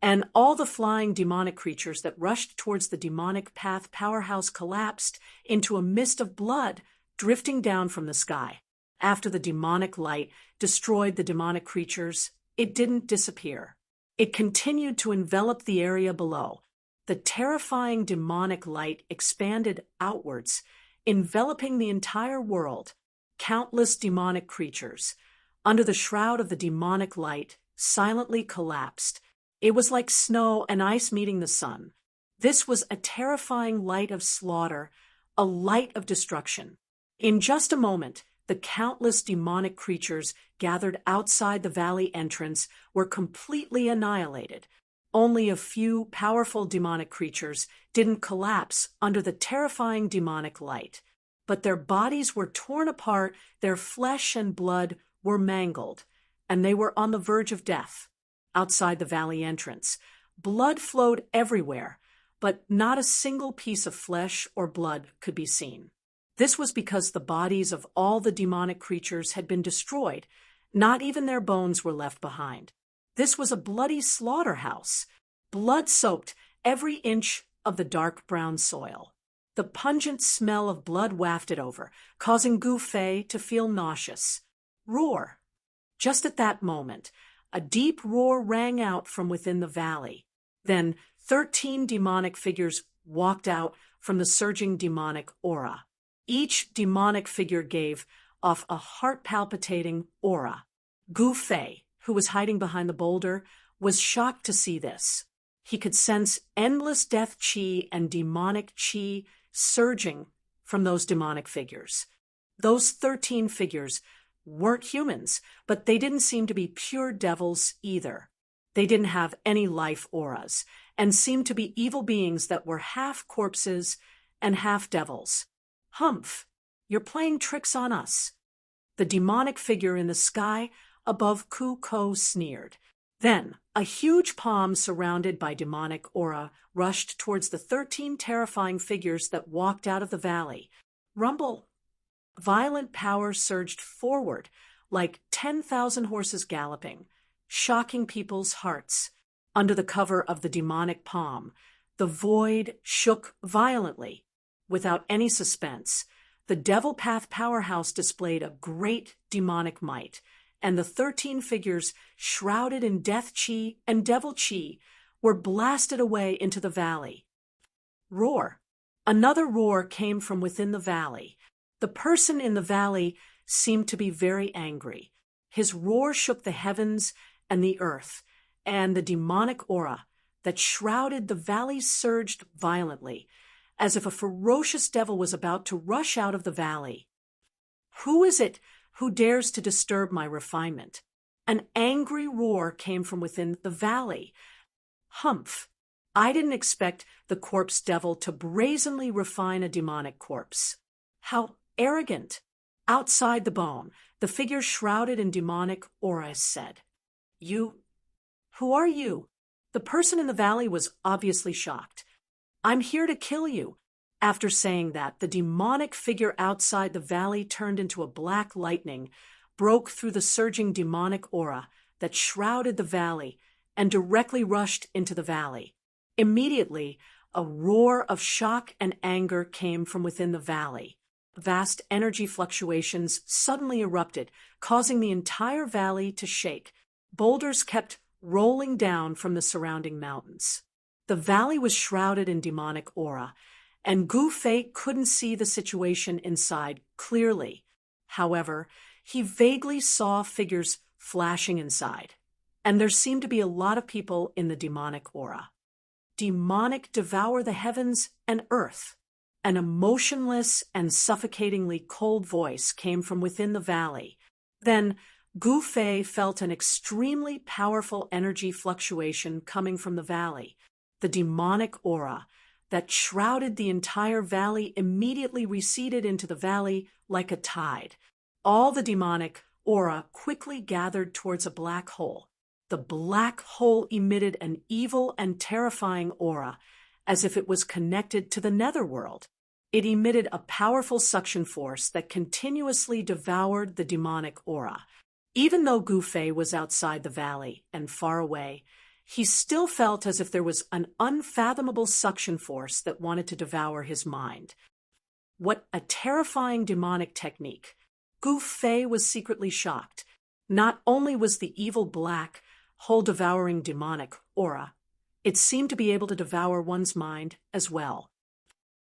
and all the flying demonic creatures that rushed towards the demonic path powerhouse collapsed into a mist of blood drifting down from the sky. After the demonic light destroyed the demonic creatures, it didn't disappear. It continued to envelop the area below. The terrifying demonic light expanded outwards, enveloping the entire world. Countless demonic creatures, under the shroud of the demonic light, silently collapsed. It was like snow and ice meeting the sun. This was a terrifying light of slaughter, a light of destruction. In just a moment, the countless demonic creatures gathered outside the valley entrance were completely annihilated. Only a few powerful demonic creatures didn't collapse under the terrifying demonic light, but their bodies were torn apart, their flesh and blood were mangled, and they were on the verge of death. Outside the valley entrance, blood flowed everywhere, but not a single piece of flesh or blood could be seen. This was because the bodies of all the demonic creatures had been destroyed. Not even their bones were left behind. This was a bloody slaughterhouse. Blood soaked every inch of the dark brown soil. The pungent smell of blood wafted over, causing Gu Fei to feel nauseous. Roar! Just at that moment, a deep roar rang out from within the valley. Then 13 demonic figures walked out from the surging demonic aura. Each demonic figure gave off a heart-palpitating aura. Gu Fei, who was hiding behind the boulder, was shocked to see this. He could sense endless death chi and demonic chi surging from those demonic figures. Those 13 figures weren't humans, but they didn't seem to be pure devils either. They didn't have any life auras, and seemed to be evil beings that were half corpses and half devils. Humph, you're playing tricks on us. The demonic figure in the sky above Ku Ko sneered. Then, a huge palm surrounded by demonic aura rushed towards the 13 terrifying figures that walked out of the valley. Rumble! Violent power surged forward like 10,000 horses galloping, shocking people's hearts. Under the cover of the demonic palm, the void shook violently. Without any suspense, the Devil Path powerhouse displayed a great demonic might, and the 13 figures, shrouded in death chi and devil chi, were blasted away into the valley. Roar! Another roar came from within the valley. The person in the valley seemed to be very angry. His roar shook the heavens and the earth, and the demonic aura that shrouded the valley surged violently, as if a ferocious devil was about to rush out of the valley. Who is it who dares to disturb my refinement? An angry roar came from within the valley. Humph! I didn't expect the corpse devil to brazenly refine a demonic corpse. How arrogant! Outside the bone, the figure shrouded in demonic aura said, Who are you? The person in the valley was obviously shocked. I'm here to kill you. After saying that, the demonic figure outside the valley turned into a black lightning, broke through the surging demonic aura that shrouded the valley, and directly rushed into the valley. Immediately, a roar of shock and anger came from within the valley. Vast energy fluctuations suddenly erupted, causing the entire valley to shake. Boulders kept rolling down from the surrounding mountains. The valley was shrouded in demonic aura, and Gu Fei couldn't see the situation inside clearly. However, he vaguely saw figures flashing inside, and there seemed to be a lot of people in the demonic aura. Demonic devour the heavens and earth. An emotionless and suffocatingly cold voice came from within the valley. Then Gu Fei felt an extremely powerful energy fluctuation coming from the valley. The demonic aura that shrouded the entire valley immediately receded into the valley like a tide. All the demonic aura quickly gathered towards a black hole. The black hole emitted an evil and terrifying aura, as if it was connected to the netherworld. It emitted a powerful suction force that continuously devoured the demonic aura. Even though Gu Fei was outside the valley and far away, he still felt as if there was an unfathomable suction force that wanted to devour his mind. What a terrifying demonic technique! Gu Fei was secretly shocked. Not only was the evil black, whole-devouring demonic aura, it seemed to be able to devour one's mind as well.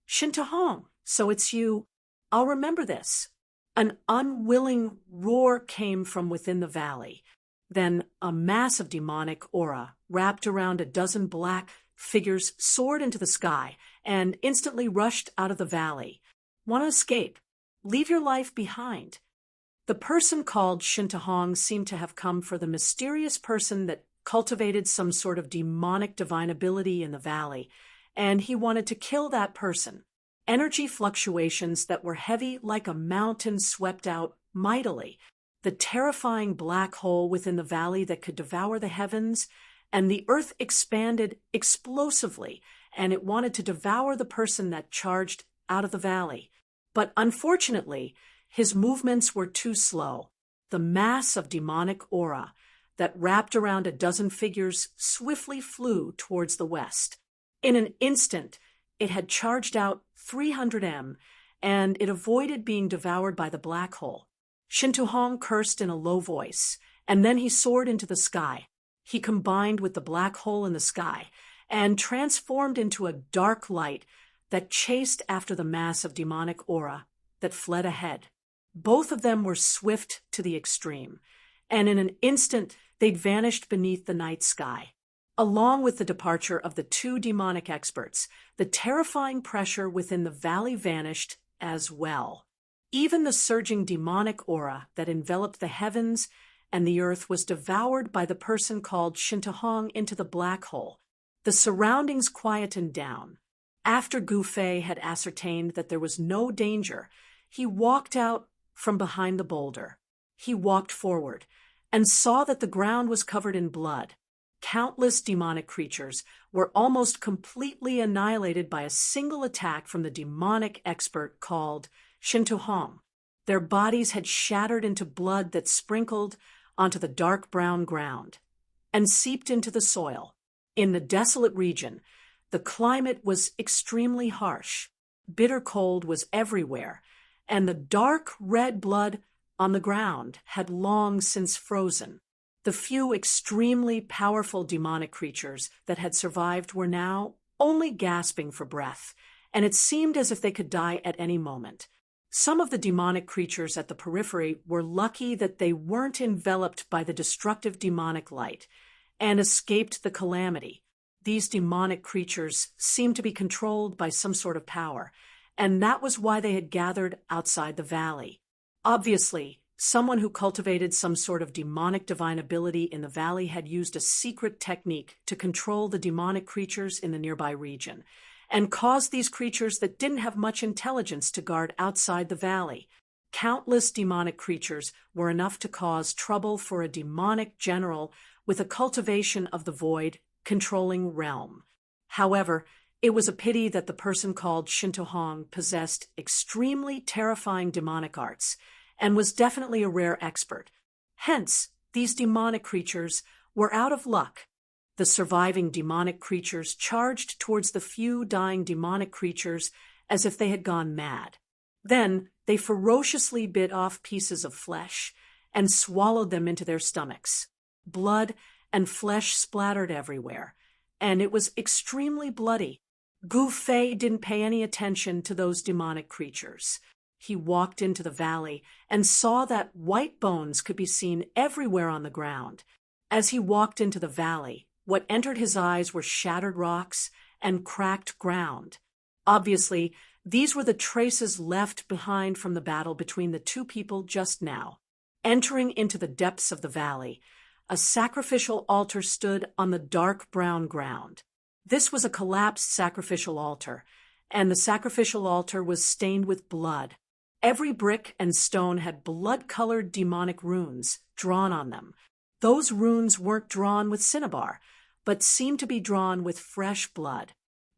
Shintahong, so it's you. I'll remember this. An unwilling roar came from within the valley. Then a mass of demonic aura wrapped around a dozen black figures soared into the sky and instantly rushed out of the valley. Want to escape? Leave your life behind. The person called Shintahong seemed to have come for the mysterious person that cultivated some sort of demonic divine ability in the valley, and he wanted to kill that person. Energy fluctuations that were heavy like a mountain swept out mightily, the terrifying black hole within the valley that could devour the heavens, and the earth expanded explosively, and it wanted to devour the person that charged out of the valley. But unfortunately, his movements were too slow. The mass of demonic aura that wrapped around a dozen figures swiftly flew towards the west. In an instant, it had charged out 300 m, and it avoided being devoured by the black hole. Shintohong cursed in a low voice, and then he soared into the sky. He combined with the black hole in the sky and transformed into a dark light that chased after the mass of demonic aura that fled ahead. Both of them were swift to the extreme, and in an instant they'd vanished beneath the night sky. Along with the departure of the two demonic experts, the terrifying pressure within the valley vanished as well. Even the surging demonic aura that enveloped the heavens and the earth was devoured by the person called Shintohong into the black hole. The surroundings quietened down. After Gu Fei had ascertained that there was no danger, he walked out from behind the boulder. He walked forward and saw that the ground was covered in blood. Countless demonic creatures were almost completely annihilated by a single attack from the demonic expert called Shintohong. Their bodies had shattered into blood that sprinkled onto the dark brown ground and seeped into the soil. In the desolate region, the climate was extremely harsh. Bitter cold was everywhere, and the dark red blood on the ground had long since frozen. The few extremely powerful demonic creatures that had survived were now only gasping for breath, and it seemed as if they could die at any moment. Some of the demonic creatures at the periphery were lucky that they weren't enveloped by the destructive demonic light and escaped the calamity. These demonic creatures seemed to be controlled by some sort of power, and that was why they had gathered outside the valley. Obviously, someone who cultivated some sort of demonic divine ability in the valley had used a secret technique to control the demonic creatures in the nearby region, and caused these creatures that didn't have much intelligence to guard outside the valley. Countless demonic creatures were enough to cause trouble for a demonic general with a cultivation of the void controlling realm. However, it was a pity that the person called Shintohong possessed extremely terrifying demonic arts and was definitely a rare expert. Hence, these demonic creatures were out of luck. The surviving demonic creatures charged towards the few dying demonic creatures as if they had gone mad. Then they ferociously bit off pieces of flesh and swallowed them into their stomachs. Blood and flesh splattered everywhere, and it was extremely bloody. Gu Fei didn't pay any attention to those demonic creatures. He walked into the valley and saw that white bones could be seen everywhere on the ground. As he walked into the valley, what entered his eyes were shattered rocks and cracked ground. Obviously, these were the traces left behind from the battle between the two people just now. Entering into the depths of the valley, a sacrificial altar stood on the dark brown ground. This was a collapsed sacrificial altar, and the sacrificial altar was stained with blood. Every brick and stone had blood-colored demonic runes drawn on them. Those runes weren't drawn with cinnabar, but seemed to be drawn with fresh blood.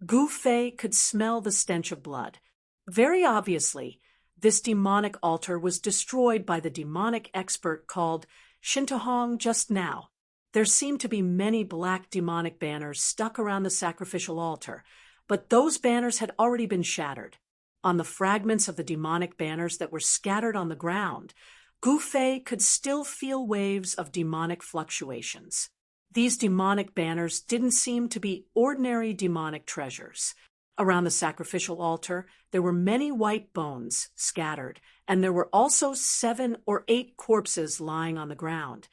Gu Fei could smell the stench of blood. Very obviously, this demonic altar was destroyed by the demonic expert called Shintohong just now. There seemed to be many black demonic banners stuck around the sacrificial altar, but those banners had already been shattered. On the fragments of the demonic banners that were scattered on the ground, Gu Fei could still feel waves of demonic fluctuations. These demonic banners didn't seem to be ordinary demonic treasures. Around the sacrificial altar, there were many white bones scattered, and there were also 7 or 8 corpses lying on the ground.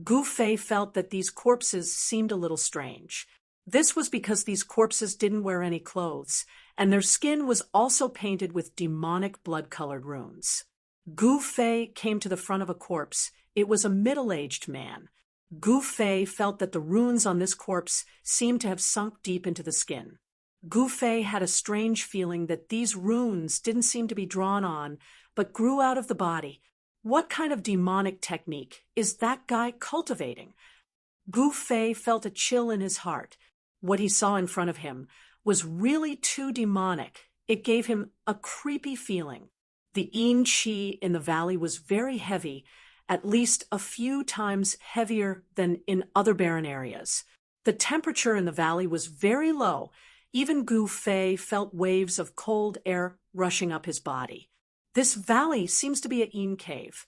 Gu Fei felt that these corpses seemed a little strange. This was because these corpses didn't wear any clothes, and their skin was also painted with demonic blood-colored runes. Gu Fei came to the front of a corpse. It was a middle-aged man. Gu Fei felt that the runes on this corpse seemed to have sunk deep into the skin. Gu Fei had a strange feeling that these runes didn't seem to be drawn on, but grew out of the body. What kind of demonic technique is that guy cultivating? Gu Fei felt a chill in his heart. What he saw in front of him was really too demonic. It gave him a creepy feeling. The yin qi in the valley was very heavy, at least a few times heavier than in other barren areas. The temperature in the valley was very low. Even Gu Fei felt waves of cold air rushing up his body. This valley seems to be a yin cave.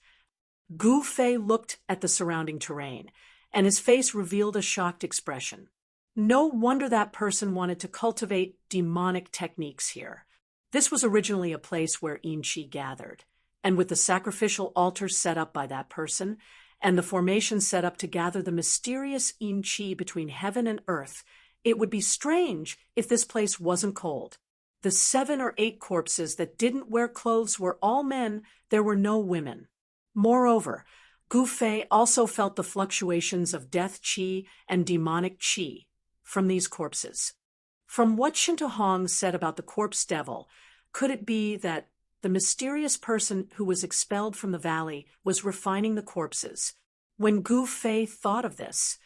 Gu Fei looked at the surrounding terrain, and his face revealed a shocked expression. No wonder that person wanted to cultivate demonic techniques here. This was originally a place where yin qi gathered, and with the sacrificial altar set up by that person, and the formation set up to gather the mysterious yin qi between heaven and earth, it would be strange if this place wasn't cold. The 7 or 8 corpses that didn't wear clothes were all men, there were no women. Moreover, Gu Fei also felt the fluctuations of death qi and demonic qi from these corpses. From what Shinto Hong said about the corpse devil, could it be that the mysterious person who was expelled from the valley was refining the corpses? When Gu Fei thought of this,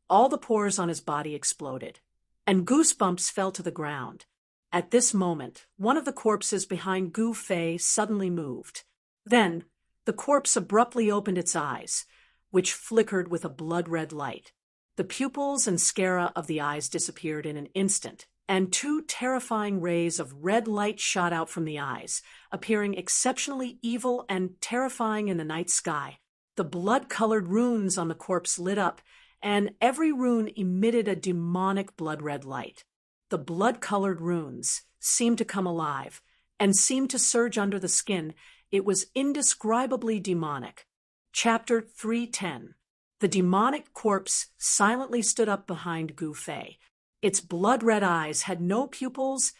all the pores on his body exploded, and goosebumps fell to the ground. At this moment, one of the corpses behind Gu Fei suddenly moved. Then, the corpse abruptly opened its eyes, which flickered with a blood-red light. The pupils and sclera of the eyes disappeared in an instant, and 2 terrifying rays of red light shot out from the eyes, appearing exceptionally evil and terrifying in the night sky. The blood-colored runes on the corpse lit up, and every rune emitted a demonic blood-red light. The blood-colored runes seemed to come alive and seemed to surge under the skin. It was indescribably demonic. Chapter 310. The demonic corpse silently stood up behind Gu Fei. Its blood-red eyes had no pupils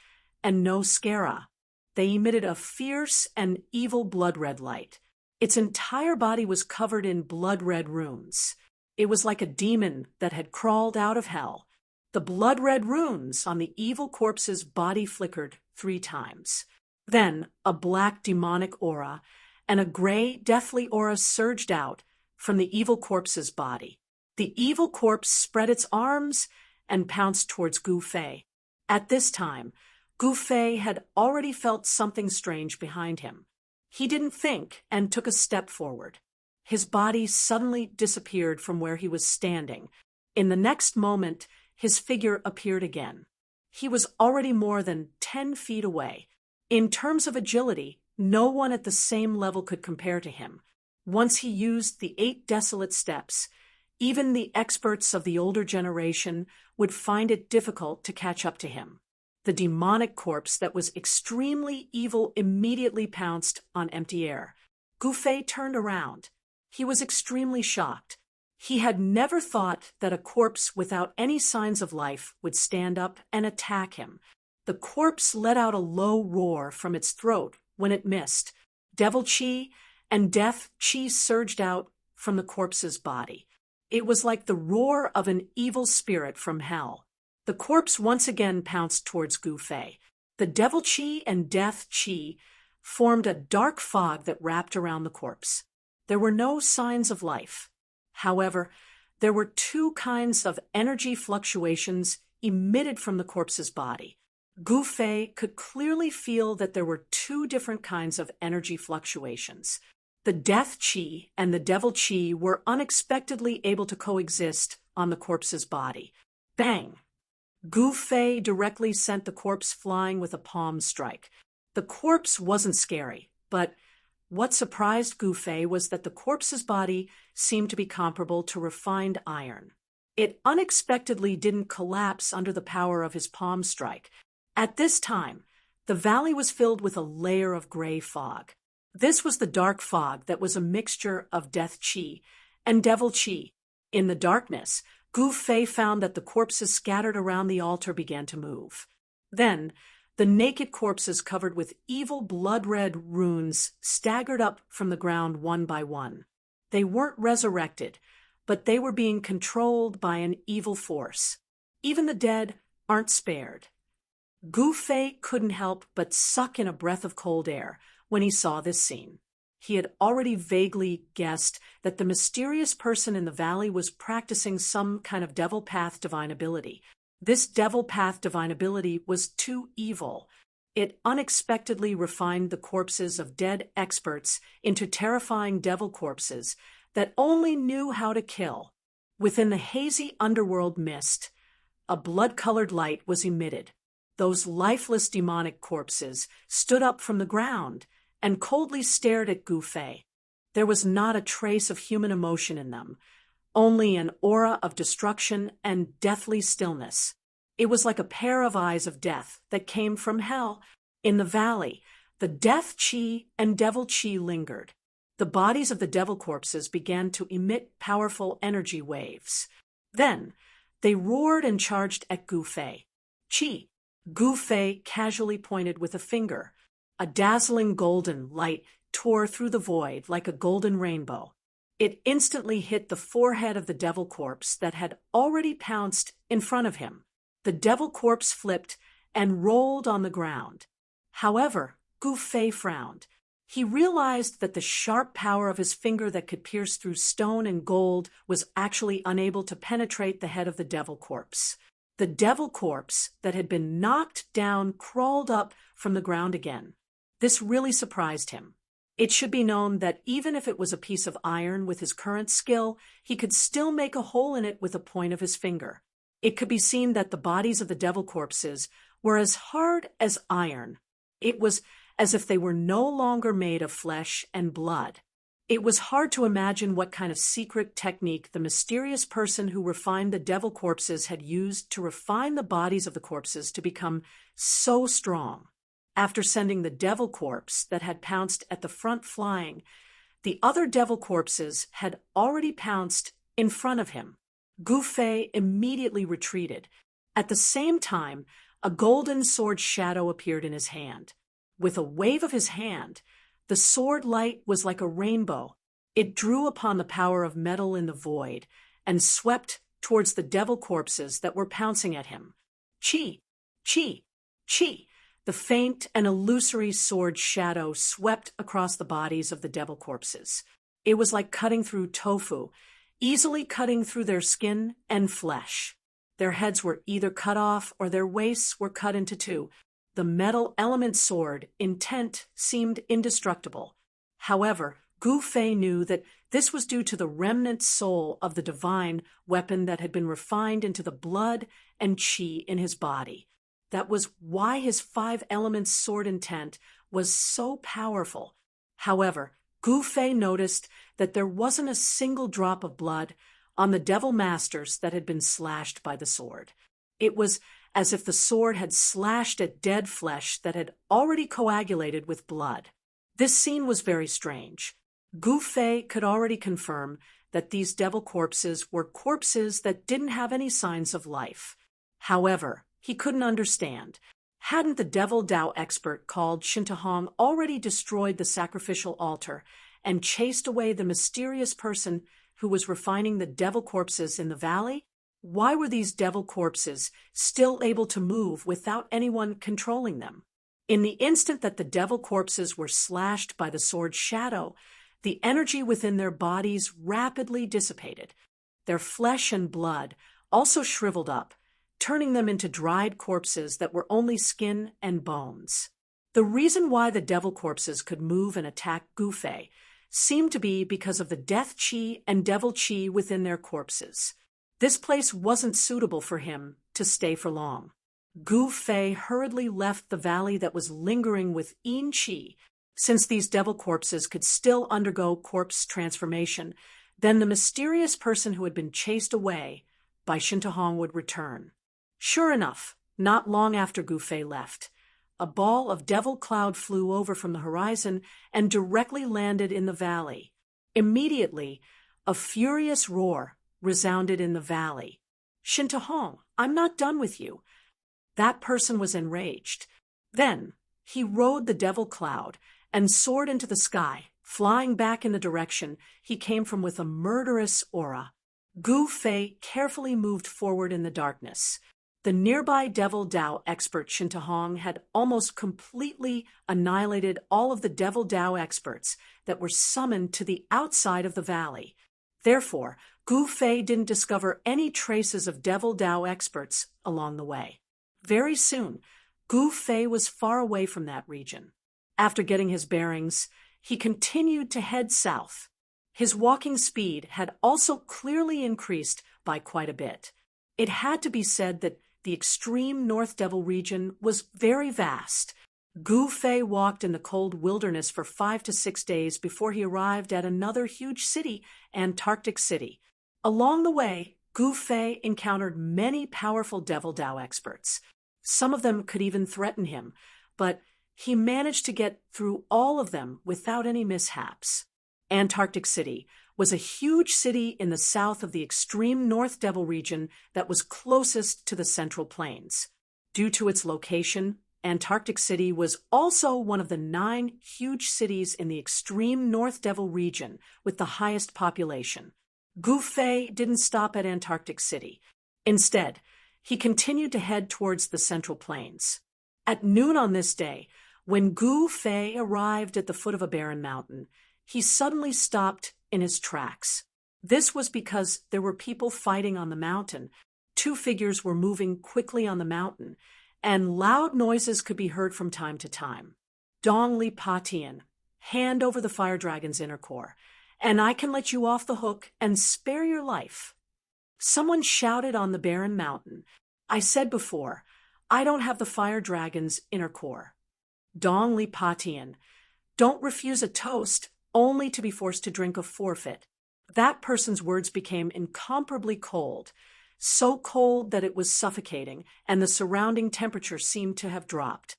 and no sclera. They emitted a fierce and evil blood-red light. Its entire body was covered in blood-red runes. It was like a demon that had crawled out of hell. The blood-red runes on the evil corpse's body flickered 3 times. Then a black demonic aura and a gray deathly aura surged out from the evil corpse's body. The evil corpse spread its arms and pounced towards Gu Fei. At this time, Gu Fei had already felt something strange behind him. He didn't think and took a step forward. His body suddenly disappeared from where he was standing. In the next moment, his figure appeared again. He was already more than 10 feet away. In terms of agility, no one at the same level could compare to him. Once he used the 8 desolate steps, even the experts of the older generation would find it difficult to catch up to him. The demonic corpse that was extremely evil immediately pounced on empty air. Gu Fei turned around. He was extremely shocked. He had never thought that a corpse without any signs of life would stand up and attack him. The corpse let out a low roar from its throat when it missed. Devil qi and death qi surged out from the corpse's body. It was like the roar of an evil spirit from hell. The corpse once again pounced towards Gu Fei. The devil qi and death qi formed a dark fog that wrapped around the corpse. There were no signs of life. However, there were 2 kinds of energy fluctuations emitted from the corpse's body. Gu Fei could clearly feel that there were 2 different kinds of energy fluctuations. The death qi and the devil qi were unexpectedly able to coexist on the corpse's body. Bang! Gu Fei directly sent the corpse flying with a palm strike. The corpse wasn't scary, but what surprised Gu Fei was that the corpse's body seemed to be comparable to refined iron. It unexpectedly didn't collapse under the power of his palm strike. At this time, the valley was filled with a layer of gray fog. This was the dark fog that was a mixture of death qi and devil qi. In the darkness, Gu Fei found that the corpses scattered around the altar began to move. Then, the naked corpses covered with evil blood-red runes staggered up from the ground one by one. They weren't resurrected, but they were being controlled by an evil force. Even the dead aren't spared. Gu Fei couldn't help but suck in a breath of cold air when he saw this scene. He had already vaguely guessed that the mysterious person in the valley was practicing some kind of devil path divine ability. This devil path divine ability was too evil. It unexpectedly refined the corpses of dead experts into terrifying devil corpses that only knew how to kill. Within the hazy underworld mist, a blood-colored light was emitted. Those lifeless demonic corpses stood up from the ground and coldly stared at Gu Fei. There was not a trace of human emotion in them, only an aura of destruction and deathly stillness. It was like a pair of eyes of death that came from hell. In the valley, the death chi and devil chi lingered. The bodies of the devil corpses began to emit powerful energy waves. Then, they roared and charged at Gu Fei. Chi! Gu Fei casually pointed with a finger. A dazzling golden light tore through the void like a golden rainbow. It instantly hit the forehead of the devil corpse that had already pounced in front of him. The devil corpse flipped and rolled on the ground. However, Gu Fei frowned. He realized that the sharp power of his finger that could pierce through stone and gold was actually unable to penetrate the head of the devil corpse. The devil corpse that had been knocked down crawled up from the ground again. This really surprised him. It should be known that even if it was a piece of iron with his current skill, he could still make a hole in it with a point of his finger. It could be seen that the bodies of the devil corpses were as hard as iron. It was as if they were no longer made of flesh and blood. It was hard to imagine what kind of secret technique the mysterious person who refined the devil corpses had used to refine the bodies of the corpses to become so strong. After sending the devil corpse that had pounced at the front flying, the other devil corpses had already pounced in front of him. Gu Fei immediately retreated. At the same time, a golden sword shadow appeared in his hand. With a wave of his hand, the sword light was like a rainbow. It drew upon the power of metal in the void and swept towards the devil corpses that were pouncing at him. Chi! Chi! Chi! The faint and illusory sword shadow swept across the bodies of the devil corpses. It was like cutting through tofu, easily cutting through their skin and flesh. Their heads were either cut off or their waists were cut into two. The metal element sword, intent, seemed indestructible. However, Gu Fei knew that this was due to the remnant soul of the divine weapon that had been refined into the blood and chi in his body. That was why his 5 elements sword intent was so powerful. However, Gu Fei noticed that there wasn't a single drop of blood on the devil masters that had been slashed by the sword. It was as if the sword had slashed at dead flesh that had already coagulated with blood. This scene was very strange. Gu Fei could already confirm that these devil corpses were corpses that didn't have any signs of life. However, he couldn't understand. Hadn't the devil Dao expert called Shintahong already destroyed the sacrificial altar and chased away the mysterious person who was refining the devil corpses in the valley? Why were these devil corpses still able to move without anyone controlling them? In the instant that the devil corpses were slashed by the sword shadow, the energy within their bodies rapidly dissipated. Their flesh and blood also shriveled up, turning them into dried corpses that were only skin and bones. The reason why the devil corpses could move and attack Gu Fei seemed to be because of the death chi and devil chi within their corpses. This place wasn't suitable for him to stay for long. Gu Fei hurriedly left the valley that was lingering with Yin Qi. Since these devil corpses could still undergo corpse transformation, then the mysterious person who had been chased away by Shintahong would return. Sure enough, not long after Gu Fei left, a ball of devil cloud flew over from the horizon and directly landed in the valley. Immediately, a furious roar resounded in the valley. Shintahong, I'm not done with you. That person was enraged. Then he rode the devil cloud and soared into the sky, flying back in the direction he came from with a murderous aura. Gu Fei carefully moved forward in the darkness. The nearby Devil Dao expert Shintahong had almost completely annihilated all of the Devil Dao experts that were summoned to the outside of the valley. Therefore, Gu Fei didn't discover any traces of Devil Dao experts along the way. Very soon, Gu Fei was far away from that region. After getting his bearings, he continued to head south. His walking speed had also clearly increased by quite a bit. It had to be said that the extreme North Devil region was very vast. Gu Fei walked in the cold wilderness for 5 to 6 days before he arrived at another huge city, Antarctic City. Along the way, Gu Fei encountered many powerful Devil Dao experts. Some of them could even threaten him, but he managed to get through all of them without any mishaps. Antarctic City was a huge city in the south of the extreme North Devil region that was closest to the Central Plains. Due to its location, Antarctic City was also one of the 9 huge cities in the extreme North Devil region with the highest population. Gu Fei didn't stop at Antarctic City. Instead, he continued to head towards the Central Plains. At noon on this day, when Gu Fei arrived at the foot of a barren mountain, he suddenly stopped in his tracks. This was because there were people fighting on the mountain. 2 figures were moving quickly on the mountain, and loud noises could be heard from time to time. Dong Li Pa Tian, hand over the fire dragon's inner core, and I can let you off the hook and spare your life. Someone shouted on the barren mountain. I said before, I don't have the fire dragon's inner core. Dong Li Pa Tian, don't refuse a toast only to be forced to drink a forfeit. That person's words became incomparably cold, so cold that it was suffocating, and the surrounding temperature seemed to have dropped.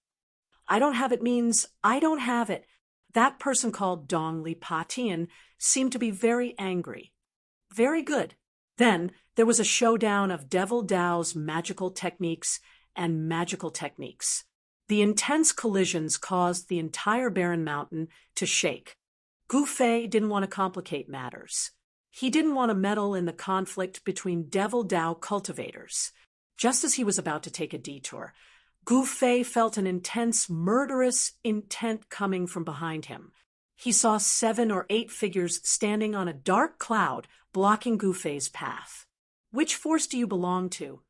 I don't have it means I don't have it. That person called Dong Li Pa Tian seemed to be very angry. Very good. Then there was a showdown of Devil Dao's magical techniques and magical techniques. The intense collisions caused the entire barren mountain to shake. Gu Fei didn't want to complicate matters. He didn't want to meddle in the conflict between Devil Dao cultivators. Just as he was about to take a detour, Gu Fei felt an intense, murderous intent coming from behind him. He saw 7 or 8 figures standing on a dark cloud blocking Gu Fei's path. Which force do you belong to?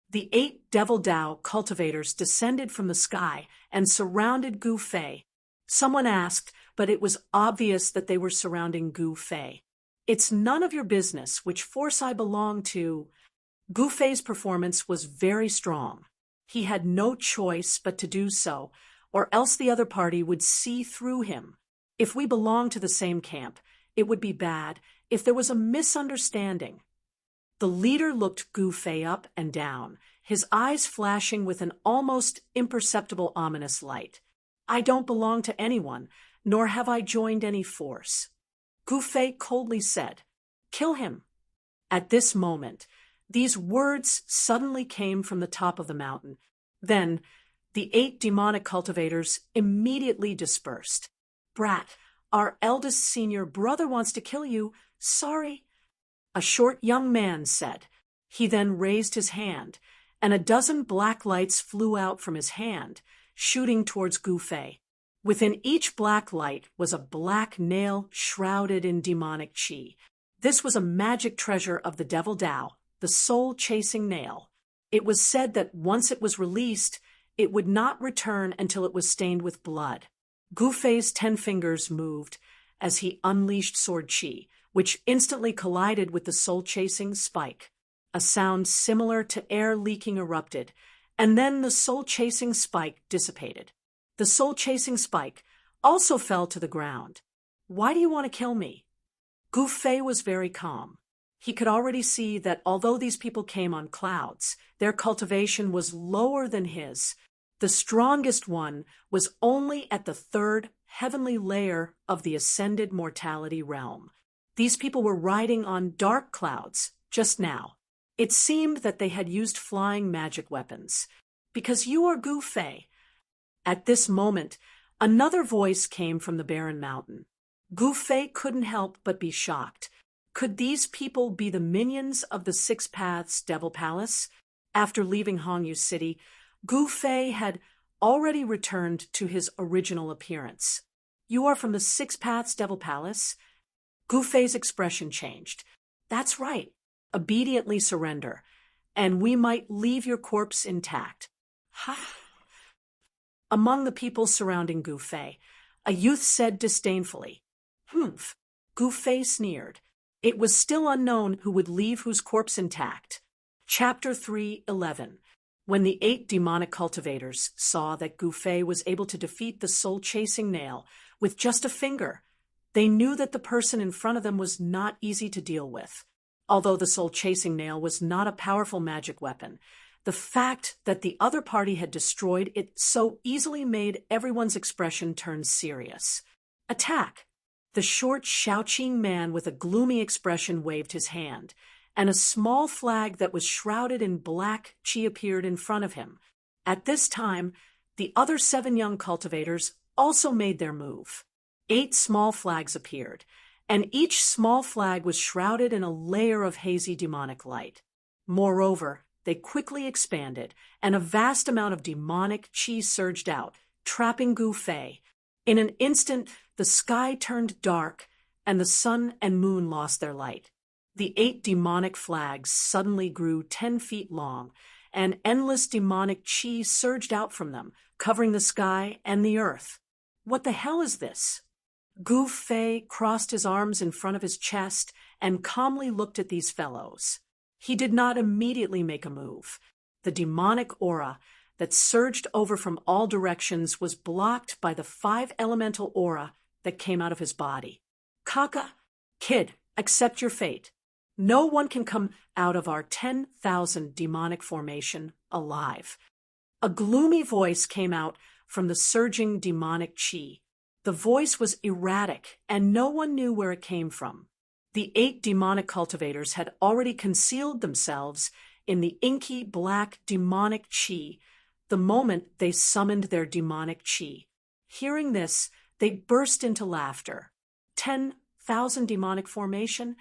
The 8 Devil Dao cultivators descended from the sky and surrounded Gu Fei. Someone asked, but it was obvious that they were surrounding Gu Fei. It's none of your business which force I belong to. Gu Fei's performance was very strong. He had no choice but to do so, or else the other party would see through him. If we belonged to the same camp, it would be bad if there was a misunderstanding. The leader looked Gu Fei up and down, his eyes flashing with an almost imperceptible ominous light. I don't belong to anyone, nor have I joined any force. Gu Fei coldly said, Kill him. At this moment, these words suddenly came from the top of the mountain. Then, the 8 demonic cultivators immediately dispersed. Brat, our eldest senior brother wants to kill you. Sorry. A short young man said. He then raised his hand, and a dozen black lights flew out from his hand, shooting towards Gu Fei. Within each black light was a black nail shrouded in demonic chi. This was a magic treasure of the Devil Dao, the soul-chasing nail. It was said that once it was released, it would not return until it was stained with blood. Gu Fei's 10 fingers moved as he unleashed sword chi, which instantly collided with the soul-chasing spike. A sound similar to air leaking erupted, and then the soul-chasing spike dissipated. The soul-chasing spike also fell to the ground. Why do you want to kill me? Gu Fei was very calm. He could already see that although these people came on clouds, their cultivation was lower than his. The strongest one was only at the 3rd heavenly layer of the ascended mortality realm. These people were riding on dark clouds just now. It seemed that they had used flying magic weapons. Because you are Gu Fei. At this moment, another voice came from the barren mountain. Gu Fei couldn't help but be shocked. Could these people be the minions of the Six Paths Devil Palace? After leaving Hongyu City, Gu Fei had already returned to his original appearance. "You are from the Six Paths Devil Palace?" Gu Fei's expression changed. "That's right. Obediently surrender, and we might leave your corpse intact." Ha! Among the people surrounding Gu Fei, a youth said disdainfully. "Humph." Gu Fei sneered. It was still unknown who would leave whose corpse intact. Chapter 3:11. When the 8 demonic cultivators saw that Gu Fei was able to defeat the soul-chasing nail with just a finger, they knew that the person in front of them was not easy to deal with. Although the soul-chasing nail was not a powerful magic weapon, the fact that the other party had destroyed it so easily made everyone's expression turn serious. "Attack!" The short, slouching man with a gloomy expression waved his hand, and a small flag that was shrouded in black chi appeared in front of him. At this time, the other 7 young cultivators also made their move. 8 small flags appeared, and each small flag was shrouded in a layer of hazy demonic light. Moreover, they quickly expanded, and a vast amount of demonic chi surged out, trapping Gu Fei. In an instant, the sky turned dark, and the sun and moon lost their light. The 8 demonic flags suddenly grew 10 feet long, and endless demonic chi surged out from them, covering the sky and the earth. "What the hell is this?" Gu Fei crossed his arms in front of his chest and calmly looked at these fellows. He did not immediately make a move. The demonic aura that surged over from all directions was blocked by the 5 elemental aura that came out of his body. "Kaka, kid, accept your fate. No one can come out of our 10,000 demonic formation alive." A gloomy voice came out from the surging demonic chi. The voice was erratic, and no one knew where it came from. The 8 demonic cultivators had already concealed themselves in the inky black demonic chi the moment they summoned their demonic chi. Hearing this, they burst into laughter. 10,000 demonic formation?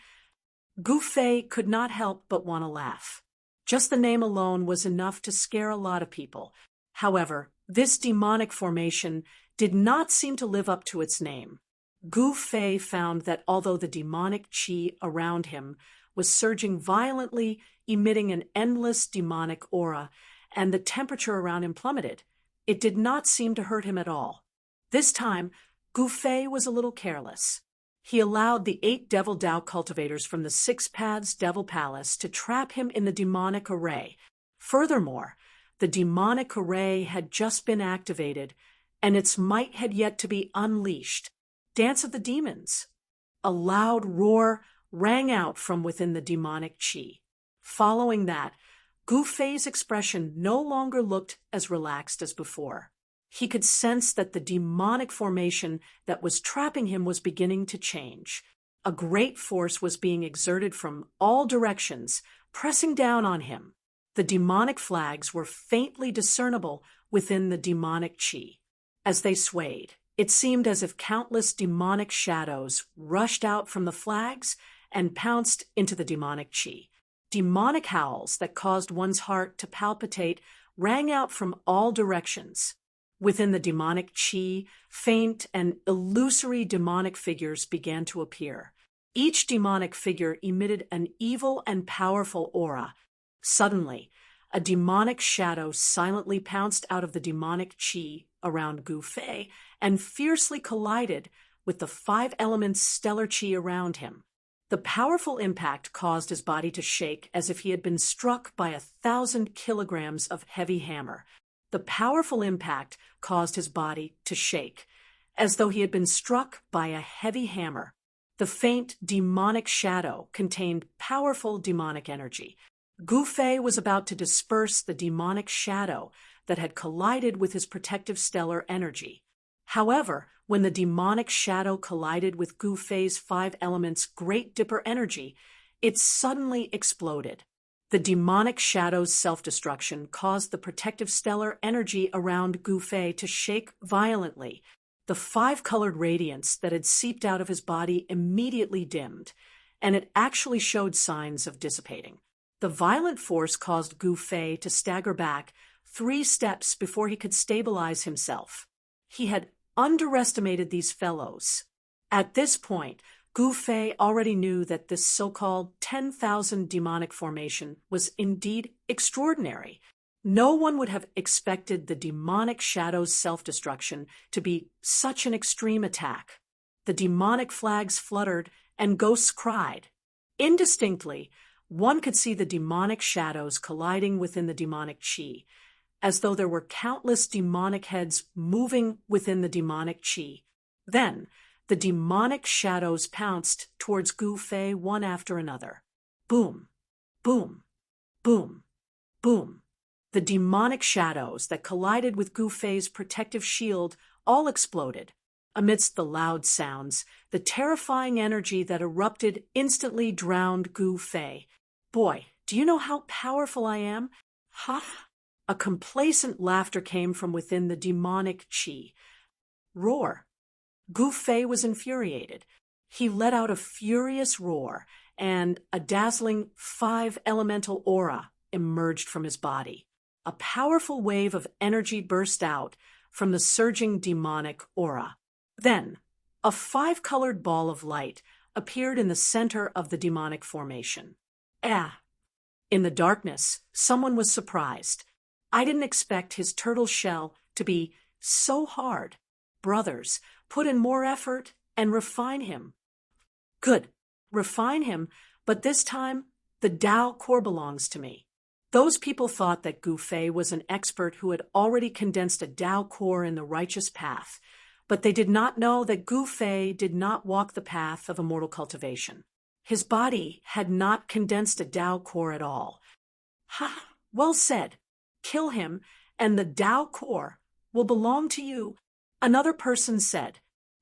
Gu Fei could not help but want to laugh. Just the name alone was enough to scare a lot of people. However, this demonic formation did not seem to live up to its name. Gu Fei found that although the demonic chi around him was surging violently, emitting an endless demonic aura, and the temperature around him plummeted, it did not seem to hurt him at all. This time, Gu Fei was a little careless. He allowed the 8 Devil Dao cultivators from the Six Paths Devil Palace to trap him in the demonic array. Furthermore, the demonic array had just been activated, and its might had yet to be unleashed. Dance of the Demons. A loud roar rang out from within the demonic chi. Following that, Gu Fei's expression no longer looked as relaxed as before. He could sense that the demonic formation that was trapping him was beginning to change. A great force was being exerted from all directions, pressing down on him. The demonic flags were faintly discernible within the demonic chi. As they swayed, it seemed as if countless demonic shadows rushed out from the flags and pounced into the demonic chi. Demonic howls that caused one's heart to palpitate rang out from all directions. Within the demonic chi, faint and illusory demonic figures began to appear. Each demonic figure emitted an evil and powerful aura. Suddenly, a demonic shadow silently pounced out of the demonic chi around Gu Fei and fiercely collided with the 5 elements stellar chi around him. The powerful impact caused his body to shake as if he had been struck by 1,000 kilograms of heavy hammer. The powerful impact caused his body to shake, as though he had been struck by a heavy hammer. The faint demonic shadow contained powerful demonic energy. Gu Fei was about to disperse the demonic shadow that had collided with his protective stellar energy. However, when the demonic shadow collided with Gu Fei's 5 elements Great Dipper energy, it suddenly exploded. The demonic shadow's self-destruction caused the protective stellar energy around Gu Fei to shake violently. The 5-colored radiance that had seeped out of his body immediately dimmed, and it actually showed signs of dissipating. The violent force caused Gu Fei to stagger back 3 steps before he could stabilize himself. He had underestimated these fellows. At this point, Gu Fei already knew that this so-called 10,000 demonic formation was indeed extraordinary. No one would have expected the demonic shadow's self-destruction to be such an extreme attack. The demonic flags fluttered and ghosts cried. Indistinctly, one could see the demonic shadows colliding within the demonic chi, as though there were countless demonic heads moving within the demonic chi. Then, the demonic shadows pounced towards Gu Fei one after another. Boom, boom, boom, boom. The demonic shadows that collided with Gu Fei's protective shield all exploded. Amidst the loud sounds, the terrifying energy that erupted instantly drowned Gu Fei. Boy, do you know how powerful I am? Ha! A complacent laughter came from within the demonic chi. Roar. Gu Fei was infuriated. He let out a furious roar, and a dazzling 5-elemental aura emerged from his body. A powerful wave of energy burst out from the surging demonic aura. Then, a 5-colored ball of light appeared in the center of the demonic formation. In the darkness, someone was surprised. I didn't expect his turtle shell to be so hard. Brothers, put in more effort and refine him. Good, refine him, but this time the Tao core belongs to me. Those people thought that Gu Fei was an expert who had already condensed a Tao core in the righteous path, but they did not know that Gu Fei did not walk the path of immortal cultivation. His body had not condensed a Tao core at all. Ha! Well said. Kill him, and the Tao core will belong to you. Another person said.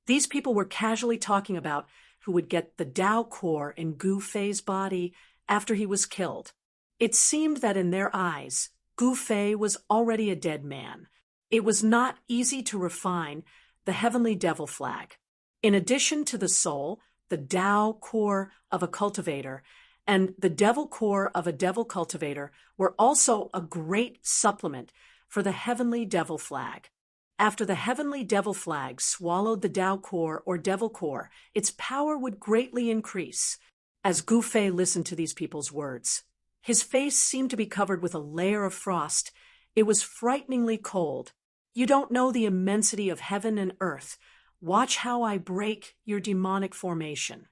These people were casually talking about who would get the Tao core in Gu Fei's body after he was killed. It seemed that in their eyes, Gu Fei was already a dead man. It was not easy to refine the heavenly devil flag. In addition to the soul, the Tao core of a cultivator, and the devil core of a devil cultivator were also a great supplement for the heavenly devil flag. After the heavenly devil flag swallowed the Tao core or devil core, its power would greatly increase. As Gu Fei listened to these people's words, his face seemed to be covered with a layer of frost. It was frighteningly cold. You don't know the immensity of heaven and earth. Watch how I break your demonic formation.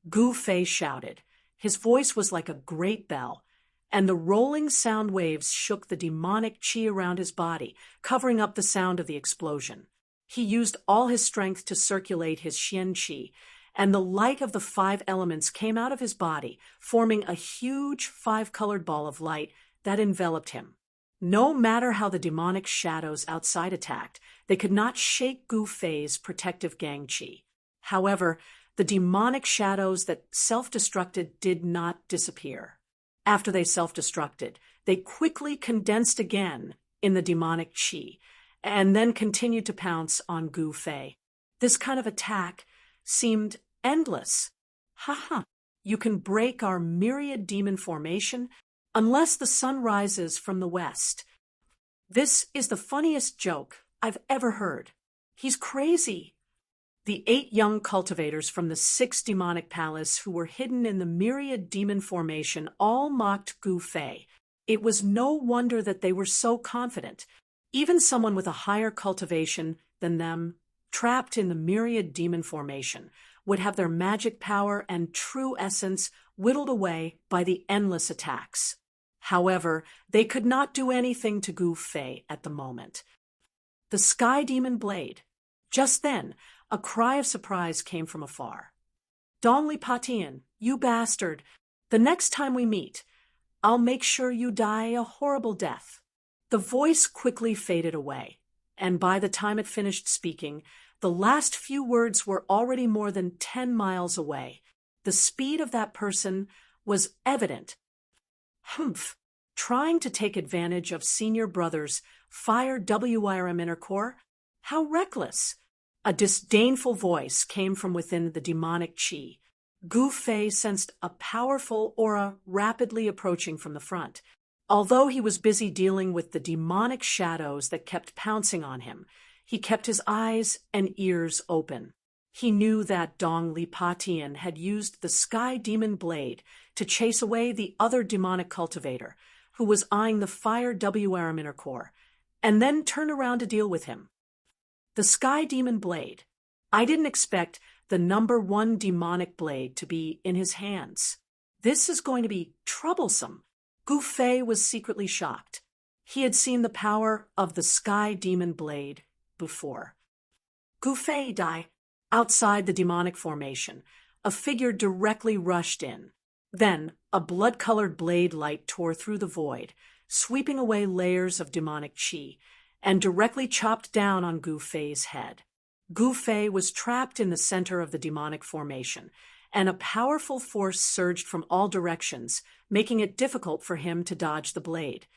Gu Fei shouted. His voice was like a great bell, and the rolling sound waves shook the demonic chi around his body, covering up the sound of the explosion. He used all his strength to circulate his Xian Qi, and the light of the 5 elements came out of his body, forming a huge 5-colored ball of light that enveloped him. No matter how the demonic shadows outside attacked, they could not shake Gu Fei's protective gang chi. However, the demonic shadows that self-destructed did not disappear. After they self-destructed, they quickly condensed again in the demonic chi, and then continued to pounce on Gu Fei. This kind of attack seemed endless. You can break our myriad demon formation unless the sun rises from the west. This is the funniest joke I've ever heard. He's crazy. The 8 young cultivators from the 6 demonic palace who were hidden in the myriad demon formation all mocked Gu Fei. It was no wonder that they were so confident. Even someone with a higher cultivation than them, trapped in the myriad demon formation, would have their magic power and true essence whittled away by the endless attacks. However, they could not do anything to Gu Fei at the moment. The sky demon blade. Just then, a cry of surprise came from afar. Dongli Patian, you bastard! The next time we meet, I'll make sure you die a horrible death. The voice quickly faded away, and by the time it finished speaking, the last few words were already more than 10 miles away. The speed of that person was evident. Trying to take advantage of senior brother's fire WIRM inner core? How reckless! A disdainful voice came from within the demonic chi. Gu Fei sensed a powerful aura rapidly approaching from the front. Although he was busy dealing with the demonic shadows that kept pouncing on him, he kept his eyes and ears open. He knew that Dong Li Patian had used the Sky Demon Blade to chase away the other demonic cultivator, who was eyeing the Fire WRM inner core, and then turn around to deal with him. The Sky Demon Blade. I didn't expect the #1 demonic blade to be in his hands. This is going to be troublesome. Gu Fei was secretly shocked. He had seen the power of the Sky Demon Blade before. Gu Fei died. Outside the demonic formation, a figure directly rushed in. Then, a blood-colored blade light tore through the void, sweeping away layers of demonic qi, and directly chopped down on Gu Fei's head. Gu Fei was trapped in the center of the demonic formation, and a powerful force surged from all directions, making it difficult for him to dodge the blade.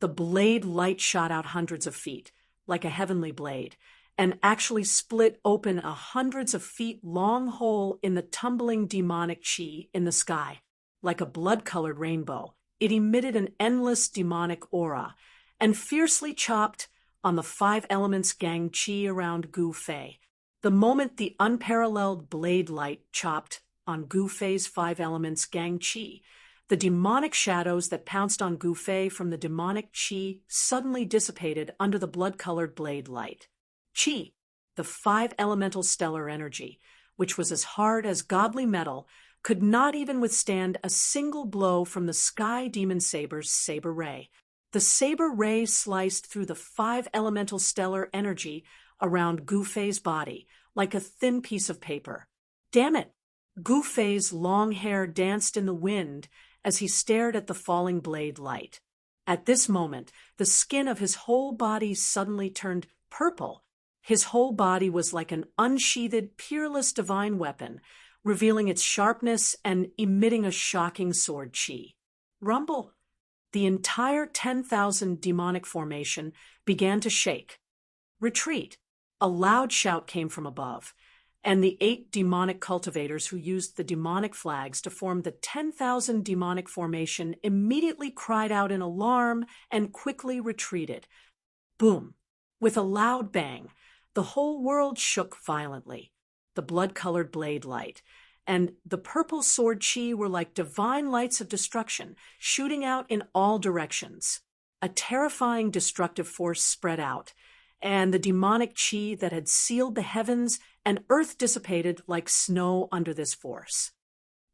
The blade light shot out hundreds of feet, like a heavenly blade, and actually split open a hundreds of feet long hole in the tumbling demonic qi in the sky. Like a blood-colored rainbow, it emitted an endless demonic aura, and fiercely chopped on the 5 elements gang qi around Gu Fei. The moment the unparalleled blade light chopped on Gu Fei's 5 elements gang qi, the demonic shadows that pounced on Gu Fei from the demonic qi suddenly dissipated under the blood-colored blade light. Qi, the 5 elemental stellar energy, which was as hard as godly metal, could not even withstand a single blow from the Sky Demon Saber's saber ray. The saber ray sliced through the 5 elemental stellar energy around Gu Fei's body like a thin piece of paper. Damn it! Gu Fei's long hair danced in the wind as he stared at the falling blade light. At this moment, the skin of his whole body suddenly turned purple. His whole body was like an unsheathed, peerless divine weapon, revealing its sharpness and emitting a shocking sword qi. Rumble! The entire 10,000 demonic formation began to shake. Retreat! A loud shout came from above, and the 8 demonic cultivators who used the demonic flags to form the 10,000 demonic formation immediately cried out in alarm and quickly retreated. Boom! With a loud bang, the whole world shook violently. The blood-colored blade light and the purple sword qi were like divine lights of destruction, shooting out in all directions. A terrifying destructive force spread out, and the demonic qi that had sealed the heavens and earth dissipated like snow under this force.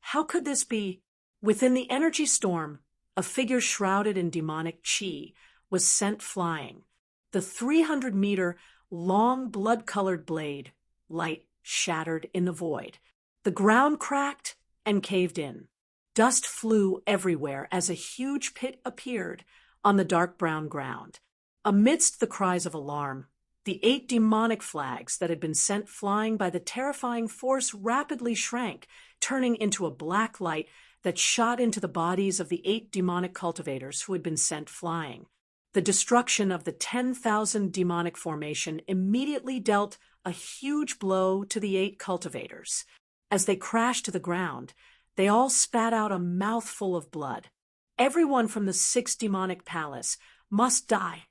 How could this be? Within the energy storm, a figure shrouded in demonic qi was sent flying. The 300-meter long blood-colored blade light shattered in the void. The ground cracked and caved in. Dust flew everywhere as a huge pit appeared on the dark brown ground. Amidst the cries of alarm, the 8 demonic flags that had been sent flying by the terrifying force rapidly shrank, turning into a black light that shot into the bodies of the 8 demonic cultivators who had been sent flying. The destruction of the 10,000 demonic formation immediately dealt a huge blow to the 8 cultivators. As they crashed to the ground, they all spat out a mouthful of blood. Everyone from the 6 demonic palace must die.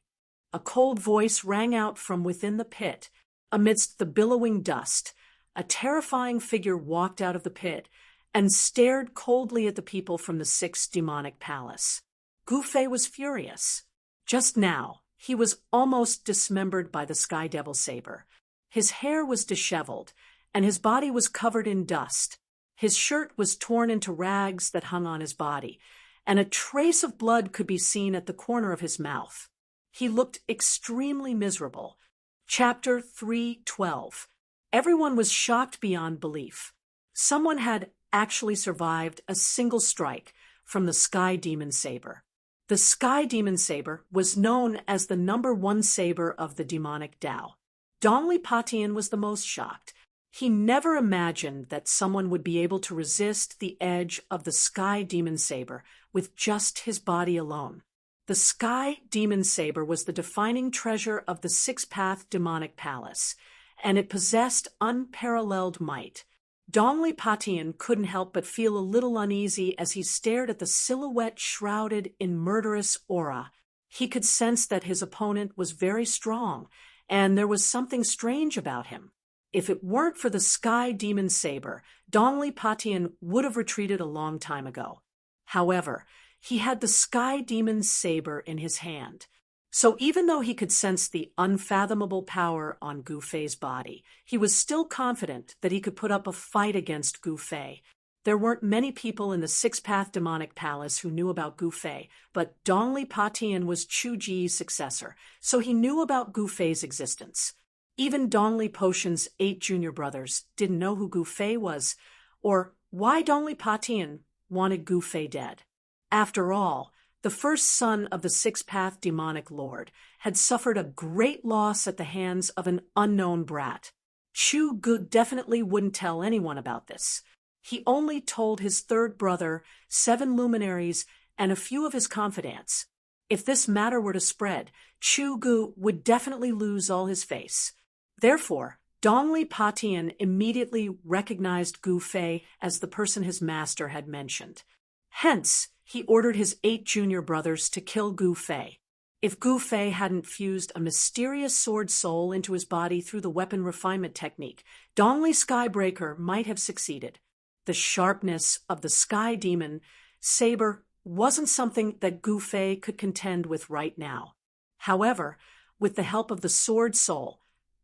A cold voice rang out from within the pit. Amidst the billowing dust, a terrifying figure walked out of the pit and stared coldly at the people from the 6 demonic palace. Gu Fei was furious. Just now, he was almost dismembered by the Sky Devil Saber. His hair was disheveled, and his body was covered in dust. His shirt was torn into rags that hung on his body, and a trace of blood could be seen at the corner of his mouth. He looked extremely miserable. Chapter 3:12. Everyone was shocked beyond belief. Someone had actually survived a single strike from the Sky Demon Saber. The Sky Demon Saber was known as the #1 saber of the demonic Tao. Dong Li Patian was the most shocked. He never imagined that someone would be able to resist the edge of the Sky Demon Saber with just his body alone. The Sky Demon Saber was the defining treasure of the 6-path demonic palace, and it possessed unparalleled might. Dongli Patian couldn't help but feel a little uneasy as he stared at the silhouette shrouded in murderous aura. He could sense that his opponent was very strong, and there was something strange about him. If it weren't for the Sky Demon Saber, Dongli Patian would have retreated a long time ago. However, he had the Sky Demon Saber in his hand. So even though he could sense the unfathomable power on Gu Fei's body, he was still confident that he could put up a fight against Gu Fei. There weren't many people in the Six-Path Demonic Palace who knew about Gu Fei, but Dongli Patian was Chu Ji's successor, so he knew about Gu Fei's existence. Even Dongli Potion's 8 junior brothers didn't know who Gu Fei was, or why Dongli Patian wanted Gu Fei dead. After all, the first son of the Six-Path Demonic Lord had suffered a great loss at the hands of an unknown brat. Chu Gu definitely wouldn't tell anyone about this. He only told his third brother, 7 luminaries, and a few of his confidants. If this matter were to spread, Chu Gu would definitely lose all his face. Therefore, Dongli Patian immediately recognized Gu Fei as the person his master had mentioned. Hence, he ordered his 8 junior brothers to kill Gu Fei. If Gu Fei hadn't fused a mysterious sword soul into his body through the weapon refinement technique, Dongli Skybreaker might have succeeded. The sharpness of the Sky Demon Saber wasn't something that Gu Fei could contend with right now. However, with the help of the sword soul,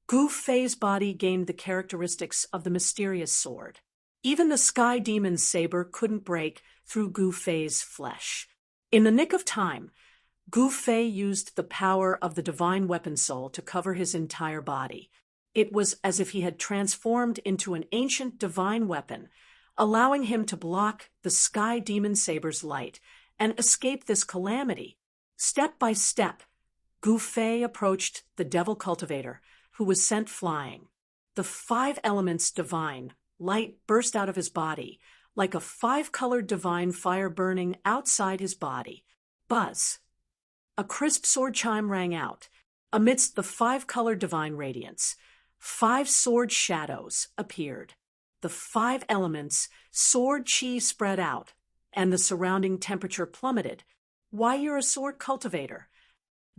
Gu Fei's body gained the characteristics of the mysterious sword. Even the Sky Demon Saber couldn't break through Gu Fei's flesh. In the nick of time, Gu Fei used the power of the divine weapon soul to cover his entire body. It was as if he had transformed into an ancient divine weapon, allowing him to block the Sky Demon Saber's light and escape this calamity. Step by step, Gu Fei approached the Devil Cultivator, who was sent flying. The 5 elements divine light burst out of his body, like a 5-colored divine fire burning outside his body. Buzz! A crisp sword chime rang out. Amidst the 5-colored divine radiance, 5 sword shadows appeared. The 5 elements' sword chi spread out, and the surrounding temperature plummeted. Why, you're a sword cultivator.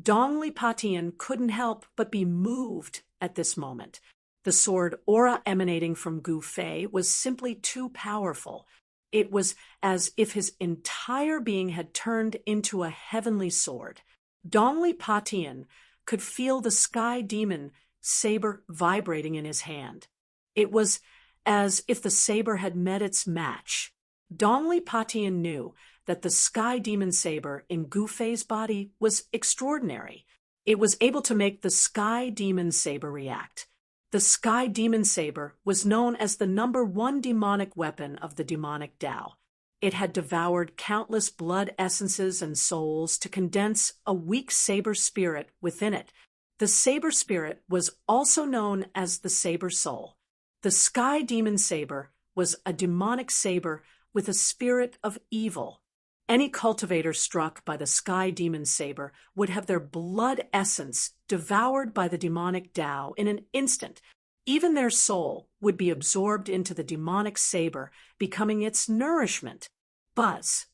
Dongli Patian couldn't help but be moved at this moment. The sword aura emanating from Gu Fei was simply too powerful. It was as if his entire being had turned into a heavenly sword. Dongli Patian could feel the Sky Demon Saber vibrating in his hand. It was as if the saber had met its match. Dongli Patian knew that the Sky Demon Saber in Gu Fei's body was extraordinary. It was able to make the Sky Demon Saber react. The Sky Demon Saber was known as the #1 demonic weapon of the demonic Tao. It had devoured countless blood essences and souls to condense a weak saber spirit within it. The saber spirit was also known as the saber soul. The Sky Demon Saber was a demonic saber with a spirit of evil. Any cultivator struck by the Sky Demon Saber would have their blood essence devoured by the demonic Tao in an instant. Even their soul would be absorbed into the demonic saber, becoming its nourishment. Buzz!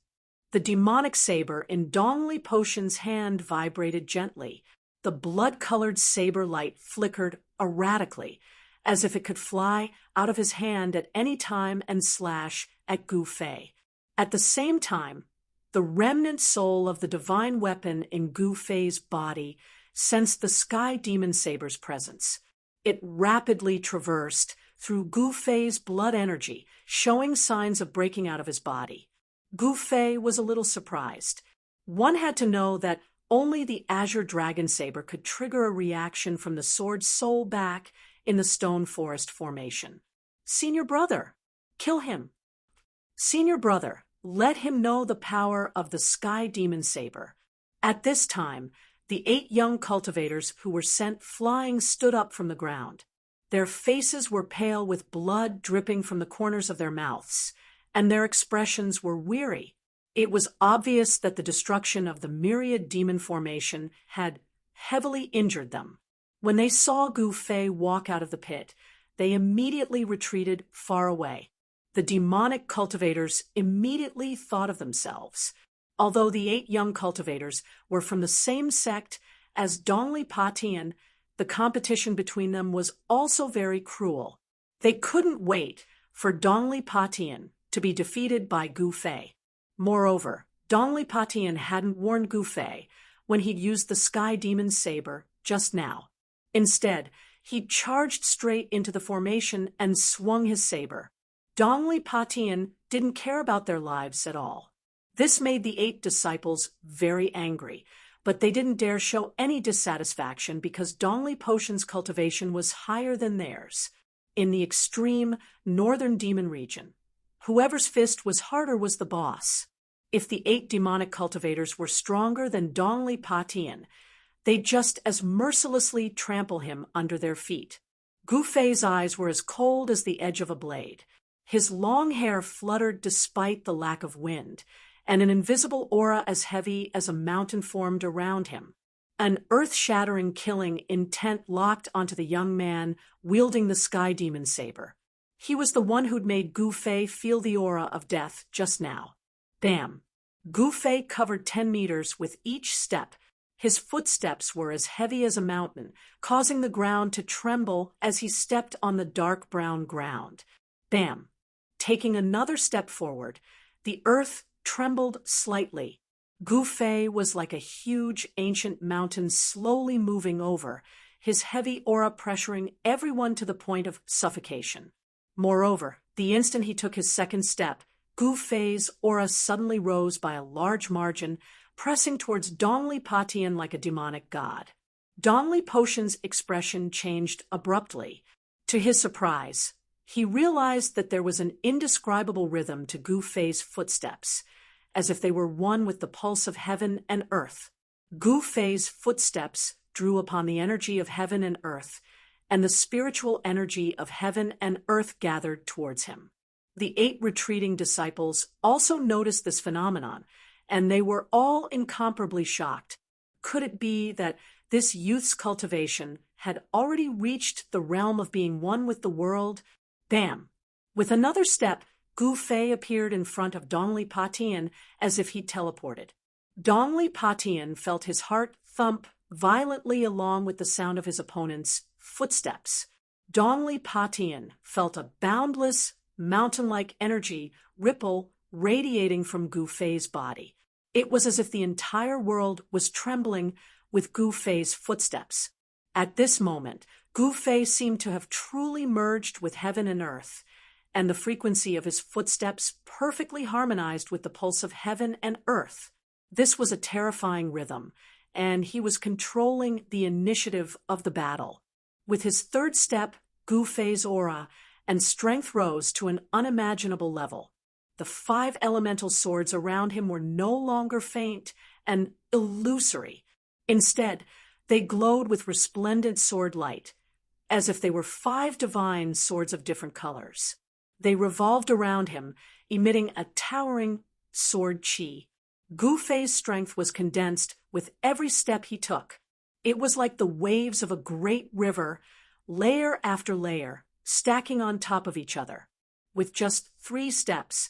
The demonic saber in Dongli Potion's hand vibrated gently. The blood-colored saber light flickered erratically, as if it could fly out of his hand at any time and slash at Gu Fei. At the same time, the remnant soul of the divine weapon in Gu Fei's body sensed the Sky Demon Saber's presence. It rapidly traversed through Gu Fei's blood energy, showing signs of breaking out of his body. Gu Fei was a little surprised. One had to know that only the Azure Dragon Saber could trigger a reaction from the sword's soul back in the Stone Forest formation. Senior brother, kill him. Senior brother, let him know the power of the Sky Demon Saber. At this time, the 8 young cultivators who were sent flying stood up from the ground. Their faces were pale with blood dripping from the corners of their mouths, and their expressions were weary. It was obvious that the destruction of the myriad demon formation had heavily injured them. When they saw Gu Fei walk out of the pit, they immediately retreated far away. The demonic cultivators immediately thought of themselves. Although the 8 young cultivators were from the same sect as Dongli Patian, the competition between them was also very cruel. They couldn't wait for Dongli Patian to be defeated by Gu Fei. Moreover, Dongli Patian hadn't warned Gu Fei when he'd used the Sky Demon's saber just now. Instead, he charged straight into the formation and swung his saber. Dongli Patian didn't care about their lives at all. This made the 8 disciples very angry, but they didn't dare show any dissatisfaction because Dongli Potion's cultivation was higher than theirs. In the extreme northern demon region, whoever's fist was harder was the boss. If the 8 demonic cultivators were stronger than Dongli Patian, they'd just as mercilessly trample him under their feet. Gu Fei's eyes were as cold as the edge of a blade. His long hair fluttered despite the lack of wind, and an invisible aura as heavy as a mountain formed around him. An earth-shattering killing intent locked onto the young man wielding the Sky Demon saber. He was the one who'd made Gu Fei feel the aura of death just now. Bam! Gu Fei covered 10 meters with each step. His footsteps were as heavy as a mountain, causing the ground to tremble as he stepped on the dark brown ground. Bam! Taking another step forward, the earth trembled slightly. Gu Fei was like a huge ancient mountain slowly moving over, his heavy aura pressuring everyone to the point of suffocation. Moreover, the instant he took his second step, Gu Fei's aura suddenly rose by a large margin, pressing towards Dongli Patian like a demonic god. Dongli Potion's expression changed abruptly. To his surprise, he realized that there was an indescribable rhythm to Gu Fei's footsteps, as if they were one with the pulse of heaven and earth. Gu Fei's footsteps drew upon the energy of heaven and earth, and the spiritual energy of heaven and earth gathered towards him. The 8 retreating disciples also noticed this phenomenon, and they were all incomparably shocked. Could it be that this youth's cultivation had already reached the realm of being one with the world? Bam! With another step, Gu Fei appeared in front of Dongli Patian as if he'd teleported. Dongli Patian felt his heart thump violently along with the sound of his opponent's footsteps. Dongli Patian felt a boundless, mountain-like energy ripple radiating from Gu Fei's body. It was as if the entire world was trembling with Gu Fei's footsteps. At this moment, Gu Fei seemed to have truly merged with heaven and earth, and the frequency of his footsteps perfectly harmonized with the pulse of heaven and earth. This was a terrifying rhythm, and he was controlling the initiative of the battle. With his third step, Gu Fei's aura and strength rose to an unimaginable level. The 5 elemental swords around him were no longer faint and illusory. Instead, they glowed with resplendent sword light, as if they were 5 divine swords of different colors. They revolved around him, emitting a towering sword chi. Gu Fei's strength was condensed with every step he took. It was like the waves of a great river, layer after layer, stacking on top of each other. With just 3 steps,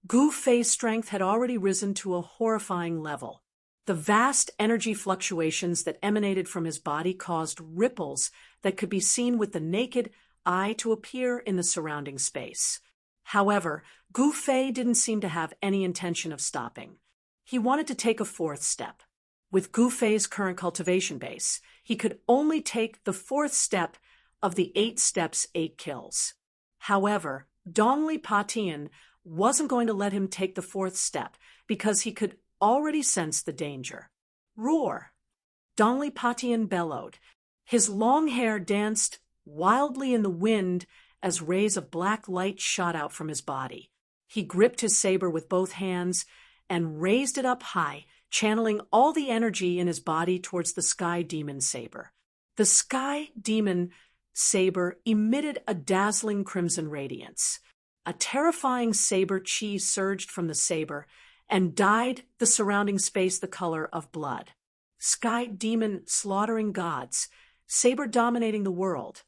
Gu Fei's strength had already risen to a horrifying level. The vast energy fluctuations that emanated from his body caused ripples that could be seen with the naked eye to appear in the surrounding space. However, Gu Fei didn't seem to have any intention of stopping. He wanted to take a 4th step. With Gu Fei's current cultivation base, he could only take the 4th step of the 8 steps, 8 kills. However, Dongli Patian wasn't going to let him take the 4th step because he could already sense the danger. Roar! Dongli Patian bellowed. His long hair danced wildly in the wind as rays of black light shot out from his body. He gripped his saber with both hands and raised it up high, channeling all the energy in his body towards the Sky Demon saber. The Sky Demon saber emitted a dazzling crimson radiance. A terrifying saber chi surged from the saber and dyed the surrounding space the color of blood. Sky Demon slaughtering gods, saber dominating the world.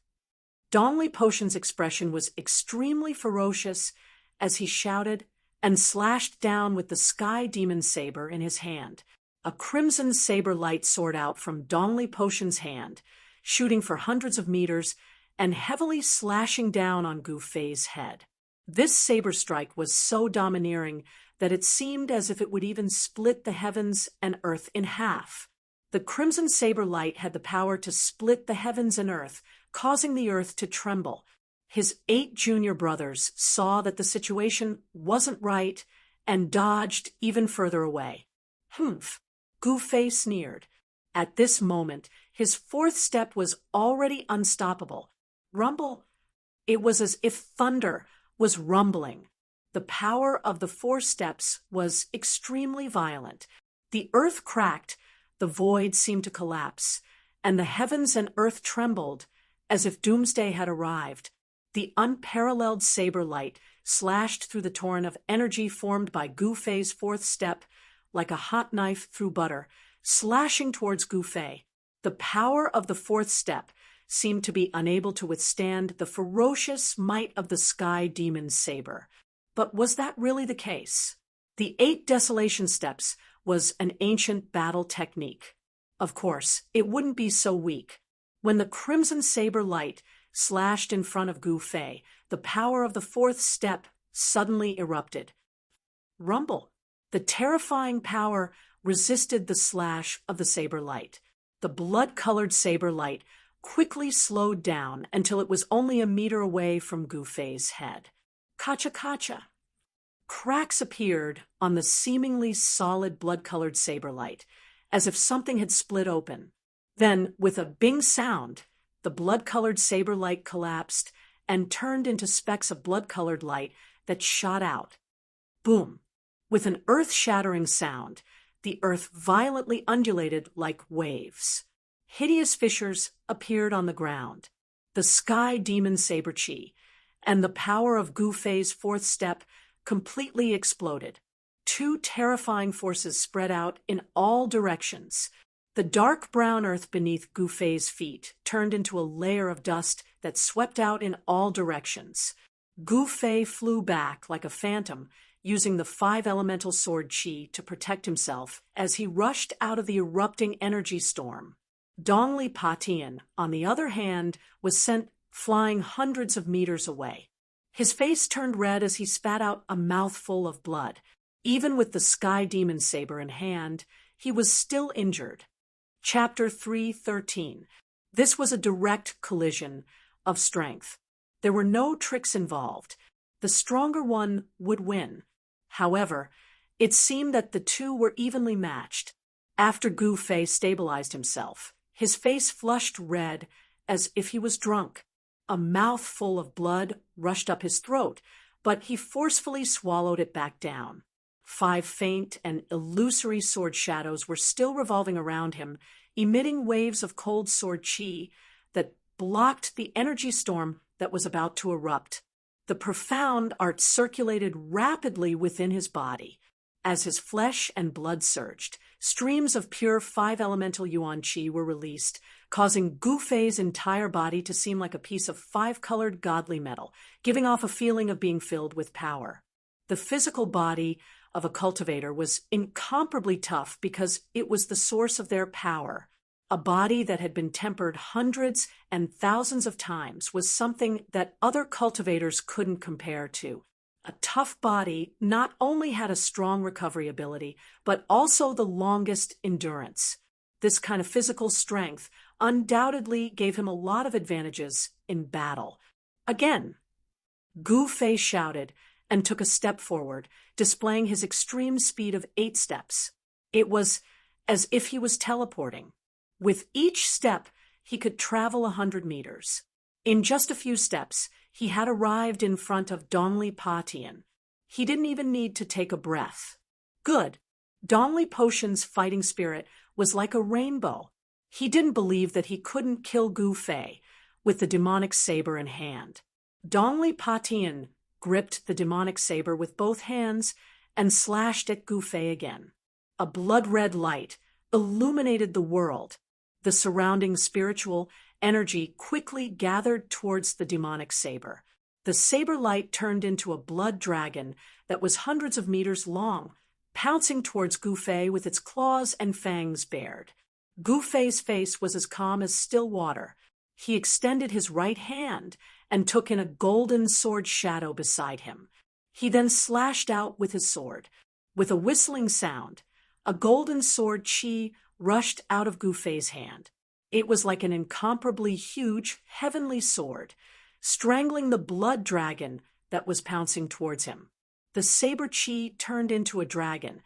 Dongli Potion's expression was extremely ferocious as he shouted and slashed down with the Sky Demon Saber in his hand. A crimson saber light soared out from Dongli Potion's hand, shooting for hundreds of meters and heavily slashing down on Gu Fei's head. This saber strike was so domineering that it seemed as if it would even split the heavens and earth in half. The crimson saber light had the power to split the heavens and earth, causing the earth to tremble. His 8 junior brothers saw that the situation wasn't right and dodged even further away. Humph! Gu Fei sneered. At this moment, his 4th step was already unstoppable. Rumble! It was as if thunder was rumbling. The power of the 4 steps was extremely violent. The earth cracked, the void seemed to collapse, and the heavens and earth trembled as if doomsday had arrived. The unparalleled saber light slashed through the torrent of energy formed by Gu Fei's 4th step like a hot knife through butter, slashing towards Gu Fei. The power of the 4th step seemed to be unable to withstand the ferocious might of the Sky Demon Saber. But was that really the case? The 8 Desolation Steps was an ancient battle technique. Of course, it wouldn't be so weak. When the crimson saber light slashed in front of Gu Fei, the power of the 4th step suddenly erupted. Rumble! The terrifying power resisted the slash of the saber light. The blood-colored saber light quickly slowed down until it was only a meter away from Gu Fei's head. Kacha-kacha! Cracks appeared on the seemingly solid blood-colored saber light, as if something had split open. Then, with a bing sound, the blood-colored saber light collapsed and turned into specks of blood-colored light that shot out. Boom! With an earth-shattering sound, the earth violently undulated like waves. Hideous fissures appeared on the ground. The Sky Demon Saber Chi and the power of Gu Fei's 4th step completely exploded. 2 terrifying forces spread out in all directions. The dark brown earth beneath Gu Fei's feet turned into a layer of dust that swept out in all directions. Gu Fei flew back like a phantom, using the 5 elemental sword Chi to protect himself as he rushed out of the erupting energy storm. Dongli Patian, on the other hand, was sent flying hundreds of meters away. His face turned red as he spat out a mouthful of blood. Even with the Sky Demon Saber in hand, he was still injured. Chapter 3:13. This was a direct collision of strength. There were no tricks involved. The stronger one would win. However, it seemed that the 2 were evenly matched. After Gu Fei stabilized himself, his face flushed red as if he was drunk. A mouthful of blood rushed up his throat, but he forcefully swallowed it back down. 5 faint and illusory sword shadows were still revolving around him, emitting waves of cold sword chi that blocked the energy storm that was about to erupt. The profound art circulated rapidly within his body. As his flesh and blood surged, streams of pure 5 elemental yuan chi were released, causing Gu Fei's entire body to seem like a piece of 5-colored godly metal, giving off a feeling of being filled with power. The physical body of a cultivator was incomparably tough because it was the source of their power. A body that had been tempered hundreds and thousands of times was something that other cultivators couldn't compare to. A tough body not only had a strong recovery ability, but also the longest endurance. This kind of physical strength undoubtedly gave him a lot of advantages in battle. Again, Gu Fei shouted and took a step forward, displaying his extreme speed of 8 steps. It was as if he was teleporting. With each step, he could travel 100 meters. In just a few steps, he had arrived in front of Dongli Patian. He didn't even need to take a breath. Good. Dongli Potion's fighting spirit was like a rainbow. He didn't believe that he couldn't kill Gu Fei with the demonic saber in hand. Dongli Patian gripped the demonic saber with both hands and slashed at Gu Fei again. A blood-red light illuminated the world. The surrounding spiritual energy quickly gathered towards the demonic saber. The saber light turned into a blood dragon that was hundreds of meters long, pouncing towards Gu Fei with its claws and fangs bared. Gu Fei's face was as calm as still water. He extended his right hand and took in a golden sword shadow beside him. He then slashed out with his sword. With a whistling sound, a golden sword chi rushed out of Gu Fei's hand. It was like an incomparably huge, heavenly sword, strangling the blood dragon that was pouncing towards him. The saber chi turned into a dragon,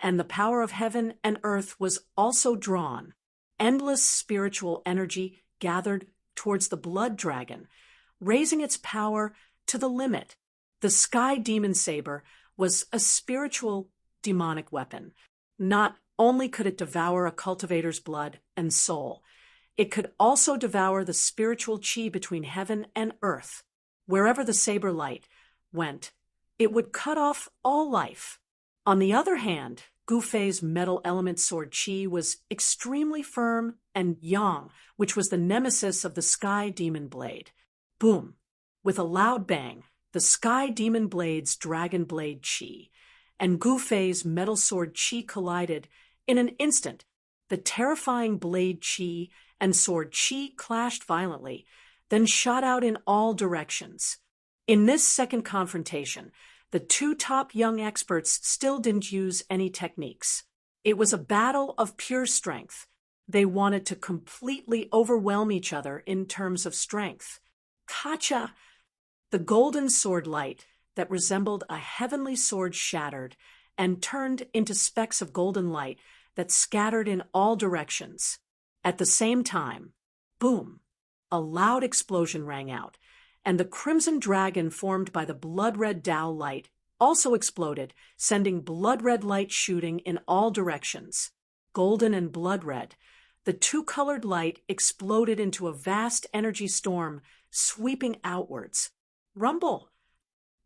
and the power of heaven and earth was also drawn. Endless spiritual energy gathered towards the blood dragon, raising its power to the limit. The sky demon saber was a spiritual demonic weapon. Not only could it devour a cultivator's blood and soul, it could also devour the spiritual chi between heaven and earth. Wherever the saber light went, it would cut off all life. On the other hand, Gu Fei's metal element sword chi was extremely firm and yang, which was the nemesis of the sky demon blade. Boom! With a loud bang, the sky demon blade's dragon blade chi and Gu Fei's metal sword chi collided in an instant. The terrifying blade chi and sword chi clashed violently, then shot out in all directions. In this second confrontation, the two top young experts still didn't use any techniques. It was a battle of pure strength. They wanted to completely overwhelm each other in terms of strength. Kacha! The golden sword light that resembled a heavenly sword shattered and turned into specks of golden light that scattered in all directions. At the same time, boom! A loud explosion rang out, and the crimson dragon formed by the blood-red Tao light also exploded, sending blood-red light shooting in all directions. Golden and blood-red, the two-colored light exploded into a vast energy storm, sweeping outwards. Rumble!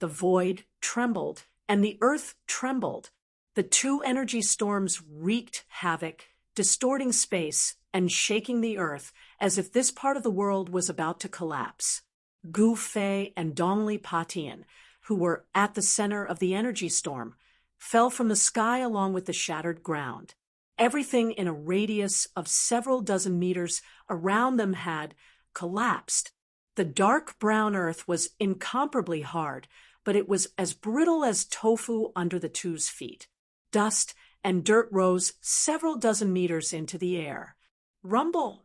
The void trembled, and the earth trembled. The two energy storms wreaked havoc, distorting space and shaking the earth as if this part of the world was about to collapse. Gu Fei and Dongli Patian, who were at the center of the energy storm, fell from the sky along with the shattered ground. Everything in a radius of several dozen meters around them had collapsed. The dark brown earth was incomparably hard, but it was as brittle as tofu under the two's feet. Dust and dirt rose several dozen meters into the air. Rumble!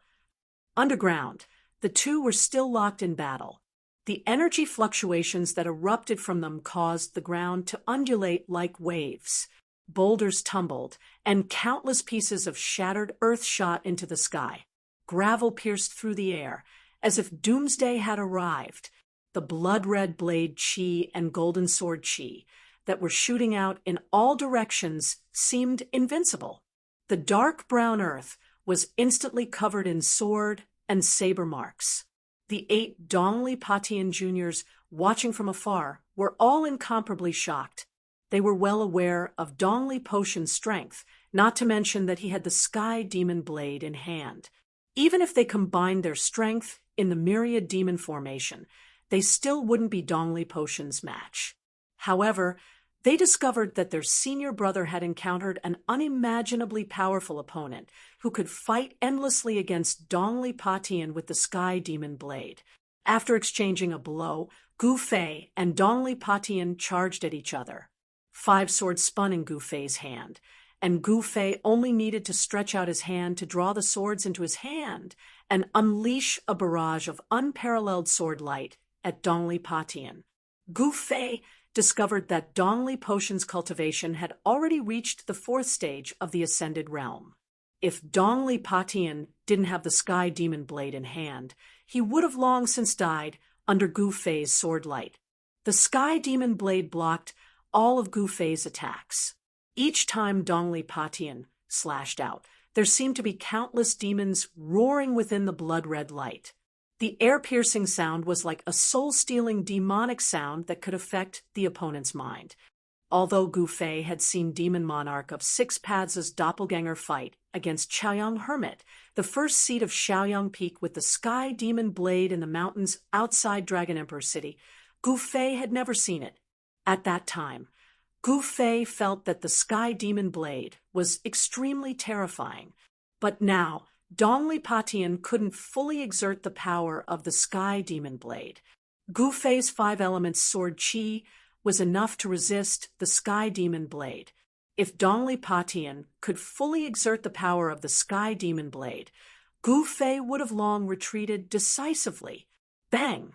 Underground, the two were still locked in battle. The energy fluctuations that erupted from them caused the ground to undulate like waves. Boulders tumbled, and countless pieces of shattered earth shot into the sky. Gravel pierced through the air, as if doomsday had arrived. The blood-red blade chi and golden sword chi that were shooting out in all directions seemed invincible. The dark brown earth was instantly covered in sword and saber marks. The 8 Dongli Patian juniors, watching from afar, were all incomparably shocked. They were well aware of Dongli Potion's strength, not to mention that he had the sky demon blade in hand. Even if they combined their strength in the myriad demon formation, they still wouldn't be Dongli Potion's match. However, they discovered that their senior brother had encountered an unimaginably powerful opponent who could fight endlessly against Dongli Patian with the sky demon blade. After exchanging a blow, Gu Fei and Dongli Patian charged at each other. 5 swords spun in Gu Fei's hand, and Gu Fei only needed to stretch out his hand to draw the swords into his hand and unleash a barrage of unparalleled sword light at Dongli Patian. Gu Fei discovered that Dongli Potion's cultivation had already reached the 4th stage of the Ascended Realm. If Dongli Patian didn't have the sky demon blade in hand, he would have long since died under Gu Fei's sword light. The sky demon blade blocked all of Gu Fei's attacks. Each time Dongli Patian slashed out, there seemed to be countless demons roaring within the blood-red light. The air-piercing sound was like a soul-stealing demonic sound that could affect the opponent's mind. Although Gu Fei had seen Demon Monarch of 6 Paths' doppelganger fight against Chaoyang Hermit, the first seat of Shaoyang Peak with the sky demon blade in the mountains outside Dragon Emperor City. Gu Fei had never seen it. At that time, Gu Fei felt that the sky demon blade was extremely terrifying. But now, Dongli Patian couldn't fully exert the power of the sky demon blade. Gu Fei's 5 elements sword qi was enough to resist the sky demon blade. If Dongli Patian could fully exert the power of the sky demon blade, Gu Fei would have long retreated decisively. Bang!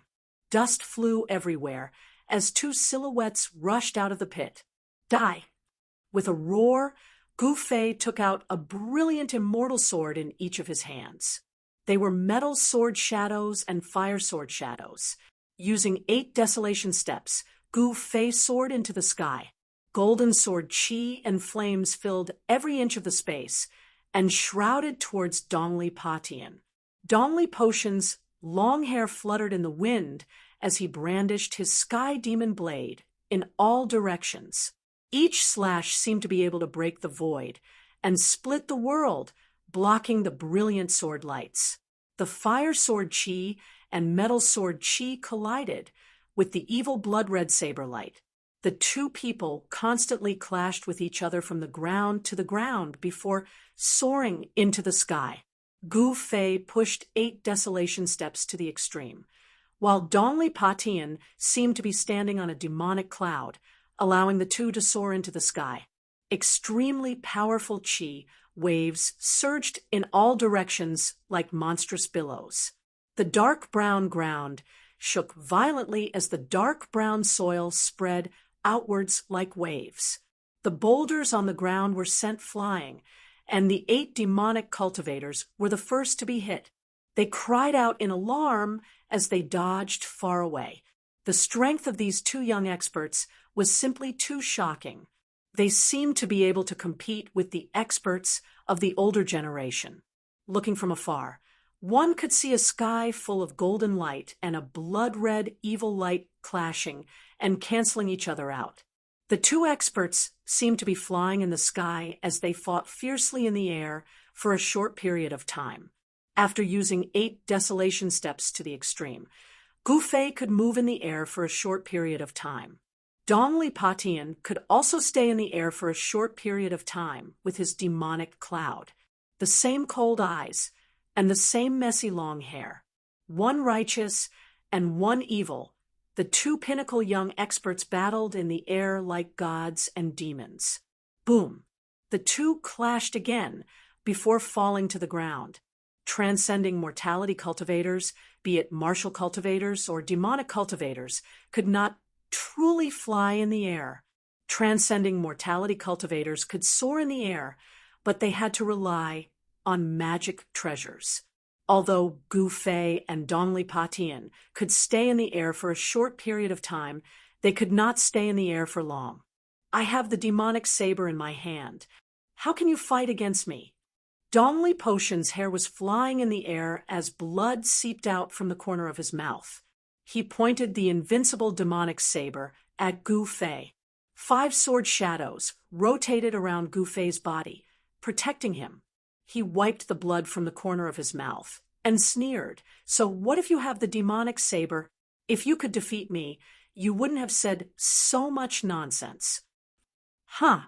Dust flew everywhere as 2 silhouettes rushed out of the pit. Die! With a roar, Gu Fei took out a brilliant immortal sword in each of his hands. They were metal sword shadows and fire sword shadows. Using 8 desolation steps, Gu Fei soared into the sky. Golden sword qi and flames filled every inch of the space and shrouded towards Dongli Patian. Dongli Patian's long hair fluttered in the wind as he brandished his sky demon blade in all directions. Each slash seemed to be able to break the void and split the world, blocking the brilliant sword lights. The fire sword qi and metal sword qi collided with the evil blood-red saber light. The 2 people constantly clashed with each other from the ground to the ground before soaring into the sky. Gu Fei pushed 8 desolation steps to the extreme, while Dongli Patian seemed to be standing on a demonic cloud, allowing the 2 to soar into the sky. Extremely powerful qi waves surged in all directions like monstrous billows. The dark brown ground shook violently as the dark brown soil spread outwards like waves. The boulders on the ground were sent flying, and the 8 demonic cultivators were the first to be hit. They cried out in alarm as they dodged far away. The strength of these 2 young experts was simply too shocking. They seemed to be able to compete with the experts of the older generation. Looking from afar, one could see a sky full of golden light and a blood-red evil light clashing and canceling each other out. The 2 experts seemed to be flying in the sky as they fought fiercely in the air for a short period of time. After using 8 desolation steps to the extreme, Gu Fei could move in the air for a short period of time. Dongli Patian could also stay in the air for a short period of time with his demonic cloud. The same cold eyes and the same messy long hair. One righteous and one evil. The 2 pinnacle young experts battled in the air like gods and demons. Boom! The 2 clashed again before falling to the ground. Transcending mortality cultivators, be it martial cultivators or demonic cultivators, could not truly fly in the air. Transcending mortality cultivators could soar in the air, but they had to rely on magic treasures. Although Gu Fei and Dongli Patian could stay in the air for a short period of time, they could not stay in the air for long. I have the demonic saber in my hand. How can you fight against me? Dongli Patian's hair was flying in the air as blood seeped out from the corner of his mouth. He pointed the invincible demonic saber at Gu Fei. 5 sword shadows rotated around Gu Fei's body, protecting him. He wiped the blood from the corner of his mouth and sneered. So what if you have the demonic saber? If you could defeat me, you wouldn't have said so much nonsense. Huh.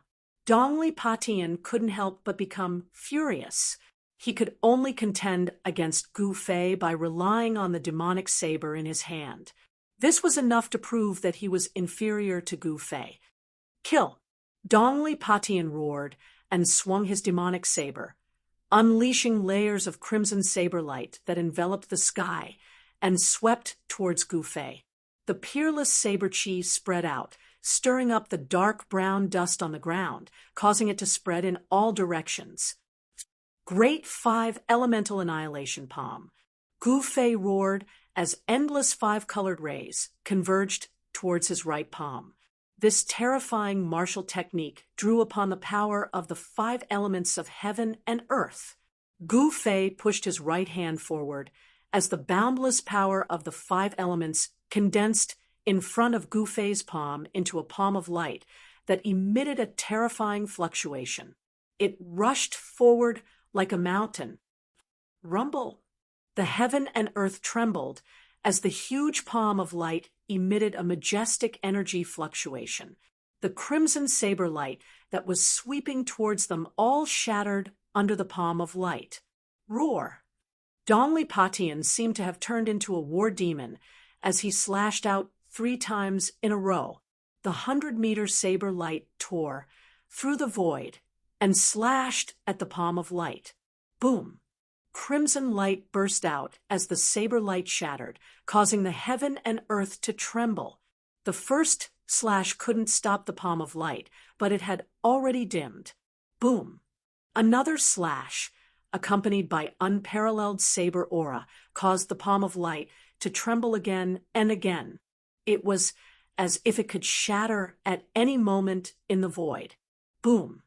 Dongli Patian couldn't help but become furious. He could only contend against Gu Fei by relying on the demonic saber in his hand. This was enough to prove that he was inferior to Gu Fei. Kill! Dongli Patian roared and swung his demonic saber, unleashing layers of crimson saber light that enveloped the sky and swept towards Gu Fei. The peerless saber chi spread out, stirring up the dark brown dust on the ground, causing it to spread in all directions. Great 5 elemental annihilation palm. Gu Fei roared as endless 5-colored rays converged towards his right palm. This terrifying martial technique drew upon the power of the 5 elements of heaven and earth. Gu Fei pushed his right hand forward as the boundless power of the 5 elements condensed in front of Gu Fei's palm into a palm of light that emitted a terrifying fluctuation. It rushed forward like a mountain. Rumble. The heaven and earth trembled as the huge palm of light emitted a majestic energy fluctuation. The crimson saber light that was sweeping towards them all shattered under the palm of light. Roar. Donglipatian seemed to have turned into a war demon as he slashed out 3 times in a row. The 100-meter saber light tore through the void and slashed at the palm of light. Boom! Crimson light burst out as the saber light shattered, causing the heaven and earth to tremble. The first slash couldn't stop the palm of light, but it had already dimmed. Boom! Another slash, accompanied by unparalleled saber aura, caused the palm of light to tremble again and again. It was as if it could shatter at any moment in the void. Boom!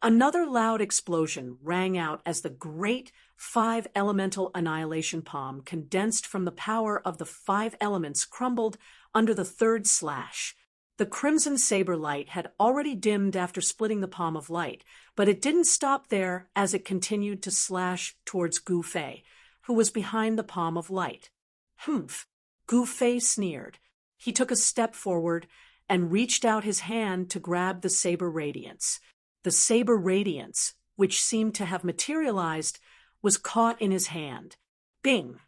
Another loud explosion rang out as the great 5-elemental annihilation palm condensed from the power of the 5 elements crumbled under the third slash. The crimson saber light had already dimmed after splitting the palm of light, but it didn't stop there as it continued to slash towards Gu Fei, who was behind the palm of light. Humph! Gu Fei sneered. He took a step forward and reached out his hand to grab the saber radiance. The saber radiance, which seemed to have materialized, was caught in his hand. Bing!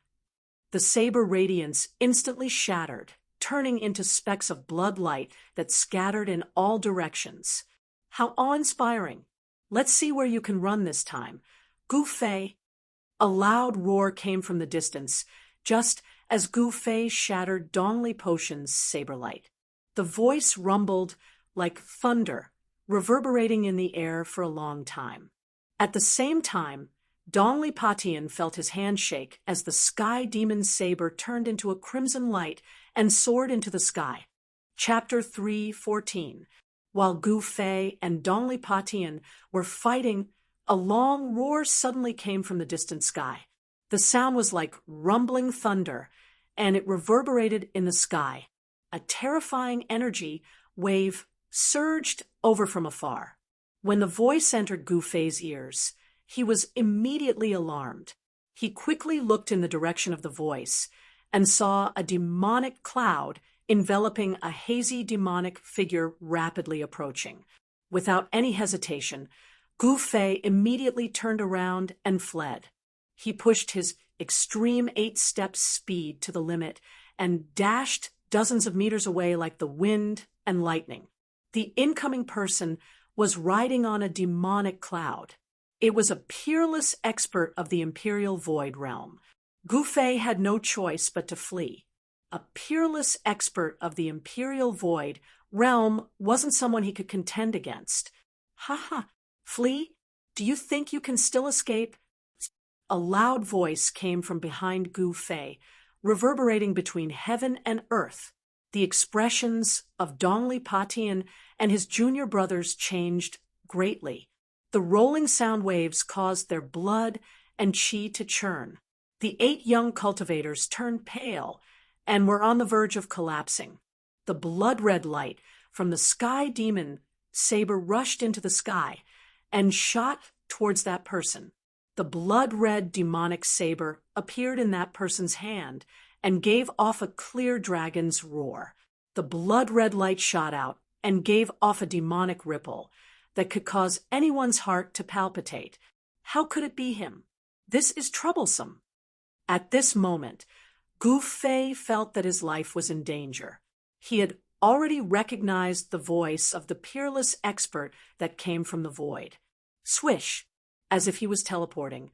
The saber radiance instantly shattered, turning into specks of blood light that scattered in all directions. How awe-inspiring! Let's see where you can run this time. Gu Fei! A loud roar came from the distance, just as Gu Fei shattered Dongli Potion's saber light. The voice rumbled like thunder, reverberating in the air for a long time. At the same time, Donglipatian felt his hand shake as the sky demon's saber turned into a crimson light and soared into the sky. Chapter 3:14. While Gu Fei and Donglipatian were fighting, a long roar suddenly came from the distant sky. The sound was like rumbling thunder, and it reverberated in the sky. A terrifying energy wave surged over from afar. When the voice entered Gu Fei's ears, he was immediately alarmed. He quickly looked in the direction of the voice and saw a demonic cloud enveloping a hazy demonic figure rapidly approaching. Without any hesitation, Gu Fei immediately turned around and fled. He pushed his extreme 8-step speed to the limit and dashed dozens of meters away like the wind and lightning. The incoming person was riding on a demonic cloud. It was a peerless expert of the Imperial Void Realm. Gu Fei had no choice but to flee. A peerless expert of the Imperial Void Realm wasn't someone he could contend against. Ha! Flee? Do you think you can still escape? A loud voice came from behind Gu Fei, reverberating between heaven and earth. The expressions of Donglipatian and his junior brothers changed greatly. The rolling sound waves caused their blood and qi to churn. The 8 young cultivators turned pale and were on the verge of collapsing. The blood-red light from the sky demon saber rushed into the sky and shot towards that person. The blood-red demonic saber appeared in that person's hand and gave off a clear dragon's roar. The blood-red light shot out and gave off a demonic ripple that could cause anyone's heart to palpitate. How could it be him? This is troublesome. At this moment, Gu Fei felt that his life was in danger. He had already recognized the voice of the peerless expert that came from the void. Swish! As if he was teleporting,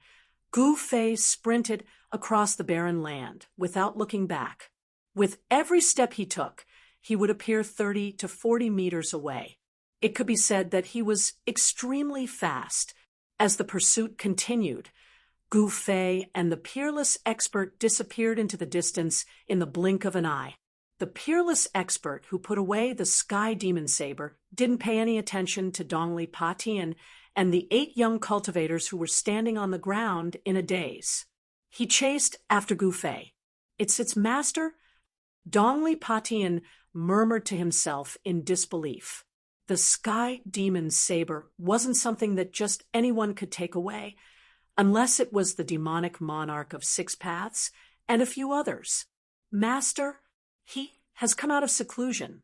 Gu Fei sprinted across the barren land without looking back. With every step he took, he would appear 30 to 40 meters away. It could be said that he was extremely fast. As the pursuit continued, Gu Fei and the peerless expert disappeared into the distance in the blink of an eye. The peerless expert who put away the sky demon saber didn't pay any attention to Donglipatian and the 8 young cultivators who were standing on the ground in a daze. He chased after Gu Fei. It's its master? Donglipatian murmured to himself in disbelief. The sky demon's saber wasn't something that just anyone could take away. unless it was the demonic monarch of 6 paths and a few others. Master, he has come out of seclusion.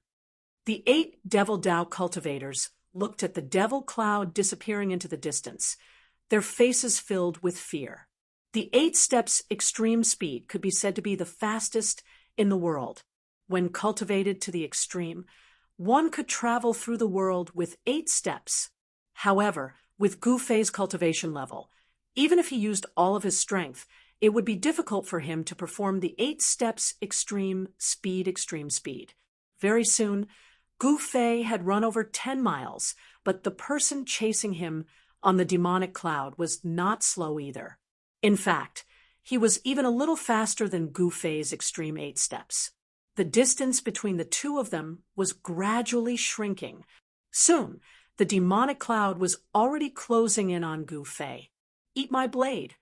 The 8 Devil Tao cultivators looked at the devil cloud disappearing into the distance, their faces filled with fear. The 8 steps extreme speed could be said to be the fastest in the world. When cultivated to the extreme, one could travel through the world with 8 steps. However, with Gu Fei's cultivation level, even if he used all of his strength, it would be difficult for him to perform the 8 steps extreme speed. Very soon, Gu Fei had run over 10 miles, but the person chasing him on the demonic cloud was not slow either. In fact, he was even a little faster than Gu Fei's extreme 8 steps. The distance between the two of them was gradually shrinking. Soon, the demonic cloud was already closing in on Gu Fei. "Eat my blade."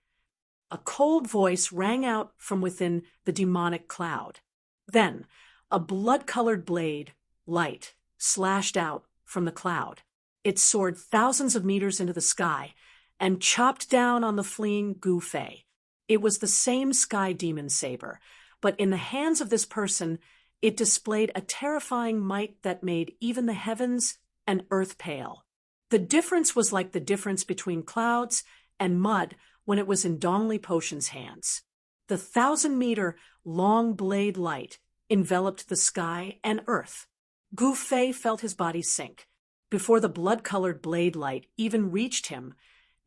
A cold voice rang out from within the demonic cloud. Then, a blood-colored blade, light, slashed out from the cloud. It soared thousands of meters into the sky and chopped down on the fleeing Gu Fei. It was the same sky demon saber, but in the hands of this person, it displayed a terrifying might that made even the heavens and earth pale. The difference was like the difference between clouds and mud when it was in Dong Li Potion's hands. The 1,000-meter long blade light enveloped the sky and earth. Gu Fei felt his body sink. Before the blood-colored blade light even reached him,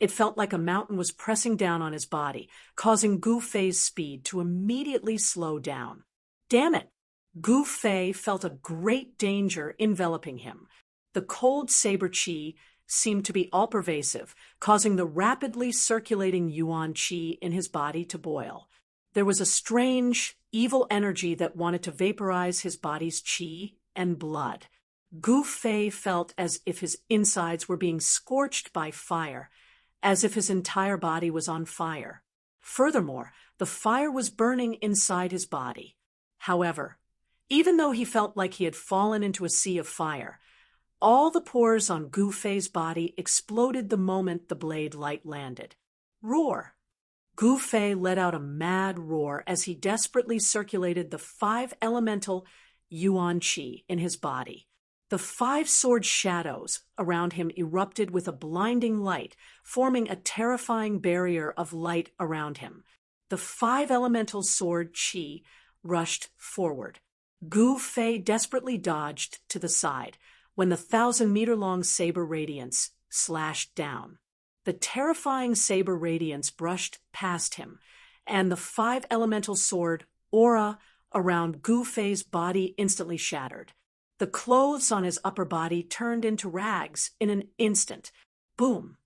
it felt like a mountain was pressing down on his body, causing Gu Fei's speed to immediately slow down. Damn it! Gu Fei felt a great danger enveloping him. The cold saber qi seemed to be all-pervasive, causing the rapidly circulating yuan qi in his body to boil. There was a strange, evil energy that wanted to vaporize his body's qi and blood. Gu Fei felt as if his insides were being scorched by fire, as if his entire body was on fire. Furthermore, the fire was burning inside his body. However, even though he felt like he had fallen into a sea of fire, all the pores on Gu Fei's body exploded the moment the blade light landed. Roar! Gu Fei let out a mad roar as he desperately circulated the 5 elemental yuan qi in his body. The 5 sword shadows around him erupted with a blinding light, forming a terrifying barrier of light around him. The 5 elemental sword qi rushed forward. Gu Fei desperately dodged to the side when the 1,000-meter-long saber radiance slashed down. The terrifying saber radiance brushed past him, and the 5 elemental sword aura around Gu Fei's body instantly shattered. The clothes on his upper body turned into rags in an instant. Boom!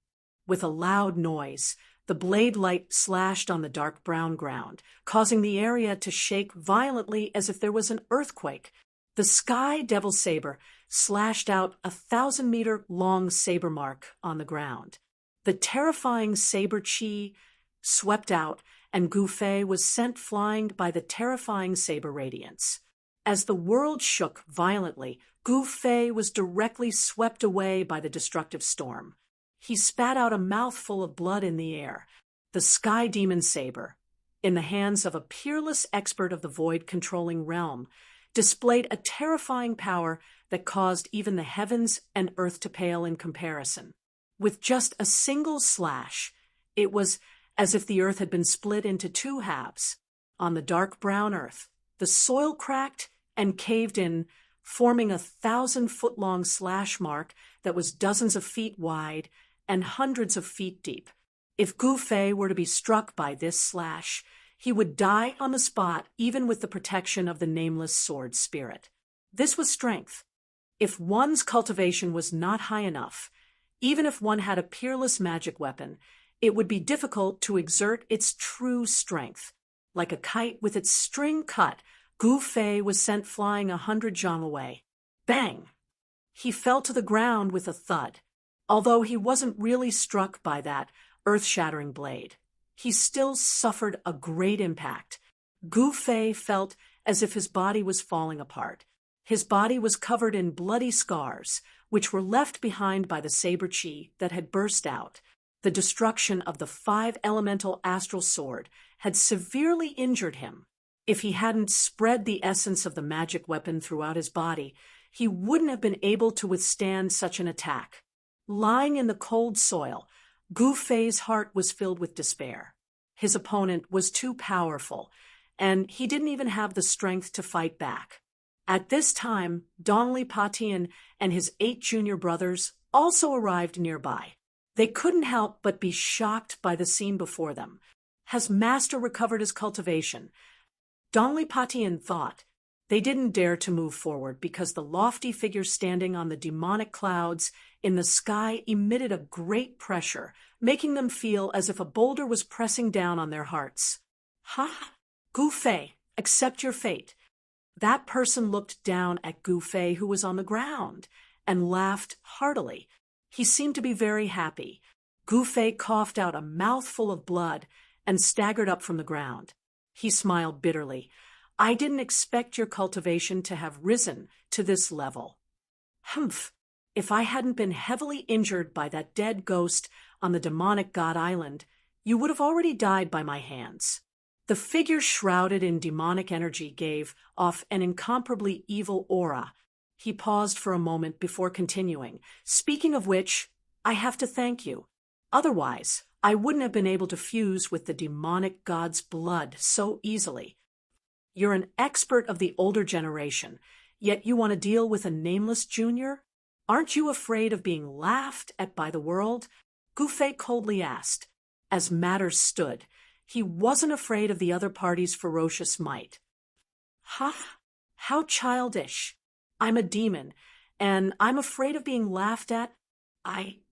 With a loud noise, the blade light slashed on the dark brown ground, causing the area to shake violently as if there was an earthquake. The sky devil saber slashed out a 1,000-meter-long saber mark on the ground. The terrifying saber qi swept out, and Gu Fei was sent flying by the terrifying saber radiance. As the world shook violently, Gu Fei was directly swept away by the destructive storm. He spat out a mouthful of blood in the air. The sky demon saber, in the hands of a peerless expert of the void-controlling realm, displayed a terrifying power that caused even the heavens and earth to pale in comparison. With just a single slash, it was as if the earth had been split into 2 halves. On the dark brown earth, the soil cracked and caved in, forming a 1,000-foot-long slash mark that was dozens of feet wide and hundreds of feet deep. If Gu Fei were to be struck by this slash, he would die on the spot even with the protection of the nameless sword spirit. This was strength. If one's cultivation was not high enough, even if one had a peerless magic weapon, it would be difficult to exert its true strength. Like a kite with its string cut, Gu Fei was sent flying 100 zhang away. Bang! He fell to the ground with a thud. Although he wasn't really struck by that earth-shattering blade, he still suffered a great impact. Gu Fei felt as if his body was falling apart. His body was covered in bloody scars, which were left behind by the saber qi that had burst out. The destruction of the 5 elemental astral sword had severely injured him. If he hadn't spread the essence of the magic weapon throughout his body, he wouldn't have been able to withstand such an attack. Lying in the cold soil, Gu Fei's heart was filled with despair. His opponent was too powerful, and he didn't even have the strength to fight back. At this time, Dongli Patian and his 8 junior brothers also arrived nearby. They couldn't help but be shocked by the scene before them. Has Master recovered his cultivation? Dongli Patian thought. They didn't dare to move forward because the lofty figure standing on the demonic clouds in the sky emitted a great pressure, making them feel as if a boulder was pressing down on their hearts. Ha! Gu Fei, accept your fate. That person looked down at Gu Fei, who was on the ground, and laughed heartily. He seemed to be very happy. Gu Fei coughed out a mouthful of blood and staggered up from the ground. He smiled bitterly. I didn't expect your cultivation to have risen to this level. Humph! If I hadn't been heavily injured by that dead ghost on the demonic god island, you would have already died by my hands. The figure shrouded in demonic energy gave off an incomparably evil aura. He paused for a moment before continuing. Speaking of which, I have to thank you. Otherwise, I wouldn't have been able to fuse with the demonic god's blood so easily. You're an expert of the older generation, yet you want to deal with a nameless junior? Aren't you afraid of being laughed at by the world? Gu Fei coldly asked. As matters stood, he wasn't afraid of the other party's ferocious might. Ha! How childish! I'm a demon, and I'm afraid of being laughed at?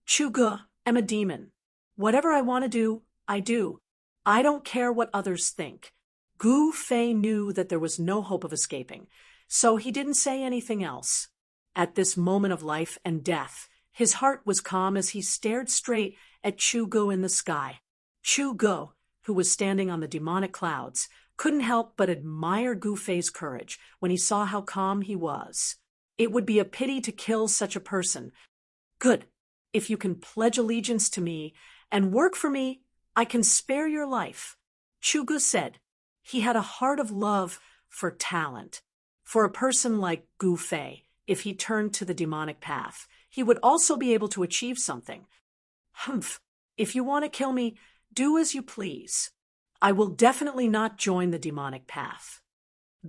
Chu Ge, am a demon. Whatever I want to do, I do. I don't care what others think. Gu Fei knew that there was no hope of escaping, so he didn't say anything else. At this moment of life and death, his heart was calm as he stared straight at Chu Ge in the sky. Chu Ge, who was standing on the demonic clouds, couldn't help but admire Gu Fei's courage when he saw how calm he was. It would be a pity to kill such a person. Good. If you can pledge allegiance to me and work for me, I can spare your life. Chu Ge said. He had a heart of love for talent. For a person like Gu Fei, if he turned to the demonic path, he would also be able to achieve something. Humph, if you want to kill me, do as you please. I will definitely not join the demonic path.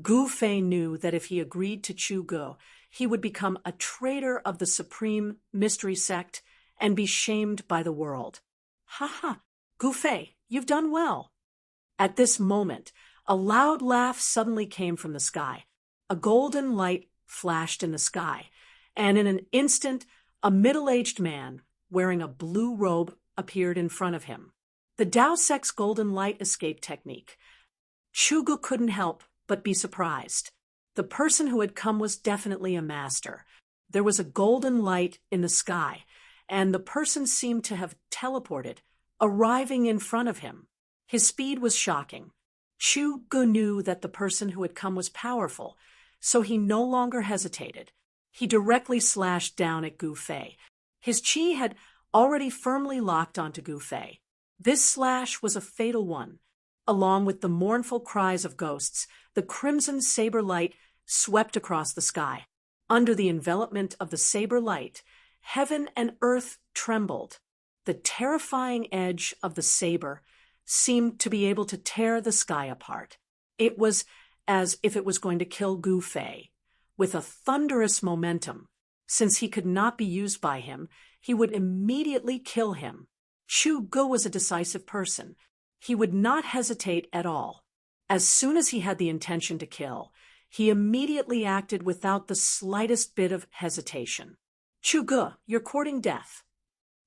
Gu Fei knew that if he agreed to Chu Ge, he would become a traitor of the supreme mystery sect and be shamed by the world. Ha ha, Gu Fei, you've done well. At this moment, a loud laugh suddenly came from the sky. A golden light flashed in the sky, and in an instant, a middle-aged man wearing a blue robe appeared in front of him. The Dao Sect's golden light escape technique. Chu Ge couldn't help but be surprised. The person who had come was definitely a master. There was a golden light in the sky, and the person seemed to have teleported, arriving in front of him. His speed was shocking. Chu Ge knew that the person who had come was powerful, so he no longer hesitated. He directly slashed down at Gu Fei. His chi had already firmly locked onto Gu Fei. This slash was a fatal one. Along with the mournful cries of ghosts, the crimson saber light swept across the sky. Under the envelopment of the saber light, heaven and earth trembled. The terrifying edge of the saber seemed to be able to tear the sky apart. It was as if it was going to kill Gu Fei. With a thunderous momentum, since he could not be used by him, he would immediately kill him. Chu Ge was a decisive person. He would not hesitate at all. As soon as he had the intention to kill, he immediately acted without the slightest bit of hesitation. Chu Ge, you're courting death.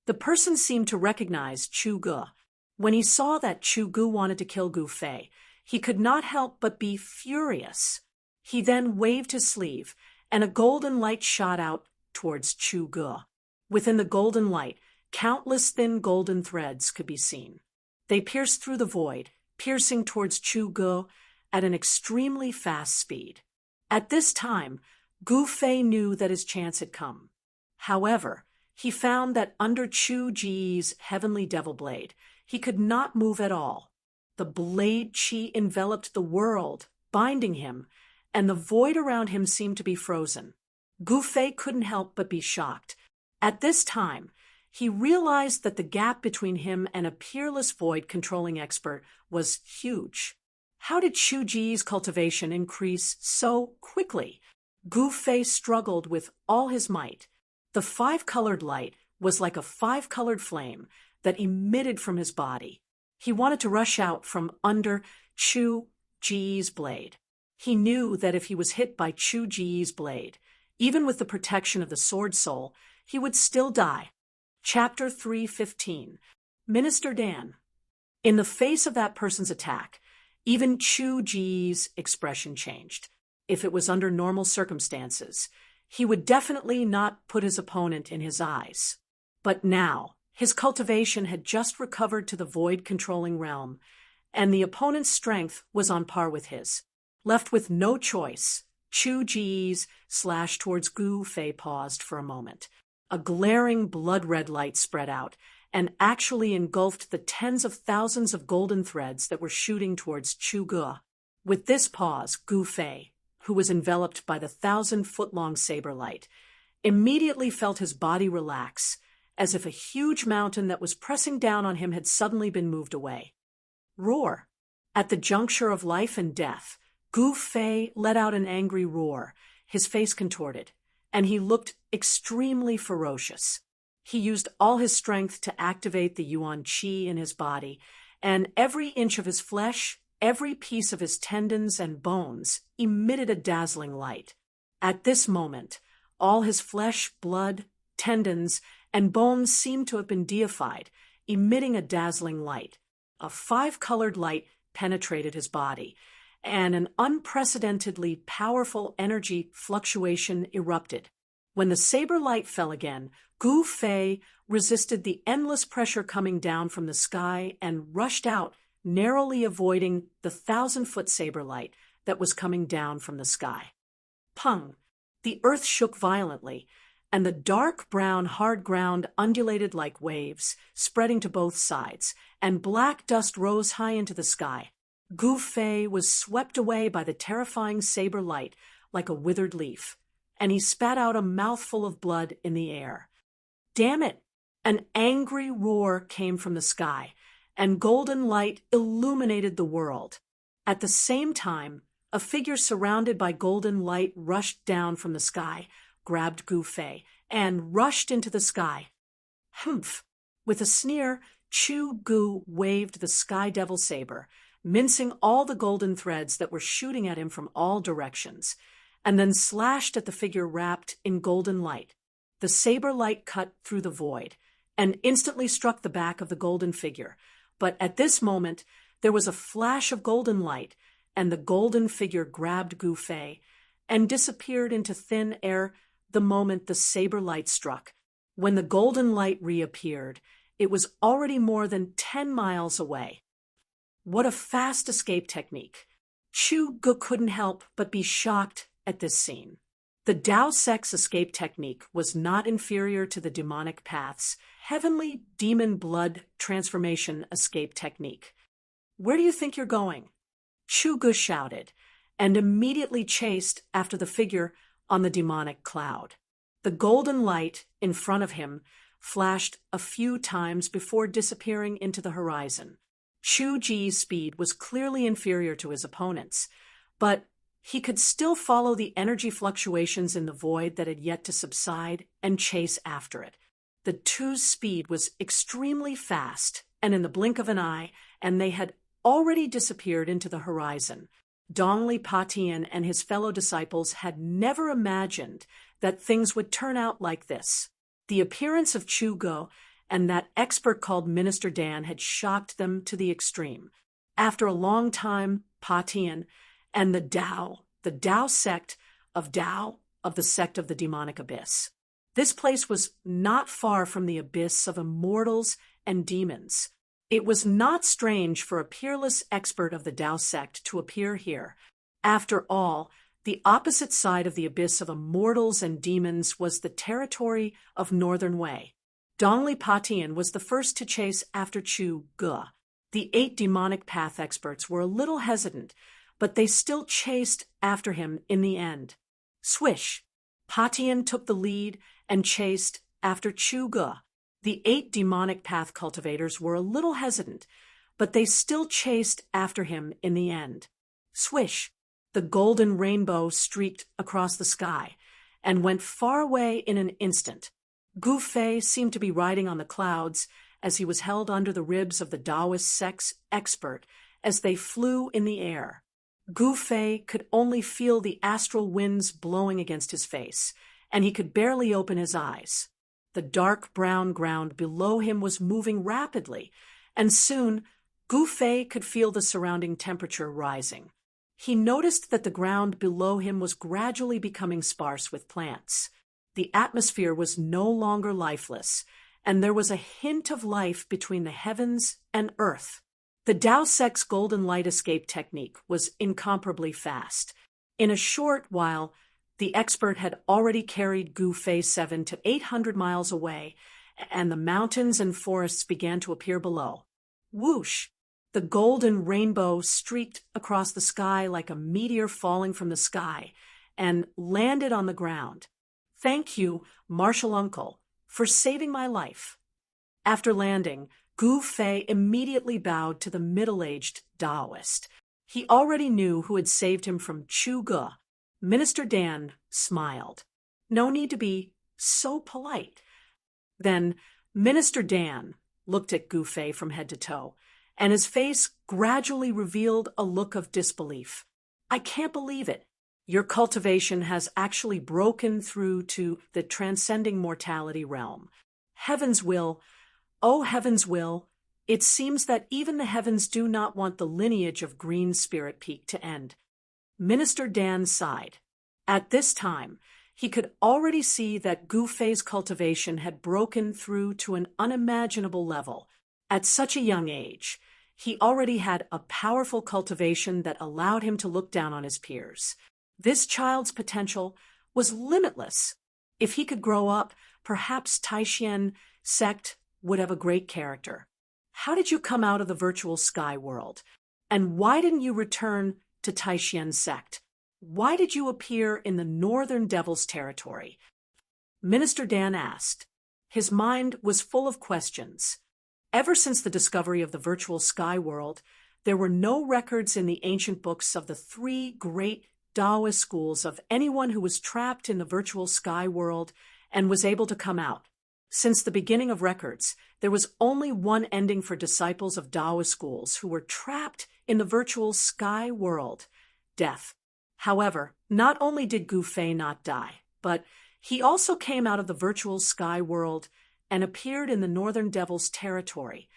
The person seemed to recognize Chu Ge. When he saw that Chu Ge wanted to kill Gu Fei, he could not help but be furious. He then waved his sleeve, and a golden light shot out towards Chu Ge. Within the golden light, countless thin golden threads could be seen. They pierced through the void, piercing towards Chu Ge at an extremely fast speed. At this time, Gu Fei knew that his chance had come. However, he found that under Chu Ji's heavenly devil blade, he could not move at all. The blade chi enveloped the world, binding him, and the void around him seemed to be frozen. Gu Fei couldn't help but be shocked. At this time, he realized that the gap between him and a peerless void-controlling expert was huge. How did Chu Ji's cultivation increase so quickly? Gu Fei struggled with all his might. The five-colored light was like a five-colored flame that emitted from his body. He wanted to rush out from under Chu Ji's blade. He knew that if he was hit by Chu Ji's blade, even with the protection of the sword soul, he would still die. Chapter 3:15. Minister Dan. In the face of that person's attack, even Chu Ji's expression changed. If it was under normal circumstances, he would definitely not put his opponent in his eyes. But now, his cultivation had just recovered to the void-controlling realm, and the opponent's strength was on par with his. Left with no choice, Chu Ji's slash towards Gu Fei paused for a moment. A glaring blood-red light spread out and actually engulfed the tens of thousands of golden threads that were shooting towards Chu Gu. With this pause, Gu Fei, who was enveloped by the 1,000-foot-long saber light, immediately felt his body relax, as if a huge mountain that was pressing down on him had suddenly been moved away. Roar. At the juncture of life and death, Gu Fei let out an angry roar, his face contorted, and he looked extremely ferocious. He used all his strength to activate the Yuan Qi in his body, and every inch of his flesh, every piece of his tendons and bones emitted a dazzling light. At this moment, all his flesh, blood, tendons, and bones seemed to have been deified, emitting a dazzling light. A five-colored light penetrated his body, and an unprecedentedly powerful energy fluctuation erupted. When the saber light fell again, Gu Fei resisted the endless pressure coming down from the sky and rushed out, narrowly avoiding the 1,000-foot saber light that was coming down from the sky. Pung! The earth shook violently, and the dark brown hard ground undulated like waves, spreading to both sides, and black dust rose high into the sky. Gu Fei was swept away by the terrifying saber light like a withered leaf, and he spat out a mouthful of blood in the air. Damn it! An angry roar came from the sky, and golden light illuminated the world. At the same time, a figure surrounded by golden light rushed down from the sky, grabbed Gu Fei, and rushed into the sky. Humph! With a sneer, Chu Gu waved the sky devil saber, mincing all the golden threads that were shooting at him from all directions, and then slashed at the figure wrapped in golden light. The saber light cut through the void, and instantly struck the back of the golden figure. But at this moment, there was a flash of golden light, and the golden figure grabbed Gu Fei and disappeared into thin air the moment the saber light struck. When the golden light reappeared, it was already more than 10 miles away. What a fast escape technique! Chu Gu couldn't help but be shocked at this scene. The Dao Sect's escape technique was not inferior to the demonic path's heavenly demon blood transformation escape technique. Where do you think you're going? Chu Gu shouted, and immediately chased after the figure on the demonic cloud. The golden light in front of him flashed a few times before disappearing into the horizon. Chu Ji's speed was clearly inferior to his opponent's, but he could still follow the energy fluctuations in the void that had yet to subside and chase after it. The two's speed was extremely fast, and in the blink of an eye, and they had already disappeared into the horizon. Dongli Patian and his fellow disciples had never imagined that things would turn out like this. The appearance of Chu Gu and that expert called Minister Dan had shocked them to the extreme. After a long time, Patian and the Dao sect of the sect of the demonic abyss. This place was not far from the abyss of immortals and demons. It was not strange for a peerless expert of the Dao sect to appear here. After all, The opposite side of the abyss of immortals and demons was the territory of Northern Wei. Dongli Patian was the first to chase after Chu Ge. The 8 demonic path experts were a little hesitant, but they still chased after him in the end. Swish! Patian took the lead and chased after Chu Ge. The 8 demonic path cultivators were a little hesitant, but they still chased after him in the end. Swish! The golden rainbow streaked across the sky and went far away in an instant. Gu Fei seemed to be riding on the clouds as he was held under the ribs of the Taoist sex expert as they flew in the air. Gu Fei could only feel the astral winds blowing against his face, and he could barely open his eyes. The dark brown ground below him was moving rapidly, and soon Gu Fei could feel the surrounding temperature rising. He noticed that the ground below him was gradually becoming sparse with plants. The atmosphere was no longer lifeless, and there was a hint of life between the heavens and earth. The Tao Sec's golden light escape technique was incomparably fast. In a short while, the expert had already carried Gu Fei 7 to 800 miles away, and the mountains and forests began to appear below. Whoosh! The golden rainbow streaked across the sky like a meteor falling from the sky and landed on the ground. Thank you, Martial Uncle, for saving my life. After landing, Gu Fei immediately bowed to the middle-aged Taoist. He already knew who had saved him from Chu Ge. Minister Dan smiled. No need to be so polite. Then Minister Dan looked at Gu Fei from head to toe, and his face gradually revealed a look of disbelief. I can't believe it. Your cultivation has actually broken through to the transcending mortality realm. Heaven's will, oh heaven's will, it seems that even the heavens do not want the lineage of Green Spirit Peak to end. Minister Dan sighed. At this time, he could already see that Gu Fei's cultivation had broken through to an unimaginable level. At such a young age, he already had a powerful cultivation that allowed him to look down on his peers. This child's potential was limitless. If he could grow up, perhaps Taishan sect would have a great character. How did you come out of the virtual sky world? And why didn't you return to Taishan sect? Why did you appear in the Northern Devil's territory? Minister Dan asked. His mind was full of questions. Ever since the discovery of the virtual sky world, there were no records in the ancient books of the 3 great Taoist schools of anyone who was trapped in the virtual sky world and was able to come out. Since the beginning of records, there was only one ending for disciples of Taoist schools who were trapped in the virtual sky world: death. However, not only did Gu Fei not die, but he also came out of the virtual sky world and appeared in the Northern Devil's territory,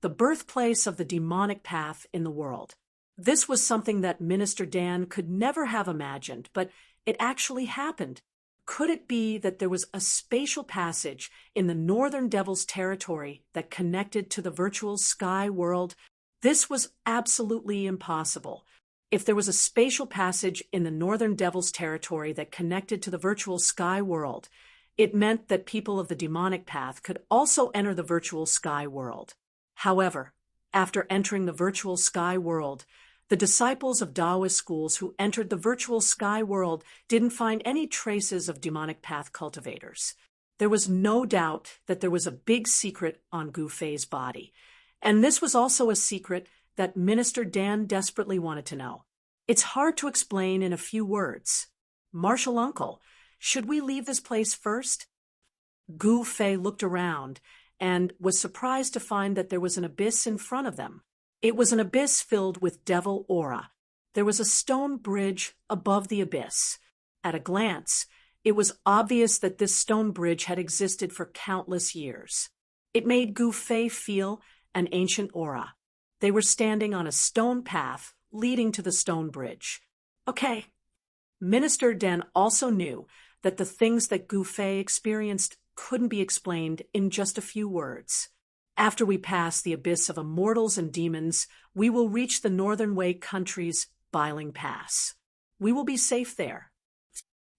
the birthplace of the demonic path in the world. This was something that Minister Dan could never have imagined, but it actually happened. Could it be that there was a spatial passage in the Northern Devil's territory that connected to the virtual sky world? This was absolutely impossible. If there was a spatial passage in the Northern Devil's territory that connected to the virtual sky world, it meant that people of the demonic path could also enter the virtual sky world. However, after entering the virtual sky world, the disciples of Taoist schools who entered the virtual sky world didn't find any traces of demonic path cultivators. There was no doubt that there was a big secret on Gu Fei's body, and this was also a secret that Minister Dan desperately wanted to know. It's hard to explain in a few words. Martial Uncle, should we leave this place first? Gu Fei looked around and was surprised to find that there was an abyss in front of them. It was an abyss filled with devil aura. There was a stone bridge above the abyss. At a glance, it was obvious that this stone bridge had existed for countless years. It made Gu Fei feel an ancient aura. They were standing on a stone path leading to the stone bridge. Okay. Minister Dan also knew that the things that Gu Fei experienced couldn't be explained in just a few words. After we pass the abyss of immortals and demons, we will reach the Northern Wei country's Biling Pass. We will be safe there."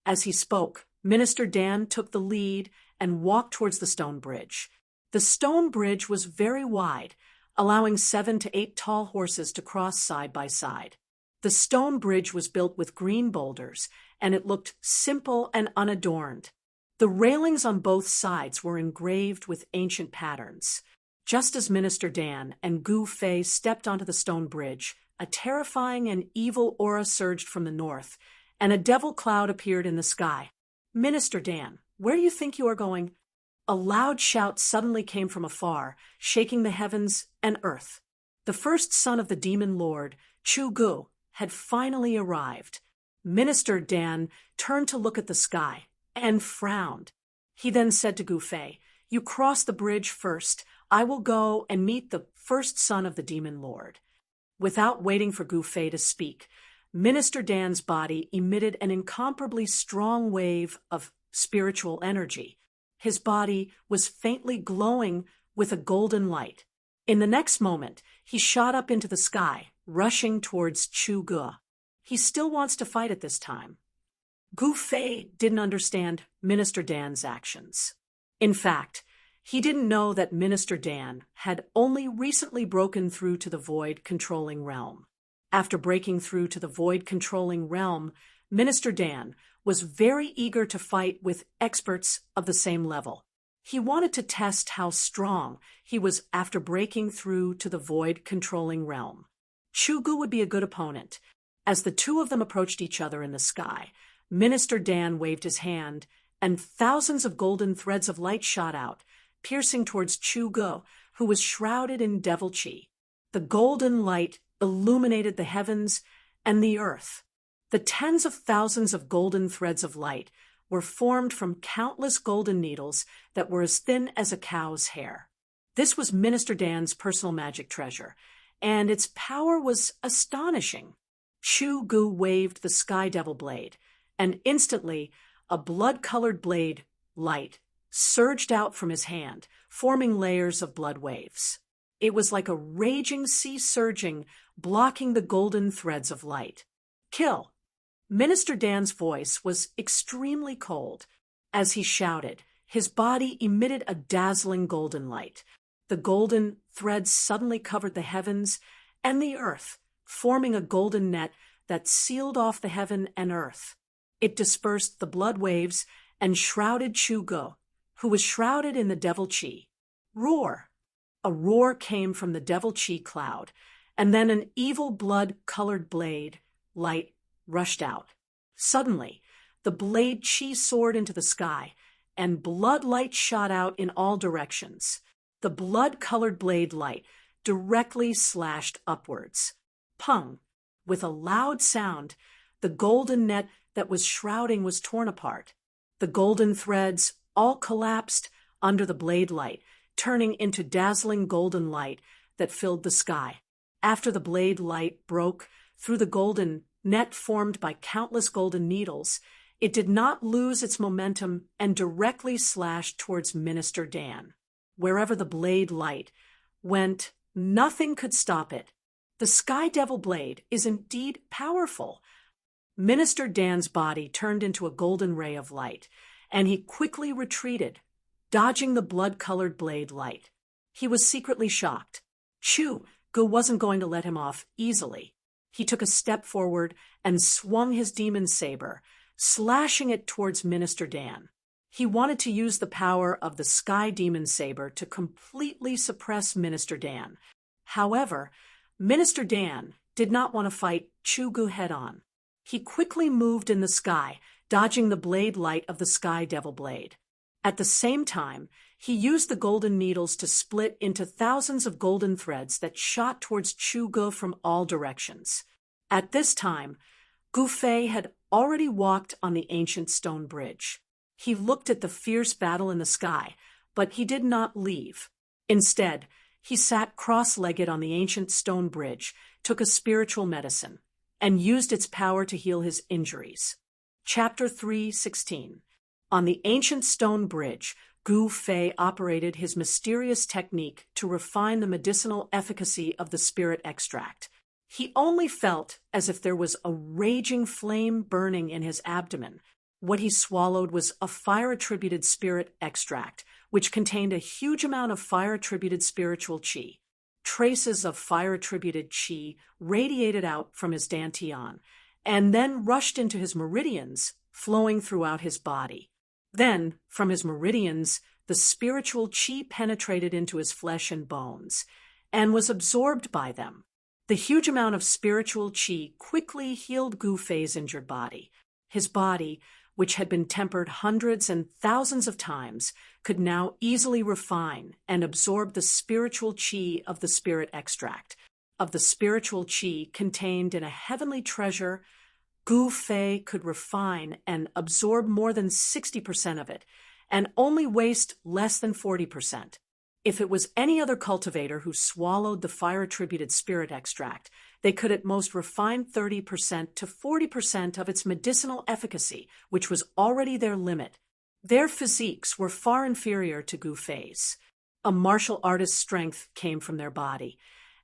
As he spoke, Minister Dan took the lead and walked towards the stone bridge. The stone bridge was very wide, allowing 7 to 8 tall horses to cross side by side. The stone bridge was built with green boulders, and it looked simple and unadorned. The railings on both sides were engraved with ancient patterns. Just as Minister Dan and Gu Fei stepped onto the stone bridge, a terrifying and evil aura surged from the north, and a devil cloud appeared in the sky. "Minister Dan, where do you think you are going?" A loud shout suddenly came from afar, shaking the heavens and earth. The first son of the demon lord, Chu Gu, had finally arrived. Minister Dan turned to look at the sky and frowned. He then said to Gu Fei, "You cross the bridge first. I will go and meet the first son of the demon lord." Without waiting for Gu Fei to speak, Minister Dan's body emitted an incomparably strong wave of spiritual energy. His body was faintly glowing with a golden light. In the next moment, he shot up into the sky, rushing towards Chu Gu. He still wants to fight at this time. Gu Fei didn't understand Minister Dan's actions. In fact, he didn't know that Minister Dan had only recently broken through to the void-controlling realm. After breaking through to the void-controlling realm, Minister Dan was very eager to fight with experts of the same level. He wanted to test how strong he was after breaking through to the void-controlling realm. Chu Gu would be a good opponent. As the two of them approached each other in the sky, Minister Dan waved his hand, and thousands of golden threads of light shot out, piercing towards Chu Gu, who was shrouded in devil chi. The golden light illuminated the heavens and the earth. The tens of thousands of golden threads of light were formed from countless golden needles that were as thin as a cow's hair. This was Minister Dan's personal magic treasure, and its power was astonishing. Chu Gu waved the Sky Devil blade, and instantly a blood-colored blade light surged out from his hand, forming layers of blood waves. It was like a raging sea surging, blocking the golden threads of light. "Kill!" Minister Dan's voice was extremely cold. As he shouted, his body emitted a dazzling golden light. The golden threads suddenly covered the heavens and the earth, forming a golden net that sealed off the heaven and earth. It dispersed the blood waves and shrouded Chu Gu, who was shrouded in the devil chi. Roar! A roar came from the devil chi cloud, and then an evil blood-colored blade light rushed out. Suddenly, the blade chi soared into the sky, and blood light shot out in all directions. The blood-colored blade light directly slashed upwards. Pung! With a loud sound, the golden net that was shrouding was torn apart. The golden threads all collapsed under the blade light, turning into dazzling golden light that filled the sky. After the blade light broke through the golden net formed by countless golden needles, it did not lose its momentum and directly slashed towards Minister Dan. Wherever the blade light went, nothing could stop it. The Sky Devil blade is indeed powerful. Minister Dan's body turned into a golden ray of light, and he quickly retreated, dodging the blood-colored blade light. He was secretly shocked. Chu Gu wasn't going to let him off easily. He took a step forward and swung his demon saber, slashing it towards Minister Dan. He wanted to use the power of the Sky Demon Saber to completely suppress Minister Dan. However, Minister Dan did not want to fight Chu Gu head-on. He quickly moved in the sky, dodging the blade light of the Sky Devil blade. At the same time, he used the golden needles to split into thousands of golden threads that shot towards Chu Gu from all directions. At this time, Gu Fei had already walked on the ancient stone bridge. He looked at the fierce battle in the sky, but he did not leave. Instead, he sat cross-legged on the ancient stone bridge, took a spiritual medicine, and used its power to heal his injuries. Chapter 3:16. On the ancient stone bridge, Gu Fei operated his mysterious technique to refine the medicinal efficacy of the spirit extract. He only felt as if there was a raging flame burning in his abdomen. What he swallowed was a fire-attributed spirit extract, which contained a huge amount of fire-attributed spiritual qi. Traces of fire-attributed qi radiated out from his dantian, and then rushed into his meridians, flowing throughout his body. Then, from his meridians, the spiritual qi penetrated into his flesh and bones, and was absorbed by them. The huge amount of spiritual qi quickly healed Gu Fei's injured body. His body, which had been tempered hundreds and thousands of times, could now easily refine and absorb the spiritual qi of the spirit extract. Of the spiritual qi contained in a heavenly treasure, Gu Fei could refine and absorb more than 60% of it, and only waste less than 40%. If it was any other cultivator who swallowed the fire-attributed spirit extract, they could at most refine 30% to 40% of its medicinal efficacy, which was already their limit. Their physiques were far inferior to Gu Fei's. A martial artist's strength came from their body,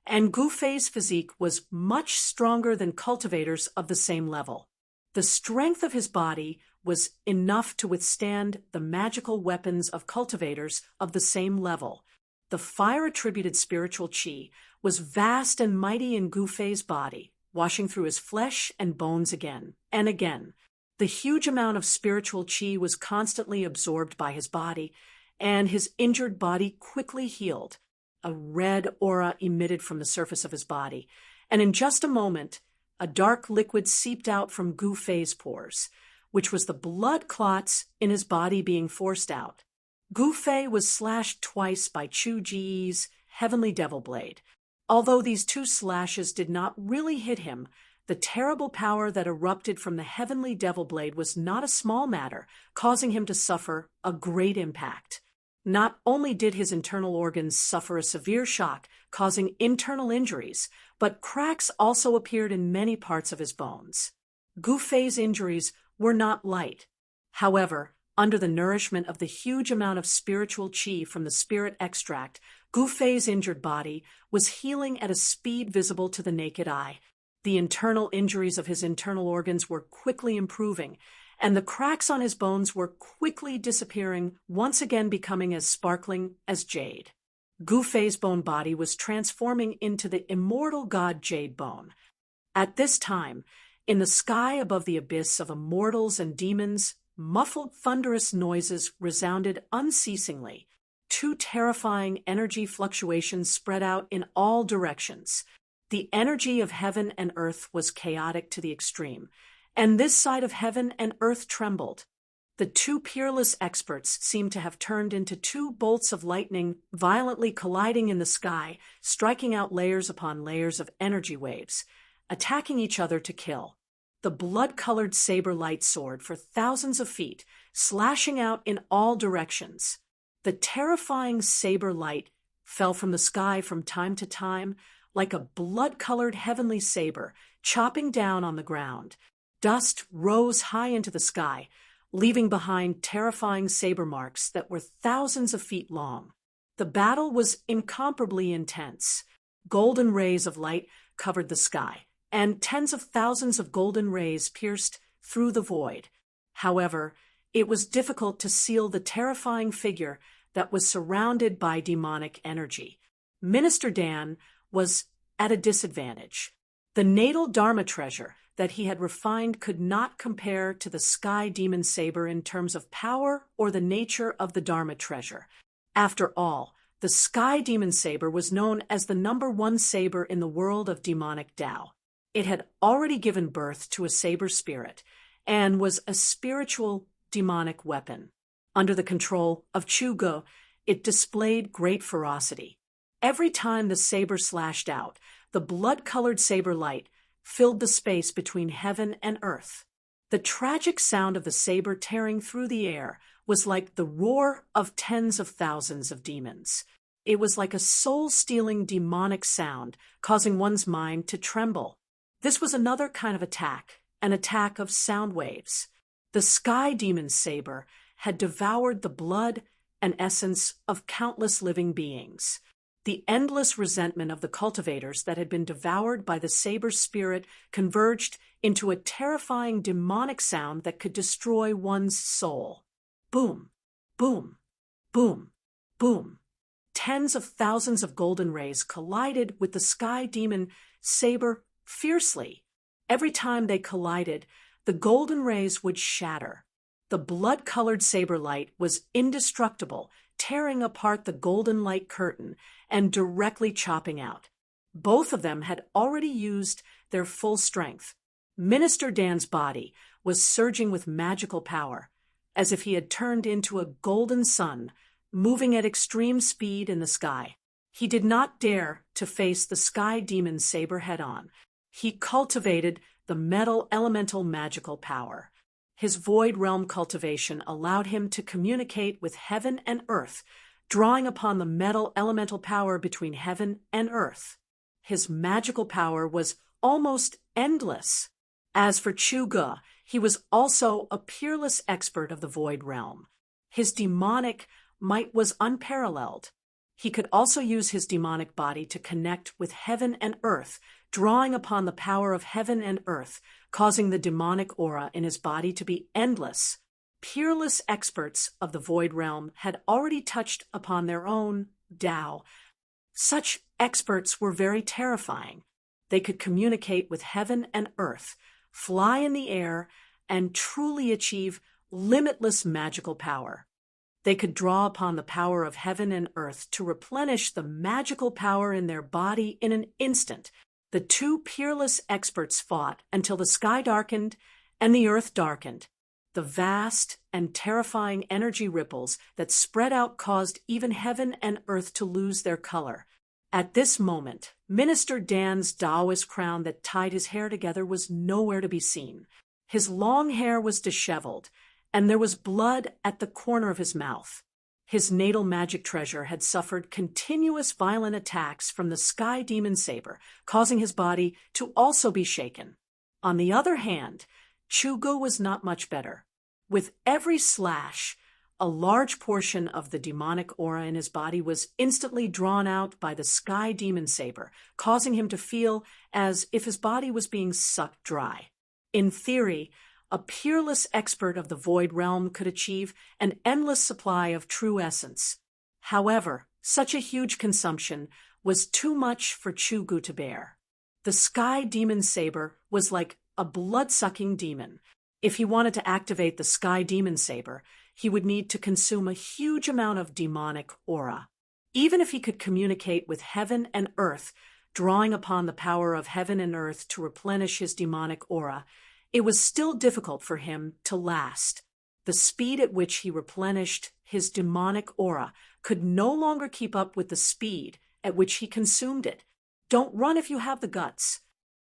and Gu Fei's physique was much stronger than cultivators of the same level. The strength of his body was enough to withstand the magical weapons of cultivators of the same level. The fire-attributed spiritual qi was vast and mighty in Gu Fei's body, washing through his flesh and bones again and again. The huge amount of spiritual qi was constantly absorbed by his body, and his injured body quickly healed. A red aura emitted from the surface of his body, and in just a moment, a dark liquid seeped out from Gu Fei's pores, which was the blood clots in his body being forced out. Gu Fei was slashed twice by Chu Ji's heavenly devil blade. Although these two slashes did not really hit him, the terrible power that erupted from the heavenly devil blade was not a small matter, causing him to suffer a great impact. Not only did his internal organs suffer a severe shock, causing internal injuries, but cracks also appeared in many parts of his bones. Gu Fei's injuries were not light. However, under the nourishment of the huge amount of spiritual qi from the spirit extract, Gu Fei's injured body was healing at a speed visible to the naked eye. The internal injuries of his internal organs were quickly improving, and the cracks on his bones were quickly disappearing, once again becoming as sparkling as jade. Gu Fei's bone body was transforming into the immortal god Jade Bone. At this time, in the sky above the abyss of immortals and demons, muffled thunderous noises resounded unceasingly. Two terrifying energy fluctuations spread out in all directions. The energy of heaven and earth was chaotic to the extreme, and this side of heaven and earth trembled. The two peerless experts seemed to have turned into two bolts of lightning violently colliding in the sky, striking out layers upon layers of energy waves, attacking each other to kill. The blood-colored saber light soared for thousands of feet, slashing out in all directions. The terrifying saber light fell from the sky from time to time like a blood-colored heavenly saber, chopping down on the ground. Dust rose high into the sky, leaving behind terrifying saber marks that were thousands of feet long. The battle was incomparably intense. Golden rays of light covered the sky, and tens of thousands of golden rays pierced through the void. However, it was difficult to seal the terrifying figure that was surrounded by demonic energy. Minister Dan was at a disadvantage. The natal Dharma treasure that he had refined could not compare to the sky demon saber in terms of power or the nature of the Dharma treasure. After all, the sky demon saber was known as the #1 saber in the world of demonic Tao. It had already given birth to a saber spirit and was a spiritual demonic weapon. Under the control of Chu Ge, it displayed great ferocity. Every time the saber slashed out, the blood-colored saber light filled the space between heaven and earth. The tragic sound of the saber tearing through the air was like the roar of tens of thousands of demons. It was like a soul-stealing demonic sound, causing one's mind to tremble. This was another kind of attack, an attack of sound waves. The sky demon's saber had devoured the blood and essence of countless living beings. The endless resentment of the cultivators that had been devoured by the saber's spirit converged into a terrifying demonic sound that could destroy one's soul. Boom, boom, boom, boom. Tens of thousands of golden rays collided with the sky demon saber fiercely. Every time they collided, the golden rays would shatter. The blood-colored saber light was indestructible, tearing apart the golden light curtain and directly chopping out. Both of them had already used their full strength. Minister Dan's body was surging with magical power, as if he had turned into a golden sun, moving at extreme speed in the sky. He did not dare to face the sky demon saber head-on. He cultivated the metal elemental magical power. His void realm cultivation allowed him to communicate with heaven and earth, drawing upon the metal elemental power between heaven and earth. His magical power was almost endless. As for Chu Ge, he was also a peerless expert of the void realm. His demonic might was unparalleled. He could also use his demonic body to connect with heaven and earth, drawing upon the power of heaven and earth, causing the demonic aura in his body to be endless. Peerless experts of the void realm had already touched upon their own Tao. Such experts were very terrifying. They could communicate with heaven and earth, fly in the air, and truly achieve limitless magical power. They could draw upon the power of heaven and earth to replenish the magical power in their body in an instant. The two peerless experts fought until the sky darkened and the earth darkened. The vast and terrifying energy ripples that spread out caused even heaven and earth to lose their color. At this moment, Minister Dan's Taoist crown that tied his hair together was nowhere to be seen. His long hair was disheveled, and there was blood at the corner of his mouth. His natal magic treasure had suffered continuous violent attacks from the sky demon saber, causing his body to also be shaken. On the other hand, Chu Ge was not much better. With every slash, a large portion of the demonic aura in his body was instantly drawn out by the sky demon saber, causing him to feel as if his body was being sucked dry. In theory, a peerless expert of the void realm could achieve an endless supply of true essence. However, such a huge consumption was too much for Chu Ge to bear. The sky demon saber was like a blood-sucking demon. If he wanted to activate the sky demon saber, he would need to consume a huge amount of demonic aura. Even if he could communicate with heaven and earth, drawing upon the power of heaven and earth to replenish his demonic aura, it was still difficult for him to last. The speed at which he replenished his demonic aura could no longer keep up with the speed at which he consumed it. "Don't run if you have the guts."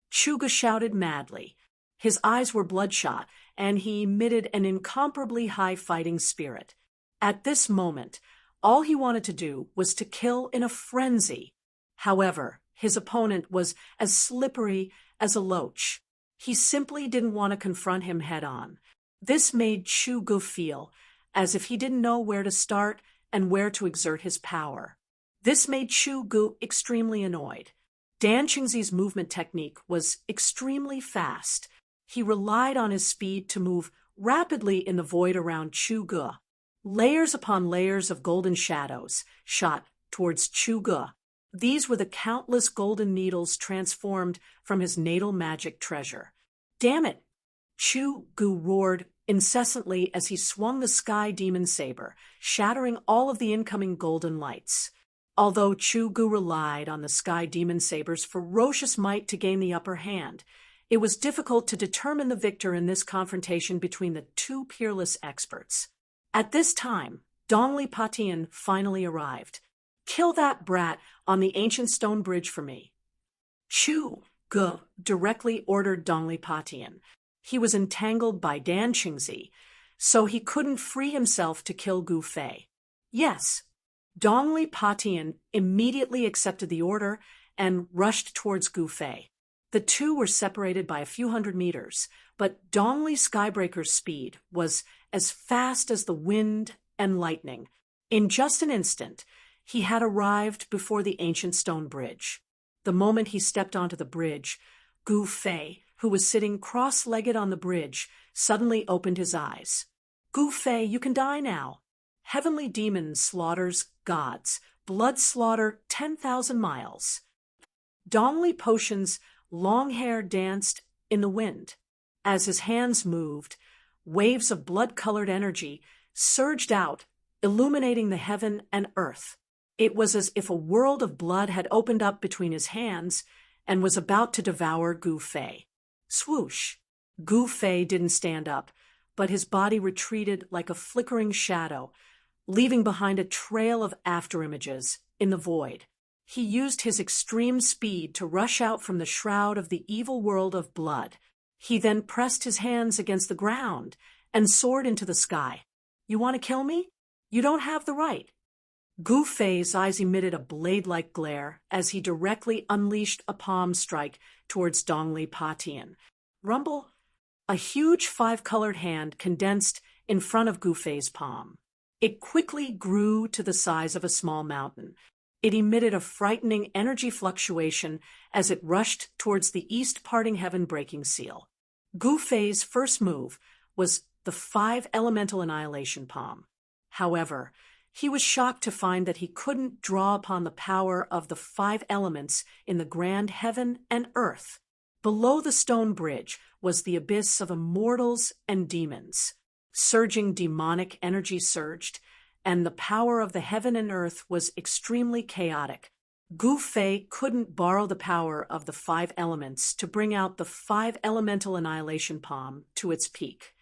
Chu Ge shouted madly. His eyes were bloodshot, and he emitted an incomparably high fighting spirit. At this moment, all he wanted to do was to kill in a frenzy. However, his opponent was as slippery as a loach. He simply didn't want to confront him head-on. This made Chu Ge feel as if he didn't know where to start and where to exert his power. This made Chu Ge extremely annoyed. Dan Qingzi's movement technique was extremely fast. He relied on his speed to move rapidly in the void around Chu Ge. Layers upon layers of golden shadows shot towards Chu Ge. These were the countless golden needles transformed from his natal magic treasure. "Damn it!" Chu Ge roared incessantly as he swung the sky demon saber, shattering all of the incoming golden lights. Although Chu Ge relied on the sky demon saber's ferocious might to gain the upper hand, it was difficult to determine the victor in this confrontation between the two peerless experts. At this time, Dongli Patian finally arrived. "Kill that brat on the ancient stone bridge for me." Chu Ge directly ordered Dongli Patian. He was entangled by Dan Qingzi, so he couldn't free himself to kill Gu Fei. Yes, Dongli Patian immediately accepted the order and rushed towards Gu Fei. The two were separated by a few hundred meters, but Dongli Skybreaker's speed was as fast as the wind and lightning. In just an instant, he had arrived before the ancient stone bridge. The moment he stepped onto the bridge, Gu Fei, who was sitting cross-legged on the bridge, suddenly opened his eyes. "Gu Fei, you can die now. Heavenly demon slaughters gods. Blood slaughter 10,000 miles." Dongli Potion's long hair danced in the wind. As his hands moved, waves of blood-colored energy surged out, illuminating the heaven and earth. It was as if a world of blood had opened up between his hands and was about to devour Gu Fei. Swoosh! Gu Fei didn't stand up, but his body retreated like a flickering shadow, leaving behind a trail of afterimages in the void. He used his extreme speed to rush out from the shroud of the evil world of blood. He then pressed his hands against the ground and soared into the sky. "You want to kill me? You don't have the right." Gu Fei's eyes emitted a blade-like glare as he directly unleashed a palm strike towards Dongli Patian. Rumble! A huge five-colored hand condensed in front of Gu Fei's palm. It quickly grew to the size of a small mountain. It emitted a frightening energy fluctuation as it rushed towards the east-parting heaven-breaking seal. Gu Fei's first move was the 5-elemental annihilation palm. However, he was shocked to find that he couldn't draw upon the power of the 5 elements in the grand heaven and earth. Below the stone bridge was the abyss of immortals and demons. Surging demonic energy surged, and the power of the heaven and earth was extremely chaotic. Gu Fei couldn't borrow the power of the 5 elements to bring out the 5-elemental annihilation palm to its peak.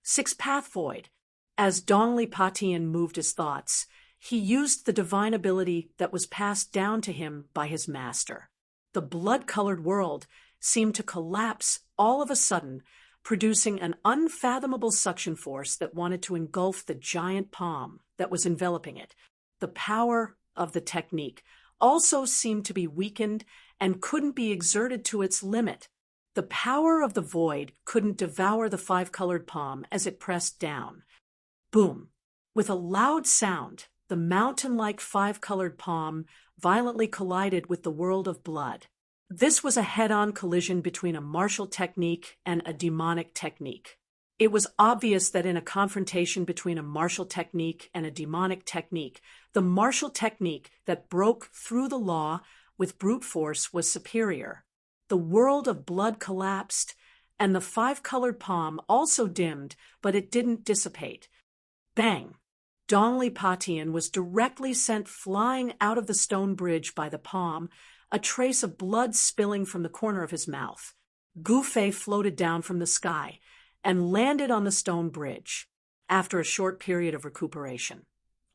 6-path void. As Dongli Patian moved his thoughts, he used the divine ability that was passed down to him by his master. The blood-colored world seemed to collapse all of a sudden, producing an unfathomable suction force that wanted to engulf the giant palm that was enveloping it. The power of the technique also seemed to be weakened and couldn't be exerted to its limit. The power of the void couldn't devour the 5-colored palm as it pressed down. Boom! With a loud sound, the mountain-like 5-colored palm violently collided with the world of blood. This was a head-on collision between a martial technique and a demonic technique. It was obvious that in a confrontation between a martial technique and a demonic technique, the martial technique that broke through the law with brute force was superior. The world of blood collapsed, and the 5-colored palm also dimmed, but it didn't dissipate. Bang! Dongli Patian was directly sent flying out of the stone bridge by the palm, a trace of blood spilling from the corner of his mouth. Gu Fei floated down from the sky and landed on the stone bridge after a short period of recuperation.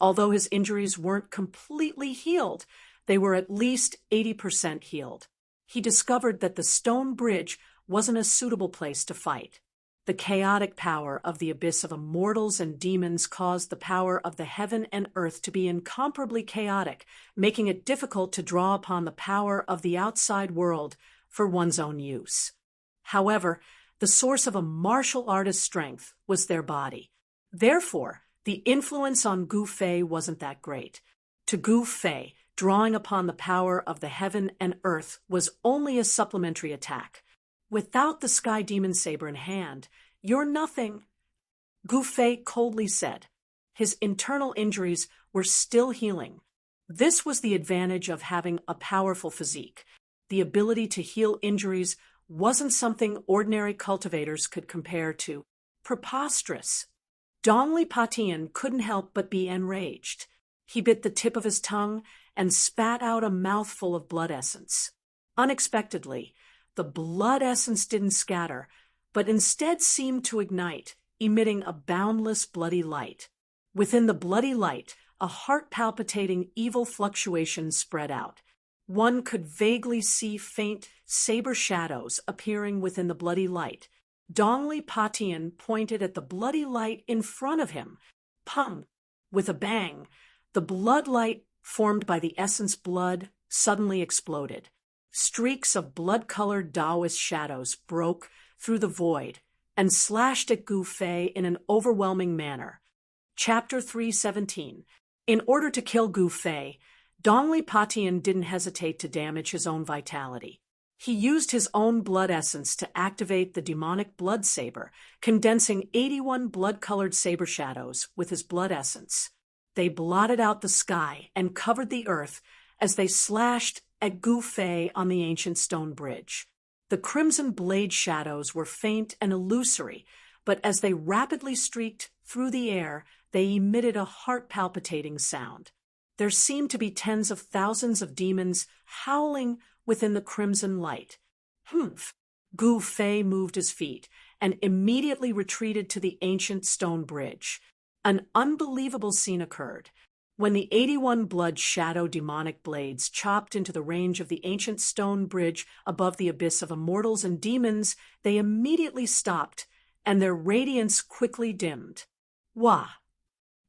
Although his injuries weren't completely healed, they were at least 80% healed. He discovered that the stone bridge wasn't a suitable place to fight. The chaotic power of the abyss of immortals and demons caused the power of the heaven and earth to be incomparably chaotic, making it difficult to draw upon the power of the outside world for one's own use. However, the source of a martial artist's strength was their body. Therefore, the influence on Gu Fei wasn't that great. To Gu Fei, drawing upon the power of the heaven and earth was only a supplementary attack. "Without the sky demon saber in hand, you're nothing," Gu Fei coldly said. His internal injuries were still healing. This was the advantage of having a powerful physique. The ability to heal injuries wasn't something ordinary cultivators could compare to. Preposterous. Dongli Patian couldn't help but be enraged. He bit the tip of his tongue and spat out a mouthful of blood essence. Unexpectedly, the blood essence didn't scatter, but instead seemed to ignite, emitting a boundless bloody light. Within the bloody light, a heart-palpitating evil fluctuation spread out. One could vaguely see faint saber shadows appearing within the bloody light. Dongli Patian pointed at the bloody light in front of him. Pum! With a bang, the blood light formed by the essence blood suddenly exploded. Streaks of blood-colored Taoist shadows broke through the void and slashed at Gu Fei in an overwhelming manner. Chapter 317. In order to kill Gu Fei, Dongli Patian didn't hesitate to damage his own vitality. He used his own blood essence to activate the demonic blood saber, condensing 81 blood-colored saber shadows with his blood essence. They blotted out the sky and covered the earth as they slashed at Gu Fei on the ancient stone bridge. The crimson blade shadows were faint and illusory, but as they rapidly streaked through the air, they emitted a heart-palpitating sound. There seemed to be tens of thousands of demons howling within the crimson light. Humph! Gu Fei moved his feet and immediately retreated to the ancient stone bridge. An unbelievable scene occurred. When the 81 blood shadow demonic blades chopped into the range of the ancient stone bridge above the abyss of immortals and demons, they immediately stopped, and their radiance quickly dimmed. Wah!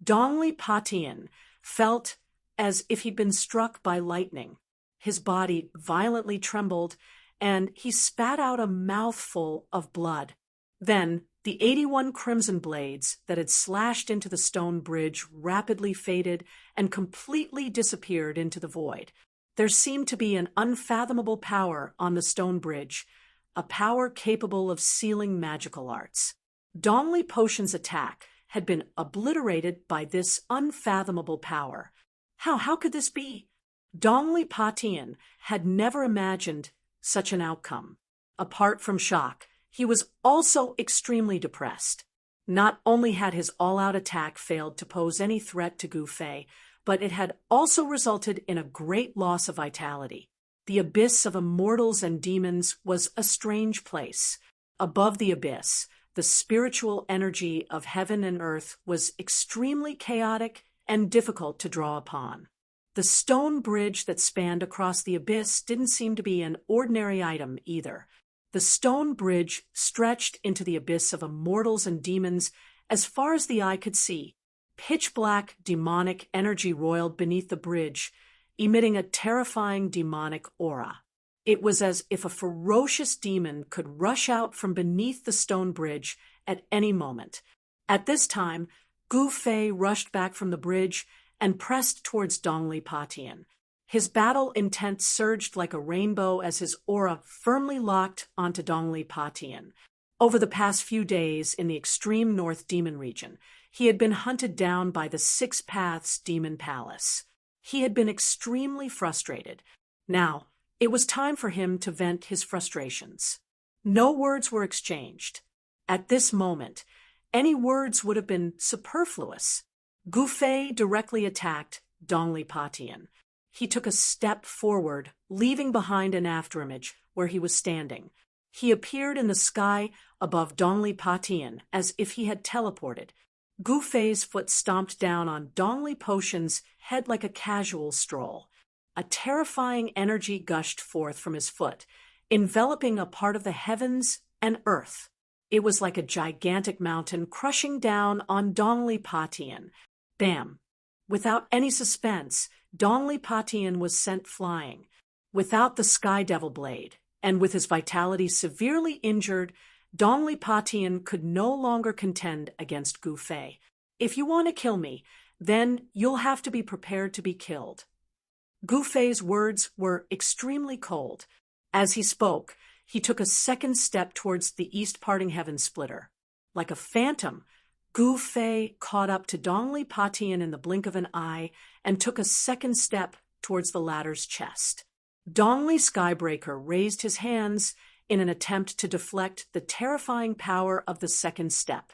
Dongli Patian felt as if he'd been struck by lightning. His body violently trembled, and he spat out a mouthful of blood. Then, the 81 crimson blades that had slashed into the stone bridge rapidly faded and completely disappeared into the void. There seemed to be an unfathomable power on the stone bridge, a power capable of sealing magical arts. Dongli Potion's attack had been obliterated by this unfathomable power. How could this be? Dongli Patian had never imagined such an outcome. Apart from shock, he was also extremely depressed. Not only had his all-out attack failed to pose any threat to Gu Fei, but it had also resulted in a great loss of vitality. The abyss of immortals and demons was a strange place. Above the abyss, the spiritual energy of heaven and earth was extremely chaotic and difficult to draw upon. The stone bridge that spanned across the abyss didn't seem to be an ordinary item either. The stone bridge stretched into the abyss of immortals and demons as far as the eye could see. Pitch-black demonic energy roiled beneath the bridge, emitting a terrifying demonic aura. It was as if a ferocious demon could rush out from beneath the stone bridge at any moment. At this time, Gu Fei rushed back from the bridge and pressed towards Dongli Patian. His battle intent surged like a rainbow as his aura firmly locked onto Dongli Patian. Over the past few days in the extreme north demon region, he had been hunted down by the Six Paths Demon Palace. He had been extremely frustrated. Now, it was time for him to vent his frustrations. No words were exchanged. At this moment, any words would have been superfluous. Gu Fei directly attacked Dongli Patian. He took a step forward, leaving behind an afterimage where he was standing. He appeared in the sky above Dongli Patian as if he had teleported. Gu Fei's foot stomped down on Dongli Potion's head like a casual stroll. A terrifying energy gushed forth from his foot, enveloping a part of the heavens and earth. It was like a gigantic mountain crushing down on Dongli Patian. Bam! Without any suspense, Dongli Patian was sent flying. Without the Sky Devil Blade, and with his vitality severely injured, Dongli Patian could no longer contend against Gu Fei. If you want to kill me, then you'll have to be prepared to be killed. Gu Fei's words were extremely cold. As he spoke, he took a second step towards the east-parting heaven splitter. Like a phantom, Gu Fei caught up to Dongli Patian in the blink of an eye and took a second step towards the latter's chest. Dongli Skybreaker raised his hands in an attempt to deflect the terrifying power of the second step.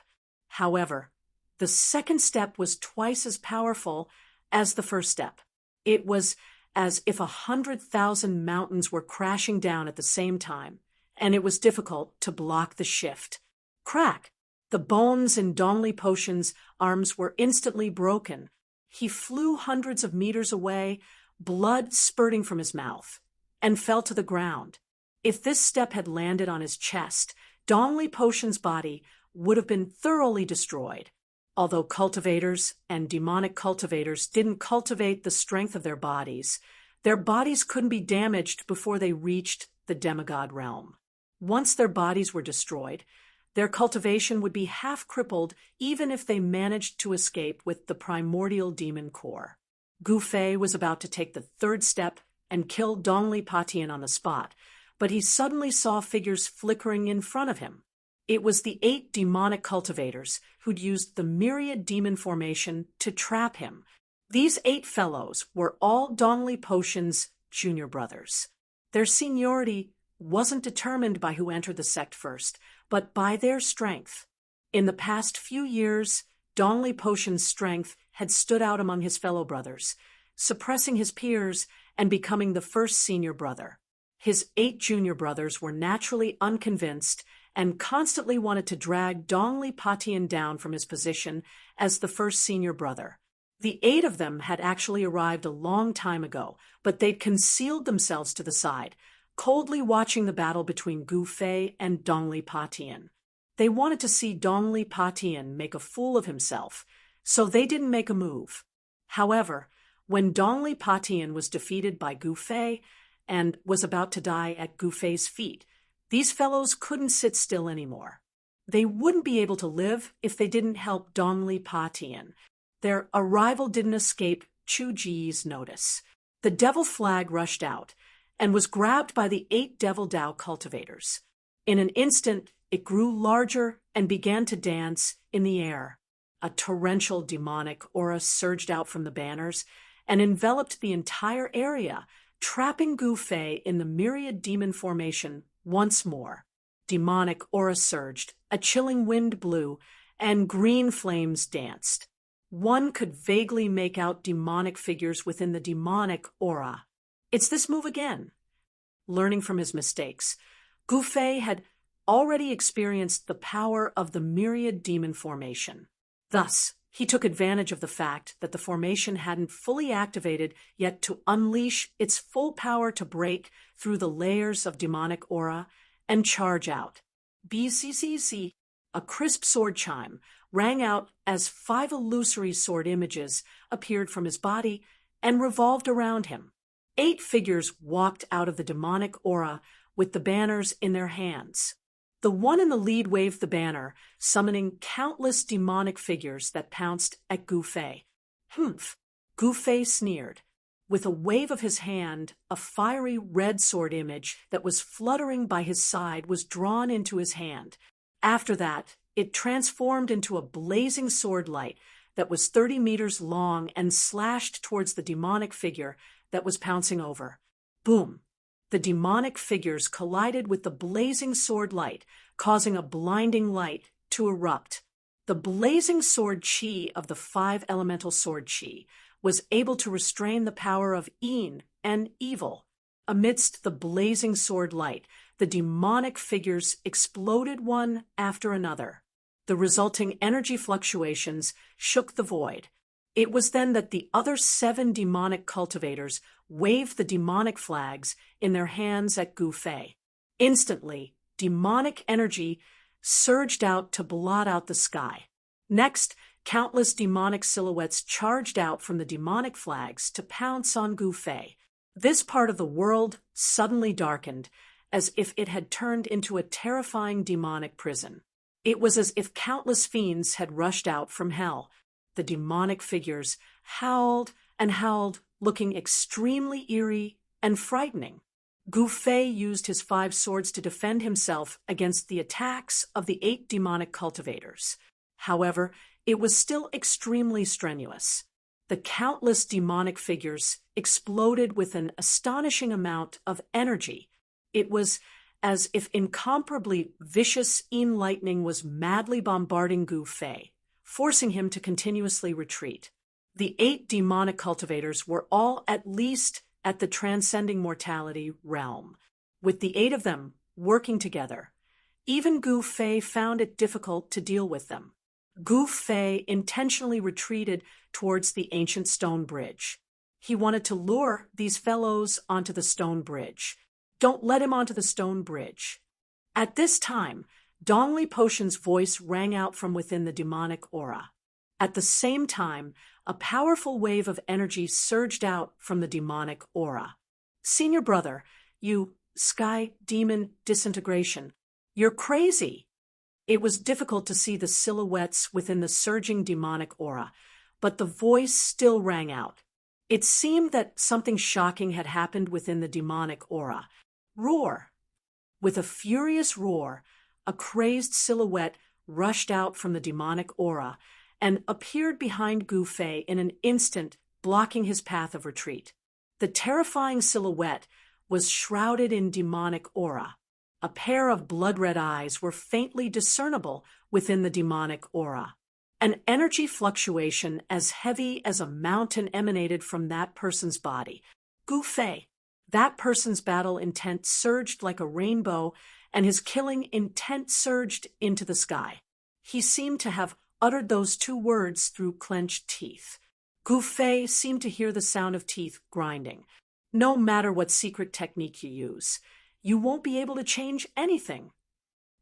However, the second step was twice as powerful as the first step. It was as if 100,000 mountains were crashing down at the same time, and it was difficult to block the shift. Crack! The bones in Dongli Potion's arms were instantly broken. He flew hundreds of meters away, blood spurting from his mouth, and fell to the ground. If this step had landed on his chest, Dongli Potion's body would have been thoroughly destroyed. Although cultivators and demonic cultivators didn't cultivate the strength of their bodies couldn't be damaged before they reached the demigod realm. Once their bodies were destroyed, Their cultivation would be half crippled even if they managed to escape with the primordial demon core. Gu Fei was about to take the third step and kill Dongli Patian on the spot, but he suddenly saw figures flickering in front of him. It was the 8 demonic cultivators who'd used the myriad demon formation to trap him. These 8 fellows were all Dongli Potion's junior brothers. Their seniority wasn't determined by who entered the sect first, but by their strength. In the past few years, Dongli Potion's strength had stood out among his fellow brothers, suppressing his peers and becoming the first senior brother. His 8 junior brothers were naturally unconvinced and constantly wanted to drag Dongli Patian down from his position as the first senior brother. The 8 of them had actually arrived a long time ago, but they'd concealed themselves to the side, coldly watching the battle between Gu Fei and Dongli Patian. They wanted to see Dongli Patian make a fool of himself, so they didn't make a move. However, when Dongli Patian was defeated by Gu Fei and was about to die at Gu Fei's feet, these fellows couldn't sit still anymore. They wouldn't be able to live if they didn't help Dongli Patian. Their arrival didn't escape Chu Ji's notice. The devil flag rushed out and was grabbed by the 8 Devil Dao cultivators. In an instant, it grew larger and began to dance in the air. A torrential demonic aura surged out from the banners and enveloped the entire area, trapping Gu Fei in the myriad demon formation once more. Demonic aura surged, a chilling wind blew, and green flames danced. One could vaguely make out demonic figures within the demonic aura. It's this move again. Learning from his mistakes, Gu Fei had already experienced the power of the myriad demon formation. Thus, he took advantage of the fact that the formation hadn't fully activated yet to unleash its full power to break through the layers of demonic aura and charge out. BCCC, a crisp sword chime, rang out as 5 illusory sword images appeared from his body and revolved around him. 8 figures walked out of the demonic aura with the banners in their hands. The one in the lead waved the banner, summoning countless demonic figures that pounced at Gu Fei. Humph! Gu Fei sneered. With a wave of his hand, a fiery red sword image that was fluttering by his side was drawn into his hand. After that, it transformed into a blazing sword light that was 30 meters long and slashed towards the demonic figure that was pouncing over. Boom! The demonic figures collided with the blazing sword light, causing a blinding light to erupt. The blazing sword chi of the 5 elemental sword chi was able to restrain the power of Yin and evil. Amidst the blazing sword light, the demonic figures exploded one after another. The resulting energy fluctuations shook the void. It was then that the other 7 demonic cultivators waved the demonic flags in their hands at Gu Fei. Instantly, demonic energy surged out to blot out the sky. Next, countless demonic silhouettes charged out from the demonic flags to pounce on Gu Fei. This part of the world suddenly darkened, as if it had turned into a terrifying demonic prison. It was as if countless fiends had rushed out from hell. The demonic figures howled and howled, looking extremely eerie and frightening. Gu Fei used his 5 swords to defend himself against the attacks of the 8 demonic cultivators. However, it was still extremely strenuous. The countless demonic figures exploded with an astonishing amount of energy. It was as if incomparably vicious Yin lightning was madly bombarding Gu Fei, forcing him to continuously retreat. The 8 demonic cultivators were all at least at the transcending mortality realm. With the 8 of them working together, even Gu Fei found it difficult to deal with them. Gu Fei intentionally retreated towards the ancient stone bridge. He wanted to lure these fellows onto the stone bridge. Don't let him onto the stone bridge. At this time, Dongli Potion's voice rang out from within the demonic aura. At the same time, a powerful wave of energy surged out from the demonic aura. Senior brother, you sky demon disintegration, you're crazy. It was difficult to see the silhouettes within the surging demonic aura, but the voice still rang out. It seemed that something shocking had happened within the demonic aura. Roar! With a furious roar, a crazed silhouette rushed out from the demonic aura and appeared behind Gu Fei in an instant, blocking his path of retreat. The terrifying silhouette was shrouded in demonic aura. A pair of blood-red eyes were faintly discernible within the demonic aura. An energy fluctuation as heavy as a mountain emanated from that person's body. Gu Fei. That person's battle intent surged like a rainbow, and his killing intent surged into the sky. He seemed to have uttered those two words through clenched teeth. Gu Fei seemed to hear the sound of teeth grinding. No matter what secret technique you use, you won't be able to change anything.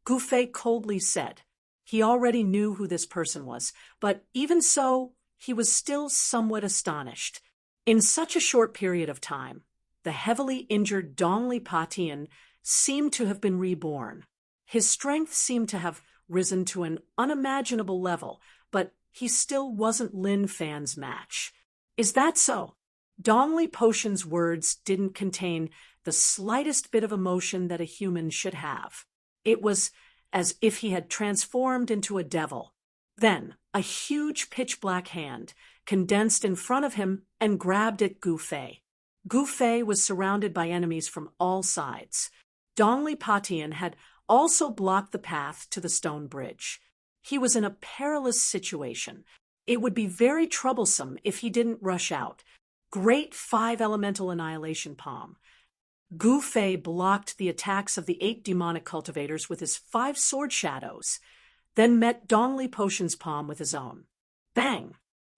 Gu Fei coldly said. He already knew who this person was, but even so, he was still somewhat astonished. In such a short period of time, the heavily injured Dongli Patian seemed to have been reborn. His strength seemed to have risen to an unimaginable level, but he still wasn't Lin Fan's match. Is that so? Dongli Potion's words didn't contain the slightest bit of emotion that a human should have. It was as if he had transformed into a devil. Then, a huge pitch-black hand condensed in front of him and grabbed at Gu Fei. Gu Fei was surrounded by enemies from all sides. Dongli Patian had also blocked the path to the stone bridge. He was in a perilous situation. It would be very troublesome if he didn't rush out. Great 5-elemental annihilation palm. Gu Fei blocked the attacks of the 8 demonic cultivators with his 5 sword shadows, then met Dongli Potion's palm with his own. Bang!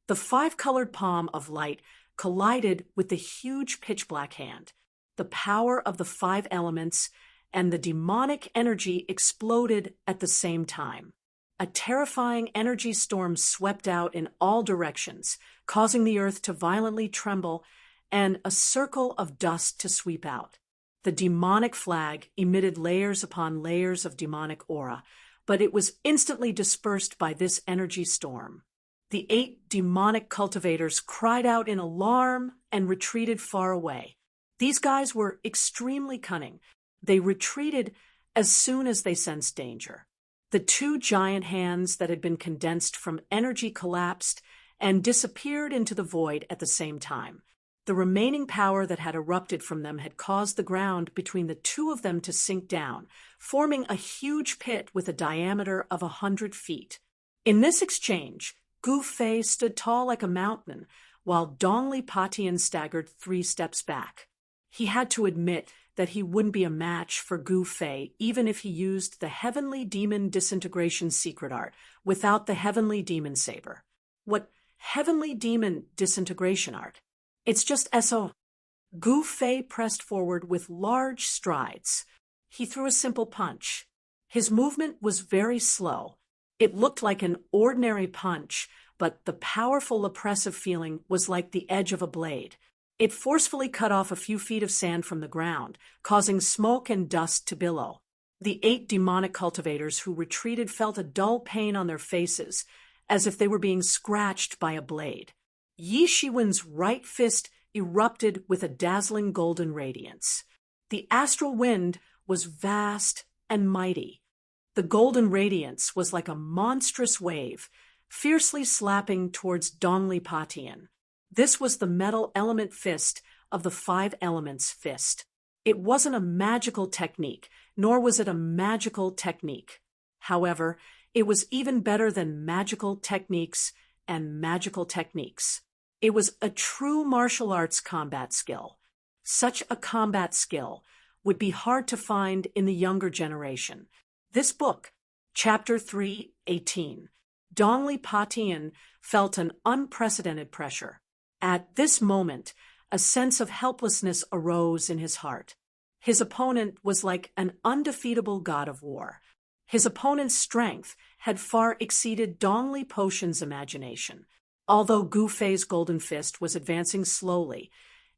The 5-colored palm of light collided with the huge pitch-black hand. The power of the 5 elements and the demonic energy exploded at the same time. A terrifying energy storm swept out in all directions, causing the earth to violently tremble and a circle of dust to sweep out. The demonic flag emitted layers upon layers of demonic aura, but it was instantly dispersed by this energy storm. The 8 demonic cultivators cried out in alarm and retreated far away. These guys were extremely cunning. They retreated as soon as they sensed danger. The 2 giant hands that had been condensed from energy collapsed and disappeared into the void at the same time. The remaining power that had erupted from them had caused the ground between the 2 of them to sink down, forming a huge pit with a diameter of 100 feet. In this exchange, Gu Fei stood tall like a mountain, while Dongli Patian staggered 3 steps back. He had to admit that he wouldn't be a match for Gu Fei even if he used the Heavenly Demon Disintegration secret art without the Heavenly Demon Saber. What Heavenly Demon Disintegration art? It's just SO. Gu Fei pressed forward with large strides. He threw a simple punch. His movement was very slow. It looked like an ordinary punch, but the powerful oppressive feeling was like the edge of a blade. It forcefully cut off a few feet of sand from the ground, causing smoke and dust to billow. The 8 demonic cultivators who retreated felt a dull pain on their faces, as if they were being scratched by a blade. Yi Shiwen's right fist erupted with a dazzling golden radiance. The astral wind was vast and mighty. The golden radiance was like a monstrous wave, fiercely slapping towards Dongli Patian. This was the metal element fist of the 5 elements fist. It wasn't a magical technique, nor was it a magical technique. However, it was even better than magical techniques and magical techniques. It was a true martial arts combat skill. Such a combat skill would be hard to find in the younger generation. This book, Chapter 3:18, Dongli Patian felt an unprecedented pressure. At this moment, a sense of helplessness arose in his heart. His opponent was like an undefeatable god of war. His opponent's strength had far exceeded Dongli Potion's imagination. Although Gu Fei's golden fist was advancing slowly,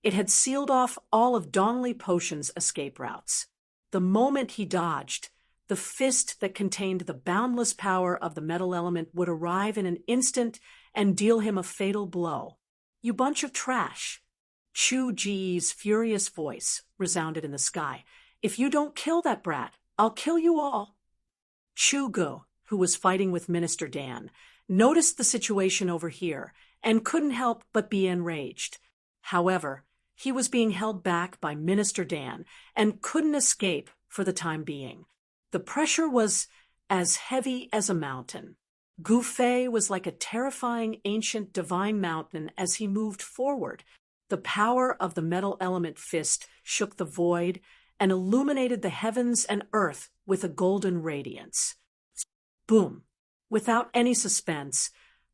it had sealed off all of Dongli Potion's escape routes. The moment he dodged, The fist that contained the boundless power of the metal element would arrive in an instant and deal him a fatal blow. "You bunch of trash." Chu Ji's furious voice resounded in the sky. "If you don't kill that brat, I'll kill you all." Chu Go, who was fighting with Minister Dan, noticed the situation over here and couldn't help but be enraged. However, he was being held back by Minister Dan and couldn't escape for the time being. The pressure was as heavy as a mountain. Gu Fei was like a terrifying ancient divine mountain as he moved forward. The power of the metal element fist shook the void and illuminated the heavens and earth with a golden radiance. Boom! Without any suspense,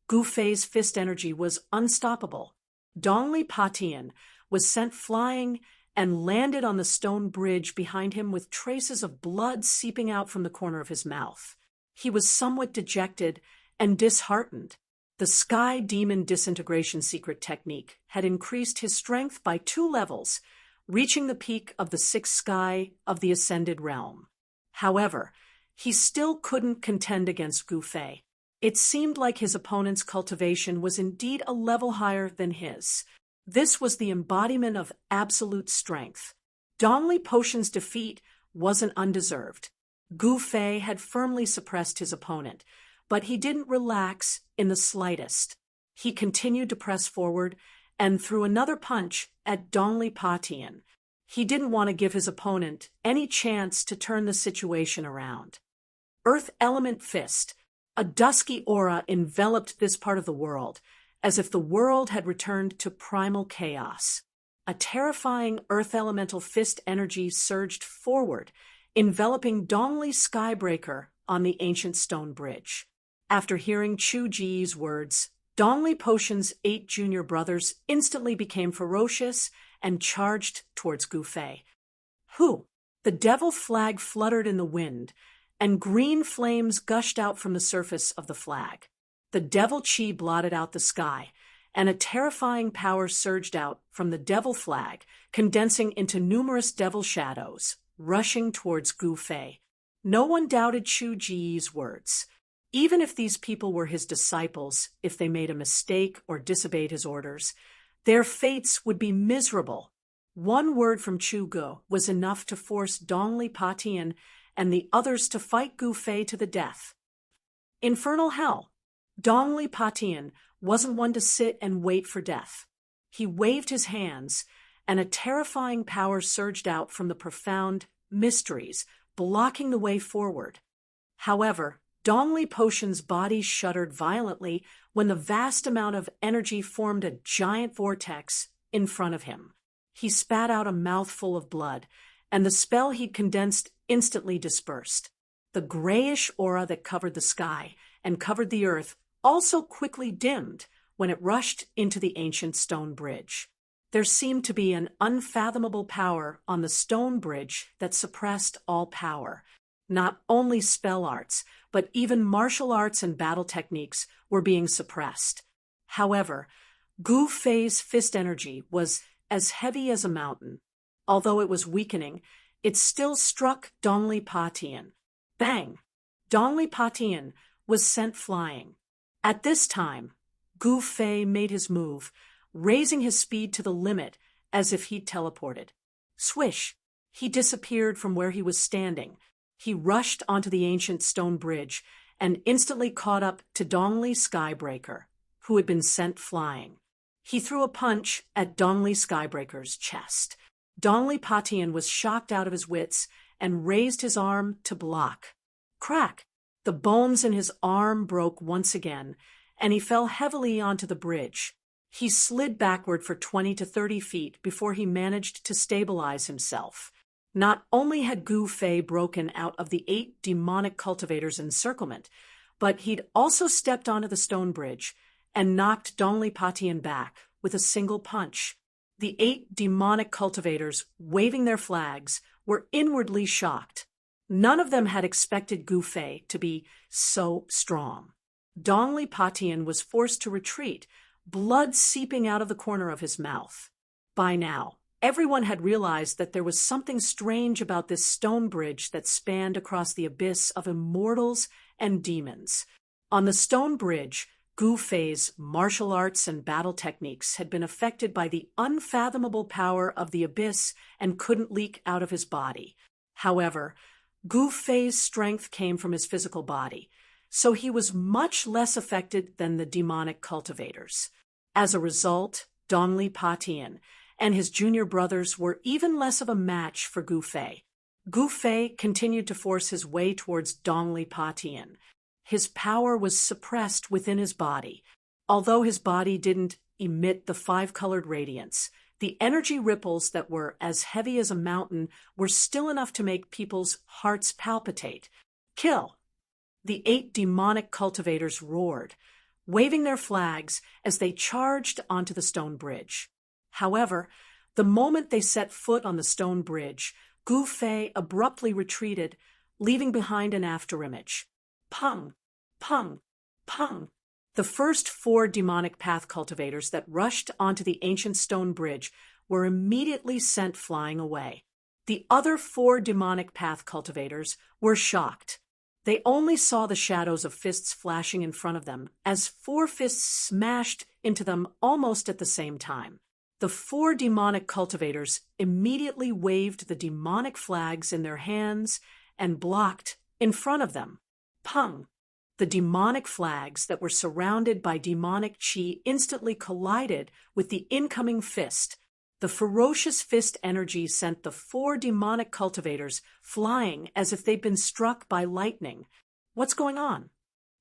Gu Fei's fist energy was unstoppable. Dongli Patian was sent flying and landed on the stone bridge behind him with traces of blood seeping out from the corner of his mouth. He was somewhat dejected and disheartened. The Sky Demon disintegration secret technique had increased his strength by 2 levels, reaching the peak of the 6th sky of the Ascended Realm. However, he still couldn't contend against Gu Fei. It seemed like his opponent's cultivation was indeed a level higher than his. This was the embodiment of absolute strength. Dongli Potion's defeat wasn't undeserved. Gu Fei had firmly suppressed his opponent, but he didn't relax in the slightest. He continued to press forward and threw another punch at Dongli Patian. He didn't want to give his opponent any chance to turn the situation around. Earth Element Fist. A dusky aura enveloped this part of the world, as if the world had returned to primal chaos. A terrifying earth elemental fist energy surged forward, enveloping Dongli Skybreaker on the ancient stone bridge. After hearing Chu Ji's words, Dongli Potion's 8 junior brothers instantly became ferocious and charged towards Gu Fei. "Who?" The devil flag fluttered in the wind, and green flames gushed out from the surface of the flag. The devil chi blotted out the sky, and a terrifying power surged out from the devil flag, condensing into numerous devil shadows, rushing towards Gu Fei. No one doubted Chu Ji's words. Even if these people were his disciples, if they made a mistake or disobeyed his orders, their fates would be miserable. One word from Chu Go was enough to force Dongli Patian and the others to fight Gu Fei to the death. Infernal hell! Dongli Patian wasn't one to sit and wait for death. He waved his hands, and a terrifying power surged out from the profound mysteries, blocking the way forward. However, Dongli Potion's body shuddered violently when the vast amount of energy formed a giant vortex in front of him. He spat out a mouthful of blood, and the spell he'd condensed instantly dispersed. The grayish aura that covered the sky and covered the earth also quickly dimmed when it rushed into the ancient stone bridge. There seemed to be an unfathomable power on the stone bridge that suppressed all power. Not only spell arts, but even martial arts and battle techniques were being suppressed. However, Gu Fei's fist energy was as heavy as a mountain. Although it was weakening, it still struck Dongli Patian. Bang! Dongli Patian was sent flying. At this time, Gu Fei made his move, raising his speed to the limit as if he'd teleported. Swish! He disappeared from where he was standing. He rushed onto the ancient stone bridge and instantly caught up to Dongli Skybreaker, who had been sent flying. He threw a punch at Dongli Skybreaker's chest. Dongli Patian was shocked out of his wits and raised his arm to block. Crack! The bones in his arm broke once again, and he fell heavily onto the bridge. He slid backward for 20 to 30 feet before he managed to stabilize himself. Not only had Gu Fei broken out of the 8 demonic cultivators' encirclement, but he'd also stepped onto the stone bridge and knocked Dongli Patian back with a single punch. The 8 demonic cultivators, waving their flags, were inwardly shocked. None of them had expected Gu Fei to be so strong. Dongli Patian was forced to retreat, blood seeping out of the corner of his mouth. By now, Everyone had realized that there was something strange about this stone bridge that spanned across the abyss of immortals and demons. On the stone bridge, Gu Fei's martial arts and battle techniques had been affected by the unfathomable power of the abyss and couldn't leak out of his body. However, Gu Fei's strength came from his physical body, so he was much less affected than the demonic cultivators. As a result, Dongli Patian and his junior brothers were even less of a match for Gu Fei. Gu Fei continued to force his way towards Dongli Patian. His power was suppressed within his body. Although his body didn't emit the five-colored radiance, the energy ripples that were as heavy as a mountain were still enough to make people's hearts palpitate. Kill! The 8 demonic cultivators roared, waving their flags as they charged onto the stone bridge. However, the moment they set foot on the stone bridge, Gu Fei abruptly retreated, leaving behind an afterimage. Pung! Pung! Pung! The first 4 demonic path cultivators that rushed onto the ancient stone bridge were immediately sent flying away. The other 4 demonic path cultivators were shocked. They only saw the shadows of fists flashing in front of them as 4 fists smashed into them almost at the same time. The 4 demonic cultivators immediately waved the demonic flags in their hands and blocked in front of them. Pung! The demonic flags that were surrounded by demonic chi instantly collided with the incoming fist. The ferocious fist energy sent the 4 demonic cultivators flying as if they'd been struck by lightning. What's going on?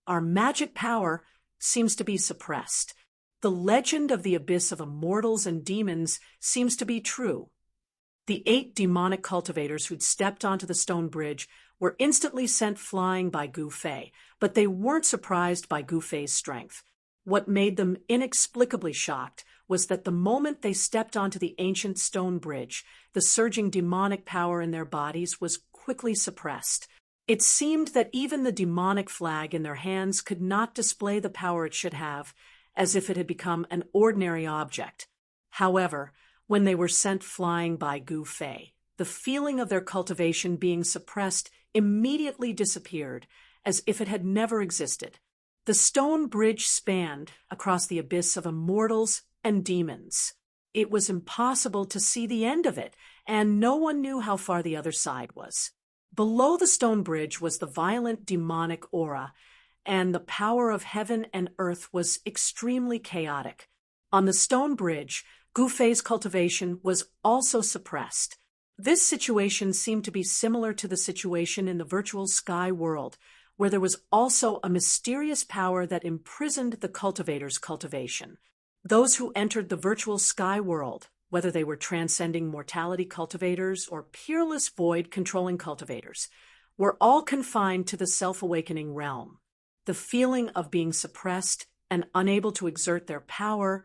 Our magic power seems to be suppressed. The legend of the abyss of immortals and demons seems to be true. The 8 demonic cultivators who'd stepped onto the stone bridge were instantly sent flying by Gu Fei, but they weren't surprised by Gu Fei's strength. What made them inexplicably shocked was that the moment they stepped onto the ancient stone bridge, the surging demonic power in their bodies was quickly suppressed. It seemed that even the demonic flag in their hands could not display the power it should have, as if it had become an ordinary object. However, when they were sent flying by Gu Fei, the feeling of their cultivation being suppressed immediately disappeared, as if it had never existed. The stone bridge spanned across the abyss of immortals and demons. It was impossible to see the end of it, and no one knew how far the other side was. Below the stone bridge was the violent demonic aura, and the power of heaven and earth was extremely chaotic. On the stone bridge, Gu Fei's cultivation was also suppressed. This situation seemed to be similar to the situation in the virtual sky world, where there was also a mysterious power that imprisoned the cultivator's cultivation. Those who entered the virtual sky world, whether they were transcending mortality cultivators or peerless void-controlling cultivators, were all confined to the self-awakening realm. The feeling of being suppressed and unable to exert their power,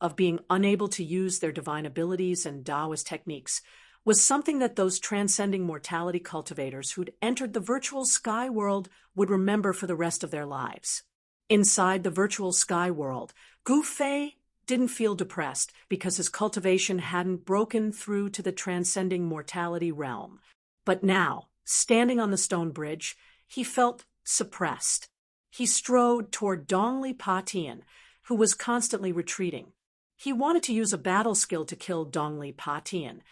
of being unable to use their divine abilities and Taoist techniques, was something that those transcending mortality cultivators who'd entered the virtual sky world would remember for the rest of their lives. Inside the virtual sky world, Gu Fei didn't feel depressed because his cultivation hadn't broken through to the transcending mortality realm. But now, standing on the stone bridge, he felt suppressed. He strode toward Dongli Patian, who was constantly retreating. He wanted to use a battle skill to kill Dongli Patian,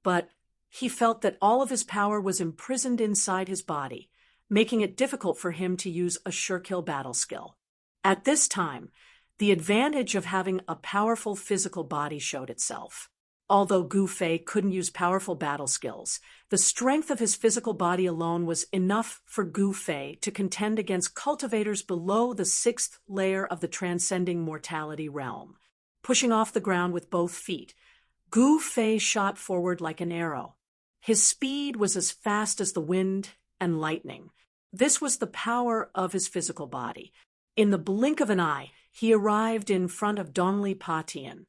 but he felt that all of his power was imprisoned inside his body, making it difficult for him to use a sure-kill battle skill. At this time, the advantage of having a powerful physical body showed itself. Although Gu Fei couldn't use powerful battle skills, the strength of his physical body alone was enough for Gu Fei to contend against cultivators below the 6th layer of the transcending mortality realm. Pushing off the ground with both feet, Gu Fei shot forward like an arrow. His speed was as fast as the wind and lightning. This was the power of his physical body. In the blink of an eye, he arrived in front of Dongli Patian.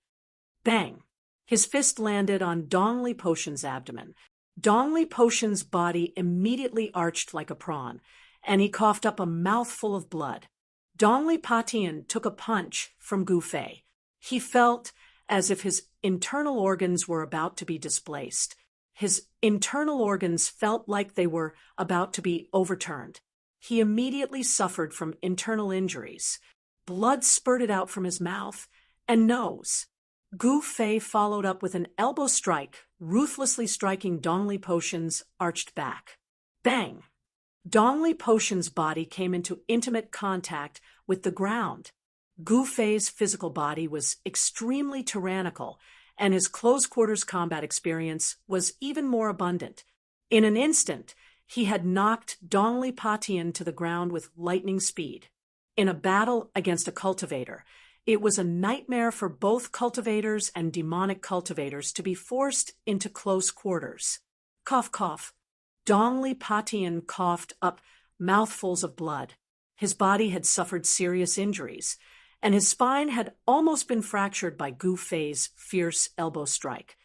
Bang! His fist landed on Dongli Patian's abdomen. Dongli Patian's body immediately arched like a prawn, and he coughed up a mouthful of blood. Dongli Patian took a punch from Gu Fei. He felt as if his internal organs were about to be displaced. His internal organs felt like they were about to be overturned. He immediately suffered from internal injuries. Blood spurted out from his mouth and nose. Gu Fei followed up with an elbow strike, ruthlessly striking Dong Li Potion's arched back. Bang! Dong Li Potion's body came into intimate contact with the ground. Gu Fei's physical body was extremely tyrannical, and his close-quarters combat experience was even more abundant. In an instant, he had knocked Dong Li Potion to the ground with lightning speed. In a battle against a cultivator, it was a nightmare for both cultivators and demonic cultivators to be forced into close quarters. Cough, cough. Dong Li Potion coughed up mouthfuls of blood. His body had suffered serious injuries, and his spine had almost been fractured by Gu Fei's fierce elbow strike.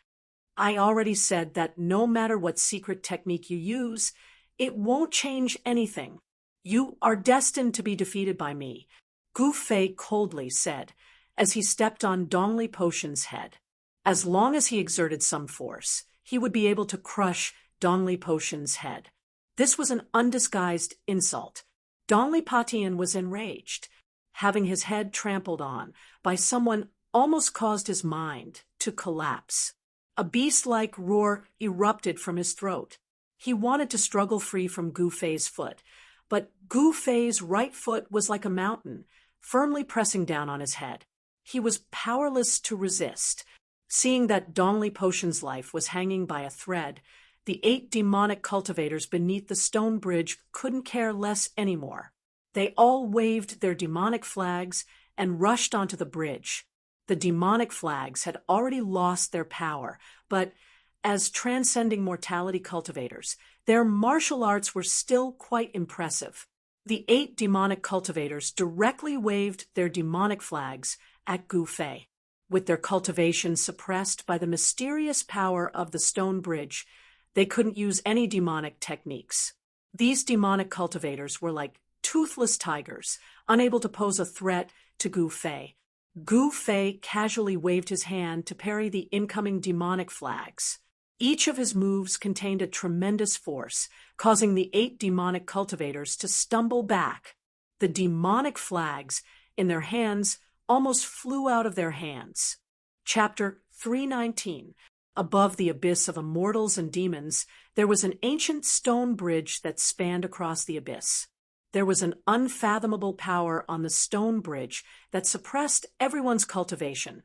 I already said that no matter what secret technique you use, it won't change anything. You are destined to be defeated by me, Gu Fei coldly said, as he stepped on Dong Li Potion's head. As long as he exerted some force, he would be able to crush Dong Li Potion's head. This was an undisguised insult. Dong Li Potion was enraged. Having his head trampled on by someone almost caused his mind to collapse. A beast-like roar erupted from his throat. He wanted to struggle free from Gu Fei's foot, but Gu Fei's right foot was like a mountain, firmly pressing down on his head. He was powerless to resist. Seeing that Dong Li Potion's life was hanging by a thread, the 8 demonic cultivators beneath the stone bridge couldn't care less anymore. They all waved their demonic flags and rushed onto the bridge. The demonic flags had already lost their power, but as transcending mortality cultivators, their martial arts were still quite impressive. The 8 demonic cultivators directly waved their demonic flags at Gu Fei. With their cultivation suppressed by the mysterious power of the stone bridge, they couldn't use any demonic techniques. These demonic cultivators were like toothless tigers, unable to pose a threat to Gu Fei. Gu Fei casually waved his hand to parry the incoming demonic flags. Each of his moves contained a tremendous force, causing the 8 demonic cultivators to stumble back. The demonic flags in their hands almost flew out of their hands. Chapter 319. Above the abyss of immortals and demons, there was an ancient stone bridge that spanned across the abyss. There was an unfathomable power on the stone bridge that suppressed everyone's cultivation,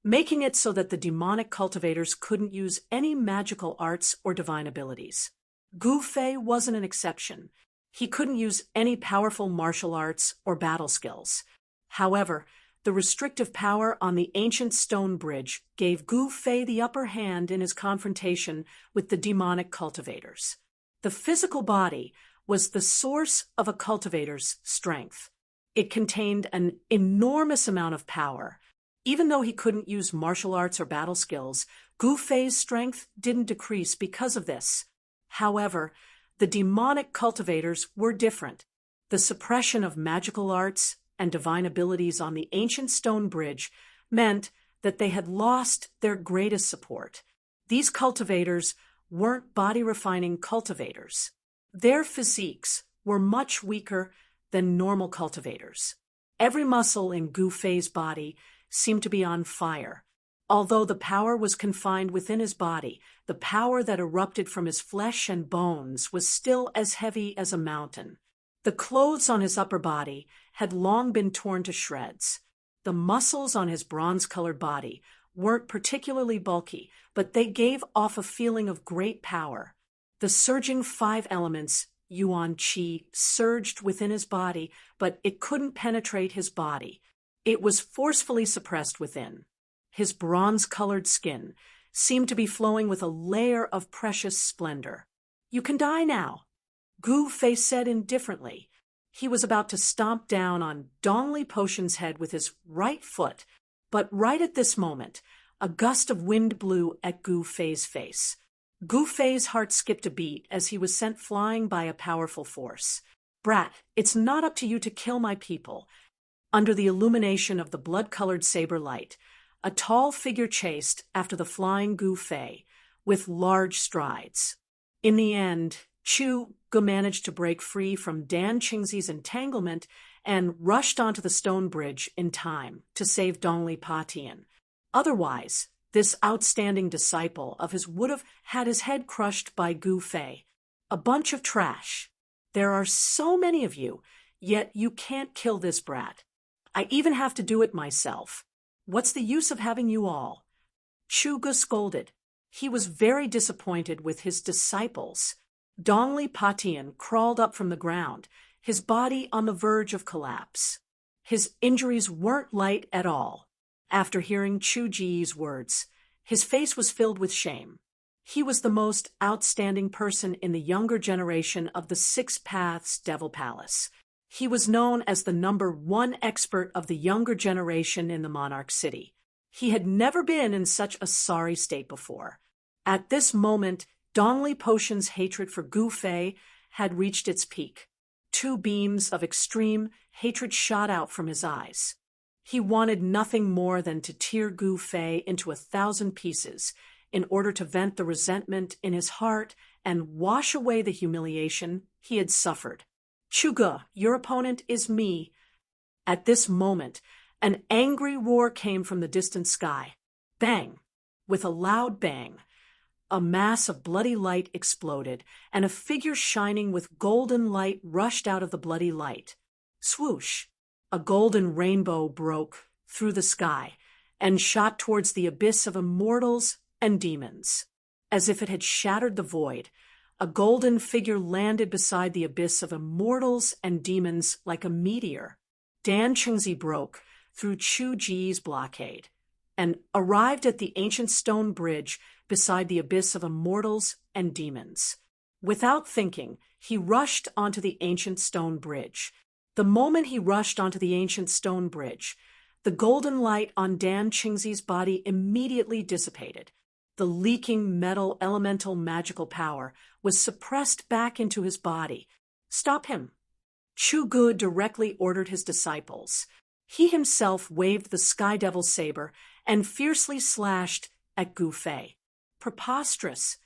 making it so that the demonic cultivators couldn't use any magical arts or divine abilities. Gu Fei wasn't an exception. He couldn't use any powerful martial arts or battle skills. However, the restrictive power on the ancient stone bridge gave Gu Fei the upper hand in his confrontation with the demonic cultivators. The physical body was the source of a cultivator's strength. It contained an enormous amount of power. Even though he couldn't use martial arts or battle skills, Gu Fei's strength didn't decrease because of this. However, the demonic cultivators were different. The suppression of magical arts and divine abilities on the ancient stone bridge meant that they had lost their greatest support. These cultivators weren't body-refining cultivators. Their physiques were much weaker than normal cultivators. Every muscle in Gu Fei's body seemed to be on fire. Although the power was confined within his body, the power that erupted from his flesh and bones was still as heavy as a mountain. The clothes on his upper body had long been torn to shreds. The muscles on his bronze-colored body weren't particularly bulky, but they gave off a feeling of great power. The surging 5 elements, Yuan Qi, surged within his body, but it couldn't penetrate his body. It was forcefully suppressed within. His bronze-colored skin seemed to be flowing with a layer of precious splendor. "You can die now," Gu Fei said indifferently. He was about to stomp down on Dong Li Potion's head with his right foot, but right at this moment, a gust of wind blew at Gu Fei's face. Gu Fei's heart skipped a beat as he was sent flying by a powerful force. "Brat, it's not up to you to kill my people." Under the illumination of the blood-colored saber light, A tall figure chased after the flying Gu Fei with large strides. In the end, Chu Gu managed to break free from Dan Qingzi's entanglement and rushed onto the stone bridge in time to save Dongli Patian. Otherwise, this outstanding disciple of his would have had his head crushed by Gu Fei. A bunch of trash. There are so many of you, yet you can't kill this brat. I even have to do it myself. What's the use of having you all? Chu Gu scolded. He was very disappointed with his disciples. Dongli Patian crawled up from the ground, his body on the verge of collapse. His injuries weren't light at all. After hearing Chu Ji's words, his face was filled with shame. He was the most outstanding person in the younger generation of the Six Paths Devil Palace. He was known as the #1 expert of the younger generation in the Monarch City. He had never been in such a sorry state before. At this moment, Dongli Potion's hatred for Gu Fei had reached its peak. Two beams of extreme hatred shot out from his eyes. He wanted nothing more than to tear Gu Fei into 1,000 pieces in order to vent the resentment in his heart and wash away the humiliation he had suffered. Chu Gu, your opponent is me. At this moment, an angry roar came from the distant sky. Bang! With a loud bang, a mass of bloody light exploded, and a figure shining with golden light rushed out of the bloody light. Swoosh! A golden rainbow broke through the sky and shot towards the abyss of immortals and demons. As if it had shattered the void, a golden figure landed beside the abyss of immortals and demons like a meteor. Dan Qingzi broke through Chu Ji's blockade and arrived at the ancient stone bridge beside the abyss of immortals and demons. Without thinking, he rushed onto the ancient stone bridge. The moment he rushed onto the ancient stone bridge, the golden light on Dan Qingzi's body immediately dissipated. The leaking metal elemental magical power was suppressed back into his body. Stop him! Chu Gu directly ordered his disciples. He himself waved the Sky Devil saber and fiercely slashed at Gu Fei. Preposterous!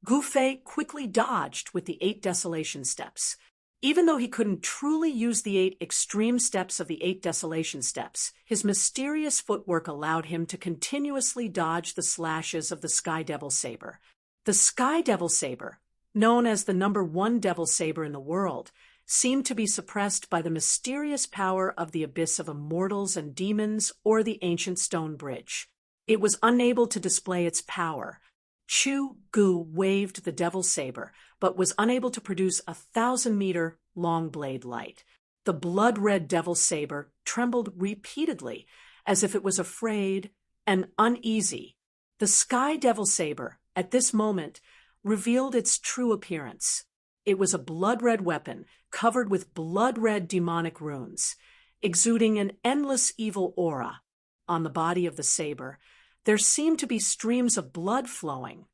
Gu Fei quickly dodged with the 8 desolation steps. Even though he couldn't truly use the 8 extreme steps of the 8 desolation steps, his mysterious footwork allowed him to continuously dodge the slashes of the Sky Devil saber. The Sky Devil saber, known as the #1 devil saber in the world, seemed to be suppressed by the mysterious power of the abyss of immortals and demons or the ancient stone bridge. It was unable to display its power. Chu Gu waved the devil saber, but was unable to produce 1,000-meter long blade light. The blood-red devil saber trembled repeatedly, as if it was afraid and uneasy. The Sky Devil saber, at this moment, revealed its true appearance. It was a blood-red weapon covered with blood-red demonic runes, exuding an endless evil aura. On the body of the saber, there seemed to be streams of blood flowing,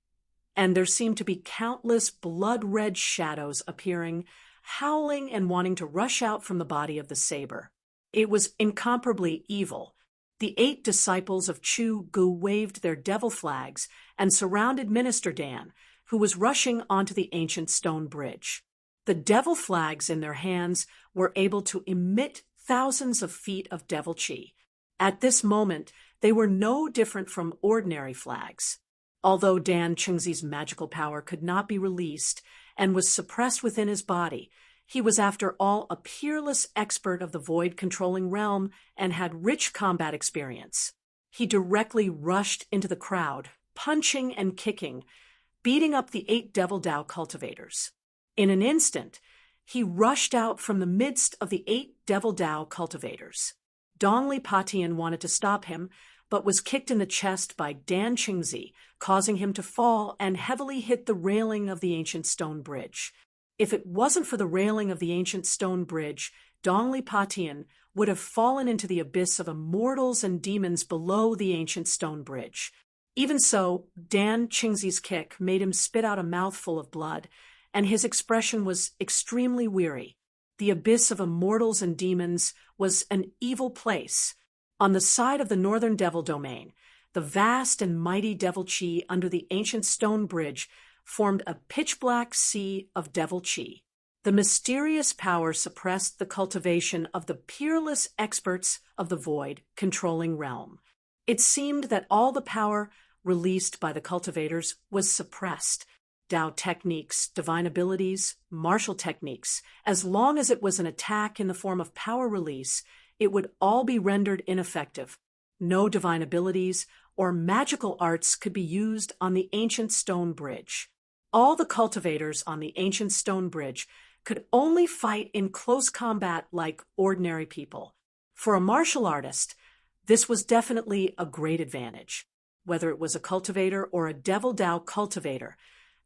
and there seemed to be countless blood-red shadows appearing, howling and wanting to rush out from the body of the saber. It was incomparably evil. The 8 disciples of Chu Gu waved their devil flags and surrounded Minister Dan, who was rushing onto the ancient stone bridge. The devil flags in their hands were able to emit thousands of feet of devil chi. At this moment, they were no different from ordinary flags. Although Dan Qingzi's magical power could not be released and was suppressed within his body, he was after all a peerless expert of the void-controlling realm and had rich combat experience. He directly rushed into the crowd, punching and kicking, beating up the 8 Devil Dao cultivators. In an instant, he rushed out from the midst of the 8 Devil Dao cultivators. Dongli Patian wanted to stop him, but was kicked in the chest by Dan Qingzi, causing him to fall and heavily hit the railing of the ancient stone bridge. If it wasn't for the railing of the ancient stone bridge, Dongli Patian would have fallen into the abyss of immortals and demons below the ancient stone bridge. Even so, Dan Qingzi's kick made him spit out a mouthful of blood, and his expression was extremely weary. The abyss of immortals and demons was an evil place. On the side of the northern devil domain, the vast and mighty devil chi under the ancient stone bridge formed a pitch-black sea of devil chi. The mysterious power suppressed the cultivation of the peerless experts of the void controlling realm. It seemed that all the power released by the cultivators was suppressed. Tao techniques, divine abilities, martial techniques, as long as it was an attack in the form of power release, it would all be rendered ineffective. No divine abilities or magical arts could be used on the ancient stone bridge. All the cultivators on the ancient stone bridge could only fight in close combat like ordinary people. For a martial artist, this was definitely a great advantage. Whether it was a cultivator or a devil Tao cultivator,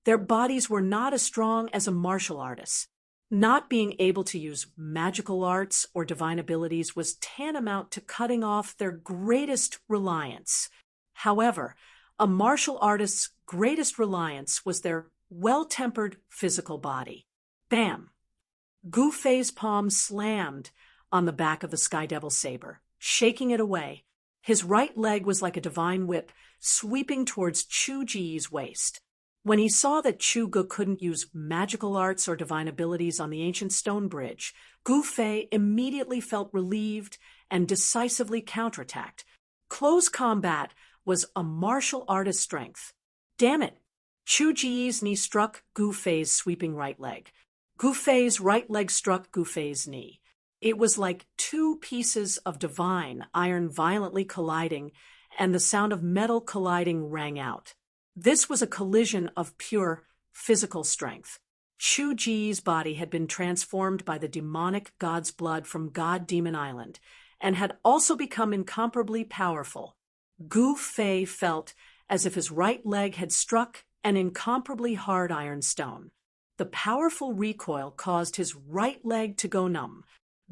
their bodies were not as strong as a martial artist's. Not being able to use magical arts or divine abilities was tantamount to cutting off their greatest reliance. However, a martial artist's greatest reliance was their well-tempered physical body. Bam! Gu Fei's palm slammed on the back of the Sky Devil saber, shaking it away. His right leg was like a divine whip, sweeping towards Chu Ji's waist. When he saw that Chu Gu couldn't use magical arts or divine abilities on the ancient stone bridge, Gu Fei immediately felt relieved and decisively counterattacked. Close combat was a martial artist's strength. Damn it! Chu Ji's knee struck Gu Fei's sweeping right leg. Gu Fei's right leg struck Gu Fei's knee. It was like two pieces of divine iron violently colliding, and the sound of metal colliding rang out. This was a collision of pure physical strength. Chu Ji's body had been transformed by the demonic god's blood from God Demon Island, and had also become incomparably powerful. Gu Fei felt as if his right leg had struck an incomparably hard iron stone. The powerful recoil caused his right leg to go numb.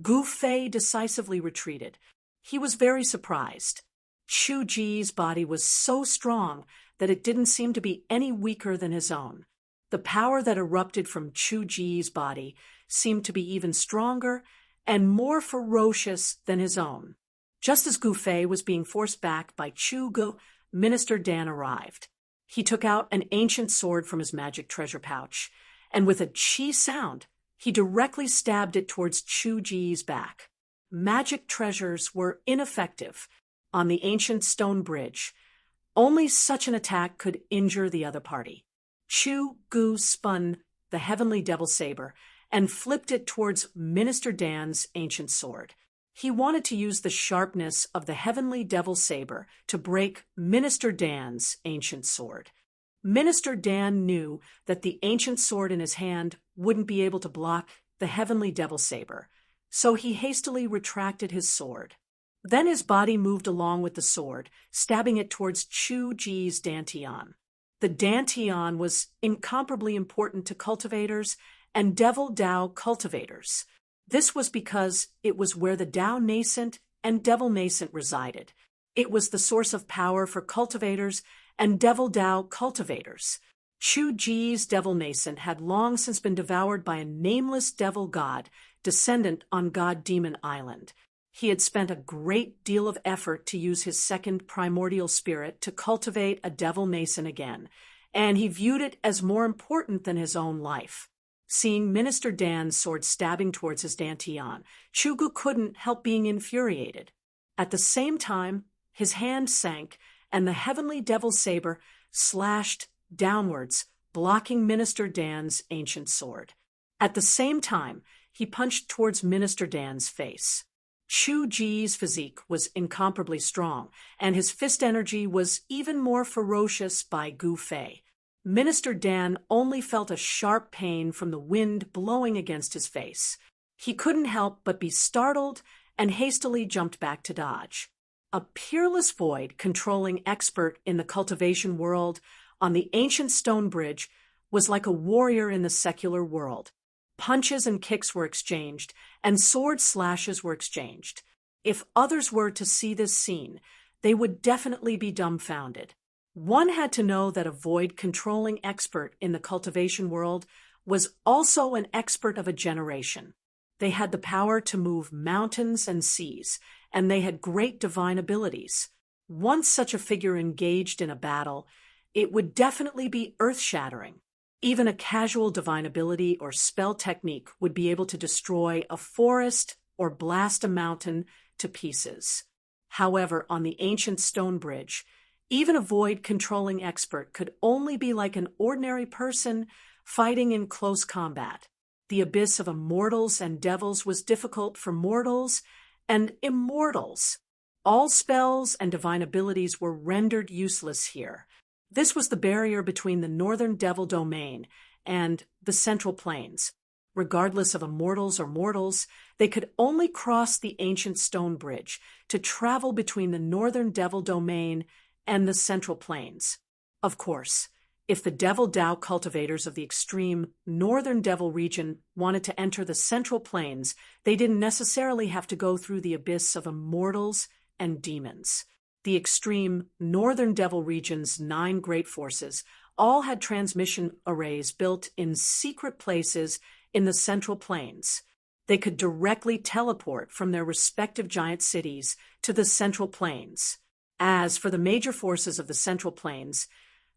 Gu Fei decisively retreated. He was very surprised. Chu Ji's body was so strong that it didn't seem to be any weaker than his own. The power that erupted from Chu Ji's body seemed to be even stronger and more ferocious than his own. Just as Gu Fei was being forced back by Chu Gu, Minister Dan arrived. He took out an ancient sword from his magic treasure pouch, and with a chi sound, he directly stabbed it towards Chu Ji's back. Magic treasures were ineffective on the ancient stone bridge. Only such an attack could injure the other party. Chu Gu spun the heavenly devil saber and flipped it towards Minister Dan's ancient sword. He wanted to use the sharpness of the heavenly devil saber to break Minister Dan's ancient sword. Minister Dan knew that the ancient sword in his hand wouldn't be able to block the heavenly devil saber, so he hastily retracted his sword. Then his body moved along with the sword, stabbing it towards Chu Ji's dantian. The dantian was incomparably important to cultivators and devil Tao cultivators. This was because it was where the Tao nascent and devil nascent resided. It was the source of power for cultivators and devil Tao cultivators. Chu Ji's devil nascent had long since been devoured by a nameless devil god descendant on God Demon Island. He had spent a great deal of effort to use his second primordial spirit to cultivate a devil nascent again, and he viewed it as more important than his own life. Seeing Minister Dan's sword stabbing towards his dantian, Chu Gu couldn't help being infuriated. At the same time, his hand sank, and the heavenly devil saber slashed downwards, blocking Minister Dan's ancient sword. At the same time, he punched towards Minister Dan's face. Chu Ji's physique was incomparably strong, and his fist energy was even more ferocious by Gu Fei. Minister Dan only felt a sharp pain from the wind blowing against his face. He couldn't help but be startled and hastily jumped back to dodge. A peerless void controlling expert in the cultivation world on the ancient stone bridge was like a warrior in the secular world. Punches and kicks were exchanged, and sword slashes were exchanged. If others were to see this scene, they would definitely be dumbfounded. One had to know that a void-controlling expert in the cultivation world was also an expert of a generation. They had the power to move mountains and seas, and they had great divine abilities. Once such a figure engaged in a battle, it would definitely be earth-shattering. Even a casual divine ability or spell technique would be able to destroy a forest or blast a mountain to pieces. However, on the ancient stone bridge, even a void-controlling expert could only be like an ordinary person fighting in close combat. The abyss of immortals and devils was difficult for mortals and immortals. All spells and divine abilities were rendered useless here. This was the barrier between the northern devil domain and the central plains. Regardless of immortals or mortals, they could only cross the ancient stone bridge to travel between the northern devil domain and the central plains. Of course, if the Devil Dao cultivators of the extreme northern devil region wanted to enter the central plains, they didn't necessarily have to go through the abyss of immortals and demons. The extreme northern devil region's 9 great forces all had transmission arrays built in secret places in the central plains. They could directly teleport from their respective giant cities to the central plains. As for the major forces of the central plains,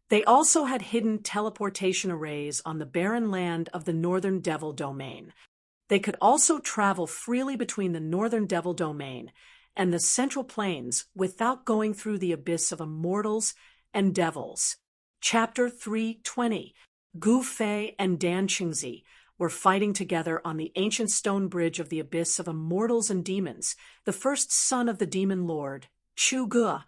they also had hidden teleportation arrays on the barren land of the northern devil domain. They could also travel freely between the northern devil domain and the central plains without going through the abyss of immortals and devils. Chapter 320. Gu Fei and Dan Qingzi were fighting together on the ancient stone bridge of the abyss of immortals and demons, the first son of the demon lord, Chu Ge.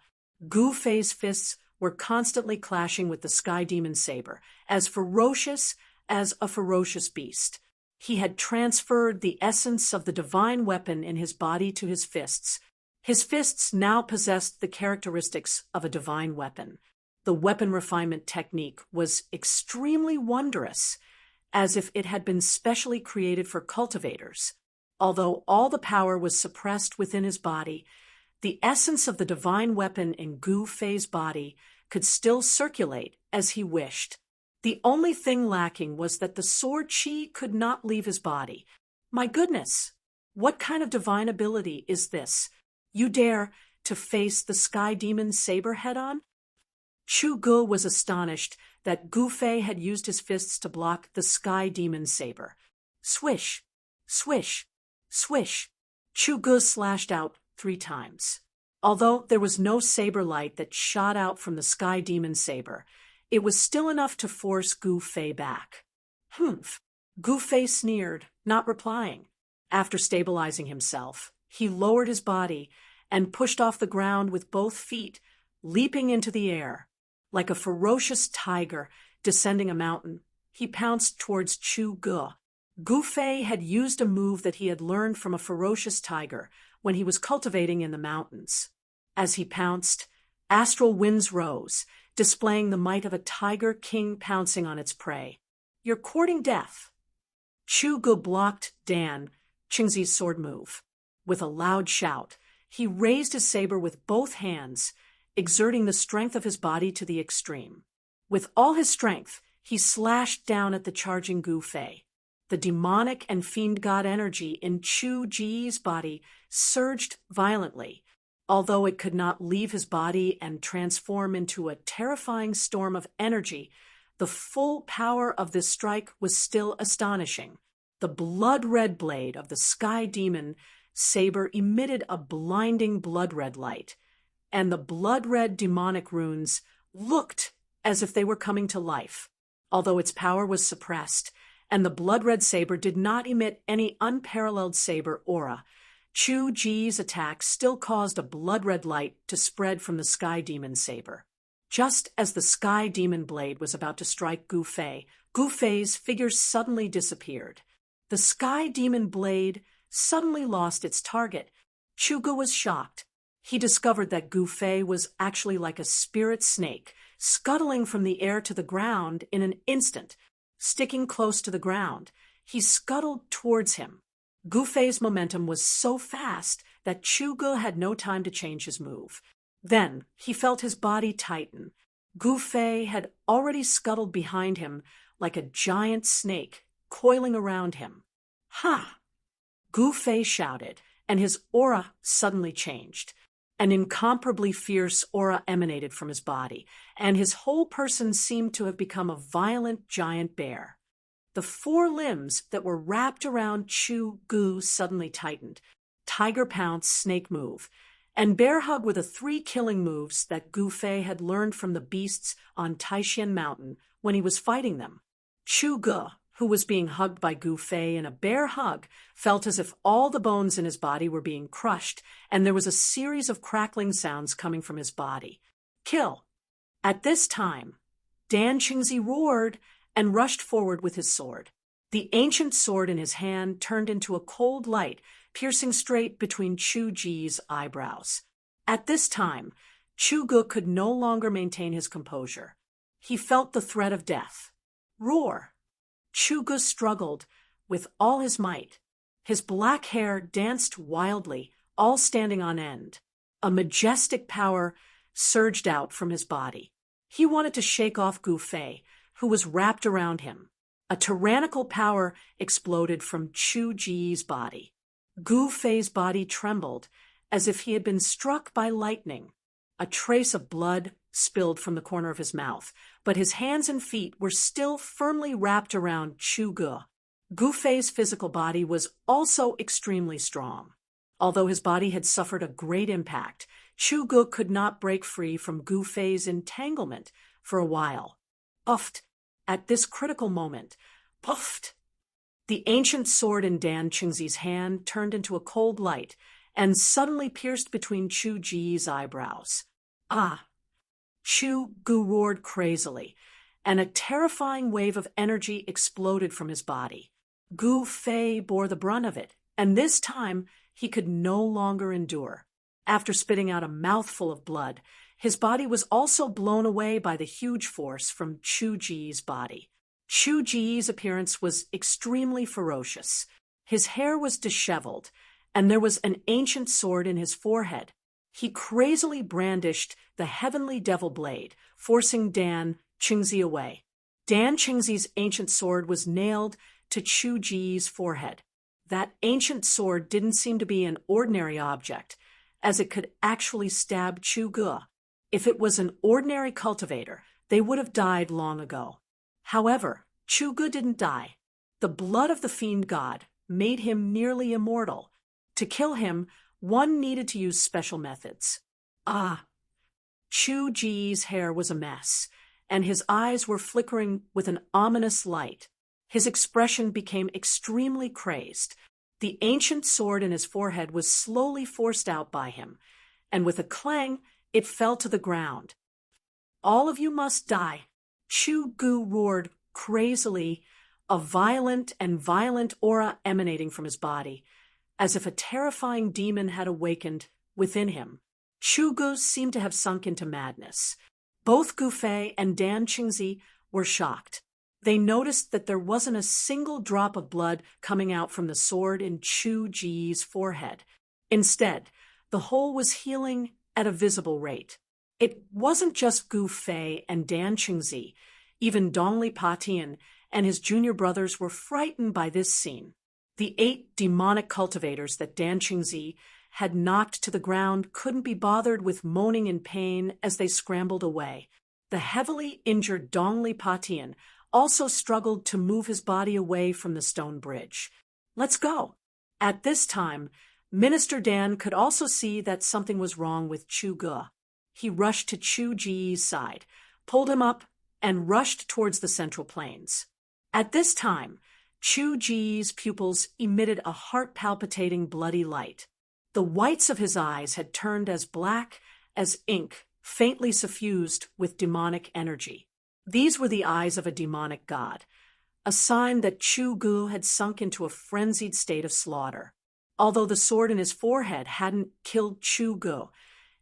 Gu Fei's fists were constantly clashing with the sky demon saber, as ferocious as a ferocious beast. He had transferred the essence of the divine weapon in his body to his fists. His fists now possessed the characteristics of a divine weapon. The weapon refinement technique was extremely wondrous, as if it had been specially created for cultivators. Although all the power was suppressed within his body, the essence of the divine weapon in Gu Fei's body could still circulate as he wished. The only thing lacking was that the sword chi could not leave his body. My goodness, what kind of divine ability is this? You dare to face the sky demon saber head-on? Chu Ge was astonished that Gu Fei had used his fists to block the sky demon saber. Swish, swish, swish. Chu Ge slashed out 3 times. Although there was no saber light that shot out from the sky demon saber, it was still enough to force Gu Fei back. Humph! Gu Fei sneered, not replying. After stabilizing himself, he lowered his body and pushed off the ground with both feet, leaping into the air. Like a ferocious tiger descending a mountain, he pounced towards Chu Ge. Gu Fei had used a move that he had learned from a ferocious tiger when he was cultivating in the mountains. As he pounced, astral winds rose, displaying the might of a tiger king pouncing on its prey. You're courting death. Chu Ge blocked Dan Qingzi's sword move. With a loud shout, he raised his saber with both hands, exerting the strength of his body to the extreme. With all his strength, he slashed down at the charging Gu Fei. The demonic and fiend god energy in Chu Ji's body surged violently. Although it could not leave his body and transform into a terrifying storm of energy, the full power of this strike was still astonishing. The blood-red blade of the sky demon saber emitted a blinding blood-red light, and the blood-red demonic runes looked as if they were coming to life. Although its power was suppressed, and the blood-red saber did not emit any unparalleled saber aura, Chu Ji's attack still caused a blood-red light to spread from the sky demon saber. Just as the sky demon blade was about to strike Gu Fei's figure suddenly disappeared. The sky demon blade suddenly lost its target. Chu Ge was shocked. He discovered that Gu Fei was actually like a spirit snake, scuttling from the air to the ground in an instant. Sticking close to the ground, he scuttled towards him. Gu Fei's momentum was so fast that Chu Ge had no time to change his move. Then he felt his body tighten. Gu Fei had already scuttled behind him like a giant snake, coiling around him. Ha! Gu Fei shouted, and his aura suddenly changed. An incomparably fierce aura emanated from his body, and his whole person seemed to have become a violent giant bear. The four limbs that were wrapped around Chu Gu suddenly tightened. Tiger pounce, snake move, and bear hug were the three killing moves that Gu Fei had learned from the beasts on Taishan Mountain when he was fighting them. Chu Gu, who was being hugged by Gu Fei in a bear hug, felt as if all the bones in his body were being crushed, and there was a series of crackling sounds coming from his body. Kill! At this time, Dan Qingzi roared and rushed forward with his sword. The ancient sword in his hand turned into a cold light, piercing straight between Chu Ji's eyebrows. At this time, Chu Gu could no longer maintain his composure. He felt the threat of death. Roar! Chu Gu struggled with all his might. His black hair danced wildly, all standing on end. A majestic power surged out from his body. He wanted to shake off Gu Fei, who was wrapped around him. A tyrannical power exploded from Chu Ji's body. Gu Fei's body trembled as if he had been struck by lightning. A trace of blood spilled from the corner of his mouth, but his hands and feet were still firmly wrapped around Chu Gu. Gu Fei's physical body was also extremely strong. Although his body had suffered a great impact, Chu Gu could not break free from Gu Fei's entanglement for a while. Puffed! At this critical moment, puffed! The ancient sword in Dan Qingzi's hand turned into a cold light and suddenly pierced between Chu Ji's eyebrows. Ah! Chu Gu roared crazily, and a terrifying wave of energy exploded from his body. Gu Fei bore the brunt of it, and this time he could no longer endure. After spitting out a mouthful of blood, his body was also blown away by the huge force from Chu Ji's body. Chu Ji's appearance was extremely ferocious. His hair was disheveled, and there was an ancient sword in his forehead. He crazily brandished the heavenly devil blade, forcing Dan Qingzi away. Dan Qingzi's ancient sword was nailed to Chu Ji's forehead. That ancient sword didn't seem to be an ordinary object, as it could actually stab Chu Gu. If it was an ordinary cultivator, they would have died long ago. However, Chu Gu didn't die. The blood of the fiend god made him nearly immortal. To kill him, one needed to use special methods. Ah! Chu Ji's hair was a mess, and his eyes were flickering with an ominous light. His expression became extremely crazed. The ancient sword in his forehead was slowly forced out by him, and with a clang, it fell to the ground. All of you must die! Chu Gu roared crazily, a violent aura emanating from his body, as if a terrifying demon had awakened within him. Chu Gu seemed to have sunk into madness. Both Gu Fei and Dan Qingzi were shocked. They noticed that there wasn't a single drop of blood coming out from the sword in Chu Ji's forehead. Instead, the hole was healing at a visible rate. It wasn't just Gu Fei and Dan Qingzi. Even Dongli Patian and his junior brothers were frightened by this scene. The 8 demonic cultivators that Dan Qingzi had knocked to the ground couldn't be bothered with moaning in pain as they scrambled away. The heavily injured Dongli Patian also struggled to move his body away from the stone bridge. Let's go! At this time, Minister Dan could also see that something was wrong with Chu Gu. He rushed to Chu Ji's side, pulled him up, and rushed towards the central plains. At this time, Chu Ji's pupils emitted a heart-palpitating bloody light. The whites of his eyes had turned as black as ink, faintly suffused with demonic energy. These were the eyes of a demonic god, a sign that Chu Gu had sunk into a frenzied state of slaughter. Although the sword in his forehead hadn't killed Chu Gu,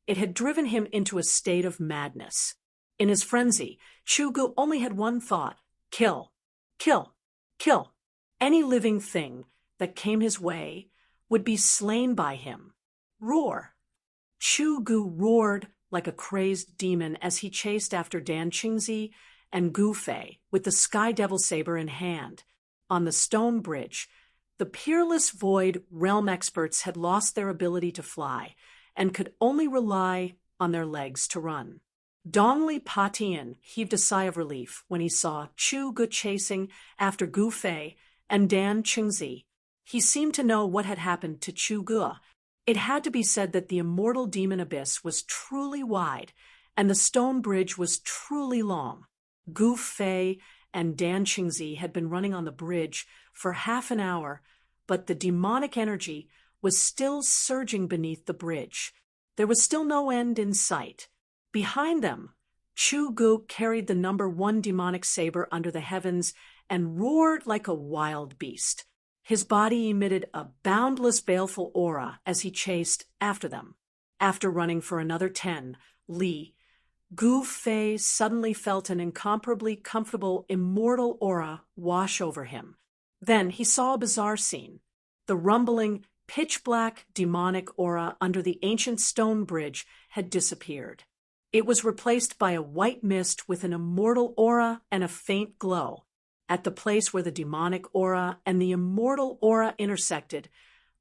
it had driven him into a state of madness. In his frenzy, Chu Gu only had one thought: kill, kill, kill. Any living thing that came his way would be slain by him. Roar! Chu Gu roared like a crazed demon as he chased after Dan Qingzi and Gu Fei with the Sky Devil saber in hand. On the stone bridge, The peerless void realm experts had lost their ability to fly and could only rely on their legs to run. Dongli Patian heaved a sigh of relief when he saw Chu Gu chasing after Gu Fei and Dan Qingzi. He seemed to know what had happened to Chu Gu. It had to be said that the immortal demon abyss was truly wide, and the stone bridge was truly long. Gu Fei and Dan Qingzi had been running on the bridge for half an hour, but the demonic energy was still surging beneath the bridge. There was still no end in sight. Behind them, Chu Gu carried the number 1 demonic saber under the heavens and roared like a wild beast. His body emitted a boundless, baleful aura as he chased after them. After running for another 10 li, Gu Fei suddenly felt an incomparably comfortable, immortal aura wash over him. Then he saw a bizarre scene. The rumbling, pitch-black, demonic aura under the ancient stone bridge had disappeared. It was replaced by a white mist with an immortal aura and a faint glow. At the place where the demonic aura and the immortal aura intersected,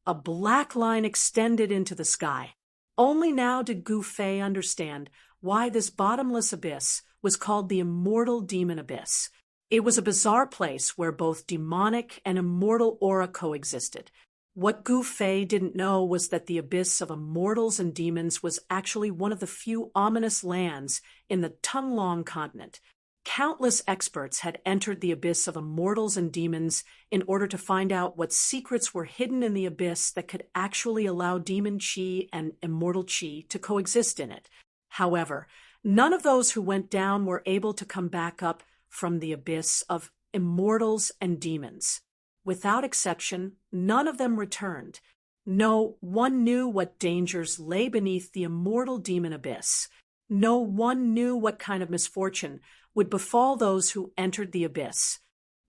a black line extended into the sky. Only now did Gu Fei understand why this bottomless abyss was called the immortal demon abyss. It was a bizarre place where both demonic and immortal aura coexisted. What Gu Fei didn't know was that the abyss of immortals and demons was actually one of the few ominous lands in the Tunlong continent. Countless experts had entered the abyss of immortals and demons in order to find out what secrets were hidden in the abyss that could actually allow demon chi and immortal chi to coexist in it. However, none of those who went down were able to come back up from the abyss of immortals and demons. Without exception, none of them returned. No one knew what dangers lay beneath the immortal demon abyss. No one knew what kind of misfortune would befall those who entered the abyss.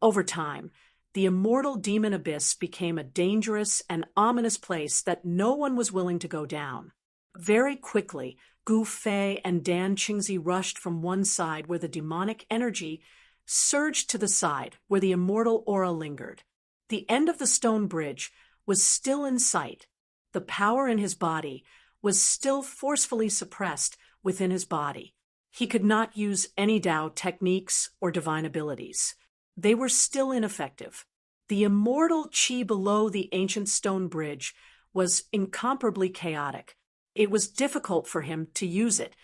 Over time, the immortal demon abyss became a dangerous and ominous place that no one was willing to go down. Very quickly, Gu Fei and Dan Qingzi rushed from one side where the demonic energy surged to the side where the immortal aura lingered. The end of the stone bridge was still in sight. The power in his body was still forcefully suppressed within his body. He could not use any Tao techniques or divine abilities. They were still ineffective. The immortal chi below the ancient stone bridge was incomparably chaotic. It was difficult for him to use it.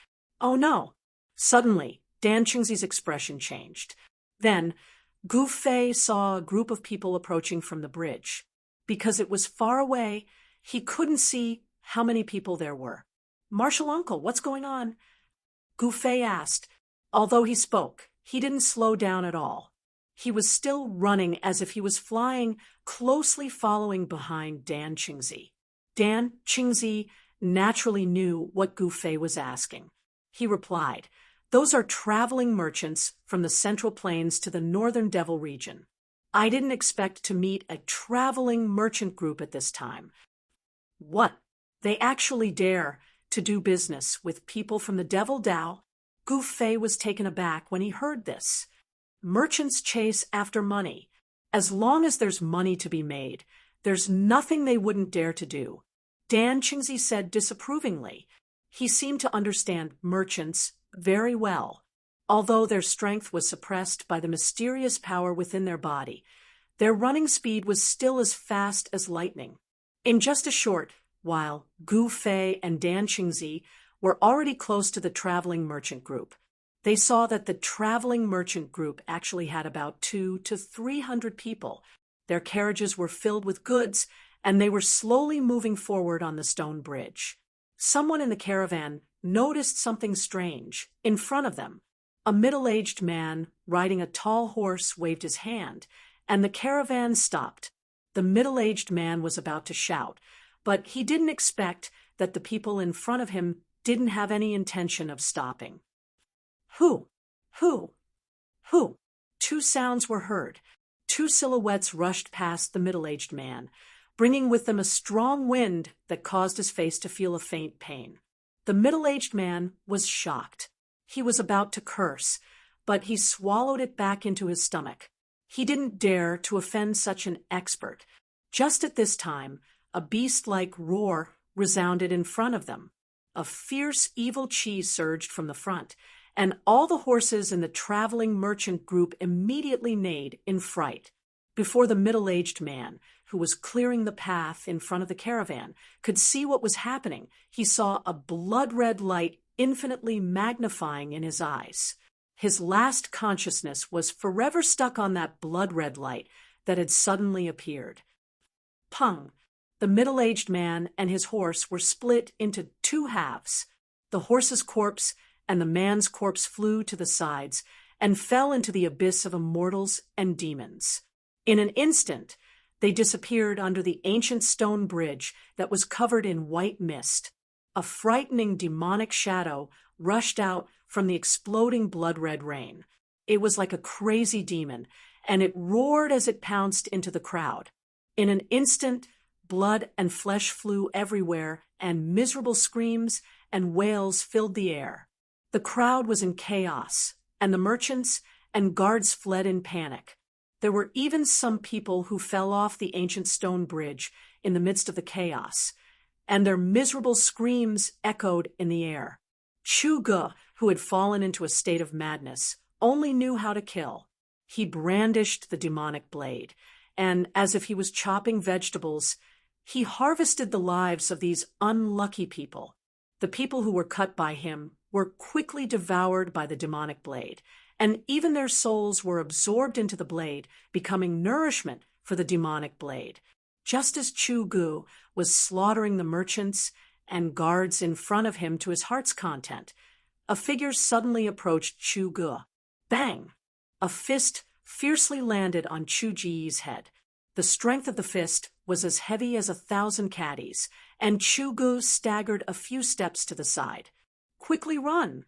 Oh no! Suddenly, Dan Qingzi's expression changed. Then, Gu Fei saw a group of people approaching from the bridge. Because it was far away, he couldn't see how many people there were. "Martial uncle, what's going on?" Gu Fei asked. Although he spoke, he didn't slow down at all. He was still running as if he was flying, closely following behind Dan Qingzi. Dan Qingzi naturally knew what Gu Fei was asking. He replied, "Those are traveling merchants from the Central Plains to the Northern Devil region. I didn't expect to meet a traveling merchant group at this time." What? They actually dare to do business with people from the Devil Dao? Gu Fei was taken aback when he heard this. Merchants chase after money. As long as there's money to be made, there's nothing they wouldn't dare to do. Dan Qingzi said disapprovingly. He seemed to understand merchants very well. Although their strength was suppressed by the mysterious power within their body, their running speed was still as fast as lightning. In just a short while, Gu Fei and Dan Qingzi were already close to the traveling merchant group. They saw that the traveling merchant group actually had about 200 to 300 people. Their carriages were filled with goods, and they were slowly moving forward on the stone bridge. Someone in the caravan noticed something strange. In front of them, a middle-aged man riding a tall horse waved his hand, and the caravan stopped. The middle-aged man was about to shout, but he didn't expect that the people in front of him didn't have any intention of stopping. Who? Who? Who? Two sounds were heard. Two silhouettes rushed past the middle-aged man, bringing with them a strong wind that caused his face to feel a faint pain. The middle-aged man was shocked. He was about to curse, but he swallowed it back into his stomach. He didn't dare to offend such an expert. Just at this time, a beast-like roar resounded in front of them. A fierce, evil chi surged from the front, and all the horses in the traveling merchant group immediately neighed in fright. Before the middle-aged man, who was clearing the path in front of the caravan, could see what was happening, he saw a blood-red light infinitely magnifying in his eyes. His last consciousness was forever stuck on that blood-red light that had suddenly appeared. Pung! The middle-aged man and his horse were split into two halves. The horse's corpse and the man's corpse flew to the sides and fell into the abyss of immortals and demons. In an instant, they disappeared under the ancient stone bridge that was covered in white mist. A frightening demonic shadow rushed out from the exploding blood-red rain. It was like a crazy demon, and it roared as it pounced into the crowd. In an instant, blood and flesh flew everywhere, and miserable screams and wails filled the air. The crowd was in chaos, and the merchants and guards fled in panic. There were even some people who fell off the ancient stone bridge in the midst of the chaos, and their miserable screams echoed in the air. Chu Ge, who had fallen into a state of madness, only knew how to kill. He brandished the demonic blade, and as if he was chopping vegetables, he harvested the lives of these unlucky people. The people who were cut by him were quickly devoured by the demonic blade, and even their souls were absorbed into the blade, becoming nourishment for the demonic blade. Just as Chu Ge was slaughtering the merchants and guards in front of him to his heart's content, a figure suddenly approached Chu Ge. Bang! A fist fiercely landed on Chu Ji's head. The strength of the fist was as heavy as 1,000 caddies, and Chu Ge staggered a few steps to the side. Quickly run!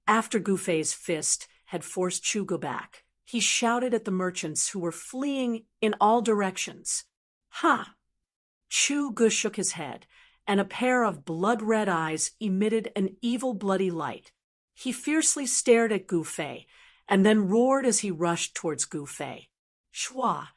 After Gu Fei's fist had forced Chu Ge back, he shouted at the merchants who were fleeing in all directions. Ha! Chu Ge shook his head, and a pair of blood-red eyes emitted an evil bloody light. He fiercely stared at Gu Fei, and then roared as he rushed towards Gu Fei. Shua!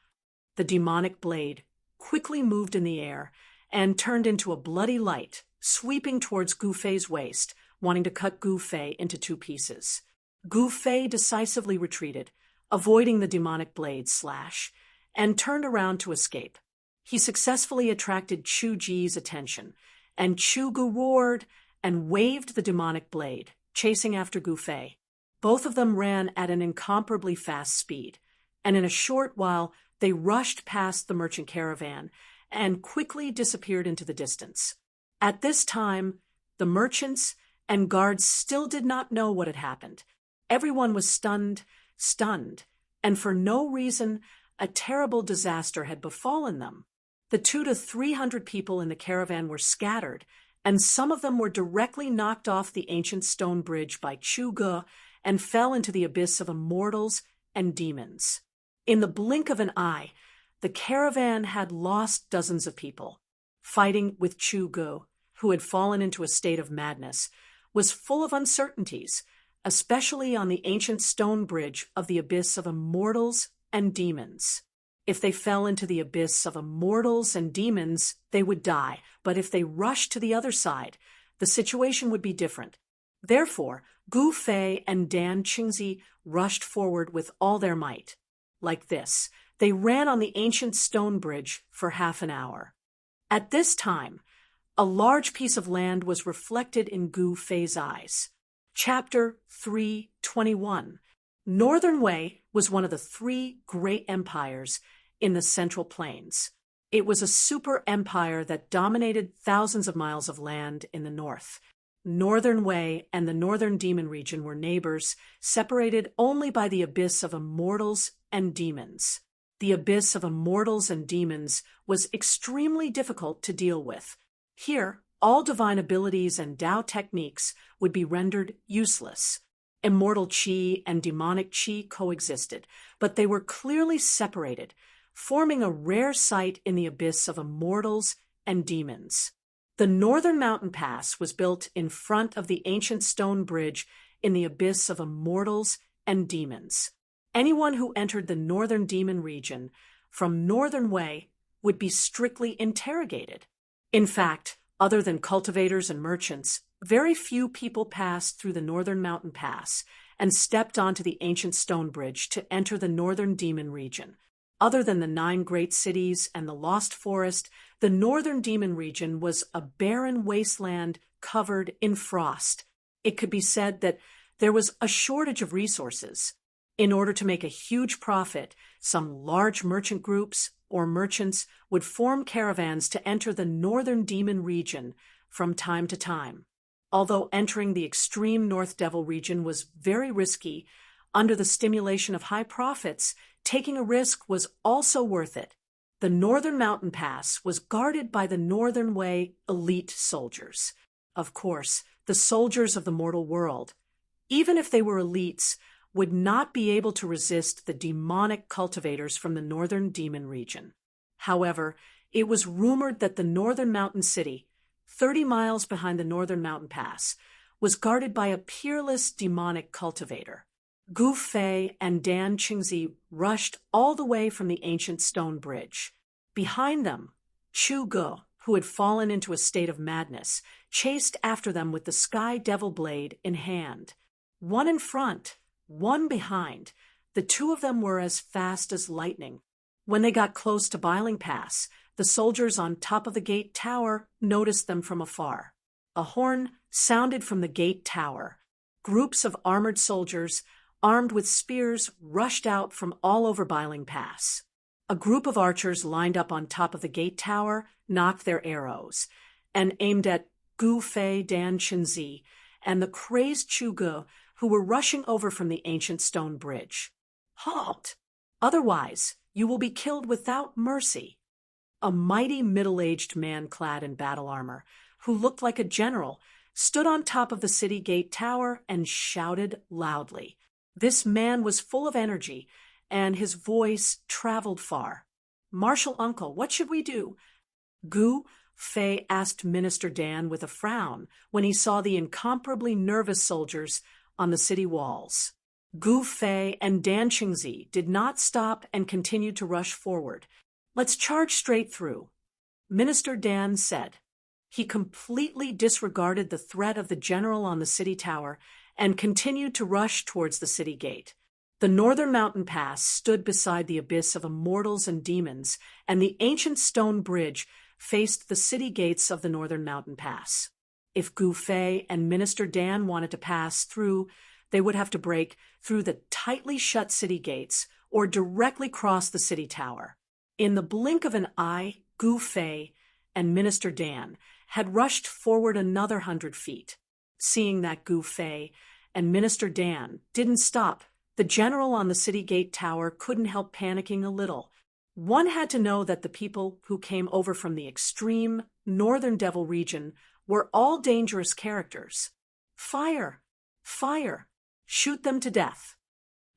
The demonic blade quickly moved in the air and turned into a bloody light, sweeping towards Gu Fei's waist, wanting to cut Gu Fei into two pieces. Gu Fei decisively retreated, avoiding the demonic blade's slash, and turned around to escape. He successfully attracted Chu Ji's attention, and Chu Ge roared and waved the demonic blade, chasing after Gu Fei. Both of them ran at an incomparably fast speed, and in a short while they rushed past the merchant caravan and quickly disappeared into the distance. At this time, the merchants and guards still did not know what had happened. Everyone was stunned, and for no reason, a terrible disaster had befallen them. The 200 to 300 people in the caravan were scattered, and some of them were directly knocked off the ancient stone bridge by Chu Ge and fell into the abyss of immortals and demons. In the blink of an eye, the caravan had lost dozens of people. Fighting with Chu Ge, who had fallen into a state of madness, was full of uncertainties, especially on the ancient stone bridge of the abyss of immortals and demons. If they fell into the abyss of immortals and demons, they would die, but if they rushed to the other side, the situation would be different. Therefore, Gu Fei and Dan Qingzi rushed forward with all their might. Like this, they ran on the ancient stone bridge for half an hour. At this time, a large piece of land was reflected in Gu Fei's eyes. Chapter 3:21. Northern Wei was one of the 3 great empires in the Central Plains. It was a super empire that dominated thousands of miles of land in the north. Northern Wei and the Northern Demon region were neighbors, separated only by the abyss of immortals and demons. The abyss of immortals and demons was extremely difficult to deal with. Here, all divine abilities and Tao techniques would be rendered useless. Immortal Qi and demonic Qi coexisted, but they were clearly separated, forming a rare sight in the abyss of immortals and demons. The Northern Mountain Pass was built in front of the ancient stone bridge in the abyss of immortals and demons. Anyone who entered the Northern Demon region from Northern Wei would be strictly interrogated. In fact, other than cultivators and merchants, very few people passed through the northern mountain pass and stepped onto the ancient stone bridge to enter the northern demon region. Other than the 9 great cities and the lost forest, the northern demon region was a barren wasteland covered in frost. It could be said that there was a shortage of resources. In order to make a huge profit, some large merchant groups or merchants would form caravans to enter the northern demon region from time to time. Although entering the extreme North Devil region was very risky, under the stimulation of high profits, taking a risk was also worth it. The Northern Mountain Pass was guarded by the Northern Way elite soldiers. Of course, the soldiers of the mortal world, even if they were elites, would not be able to resist the demonic cultivators from the Northern Demon region. However, it was rumored that the Northern Mountain City, 30 miles behind the Northern Mountain Pass, was guarded by a peerless demonic cultivator. Gu Fei and Dan Qingzi rushed all the way from the ancient stone bridge. Behind them, Chu Ge, who had fallen into a state of madness, chased after them with the Sky Devil Blade in hand. One in front, one behind, the two of them were as fast as lightning. When they got close to Biling Pass, the soldiers on top of the gate tower noticed them from afar. A horn sounded from the gate tower. Groups of armored soldiers, armed with spears, rushed out from all over Biling Pass. A group of archers lined up on top of the gate tower knocked their arrows and aimed at Gu Fei, Dan Qingzi, and the crazed Chu Ge, who were rushing over from the ancient stone bridge. "Halt! Otherwise, you will be killed without mercy." A mighty middle-aged man clad in battle armor, who looked like a general, stood on top of the city gate tower and shouted loudly. This man was full of energy, and his voice traveled far. "Marshal Uncle, what should we do?" Gu Fei asked Minister Dan with a frown when he saw the incomparably nervous soldiers on the city walls. Gu Fei and Dan Qingzi did not stop and continued to rush forward. "Let's charge straight through," Minister Dan said. He completely disregarded the threat of the general on the city tower and continued to rush towards the city gate. The Northern Mountain Pass stood beside the abyss of immortals and demons, and the ancient stone bridge faced the city gates of the Northern Mountain Pass. If Gu Fei and Minister Dan wanted to pass through, they would have to break through the tightly shut city gates or directly cross the city tower. In the blink of an eye, Gu Fei and Minister Dan had rushed forward another 100 feet. Seeing that Gu Fei and Minister Dan didn't stop, the general on the city gate tower couldn't help panicking a little. One had to know that the people who came over from the extreme Northern Devil region were all dangerous characters. Fire! Fire! Shoot them to death.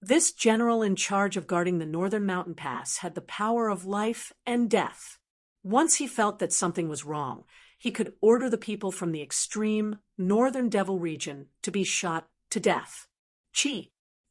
This general in charge of guarding the Northern Mountain Pass had the power of life and death. Once he felt that something was wrong, he could order the people from the extreme Northern Devil region to be shot to death. Chi!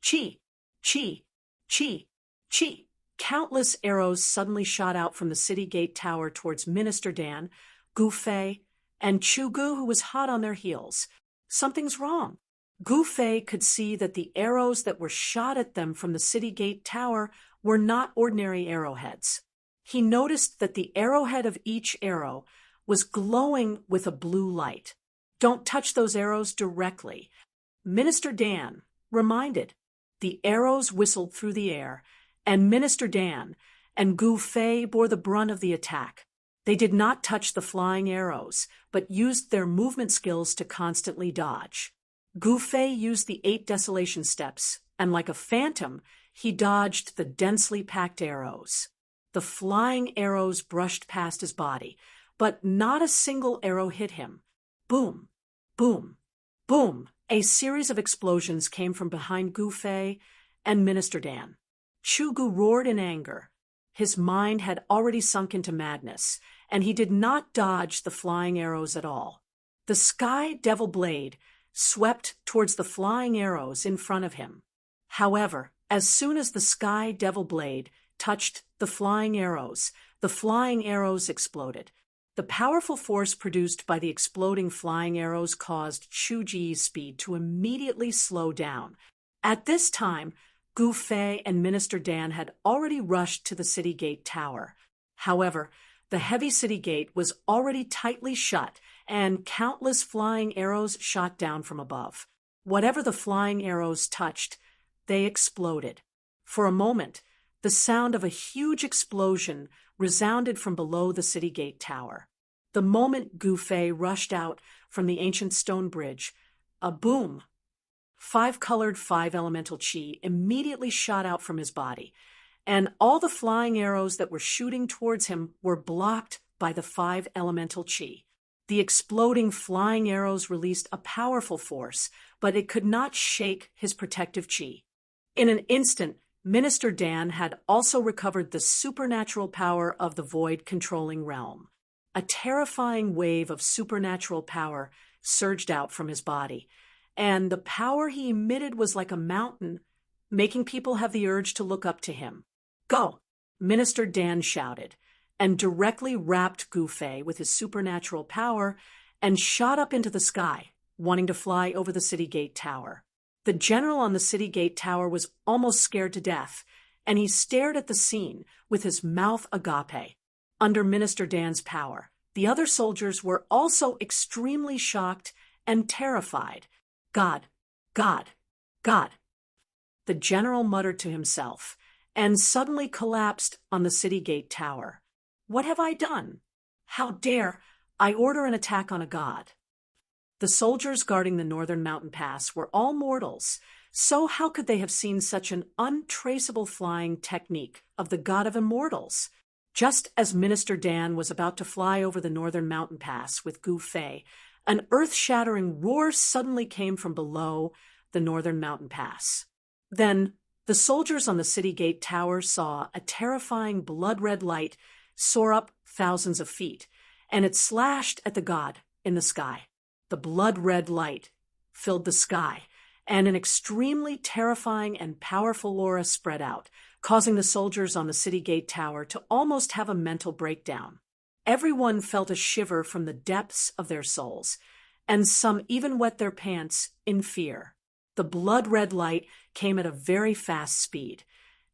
Chi! Chi! Chi! Chi! Countless arrows suddenly shot out from the city gate tower towards Minister Dan, Gu Fei, and Chu Ge, who was hot on their heels. Something's wrong. Gu Fei could see that the arrows that were shot at them from the city gate tower were not ordinary arrowheads. He noticed that the arrowhead of each arrow was glowing with a blue light. "Don't touch those arrows directly," Minister Dan reminded. The arrows whistled through the air, and Minister Dan and Gu Fei bore the brunt of the attack. They did not touch the flying arrows, but used their movement skills to constantly dodge. Gu Fei used the 8 desolation steps, and like a phantom, he dodged the densely packed arrows. The flying arrows brushed past his body, but not a single arrow hit him. Boom! Boom! Boom! A series of explosions came from behind Gu Fei and Minister Dan. Chu Ge roared in anger. His mind had already sunk into madness, and he did not dodge the flying arrows at all. The Sky Devil Blade swept towards the flying arrows in front of him. However, as soon as the Sky Devil Blade touched the flying arrows. The flying arrows exploded. The powerful force produced by the exploding flying arrows caused Chuji's speed to immediately slow down. At this time, Gu Fei and Minister Dan had already rushed to the city gate tower. However, the heavy city gate was already tightly shut, and countless flying arrows shot down from above. Whatever the flying arrows touched, they exploded. For a moment, the sound of a huge explosion resounded from below the city gate tower. The moment Gu Fei rushed out from the ancient stone bridge, a boom! 5-colored 5-elemental chi immediately shot out from his body, and all the flying arrows that were shooting towards him were blocked by the 5-elemental chi. The exploding flying arrows released a powerful force, but it could not shake his protective chi. In an instant, Minister Dan had also recovered the supernatural power of the void-controlling realm. A terrifying wave of supernatural power surged out from his body, and the power he emitted was like a mountain, making people have the urge to look up to him. "Go!" Minister Dan shouted, and directly wrapped Gu Fei with his supernatural power and shot up into the sky, wanting to fly over the city gate tower. The general on the city gate tower was almost scared to death, and he stared at the scene with his mouth agape. Under Minister Dan's power, the other soldiers were also extremely shocked and terrified. "God, God, God!" The general muttered to himself, and suddenly collapsed on the city gate tower. "What have I done? How dare I order an attack on a god?" The soldiers guarding the northern mountain pass were all mortals, so how could they have seen such an untraceable flying technique of the god of immortals? Just as Minister Dan was about to fly over the northern mountain pass with Gu Fei, an earth-shattering roar suddenly came from below the northern mountain pass. Then the soldiers on the city gate tower saw a terrifying blood-red light soar up thousands of feet, and it slashed at the god in the sky. The blood-red light filled the sky, and an extremely terrifying and powerful aura spread out, causing the soldiers on the city gate tower to almost have a mental breakdown. Everyone felt a shiver from the depths of their souls, and some even wet their pants in fear. The blood-red light came at a very fast speed,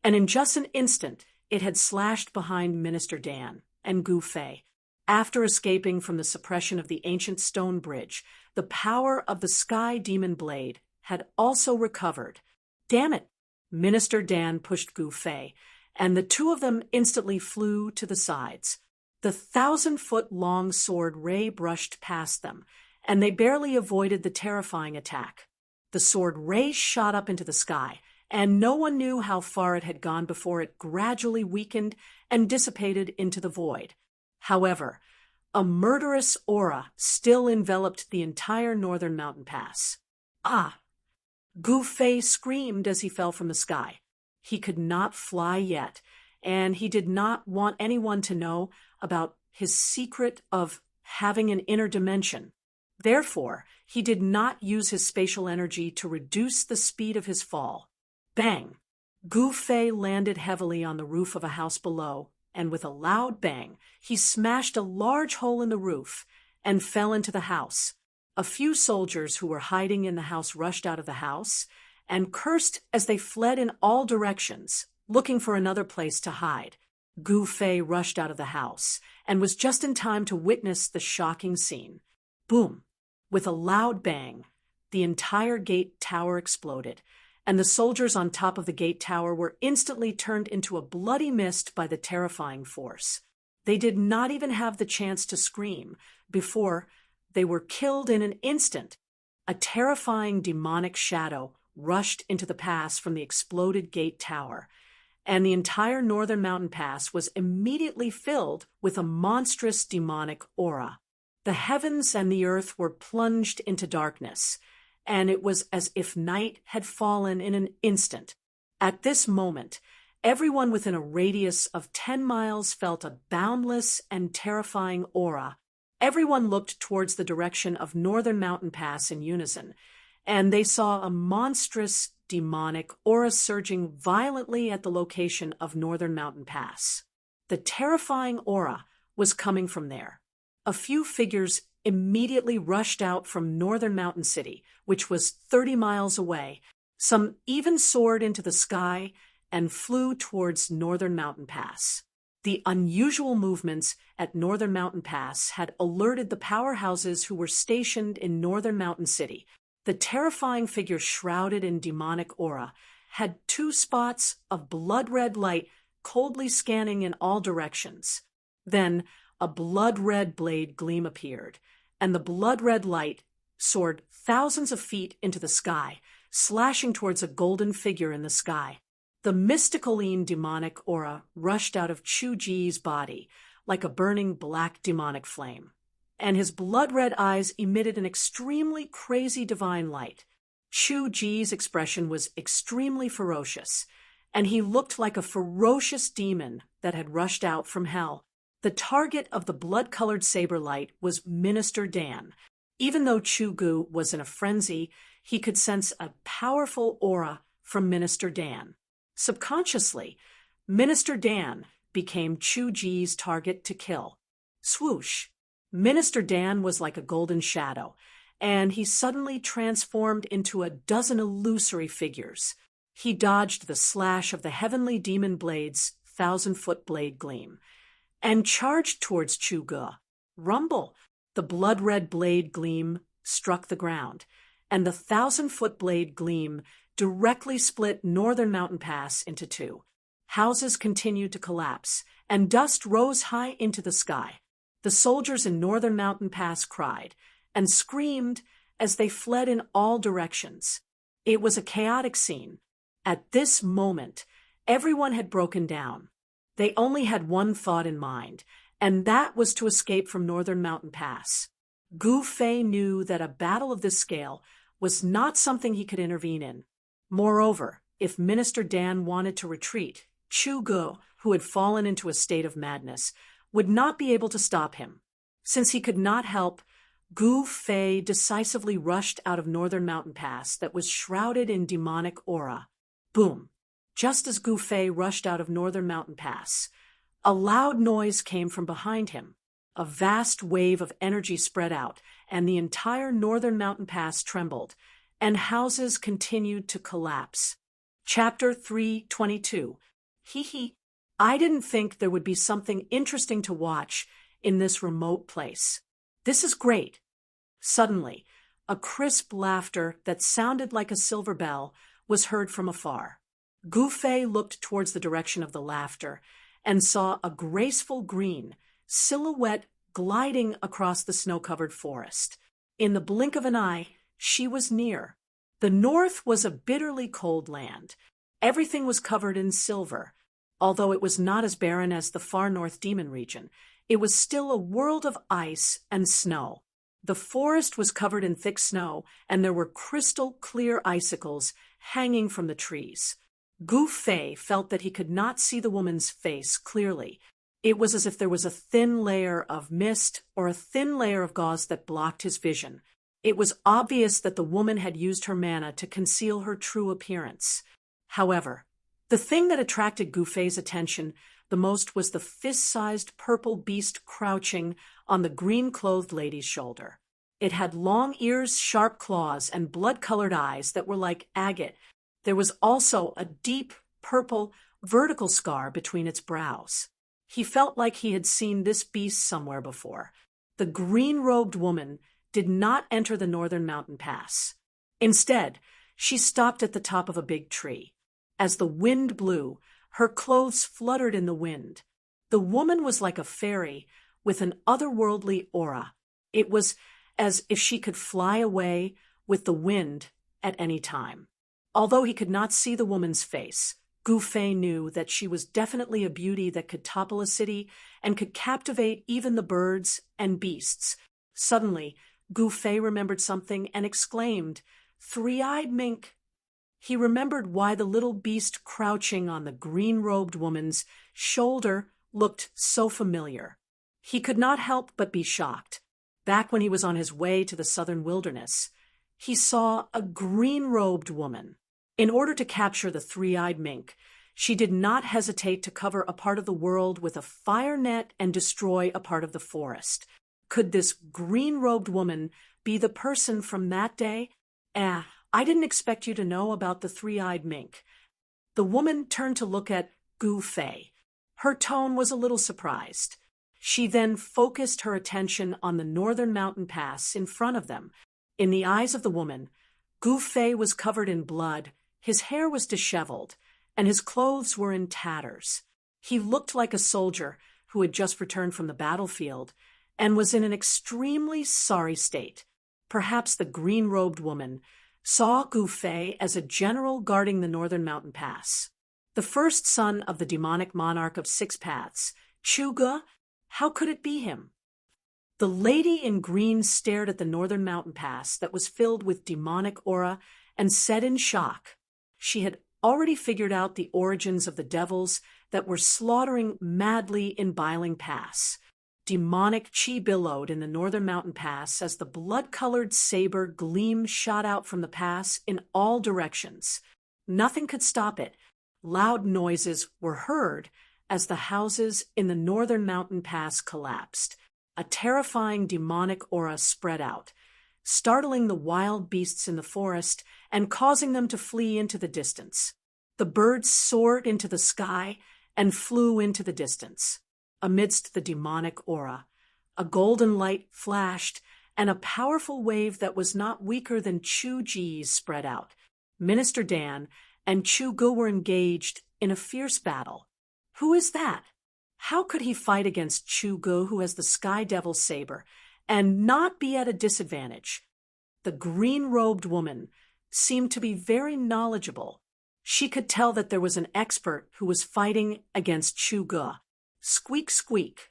and in just an instant it had slashed behind Minister Dan and Gu Fei. After escaping from the suppression of the ancient stone bridge, the power of the Sky Demon Blade had also recovered. "Damn it!" Minister Dan pushed Gu Fei, and the two of them instantly flew to the sides. The 1,000-foot-long sword ray brushed past them, and they barely avoided the terrifying attack. The sword ray shot up into the sky, and no one knew how far it had gone before it gradually weakened and dissipated into the void. However, a murderous aura still enveloped the entire northern mountain pass. "Ah!" Gu Fei screamed as he fell from the sky. He could not fly yet, and he did not want anyone to know about his secret of having an inner dimension. Therefore, he did not use his spatial energy to reduce the speed of his fall. Bang! Gu Fei landed heavily on the roof of a house below, and with a loud bang, he smashed a large hole in the roof and fell into the house. A few soldiers who were hiding in the house rushed out of the house and cursed as they fled in all directions, looking for another place to hide. Gu Fei rushed out of the house and was just in time to witness the shocking scene. Boom! With a loud bang, the entire gate tower exploded, and the soldiers on top of the gate tower were instantly turned into a bloody mist by the terrifying force. They did not even have the chance to scream before they were killed in an instant. A terrifying demonic shadow rushed into the pass from the exploded gate tower, and the entire northern mountain pass was immediately filled with a monstrous demonic aura. The heavens and the earth were plunged into darkness, and it was as if night had fallen in an instant. At this moment, everyone within a radius of 10 miles felt a boundless and terrifying aura. Everyone looked towards the direction of Northern Mountain Pass in unison, and they saw a monstrous demonic aura surging violently at the location of Northern Mountain Pass. The terrifying aura was coming from there. A few figures immediately rushed out from Northern Mountain City, which was 30 miles away. Some even soared into the sky and flew towards Northern Mountain Pass. The unusual movements at Northern Mountain Pass had alerted the powerhouses who were stationed in Northern Mountain City. The terrifying figure shrouded in demonic aura had two spots of blood-red light coldly scanning in all directions. Then a blood-red blade gleam appeared, and the blood-red light soared thousands of feet into the sky, slashing towards a golden figure in the sky. The mysticaline demonic aura rushed out of Chu-Ji's body like a burning black demonic flame, and his blood-red eyes emitted an extremely crazy divine light. Chu-Ji's expression was extremely ferocious, and he looked like a ferocious demon that had rushed out from hell. The target of the blood-colored saber light was Minister Dan. Even though Chu-Gu was in a frenzy, he could sense a powerful aura from Minister Dan. Subconsciously, Minister Dan became Chu-Ji's target to kill. Swoosh! Minister Dan was like a golden shadow, and he suddenly transformed into a dozen illusory figures. He dodged the slash of the heavenly demon blade's 1,000-foot blade gleam, and charged towards Chu-Gu. Rumble! The blood-red blade gleam struck the ground, and the 1,000-foot blade gleam directly split Northern Mountain Pass into two. Houses continued to collapse, and dust rose high into the sky. The soldiers in Northern Mountain Pass cried and screamed as they fled in all directions. It was a chaotic scene. At this moment, everyone had broken down. They only had one thought in mind, and that was to escape from Northern Mountain Pass. Gu Fei knew that a battle of this scale was not something he could intervene in. Moreover, if Minister Dan wanted to retreat, Chu-Gu, who had fallen into a state of madness, would not be able to stop him. Since he could not help, Gu Fei decisively rushed out of Northern Mountain Pass that was shrouded in demonic aura. Boom! Just as Gu Fei rushed out of Northern Mountain Pass, a loud noise came from behind him. A vast wave of energy spread out, and the entire Northern Mountain Pass trembled, and houses continued to collapse. Chapter 322. Hee. I didn't think there would be something interesting to watch in this remote place. This is great. Suddenly, a crisp laughter that sounded like a silver bell was heard from afar. Gu Fei looked towards the direction of the laughter and saw a graceful green silhouette gliding across the snow-covered forest. In the blink of an eye, she was near. The north was a bitterly cold land. Everything was covered in silver. Although it was not as barren as the far north demon region, it was still a world of ice and snow. The forest was covered in thick snow, and there were crystal-clear icicles hanging from the trees. Gu Fei felt that he could not see the woman's face clearly. It was as if there was a thin layer of mist or a thin layer of gauze that blocked his vision. It was obvious that the woman had used her mana to conceal her true appearance. However, the thing that attracted Gu Fei's attention the most was the fist-sized purple beast crouching on the green-clothed lady's shoulder. It had long ears, sharp claws, and blood-colored eyes that were like agate. There was also a deep, purple, vertical scar between its brows. He felt like he had seen this beast somewhere before. The green-robed woman did not enter the Northern Mountain Pass. Instead, she stopped at the top of a big tree. As the wind blew, her clothes fluttered in the wind. The woman was like a fairy with an otherworldly aura. It was as if she could fly away with the wind at any time. Although he could not see the woman's face, Gu Fei knew that she was definitely a beauty that could topple a city and could captivate even the birds and beasts. Suddenly, Gu Fei remembered something and exclaimed, "Three-eyed mink!" He remembered why the little beast crouching on the green-robed woman's shoulder looked so familiar. He could not help but be shocked. Back when he was on his way to the southern wilderness, he saw a green-robed woman. In order to capture the three-eyed mink, she did not hesitate to cover a part of the world with a fire net and destroy a part of the forest. Could this green-robed woman be the person from that day? I didn't expect you to know about the three-eyed mink. The woman turned to look at Gu Fei. Her tone was a little surprised. She then focused her attention on the northern mountain pass in front of them. In the eyes of the woman, Gu Fei was covered in blood, his hair was disheveled, and his clothes were in tatters. He looked like a soldier who had just returned from the battlefield and was in an extremely sorry state. Perhaps the green-robed woman saw Gu Fei as a general guarding the northern mountain pass. The first son of the demonic monarch of six paths, Chu Ge, how could it be him? The lady in green stared at the northern mountain pass that was filled with demonic aura and said in shock. She had already figured out the origins of the devils that were slaughtering madly in Biling Pass. Demonic chi billowed in the northern mountain pass as the blood-colored saber gleam shot out from the pass in all directions. Nothing could stop it. Loud noises were heard as the houses in the northern mountain pass collapsed. A terrifying demonic aura spread out, startling the wild beasts in the forest and causing them to flee into the distance. The birds soared into the sky and flew into the distance. Amidst the demonic aura, a golden light flashed, and a powerful wave that was not weaker than Chu Ji's spread out. Minister Dan and Chu Ge were engaged in a fierce battle. Who is that? How could he fight against Chu Ge, who has the Sky Devil saber, and not be at a disadvantage? The green-robed woman seemed to be very knowledgeable. She could tell that there was an expert who was fighting against Chu Ge. Squeak, squeak.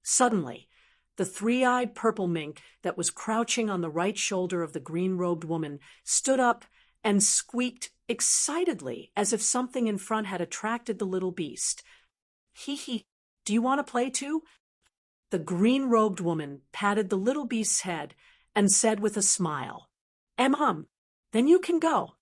Suddenly, the three-eyed purple mink that was crouching on the right shoulder of the green-robed woman stood up and squeaked excitedly as if something in front had attracted the little beast. Hee, do you want to play too? The green-robed woman patted the little beast's head and said with a smile, then you can go.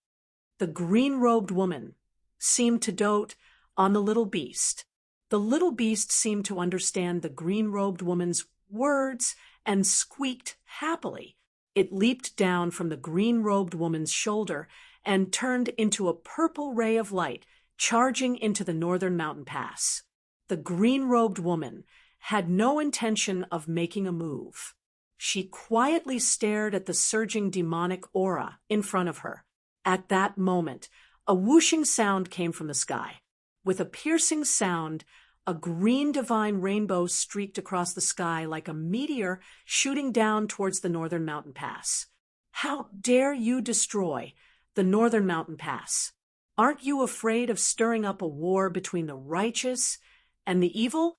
The green-robed woman seemed to dote on the little beast. The little beast seemed to understand the green-robed woman's words and squeaked happily. It leaped down from the green-robed woman's shoulder and turned into a purple ray of light, charging into the northern mountain pass. The green-robed woman had no intention of making a move. She quietly stared at the surging demonic aura in front of her. At that moment, a whooshing sound came from the sky. With a piercing sound, a green divine rainbow streaked across the sky like a meteor shooting down towards the northern mountain pass. How dare you destroy the northern mountain pass? Aren't you afraid of stirring up a war between the righteous and the evil?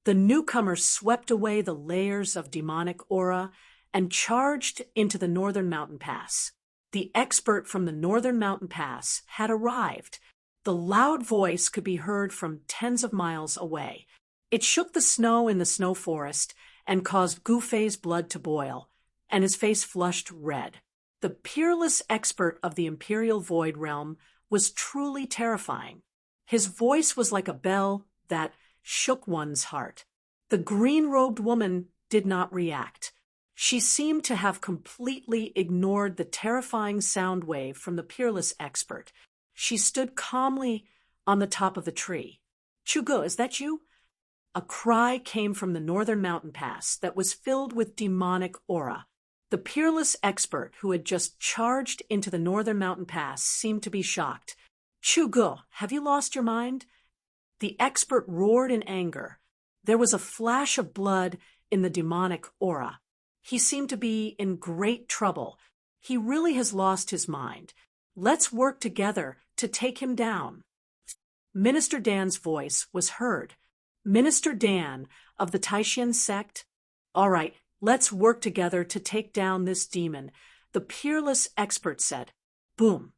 The newcomer swept away the layers of demonic aura and charged into the northern mountain pass. The expert from the northern mountain pass had arrived. The loud voice could be heard from tens of miles away. It shook the snow in the snow forest and caused Gu Fei's blood to boil, and his face flushed red. The peerless expert of the Imperial Void Realm was truly terrifying. His voice was like a bell that shook one's heart. The green-robed woman did not react. She seemed to have completely ignored the terrifying sound wave from the peerless expert. She stood calmly on the top of the tree. Chu Ge, is that you? A cry came from the northern mountain pass that was filled with demonic aura. The peerless expert who had just charged into the northern mountain pass seemed to be shocked. Chu Ge, have you lost your mind? The expert roared in anger. There was a flash of blood in the demonic aura. He seemed to be in great trouble. He really has lost his mind. Let's work together to take him down. Minister Dan's voice was heard. Minister Dan of the Taishan sect? All right, let's work together to take down this demon, the peerless expert said. Boom!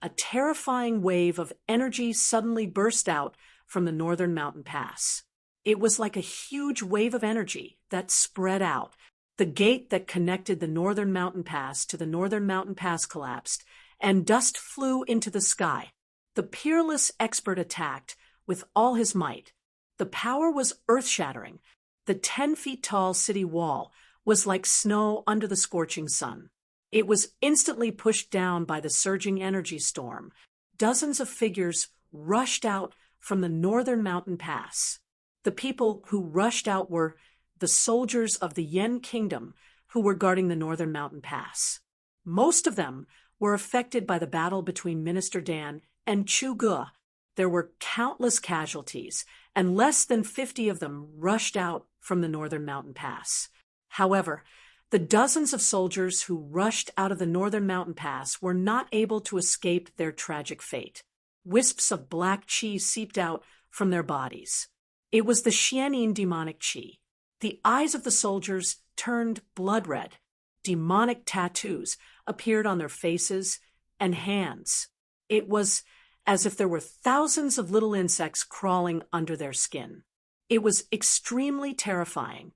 A terrifying wave of energy suddenly burst out from the northern mountain pass. It was like a huge wave of energy that spread out. The gate that connected the northern mountain pass to the northern mountain pass collapsed, and dust flew into the sky. The peerless expert attacked with all his might. The power was earth-shattering. The 10-feet-tall city wall was like snow under the scorching sun. It was instantly pushed down by the surging energy storm. Dozens of figures rushed out from the northern mountain pass. The people who rushed out were the soldiers of the Yen Kingdom who were guarding the northern mountain pass. Most of them were affected by the battle between Minister Dan and Chu Ge. There were countless casualties, and less than 50 of them rushed out from the northern mountain pass. However, the dozens of soldiers who rushed out of the northern mountain pass were not able to escape their tragic fate. Wisps of black qi seeped out from their bodies. It was the Xianin demonic qi. The eyes of the soldiers turned blood red. Demonic tattoos appeared on their faces and hands. It was as if there were thousands of little insects crawling under their skin. It was extremely terrifying.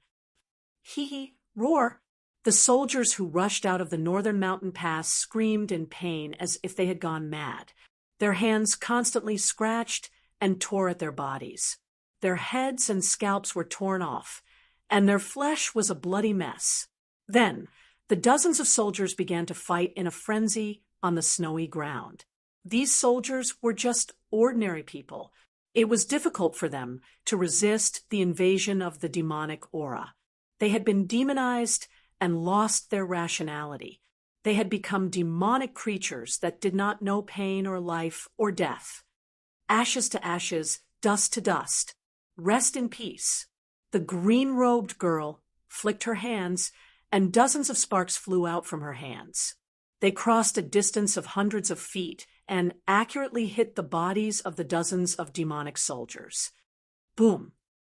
Hee, roar! The soldiers who rushed out of the northern mountain pass screamed in pain as if they had gone mad. Their hands constantly scratched and tore at their bodies. Their heads and scalps were torn off, and their flesh was a bloody mess. Then, the dozens of soldiers began to fight in a frenzy on the snowy ground. These soldiers were just ordinary people. It was difficult for them to resist the invasion of the demonic aura. They had been demonized and lost their rationality. They had become demonic creatures that did not know pain or life or death. Ashes to ashes, dust to dust. Rest in peace. The green-robed girl flicked her hands, and dozens of sparks flew out from her hands. They crossed a distance of hundreds of feet and accurately hit the bodies of the dozens of demonic soldiers. Boom!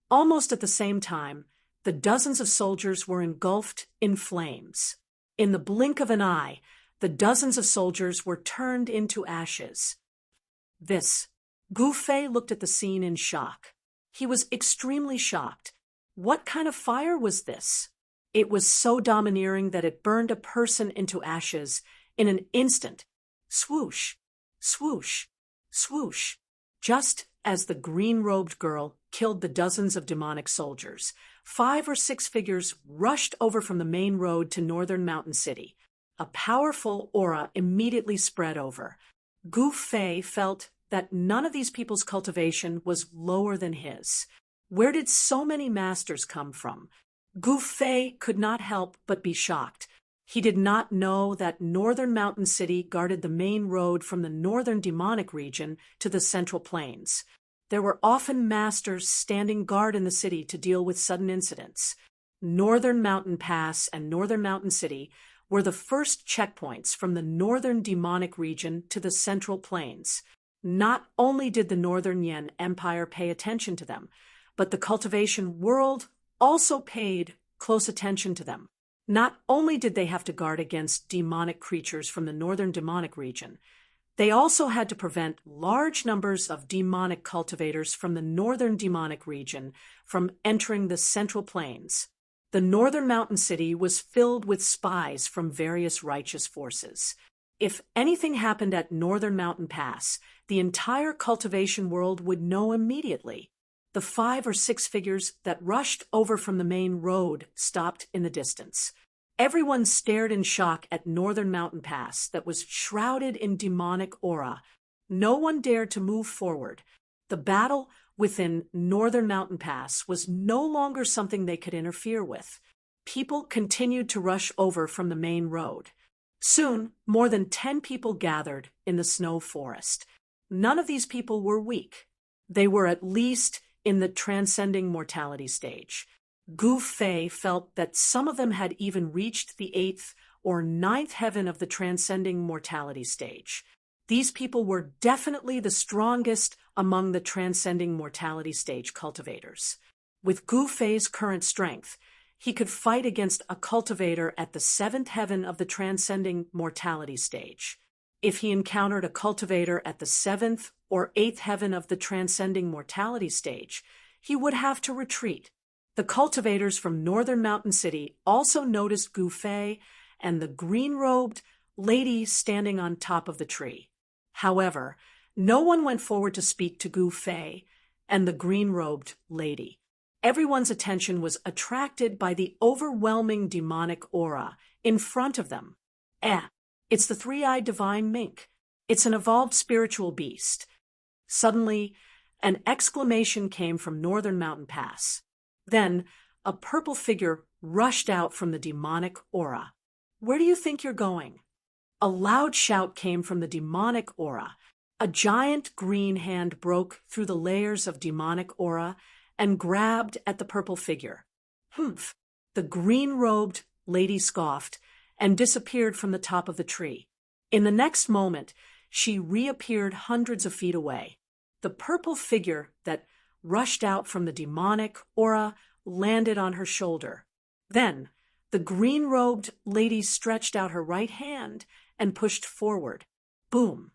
Almost at the same time, the dozens of soldiers were engulfed in flames. In the blink of an eye, the dozens of soldiers were turned into ashes. Gu Fei looked at the scene in shock. He was extremely shocked. What kind of fire was this? It was so domineering that it burned a person into ashes in an instant. Swoosh, swoosh, swoosh. Just as the green-robed girl killed the dozens of demonic soldiers, 5 or 6 figures rushed over from the main road to northern mountain city. A powerful aura immediately spread over. Gu Fei felt that none of these people's cultivation was lower than his. Where did so many masters come from? Gu Fei could not help but be shocked. He did not know that northern mountain city guarded the main road from the northern demonic region to the central plains. There were often masters standing guard in the city to deal with sudden incidents. Northern Mountain Pass and Northern Mountain City were the first checkpoints from the northern demonic region to the central plains. Not only did the Northern Yen Empire pay attention to them, but the cultivation world also paid close attention to them. Not only did they have to guard against demonic creatures from the northern demonic region, they also had to prevent large numbers of demonic cultivators from the northern demonic region from entering the central plains. The northern mountain city was filled with spies from various righteous forces. If anything happened at Northern Mountain Pass, the entire cultivation world would know immediately. The 5 or 6 figures that rushed over from the main road stopped in the distance. Everyone stared in shock at Northern Mountain Pass that was shrouded in demonic aura. No one dared to move forward. The battle within Northern Mountain Pass was no longer something they could interfere with. People continued to rush over from the main road. Soon, more than 10 people gathered in the snow forest. None of these people were weak. They were at least in the transcending mortality stage. Gu Fei felt that some of them had even reached the 8th or 9th heaven of the transcending mortality stage. These people were definitely the strongest among the transcending mortality stage cultivators. With Gu Fei's current strength, he could fight against a cultivator at the 7th heaven of the transcending mortality stage. If he encountered a cultivator at the 7th or 8th heaven of the transcending mortality stage, he would have to retreat. The cultivators from northern Mountain City also noticed Gu Fei and the green-robed lady standing on top of the tree. However, no one went forward to speak to Gu Fei and the green-robed lady. Everyone's attention was attracted by the overwhelming demonic aura in front of them. It's the three-eyed divine mink. It's an evolved spiritual beast. Suddenly, an exclamation came from Northern Mountain Pass. Then, a purple figure rushed out from the demonic aura. "Where do you think you're going?" A loud shout came from the demonic aura. A giant green hand broke through the layers of demonic aura and grabbed at the purple figure. "Humph!" The green-robed lady scoffed and disappeared from the top of the tree. In the next moment, she reappeared hundreds of feet away. The purple figure that rushed out from the demonic aura landed on her shoulder. Then, the green-robed lady stretched out her right hand and pushed forward. Boom!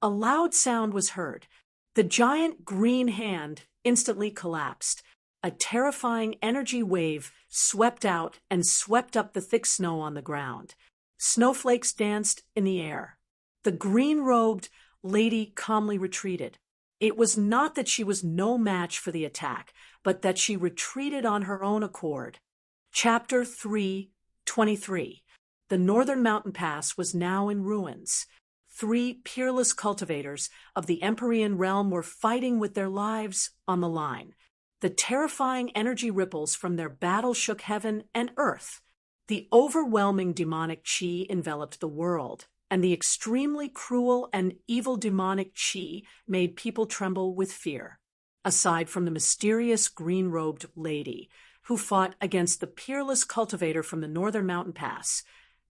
A loud sound was heard. The giant green hand instantly collapsed. A terrifying energy wave swept out and swept up the thick snow on the ground. Snowflakes danced in the air. The green-robed lady calmly retreated. It was not that she was no match for the attack, but that she retreated on her own accord. Chapter 3:23. The Northern Mountain Pass was now in ruins. 3 peerless cultivators of the Empyrean realm were fighting with their lives on the line. The terrifying energy ripples from their battle shook heaven and earth. The overwhelming demonic chi enveloped the world, and the extremely cruel and evil demonic chi made people tremble with fear. Aside from the mysterious green-robed lady, who fought against the peerless cultivator from the Northern Mountain Pass,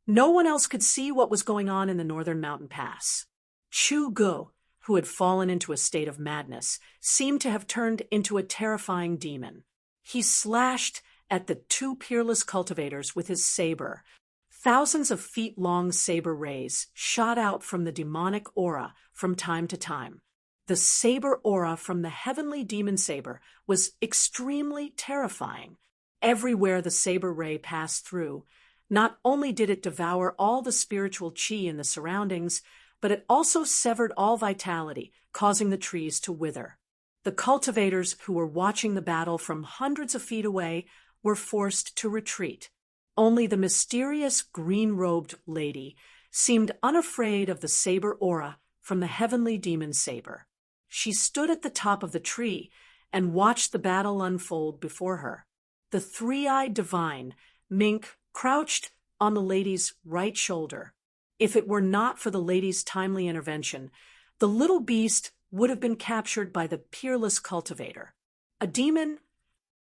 no one else could see what was going on in the Northern Mountain Pass. Chu Gu, who had fallen into a state of madness, seemed to have turned into a terrifying demon. He slashed at the 2 peerless cultivators with his saber. Thousands of feet-long saber rays shot out from the demonic aura from time to time. The saber aura from the heavenly demon saber was extremely terrifying. Everywhere the saber ray passed through, not only did it devour all the spiritual chi in the surroundings, but it also severed all vitality, causing the trees to wither. The cultivators who were watching the battle from hundreds of feet away were forced to retreat. Only the mysterious green-robed lady seemed unafraid of the saber aura from the heavenly demon saber. She stood at the top of the tree and watched the battle unfold before her. The three-eyed divine, Mink, crouched on the lady's right shoulder. If it were not for the lady's timely intervention, the little beast would have been captured by the peerless cultivator. A demon?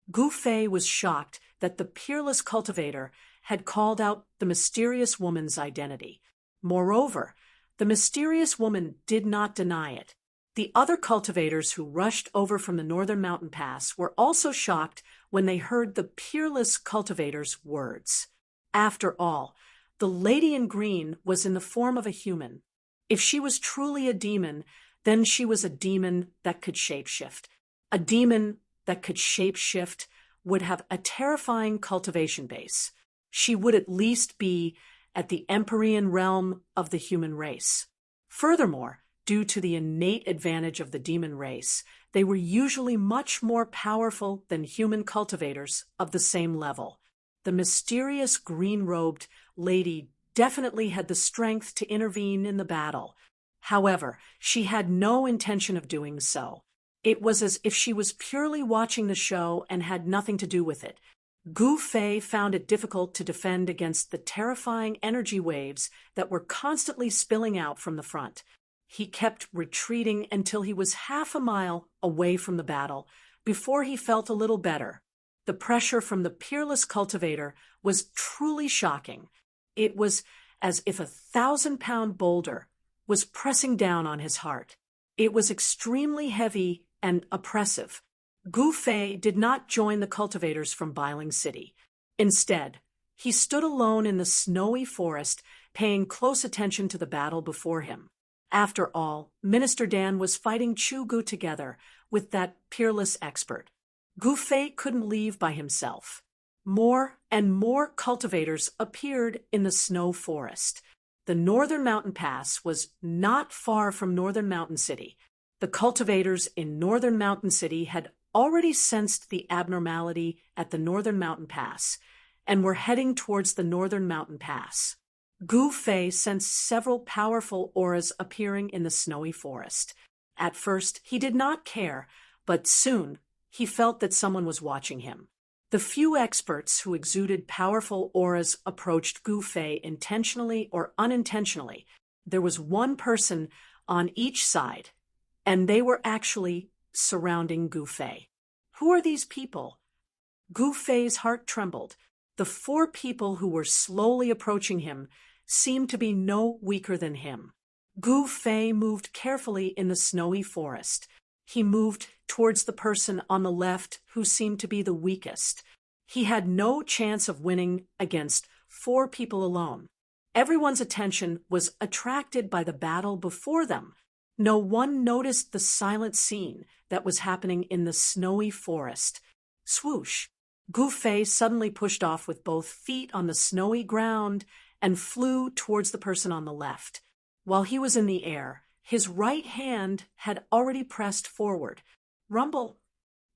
Gu Fei was shocked that the peerless cultivator had called out the mysterious woman's identity. Moreover, the mysterious woman did not deny it. The other cultivators who rushed over from the Northern Mountain Pass were also shocked when they heard the peerless cultivator's words. After all, the lady in green was in the form of a human. If she was truly a demon, then she was a demon that could shapeshift. A demon that could shapeshift would have a terrifying cultivation base. She would at least be at the Empyrean realm of the human race. Furthermore, due to the innate advantage of the demon race, they were usually much more powerful than human cultivators of the same level. The mysterious green-robed lady definitely had the strength to intervene in the battle. However, she had no intention of doing so. It was as if she was purely watching the show and had nothing to do with it. Gu Fei found it difficult to defend against the terrifying energy waves that were constantly spilling out from the front. He kept retreating until he was half a mile away from the battle before he felt a little better. The pressure from the peerless cultivator was truly shocking. It was as if a 1,000-pound boulder was pressing down on his heart. It was extremely heavy and oppressive. Gu Fei did not join the cultivators from Bailing City. Instead, he stood alone in the snowy forest, paying close attention to the battle before him. After all, Minister Dan was fighting Chu Gu together with that peerless expert. Gu Fei couldn't leave by himself. More and more cultivators appeared in the snow forest. The Northern Mountain Pass was not far from Northern Mountain City. The cultivators in Northern Mountain City had already sensed the abnormality at the Northern Mountain Pass and were heading towards the Northern Mountain Pass. Gu Fei sensed several powerful auras appearing in the snowy forest. At first, he did not care, but soon he felt that someone was watching him. The few experts who exuded powerful auras approached Gu Fei intentionally or unintentionally. There was one person on each side, and they were actually surrounding Gu Fei. Who are these people? Gu Fei's heart trembled. The 4 people who were slowly approaching him seemed to be no weaker than him. Gu Fei moved carefully in the snowy forest. He moved towards the person on the left who seemed to be the weakest. He had no chance of winning against 4 people alone. Everyone's attention was attracted by the battle before them. No one noticed the silent scene that was happening in the snowy forest. Swoosh! Gu Fei suddenly pushed off with both feet on the snowy ground and flew towards the person on the left. While he was in the air, his right hand had already pressed forward. Rumble!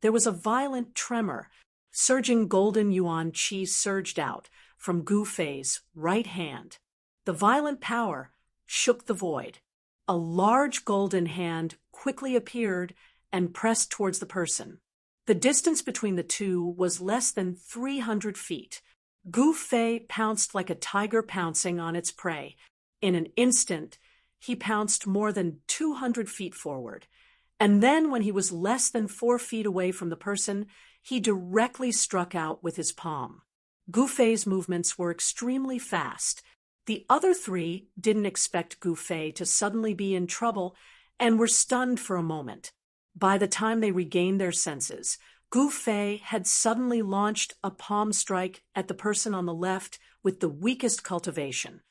There was a violent tremor. Surging golden yuan qi surged out from Gu Fei's right hand. The violent power shook the void. A large golden hand quickly appeared and pressed towards the person. The distance between the two was less than 300 feet. Gu Fei pounced like a tiger pouncing on its prey. In an instant, he pounced more than 200 feet forward. And then, when he was less than 4 feet away from the person, he directly struck out with his palm. Gu Fei's movements were extremely fast. The other 3 didn't expect Gu Fei to suddenly be in trouble and were stunned for a moment. By the time they regained their senses, Gu Fei had suddenly launched a palm strike at the person on the left with the weakest cultivation.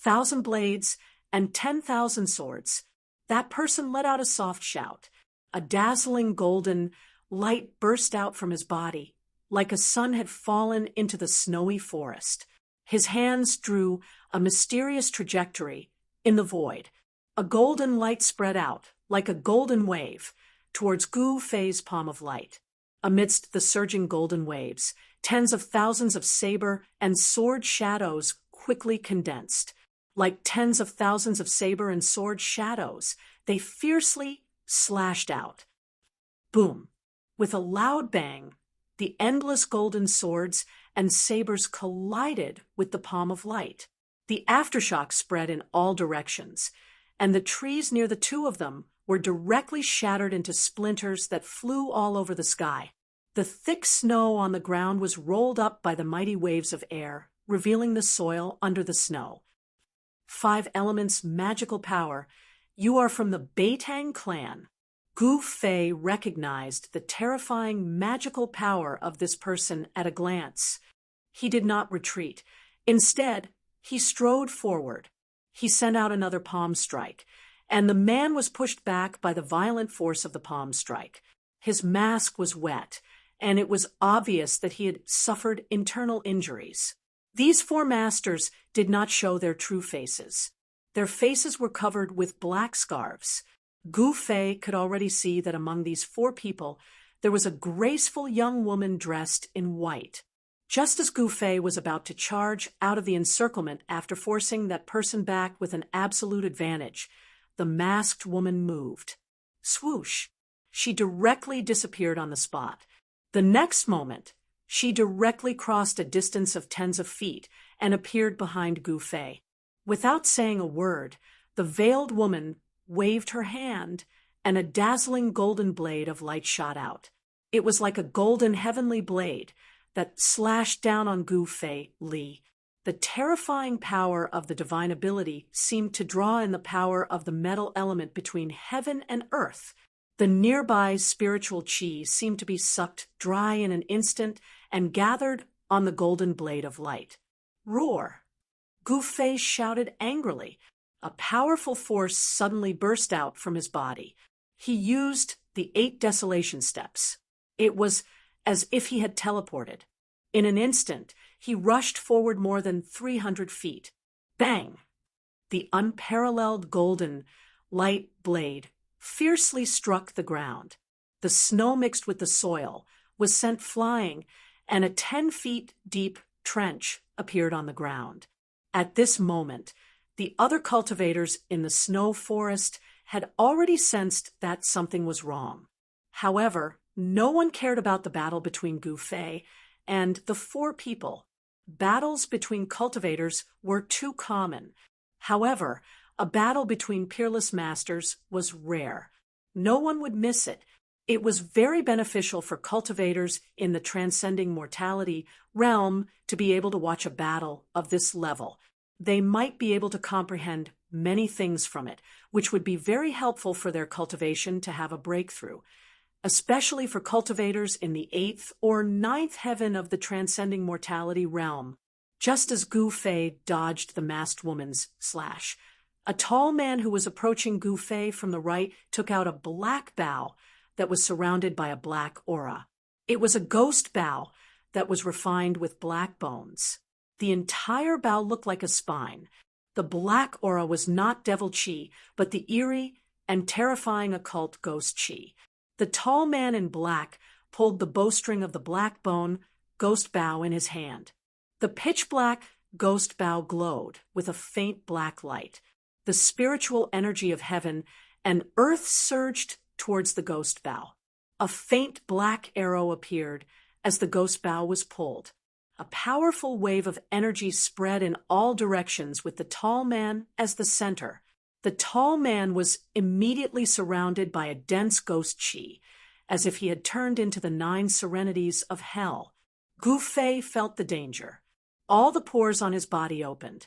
1,000 blades and 10,000 swords. That person let out a soft shout. A dazzling golden light burst out from his body, like a sun had fallen into the snowy forest. His hands drew a mysterious trajectory in the void. A golden light spread out, like a golden wave, towards Gu Fei's palm of light. Amidst the surging golden waves, tens of thousands of saber and sword shadows quickly condensed. Like tens of thousands of saber and sword shadows, they fiercely slashed out. Boom! With a loud bang, the endless golden swords and sabers collided with the palm of light. The aftershock spread in all directions, and the trees near the 2 of them were directly shattered into splinters that flew all over the sky. The thick snow on the ground was rolled up by the mighty waves of air, revealing the soil under the snow. 5 elements magical power. You are from the Beitang clan. Gu Fei recognized the terrifying magical power of this person at a glance. He did not retreat. Instead, he strode forward. He sent out another palm strike, and the man was pushed back by the violent force of the palm strike. His mask was wet, and it was obvious that he had suffered internal injuries. These 4 masters did not show their true faces. Their faces were covered with black scarves. Gu Fei could already see that among these 4 people there was a graceful young woman dressed in white. Just as Gu Fei was about to charge out of the encirclement after forcing that person back with an absolute advantage, the masked woman moved. Swoosh! She directly disappeared on the spot. The next moment, she directly crossed a distance of tens of feet and appeared behind Gu Fei. Without saying a word, the veiled woman waved her hand, and a dazzling golden blade of light shot out. It was like a golden heavenly blade that slashed down on Gu Fei Li. The terrifying power of the divine ability seemed to draw in the power of the metal element between heaven and earth. The nearby spiritual qi seemed to be sucked dry in an instant and gathered on the golden blade of light. Roar! Gu Fei shouted angrily. A powerful force suddenly burst out from his body. He used the 8 desolation steps. It was as if he had teleported. In an instant, he rushed forward more than 300 feet. Bang! The unparalleled golden, light blade fiercely struck the ground. The snow mixed with the soil was sent flying, and a 10 feet deep trench appeared on the ground. At this moment, the other cultivators in the snow forest had already sensed that something was wrong. However, no one cared about the battle between Gu Fei and the four people. Battles between cultivators were too common. However, a battle between peerless masters was rare. No one would miss it. It was very beneficial for cultivators in the transcending mortality realm to be able to watch a battle of this level. They might be able to comprehend many things from it, which would be very helpful for their cultivation to have a breakthrough, especially for cultivators in the 8th or 9th heaven of the transcending mortality realm. Just as Gu Fei dodged the masked woman's slash, a tall man who was approaching Gu Fei from the right took out a black bow that was surrounded by a black aura. It was a ghost bow that was refined with black bones. The entire bow looked like a spine. The black aura was not devil chi, but the eerie and terrifying occult ghost chi. The tall man in black pulled the bowstring of the black bone ghost bow in his hand. The pitch-black ghost bow glowed with a faint black light. The spiritual energy of heaven and earth surged towards the ghost bow. A faint black arrow appeared as the ghost bow was pulled. A powerful wave of energy spread in all directions with the tall man as the center. The tall man was immediately surrounded by a dense ghost chi, as if he had turned into the 9 serenities of hell. Gu Fei felt the danger. All the pores on his body opened.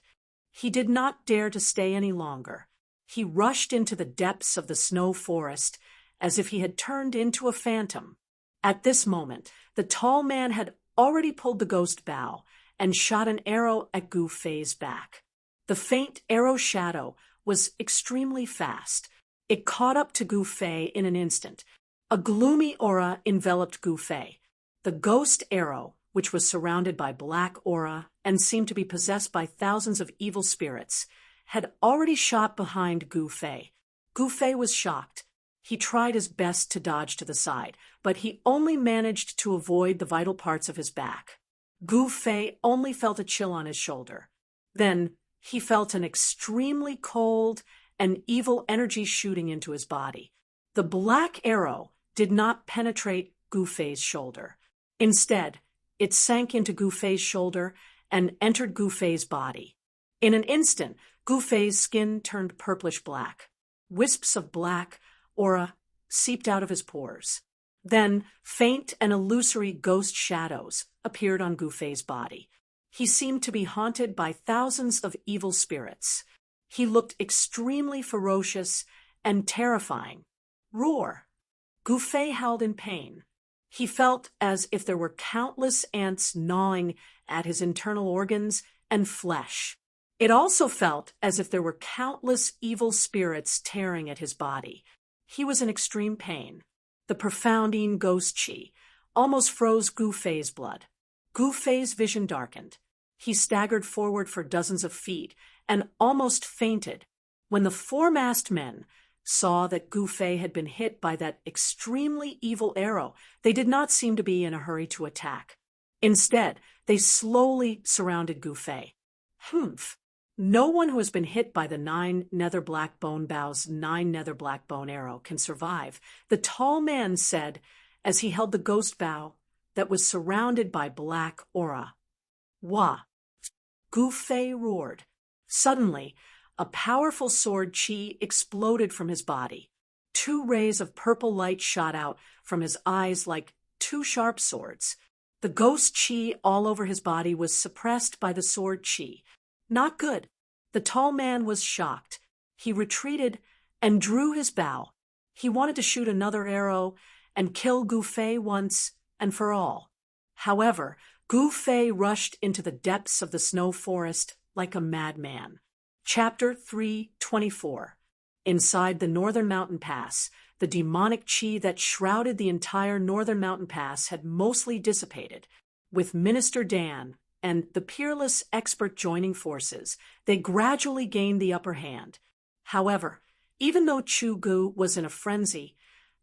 He did not dare to stay any longer. He rushed into the depths of the snow forest as if he had turned into a phantom. At this moment, the tall man had already pulled the ghost bow and shot an arrow at Gu Fei's back. The faint arrow shadow was extremely fast. It caught up to Gu Fei in an instant. A gloomy aura enveloped Gu Fei. The ghost arrow, which was surrounded by black aura and seemed to be possessed by thousands of evil spirits, had already shot behind Gu Fei. Gu Fei was shocked. He tried his best to dodge to the side, but he only managed to avoid the vital parts of his back. Gu Fei only felt a chill on his shoulder. Then he felt an extremely cold and evil energy shooting into his body. The black arrow did not penetrate Gu Fei's shoulder. Instead, it sank into Gu Fei's shoulder and entered Gu Fei's body. In an instant, Gu Fei's skin turned purplish-black. Wisps of black aura seeped out of his pores. Then, faint and illusory ghost shadows appeared on Gu Fei's body. He seemed to be haunted by thousands of evil spirits. He looked extremely ferocious and terrifying. Roar! Gu Fei howled in pain. He felt as if there were countless ants gnawing at his internal organs and flesh. It also felt as if there were countless evil spirits tearing at his body. He was in extreme pain. The profounding ghost chi almost froze Gu Fei's blood. Gu Fei's vision darkened. He staggered forward for dozens of feet and almost fainted. When the 4 masked men saw that Gu Fei had been hit by that extremely evil arrow, they did not seem to be in a hurry to attack. Instead, they slowly surrounded Gu Fei. Humph! No one who has been hit by the 9 nether black bone bow's 9 nether black bone arrow can survive, the tall man said as he held the ghost bow that was surrounded by black aura. Wah! Gu Fei roared. Suddenly, a powerful sword chi exploded from his body. 2 rays of purple light shot out from his eyes like 2 sharp swords. The ghost chi all over his body was suppressed by the sword chi. Not good. The tall man was shocked. He retreated and drew his bow. He wanted to shoot another arrow and kill Gu Fei once and for all. However, Gu Fei rushed into the depths of the snow forest like a madman. Chapter 324. Inside the northern mountain pass, The demonic chi that shrouded the entire northern mountain pass had mostly dissipated. With Minister Dan and the peerless expert joining forces, they gradually gained the upper hand. However, even though Chu Gu was in a frenzy,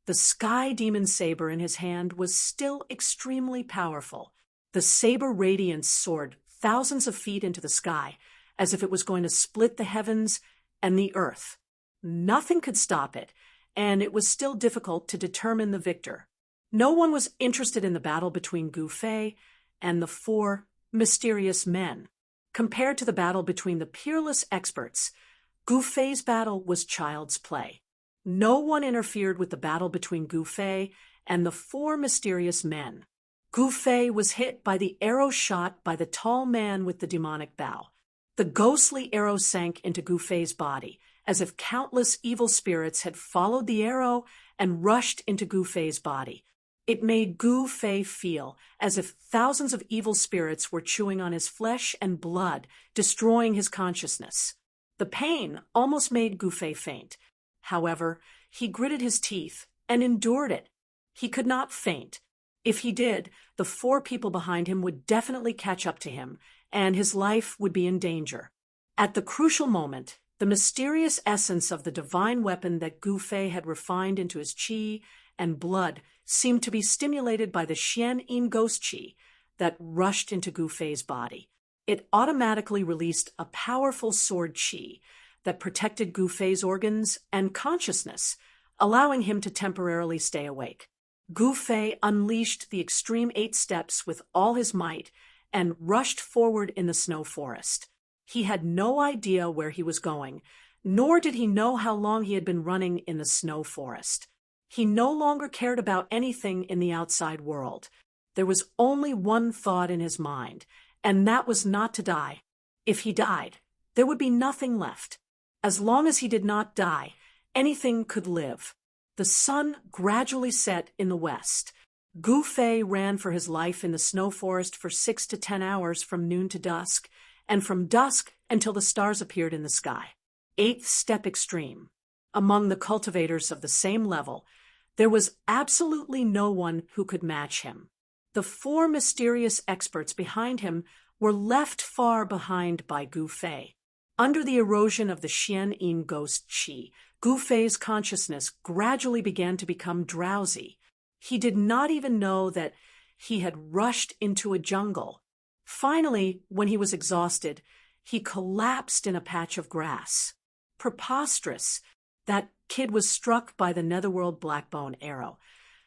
the sky demon saber in his hand was still extremely powerful. The saber radiance soared thousands of feet into the sky, as if it was going to split the heavens and the earth. Nothing could stop it, and it was still difficult to determine the victor. No one was interested in the battle between Gu Fei and the four mysterious men. Compared to the battle between the peerless experts, Gu Fei's battle was child's play. No one interfered with the battle between Gu Fei and the four mysterious men. Gu Fei was hit by the arrow shot by the tall man with the demonic bow. The ghostly arrow sank into Gu Fei's body, as if countless evil spirits had followed the arrow and rushed into Gu Fei's body. It made Gu Fei feel as if thousands of evil spirits were chewing on his flesh and blood, destroying his consciousness. The pain almost made Gu Fei faint. However, he gritted his teeth and endured it. He could not faint. If he did, the four people behind him would definitely catch up to him, and his life would be in danger. At the crucial moment, the mysterious essence of the divine weapon that Gu Fei had refined into his qi and blood seemed to be stimulated by the Xian Yin ghost qi that rushed into Gu Fei's body. It automatically released a powerful sword qi that protected Gu Fei's organs and consciousness, allowing him to temporarily stay awake. Gu Fei unleashed the extreme 8 steps with all his might and rushed forward in the snow forest. He had no idea where he was going, nor did he know how long he had been running in the snow forest. He no longer cared about anything in the outside world. There was only one thought in his mind, and that was not to die. If he died, there would be nothing left. As long as he did not die, anything could live. The sun gradually set in the west. Gu Fei ran for his life in the snow forest for 6 to 10 hours from noon to dusk, and from dusk until the stars appeared in the sky. 8th step extreme. Among the cultivators of the same level, there was absolutely no one who could match him. The 4 mysterious experts behind him were left far behind by Gu Fei. Under the erosion of the Xian Yin ghost qi, Gu Fei's consciousness gradually began to become drowsy. He did not even know that he had rushed into a jungle. Finally, when he was exhausted, he collapsed in a patch of grass. Preposterous! That kid was struck by the netherworld blackbone arrow.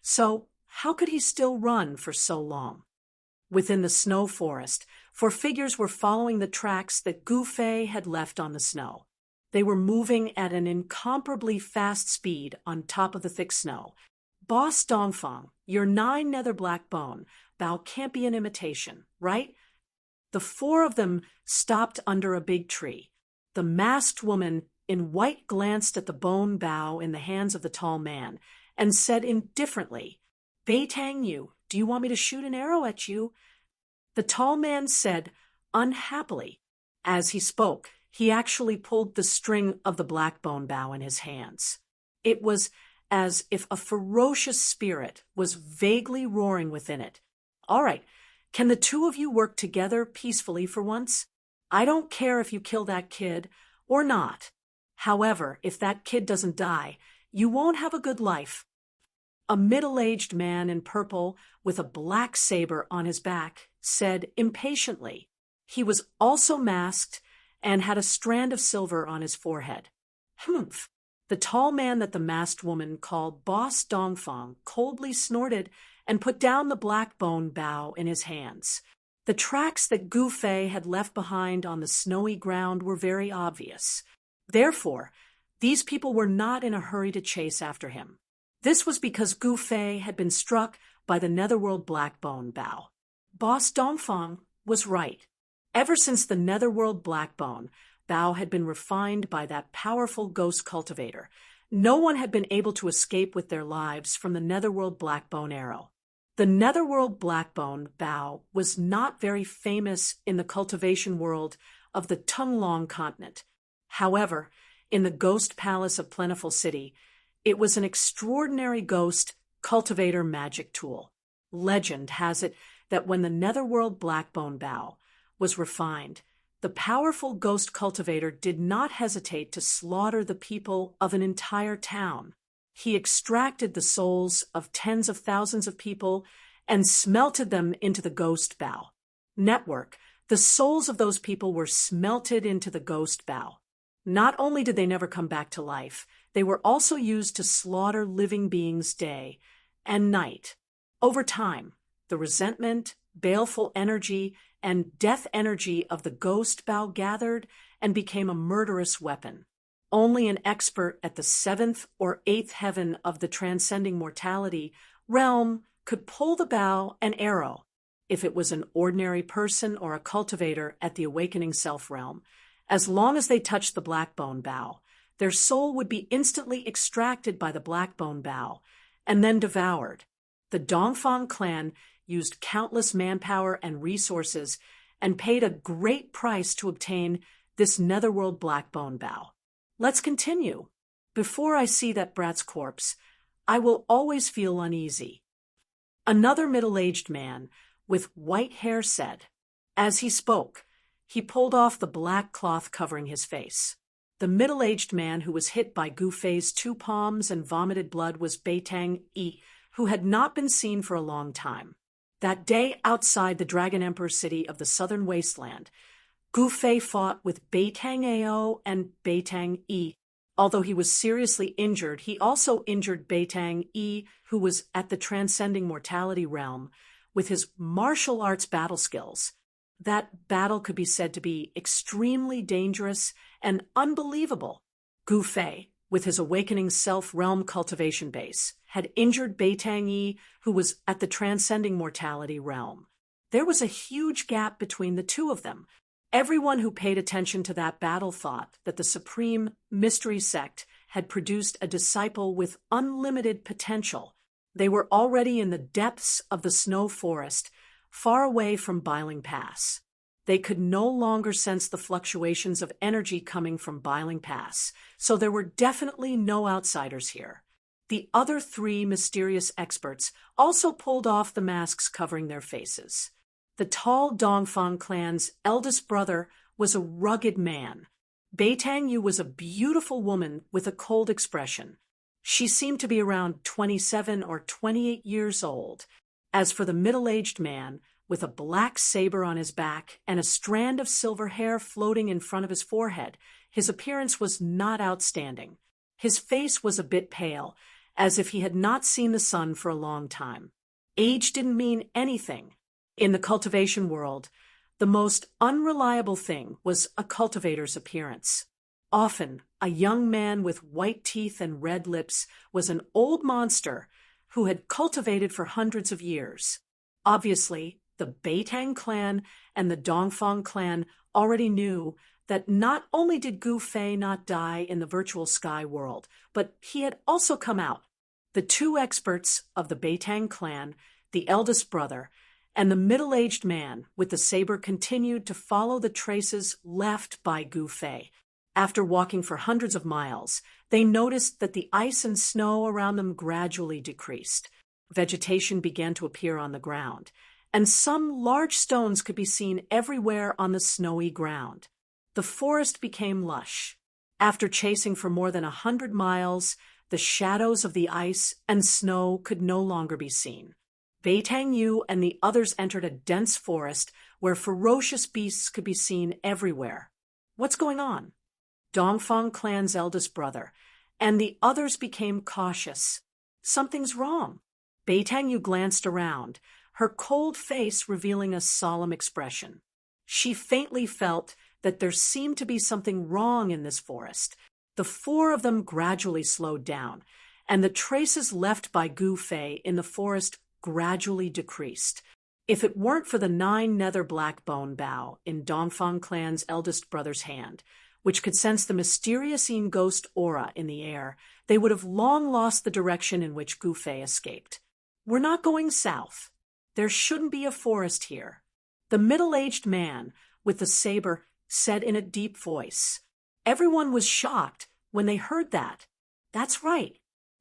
So how could he still run for so long? Within the snow forest, 4 figures were following the tracks that Gu Fei had left on the snow. They were moving at an incomparably fast speed on top of the thick snow. Boss Dongfang, your 9 nether black bone, bow can't be an imitation, right? The 4 of them stopped under a big tree. The masked woman in white glanced at the bone bow in the hands of the tall man and said indifferently, "Bei Tang Yu, do you want me to shoot an arrow at you?" The tall man said unhappily. As he spoke, he actually pulled the string of the black bone bow in his hands. It was as if a ferocious spirit was vaguely roaring within it. "All right, can the 2 of you work together peacefully for once? I don't care if you kill that kid or not. However, if that kid doesn't die, you won't have a good life." A middle-aged man in purple with a black saber on his back said impatiently. He was also masked and had a strand of silver on his forehead. "Humph." The tall man that the masked woman called Boss Dongfang coldly snorted and put down the black bone bow in his hands. The tracks that Gu Fei had left behind on the snowy ground were very obvious. Therefore, these people were not in a hurry to chase after him. This was because Gu Fei had been struck by the netherworld black bone bow. Boss Dongfang was right. Ever since the netherworld black bone bow had been refined by that powerful ghost cultivator, no one had been able to escape with their lives from the netherworld black bone arrow. The netherworld black bone bow was not very famous in the cultivation world of the Tunglong continent. However, in the ghost palace of Plentiful City, It was an extraordinary ghost cultivator magic tool. Legend has it that when the netherworld blackbone bough was refined, the powerful ghost cultivator did not hesitate to slaughter the people of an entire town. He extracted the souls of tens of thousands of people and smelted them into the ghost bough. Network, the souls of those people were smelted into the ghost bough. Not only did they never come back to life, they were also used to slaughter living beings day and night. Over time, the resentment, baleful energy, and death energy of the ghost bough gathered and became a murderous weapon. Only an expert at the seventh or eighth heaven of the transcending mortality realm could pull the bow and arrow. If it was an ordinary person or a cultivator at the awakening self realm, as long as they touched the blackbone bough, their soul would be instantly extracted by the blackbone bough and then devoured. The Dongfang clan used countless manpower and resources and paid a great price to obtain this netherworld blackbone bough. Let's continue. Before I see that brat's corpse, I will always feel uneasy. Another middle-aged man with white hair said. As he spoke, he pulled off the black cloth covering his face. The middle-aged man who was hit by Gu Fei's two palms and vomited blood was Beitang Yi, who had not been seen for a long time. That day outside the Dragon Emperor city of the southern wasteland, Gu Fei fought with Beitang Ao and Beitang Yi. Although he was seriously injured, he also injured Beitang Yi, who was at the transcending mortality realm, with his martial arts battle skills. That battle could be said to be extremely dangerous and unbelievable. Gu Fei, with his awakening self-realm cultivation base, had injured Beitang Yi, who was at the transcending mortality realm. There was a huge gap between the two of them. Everyone who paid attention to that battle thought that the supreme mystery sect had produced a disciple with unlimited potential. They were already in the depths of the snow forest, far away from Biling Pass. They could no longer sense the fluctuations of energy coming from Biling Pass, so there were definitely no outsiders here. The other three mysterious experts also pulled off the masks covering their faces. The tall Dongfang clan's eldest brother was a rugged man. Beitang Yu was a beautiful woman with a cold expression. She seemed to be around 27 or 28 years old. As for the middle-aged man, with a black saber on his back and a strand of silver hair floating in front of his forehead, his appearance was not outstanding. His face was a bit pale, as if he had not seen the sun for a long time. Age didn't mean anything. In the cultivation world, the most unreliable thing was a cultivator's appearance. Often, a young man with white teeth and red lips was an old monster who had cultivated for hundreds of years. Obviously, the Beitang clan and the Dongfang clan already knew that not only did Gu Fei not die in the virtual sky world, but he had also come out. The two experts of the Beitang clan, the eldest brother, and the middle-aged man with the saber continued to follow the traces left by Gu Fei. After walking for hundreds of miles, they noticed that the ice and snow around them gradually decreased. Vegetation began to appear on the ground, and some large stones could be seen everywhere on the snowy ground. The forest became lush. After chasing for more than 100 miles, the shadows of the ice and snow could no longer be seen. Beitang Yu and the others entered a dense forest where ferocious beasts could be seen everywhere. What's going on? Dongfang clan's eldest brother and the others became cautious. Something's wrong. Beitang Yu glanced around, her cold face revealing a solemn expression. She faintly felt that there seemed to be something wrong in this forest. The four of them gradually slowed down, and the traces left by Gu Fei in the forest gradually decreased. If it weren't for the 9 nether blackbone bough in Dongfang clan's eldest brother's hand, which could sense the mysterious ghost aura in the air, they would have long lost the direction in which Gu Fei escaped. We're not going south. There shouldn't be a forest here. The middle-aged man with the saber said in a deep voice. Everyone was shocked when they heard that. That's right.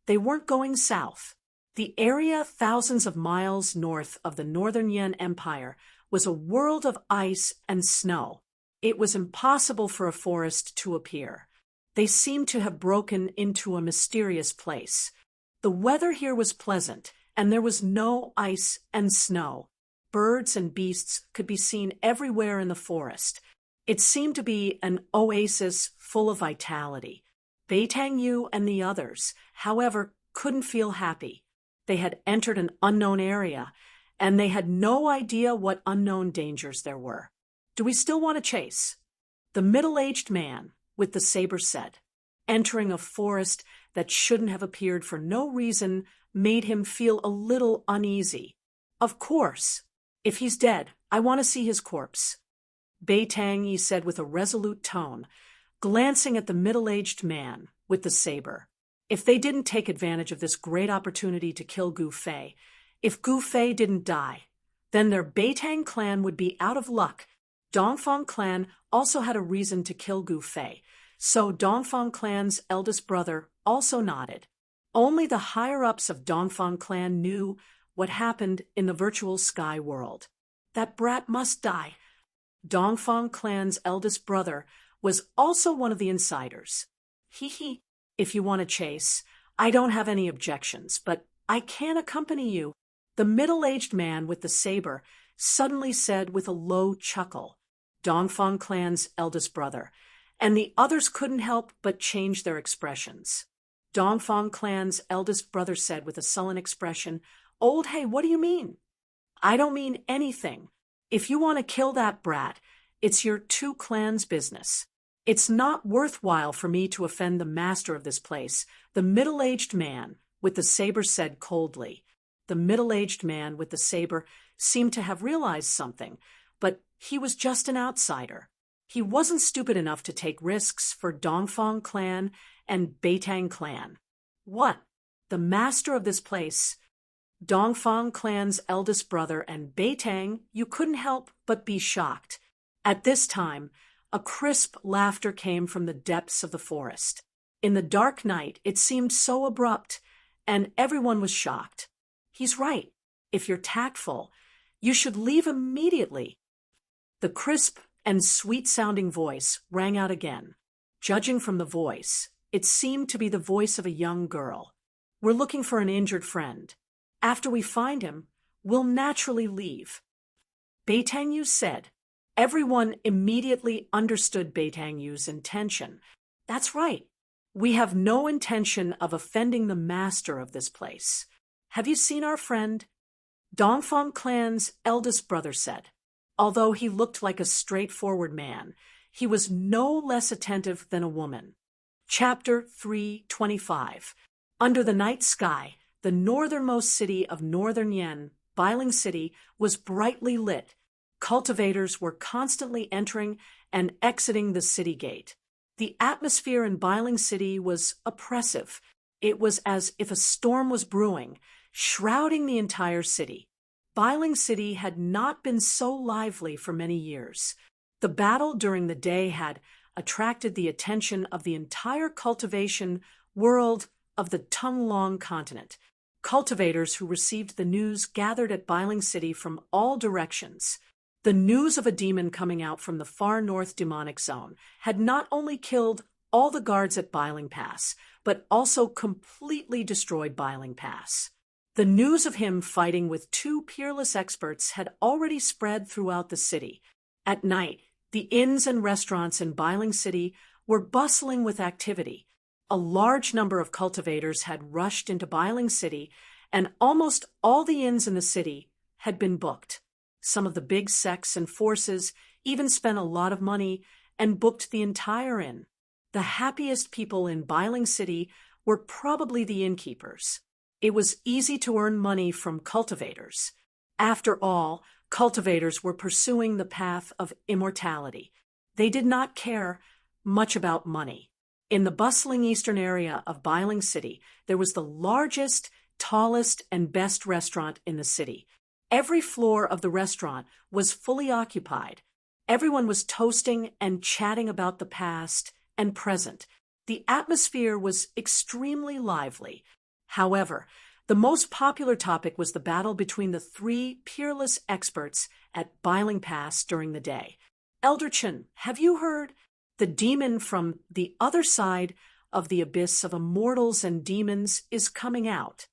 They weren't going south. The area thousands of miles north of the Northern Yen Empire was a world of ice and snow. It was impossible for a forest to appear. They seemed to have broken into a mysterious place. The weather here was pleasant, and there was no ice and snow. Birds and beasts could be seen everywhere in the forest. It seemed to be an oasis full of vitality. Beitang Yu and the others, however, couldn't feel happy. They had entered an unknown area, and they had no idea what unknown dangers there were. "Do we still want to chase?" The middle-aged man with the saber said. Entering a forest that shouldn't have appeared for no reason made him feel a little uneasy. "Of course. If he's dead, I want to see his corpse." Beitang Yi said with a resolute tone, glancing at the middle-aged man with the saber. If they didn't take advantage of this great opportunity to kill Gu Fei, if Gu Fei didn't die, then their Beitang clan would be out of luck. Dongfang clan also had a reason to kill Gu Fei, so Dongfang clan's eldest brother also nodded. Only the higher-ups of Dongfang clan knew what happened in the virtual sky world. "That brat must die." Dongfang clan's eldest brother was also one of the insiders. "Hee. If you want to chase, I don't have any objections, but I can't accompany you," the middle-aged man with the saber suddenly said with a low chuckle. Dongfang clan's eldest brother, and the others couldn't help but change their expressions. Dongfang clan's eldest brother said with a sullen expression, "Old Hey, what do you mean?" "I don't mean anything. If you want to kill that brat, it's your two clans' business. It's not worthwhile for me to offend the master of this place," the middle-aged man with the saber said coldly. The middle-aged man with the saber seemed to have realized something, but he was just an outsider. He wasn't stupid enough to take risks for Dongfang clan and Beitang clan. "What? The master of this place?" Dongfang clan's eldest brother and Beitang, you couldn't help but be shocked. At this time, a crisp laughter came from the depths of the forest. In the dark night, it seemed so abrupt, and everyone was shocked. "He's right. If you're tactful, you should leave immediately." The crisp and sweet-sounding voice rang out again. Judging from the voice, it seemed to be the voice of a young girl. "We're looking for an injured friend. After we find him, we'll naturally leave." Beitang Yu said. Everyone immediately understood Beitang Yu's intention. "That's right. We have no intention of offending the master of this place. Have you seen our friend?" Dongfang clan's eldest brother said. Although he looked like a straightforward man, he was no less attentive than a woman. Chapter 325. Under the night sky, the northernmost city of Northern Yen, Biling City, was brightly lit. Cultivators were constantly entering and exiting the city gate. The atmosphere in Biling City was oppressive. It was as if a storm was brewing, shrouding the entire city. Biling City had not been so lively for many years. The battle during the day had attracted the attention of the entire cultivation world of the Tunglong continent. Cultivators who received the news gathered at Biling City from all directions. The news of a demon coming out from the far north demonic zone had not only killed all the guards at Biling Pass, but also completely destroyed Biling Pass. The news of him fighting with two peerless experts had already spread throughout the city. At night, the inns and restaurants in Biling City were bustling with activity. A large number of cultivators had rushed into Biling City, and almost all the inns in the city had been booked. Some of the big sects and forces even spent a lot of money and booked the entire inn. The happiest people in Biling City were probably the innkeepers. It was easy to earn money from cultivators. After all, cultivators were pursuing the path of immortality. They did not care much about money. In the bustling eastern area of Biling City, there was the largest, tallest, and best restaurant in the city. Every floor of the restaurant was fully occupied. Everyone was toasting and chatting about the past and present. The atmosphere was extremely lively. However, the most popular topic was the battle between the three peerless experts at Biling Pass during the day. Elderchin, have you heard? The demon from the other side of the abyss of immortals and demons is coming out.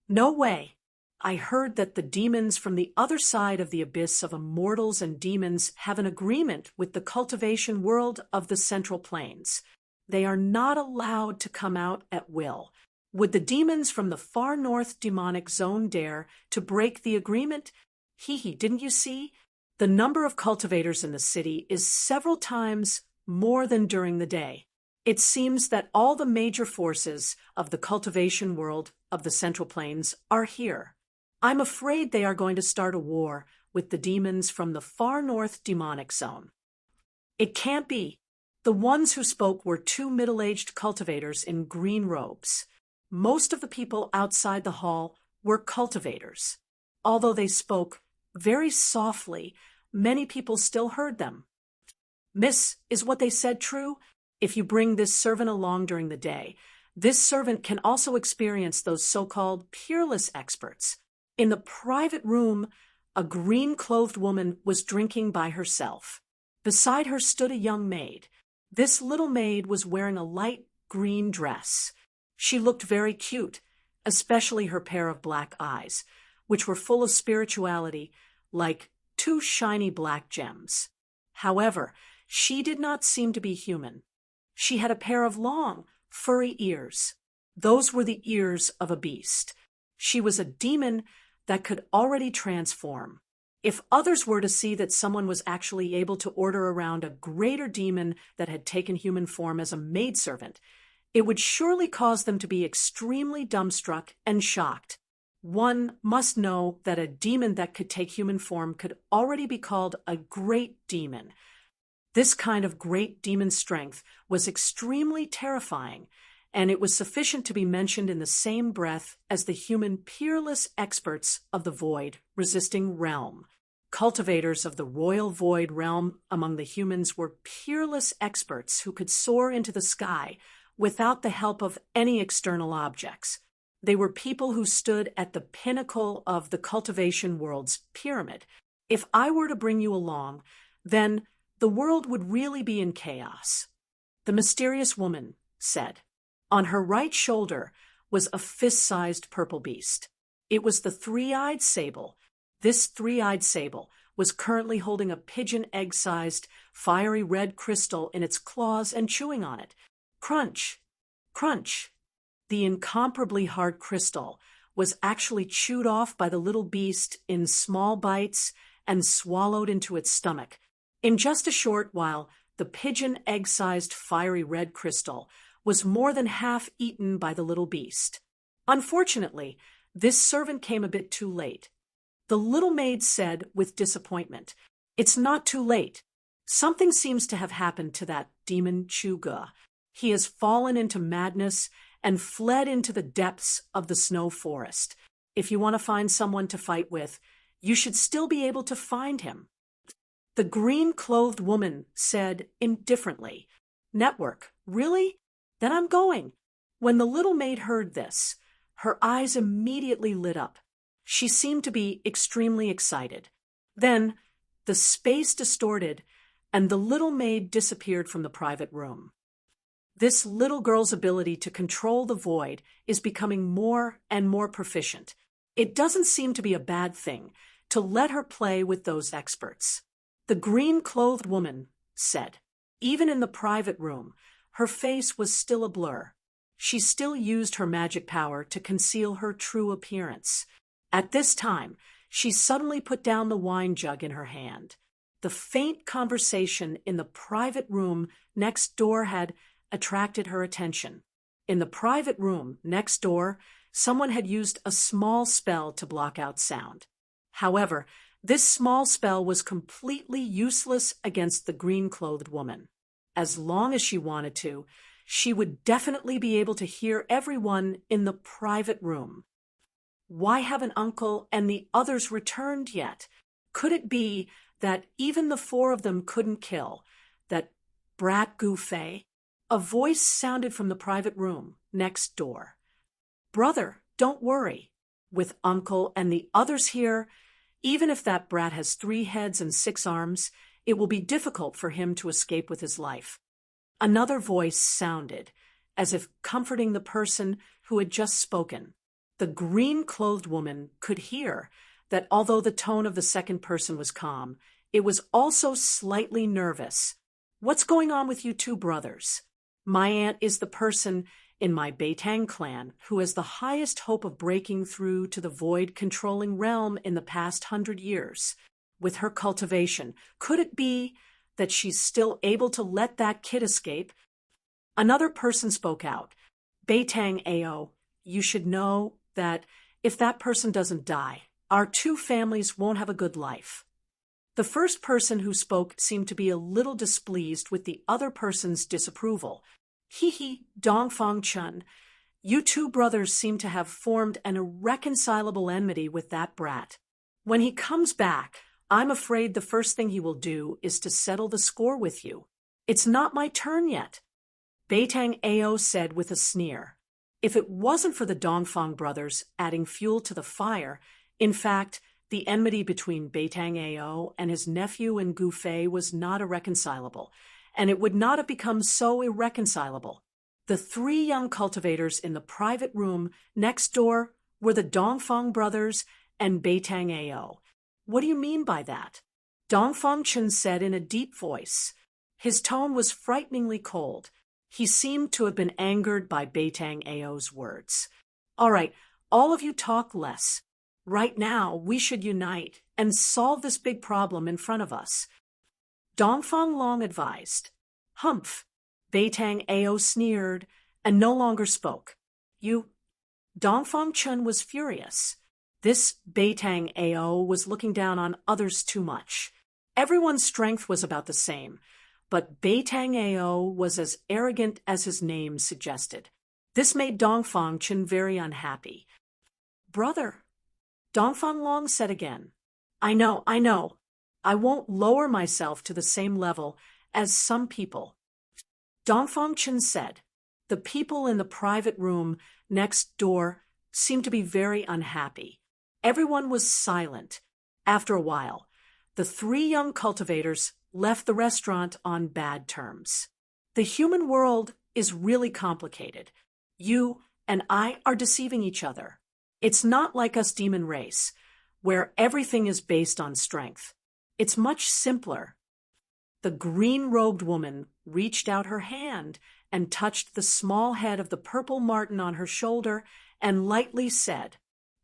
No way. I heard that the demons from the other side of the abyss of immortals and demons have an agreement with the cultivation world of the Central Plains. They are not allowed to come out at will. Would the demons from the far north demonic zone dare to break the agreement? Hee, didn't you see? The number of cultivators in the city is several times more than during the day. It seems that all the major forces of the cultivation world of the Central Plains are here. I'm afraid they are going to start a war with the demons from the far north demonic zone. It can't be. The ones who spoke were two middle-aged cultivators in green robes. Most of the people outside the hall were cultivators. Although they spoke very softly, many people still heard them. Miss, is what they said true? If you bring this servant along during the day, this servant can also experience those so-called peerless experts. In the private room, a green-clothed woman was drinking by herself. Beside her stood a young maid. This little maid was wearing a light green dress. She looked very cute, especially her pair of black eyes, which were full of spirituality, like two shiny black gems. However, she did not seem to be human. She had a pair of long, furry ears. Those were the ears of a beast. She was a demon that could already transform. If others were to see that someone was actually able to order around a greater demon that had taken human form as a maidservant, it would surely cause them to be extremely dumbstruck and shocked. One must know that a demon that could take human form could already be called a great demon. This kind of great demon strength was extremely terrifying, and it was sufficient to be mentioned in the same breath as the human peerless experts of the void resisting realm. Cultivators of the royal void realm among the humans were peerless experts who could soar into the sky without the help of any external objects. They were people who stood at the pinnacle of the cultivation world's pyramid. If I were to bring you along, then the world would really be in chaos. The mysterious woman said. On her right shoulder was a fist-sized purple beast. It was the three-eyed sable. This three-eyed sable was currently holding a pigeon egg-sized, fiery red crystal in its claws and chewing on it. Crunch! Crunch! The incomparably hard crystal was actually chewed off by the little beast in small bites and swallowed into its stomach. In just a short while, the pigeon egg-sized fiery red crystal was more than half eaten by the little beast. Unfortunately, this servant came a bit too late. The little maid said with disappointment, "It's not too late. Something seems to have happened to that demon Chuga. He has fallen into madness and fled into the depths of the snow forest. If you want to find someone to fight with, you should still be able to find him." The green-clothed woman said indifferently, "Network, really? Then I'm going." When the little maid heard this, her eyes immediately lit up. She seemed to be extremely excited. Then the space distorted, and the little maid disappeared from the private room. This little girl's ability to control the void is becoming more and more proficient. It doesn't seem to be a bad thing to let her play with those experts. The green-clothed woman said. Even in the private room, her face was still a blur. She still used her magic power to conceal her true appearance. At this time, she suddenly put down the wine jug in her hand. The faint conversation in the private room next door had attracted her attention. In the private room next door, someone had used a small spell to block out sound. However, this small spell was completely useless against the green-clothed woman. As long as she wanted to, she would definitely be able to hear everyone in the private room. Why haven't Uncle and the others returned yet? Could it be that even the four of them couldn't kill that brat Goofy? A voice sounded from the private room next door. Brother, don't worry. With Uncle and the others here, even if that brat has 3 heads and 6 arms, it will be difficult for him to escape with his life. Another voice sounded, as if comforting the person who had just spoken. The green-clothed woman could hear that although the tone of the second person was calm, it was also slightly nervous. What's going on with you 2 brothers? My aunt is the person in my Beitang clan who has the highest hope of breaking through to the void-controlling realm in the past 100 years. With her cultivation, could it be that she's still able to let that kid escape? Another person spoke out. Beitang Ao, you should know that if that person doesn't die, our 2 families won't have a good life. The first person who spoke seemed to be a little displeased with the other person's disapproval. Hee, Dongfang Chun, you 2 brothers seem to have formed an irreconcilable enmity with that brat. When he comes back, I'm afraid the first thing he will do is to settle the score with you. It's not my turn yet. Beitang Ao said with a sneer. If it wasn't for the Dongfang brothers adding fuel to the fire, in fact, the enmity between Beitang Ao and his nephew and Gu Fei was not irreconcilable, and it would not have become so irreconcilable. The 3 young cultivators in the private room next door were the Dongfang brothers and Beitang Ao. What do you mean by that? Dongfang Chen said in a deep voice. His tone was frighteningly cold. He seemed to have been angered by Beitang Ao's words. All right, all of you talk less. Right now, we should unite and solve this big problem in front of us. Dongfang Long advised. Humph! Beitang Ao sneered and no longer spoke. You... Dongfang Chun was furious. This Beitang Ao was looking down on others too much. Everyone's strength was about the same, but Beitang Ao was as arrogant as his name suggested. This made Dongfang Chun very unhappy. Brother, Dongfang Long said again. I know. I won't lower myself to the same level as some people. Dongfang Chun said. The people in the private room next door seemed to be very unhappy. Everyone was silent. After a while, the 3 young cultivators left the restaurant on bad terms. The human world is really complicated. You and I are deceiving each other. It's not like us demon race, where everything is based on strength. It's much simpler. The green-robed woman reached out her hand and touched the small head of the purple marten on her shoulder and lightly said,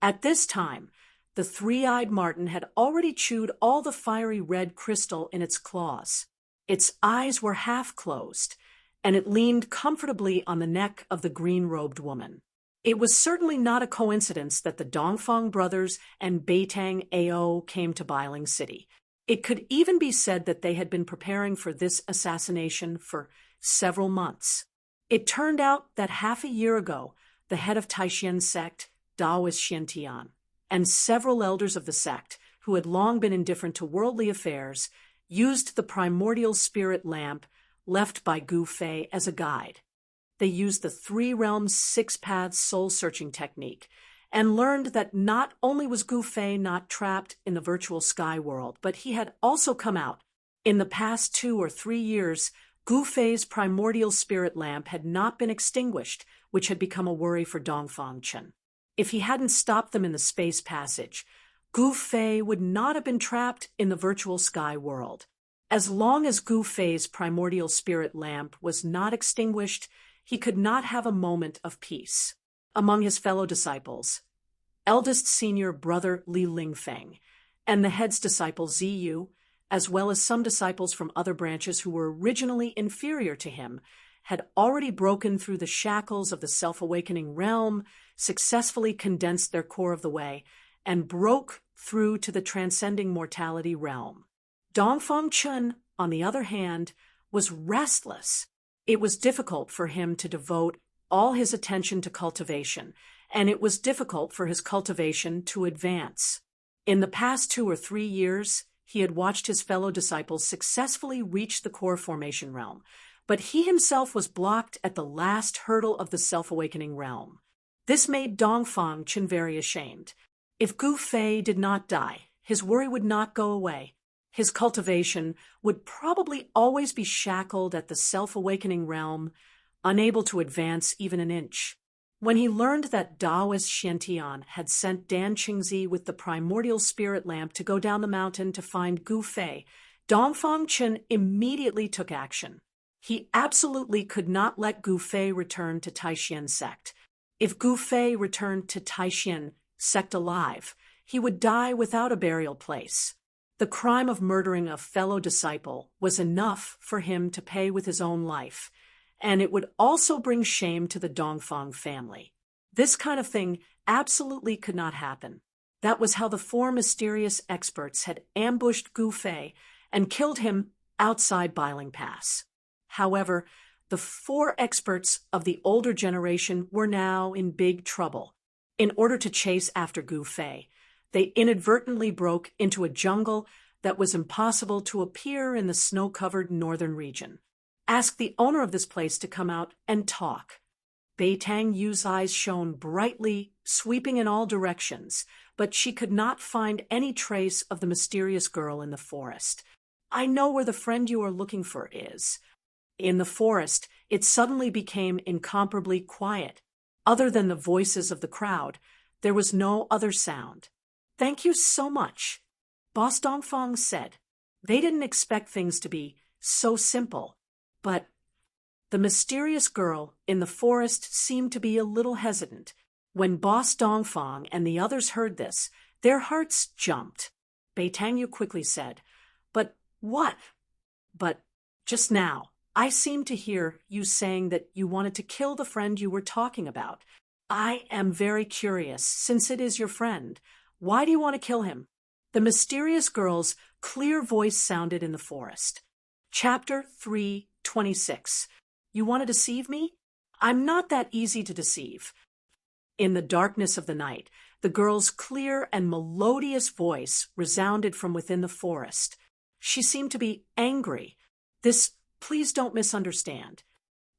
At this time, the 3-eyed marten had already chewed all the fiery red crystal in its claws. Its eyes were half closed, and it leaned comfortably on the neck of the green-robed woman. It was certainly not a coincidence that the Dongfang brothers and Beitang Ao came to Bailing City. It could even be said that they had been preparing for this assassination for several months. It turned out that half a year ago, the head of Taishan sect, Daoist Xiantian, and several elders of the sect, who had long been indifferent to worldly affairs, used the primordial spirit lamp left by Gu Fei as a guide. They used the 3 realms 6 paths soul-searching technique and learned that not only was Gu Fei not trapped in the virtual sky world, but he had also come out. In the past 2 or 3 years, Gu Fei's primordial spirit lamp had not been extinguished, which had become a worry for Dongfang Chen. If he hadn't stopped them in the space passage, Gu Fei would not have been trapped in the virtual sky world. As long as Gu Fei's primordial spirit lamp was not extinguished, he could not have a moment of peace. Among his fellow disciples, eldest senior brother Li Lingfeng, and the head's disciple Ziyu, as well as some disciples from other branches who were originally inferior to him, had already broken through the shackles of the self-awakening realm, successfully condensed their core of the way, and broke through to the transcending mortality realm. Dongfang Chun, on the other hand, was restless. It was difficult for him to devote all his attention to cultivation, and it was difficult for his cultivation to advance. In the past 2 or 3 years, he had watched his fellow disciples successfully reach the core formation realm, but he himself was blocked at the last hurdle of the self-awakening realm. This made Dongfang Chen very ashamed. If Gu Fei did not die, his worry would not go away. His cultivation would probably always be shackled at the self-awakening realm, unable to advance even an inch. When he learned that Taoist Xiantian had sent Dan Qingzi with the primordial spirit lamp to go down the mountain to find Gu Fei, Dongfang Chen immediately took action. He absolutely could not let Gu Fei return to Taixin sect. If Gu Fei returned to Taixin sect alive, he would die without a burial place. The crime of murdering a fellow disciple was enough for him to pay with his own life, and it would also bring shame to the Dongfang family. This kind of thing absolutely could not happen. That was how the four mysterious experts had ambushed Gu Fei and killed him outside Biling Pass. However, the four experts of the older generation were now in big trouble. In order to chase after Gu Fei, they inadvertently broke into a jungle that was impossible to appear in the snow-covered northern region. Ask the owner of this place to come out and talk. Beitang Yu's eyes shone brightly, sweeping in all directions, but she could not find any trace of the mysterious girl in the forest. I know where the friend you are looking for is. In the forest, it suddenly became incomparably quiet. Other than the voices of the crowd, there was no other sound. Thank you so much, Boss Dongfang said. They didn't expect things to be so simple, but the mysterious girl in the forest seemed to be a little hesitant. When Boss Dongfang and the others heard this, their hearts jumped. Beitang Yu quickly said, But what? But just now, I seemed to hear you saying that you wanted to kill the friend you were talking about. I am very curious, since it is your friend. Why do you want to kill him? The mysterious girl's clear voice sounded in the forest. Chapter 3:26. You want to deceive me? I'm not that easy to deceive. In the darkness of the night, the girl's clear and melodious voice resounded from within the forest. She seemed to be angry. Please don't misunderstand,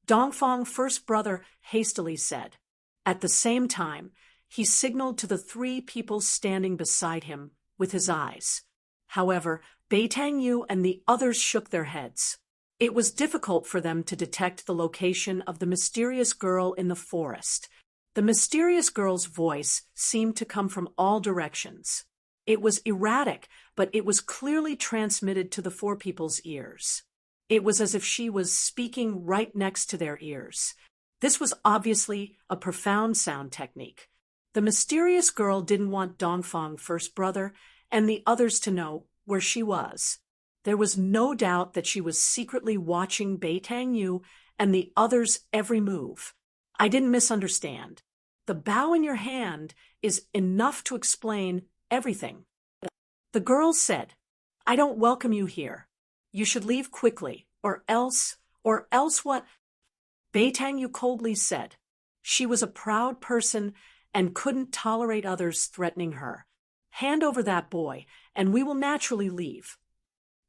Dongfang first brother hastily said. At the same time, he signaled to the three people standing beside him with his eyes. However, Beitang Yu and the others shook their heads. It was difficult for them to detect the location of the mysterious girl in the forest. The mysterious girl's voice seemed to come from all directions. It was erratic, but it was clearly transmitted to the four people's ears. It was as if she was speaking right next to their ears. This was obviously a profound sound technique. The mysterious girl didn't want Dongfang first brother and the others to know where she was. There was no doubt that she was secretly watching Beitang Yu and the others' every move. I didn't misunderstand. The bow in your hand is enough to explain everything. The girl said, I don't welcome you here. You should leave quickly, or else what? Beitang Yu coldly said. She was a proud person and couldn't tolerate others threatening her. Hand over that boy, and we will naturally leave.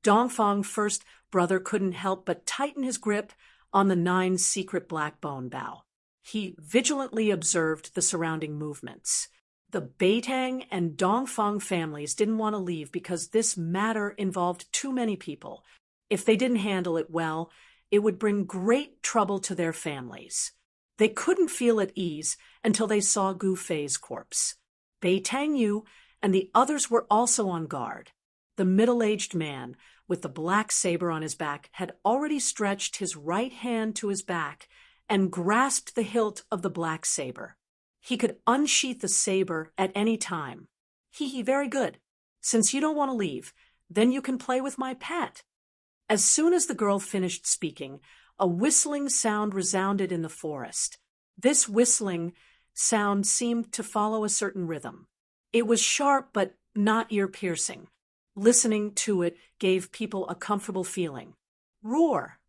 Dongfang first brother couldn't help but tighten his grip on the 9 secret black bone bow. He vigilantly observed the surrounding movements. The Beitang and Dongfang families didn't want to leave because this matter involved too many people. If they didn't handle it well, it would bring great trouble to their families. They couldn't feel at ease until they saw Gu Fei's corpse. Beitang Yu and the others were also on guard. The middle-aged man with the black saber on his back had already stretched his right hand to his back and grasped the hilt of the black saber. He could unsheath the saber at any time. Very good. Since you don't want to leave, then you can play with my pet. As soon as the girl finished speaking, a whistling sound resounded in the forest. This whistling sound seemed to follow a certain rhythm. It was sharp but not ear-piercing. Listening to it gave people a comfortable feeling. Roar!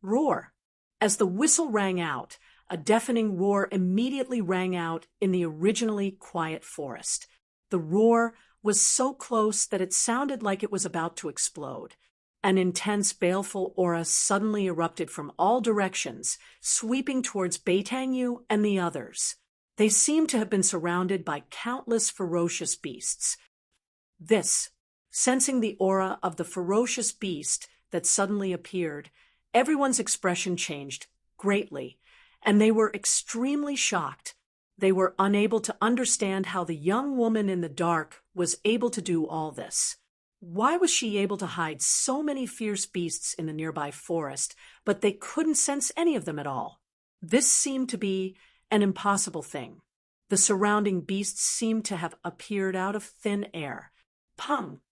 Roar! As the whistle rang out, a deafening roar immediately rang out in the originally quiet forest. The roar was so close that it sounded like it was about to explode. An intense, baleful aura suddenly erupted from all directions, sweeping towards Beitang Yu and the others. They seemed to have been surrounded by countless ferocious beasts. Sensing the aura of the ferocious beast that suddenly appeared, everyone's expression changed greatly, and they were extremely shocked. They were unable to understand how the young woman in the dark was able to do all this. Why was she able to hide so many fierce beasts in the nearby forest, but they couldn't sense any of them at all? This seemed to be an impossible thing. The surrounding beasts seemed to have appeared out of thin air. Pum!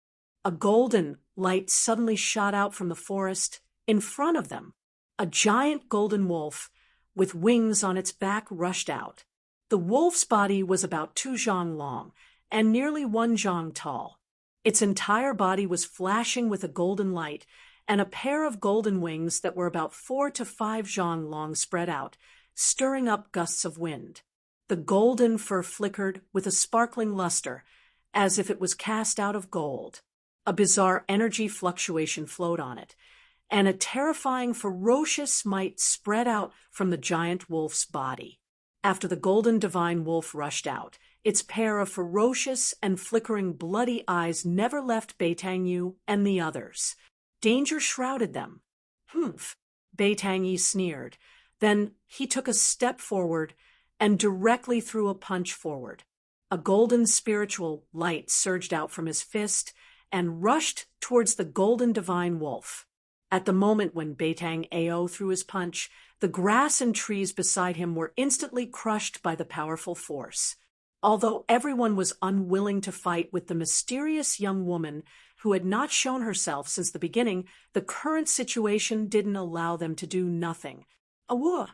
A golden light suddenly shot out from the forest in front of them. A giant golden wolf with wings on its back rushed out. The wolf's body was about 2 zhang long and nearly 1 zhang tall. Its entire body was flashing with a golden light, and a pair of golden wings that were about 4 to 5 zhang long spread out, stirring up gusts of wind. The golden fur flickered with a sparkling luster, as if it was cast out of gold. A bizarre energy fluctuation flowed on it, and a terrifying, ferocious might spread out from the giant wolf's body. After the golden divine wolf rushed out, its pair of ferocious and flickering bloody eyes never left Beitang and the others. Danger shrouded them. Humph! Beitang sneered. Then he took a step forward and directly threw a punch forward. A golden spiritual light surged out from his fist and rushed towards the golden divine wolf. At the moment when Beitang threw his punch, the grass and trees beside him were instantly crushed by the powerful force. Although everyone was unwilling to fight with the mysterious young woman who had not shown herself since the beginning, the current situation didn't allow them to do nothing. Awoo!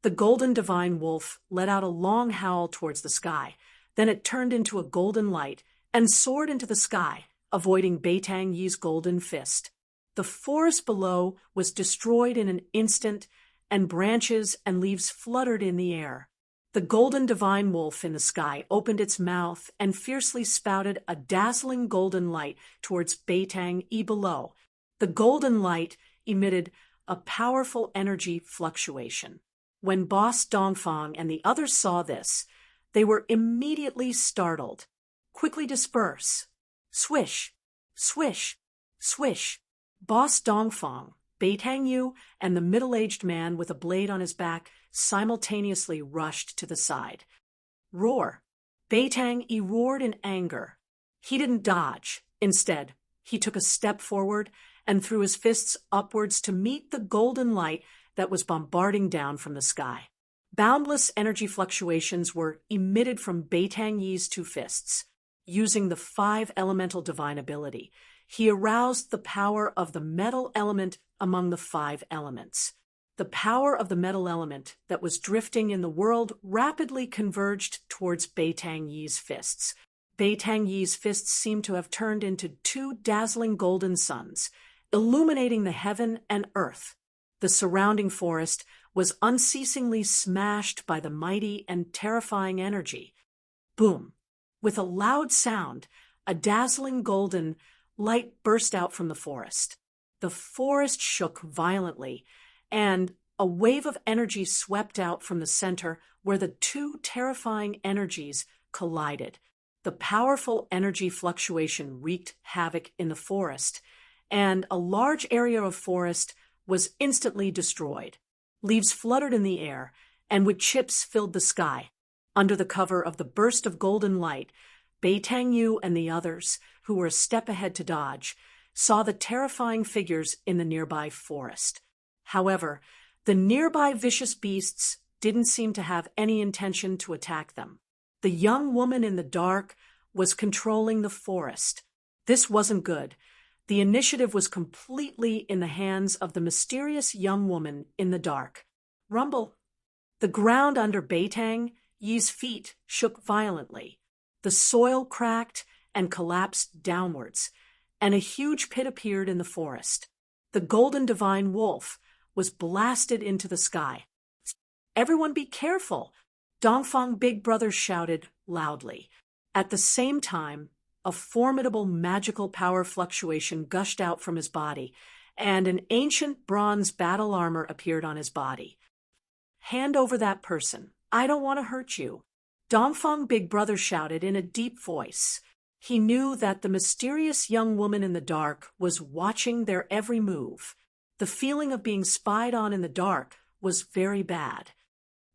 The golden divine wolf let out a long howl towards the sky. Then it turned into a golden light and soared into the sky, avoiding Beitang golden fist. The forest below was destroyed in an instant, and branches and leaves fluttered in the air. The golden divine wolf in the sky opened its mouth and fiercely spouted a dazzling golden light towards Beitang below. The golden light emitted a powerful energy fluctuation. When Boss Dongfang and the others saw this, they were immediately startled. Quickly disperse. Swish, swish, swish. Boss Dongfang, Beitang and the middle-aged man with a blade on his back simultaneously rushed to the side. Roar! Beitang roared in anger. He didn't dodge. Instead, he took a step forward and threw his fists upwards to meet the golden light that was bombarding down from the sky. Boundless energy fluctuations were emitted from Beitang 2 fists. Using the 5 elemental divine ability, he aroused the power of the metal element among the 5 elements. The power of the metal element that was drifting in the world rapidly converged towards Beitang fists. Beitang fists seemed to have turned into 2 dazzling golden suns, illuminating the heaven and earth. The surrounding forest was unceasingly smashed by the mighty and terrifying energy. Boom! With a loud sound, a dazzling golden light burst out from the forest. The forest shook violently, and a wave of energy swept out from the center where the 2 terrifying energies collided. The powerful energy fluctuation wreaked havoc in the forest, and a large area of forest was instantly destroyed. Leaves fluttered in the air, and wood chips filled the sky. Under the cover of the burst of golden light, Beitang and the others, who were a step ahead to dodge, saw the terrifying figures in the nearby forest. However, the nearby vicious beasts didn't seem to have any intention to attack them. The young woman in the dark was controlling the forest. This wasn't good. The initiative was completely in the hands of the mysterious young woman in the dark. Rumble! The ground under Beitang Yi's feet shook violently. The soil cracked and collapsed downwards, and a huge pit appeared in the forest. The golden divine wolf was blasted into the sky. Everyone be careful! Dongfang Big Brother shouted loudly. At the same time, a formidable magical power fluctuation gushed out from his body, and an ancient bronze battle armor appeared on his body. Hand over that person. I don't want to hurt you. Dongfang Big Brother shouted in a deep voice. He knew that the mysterious young woman in the dark was watching their every move. The feeling of being spied on in the dark was very bad.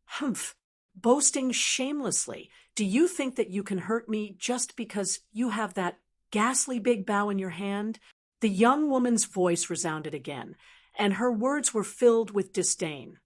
Humph! Boasting shamelessly. Do you think that you can hurt me just because you have that ghastly big bow in your hand? The young woman's voice resounded again, and her words were filled with disdain.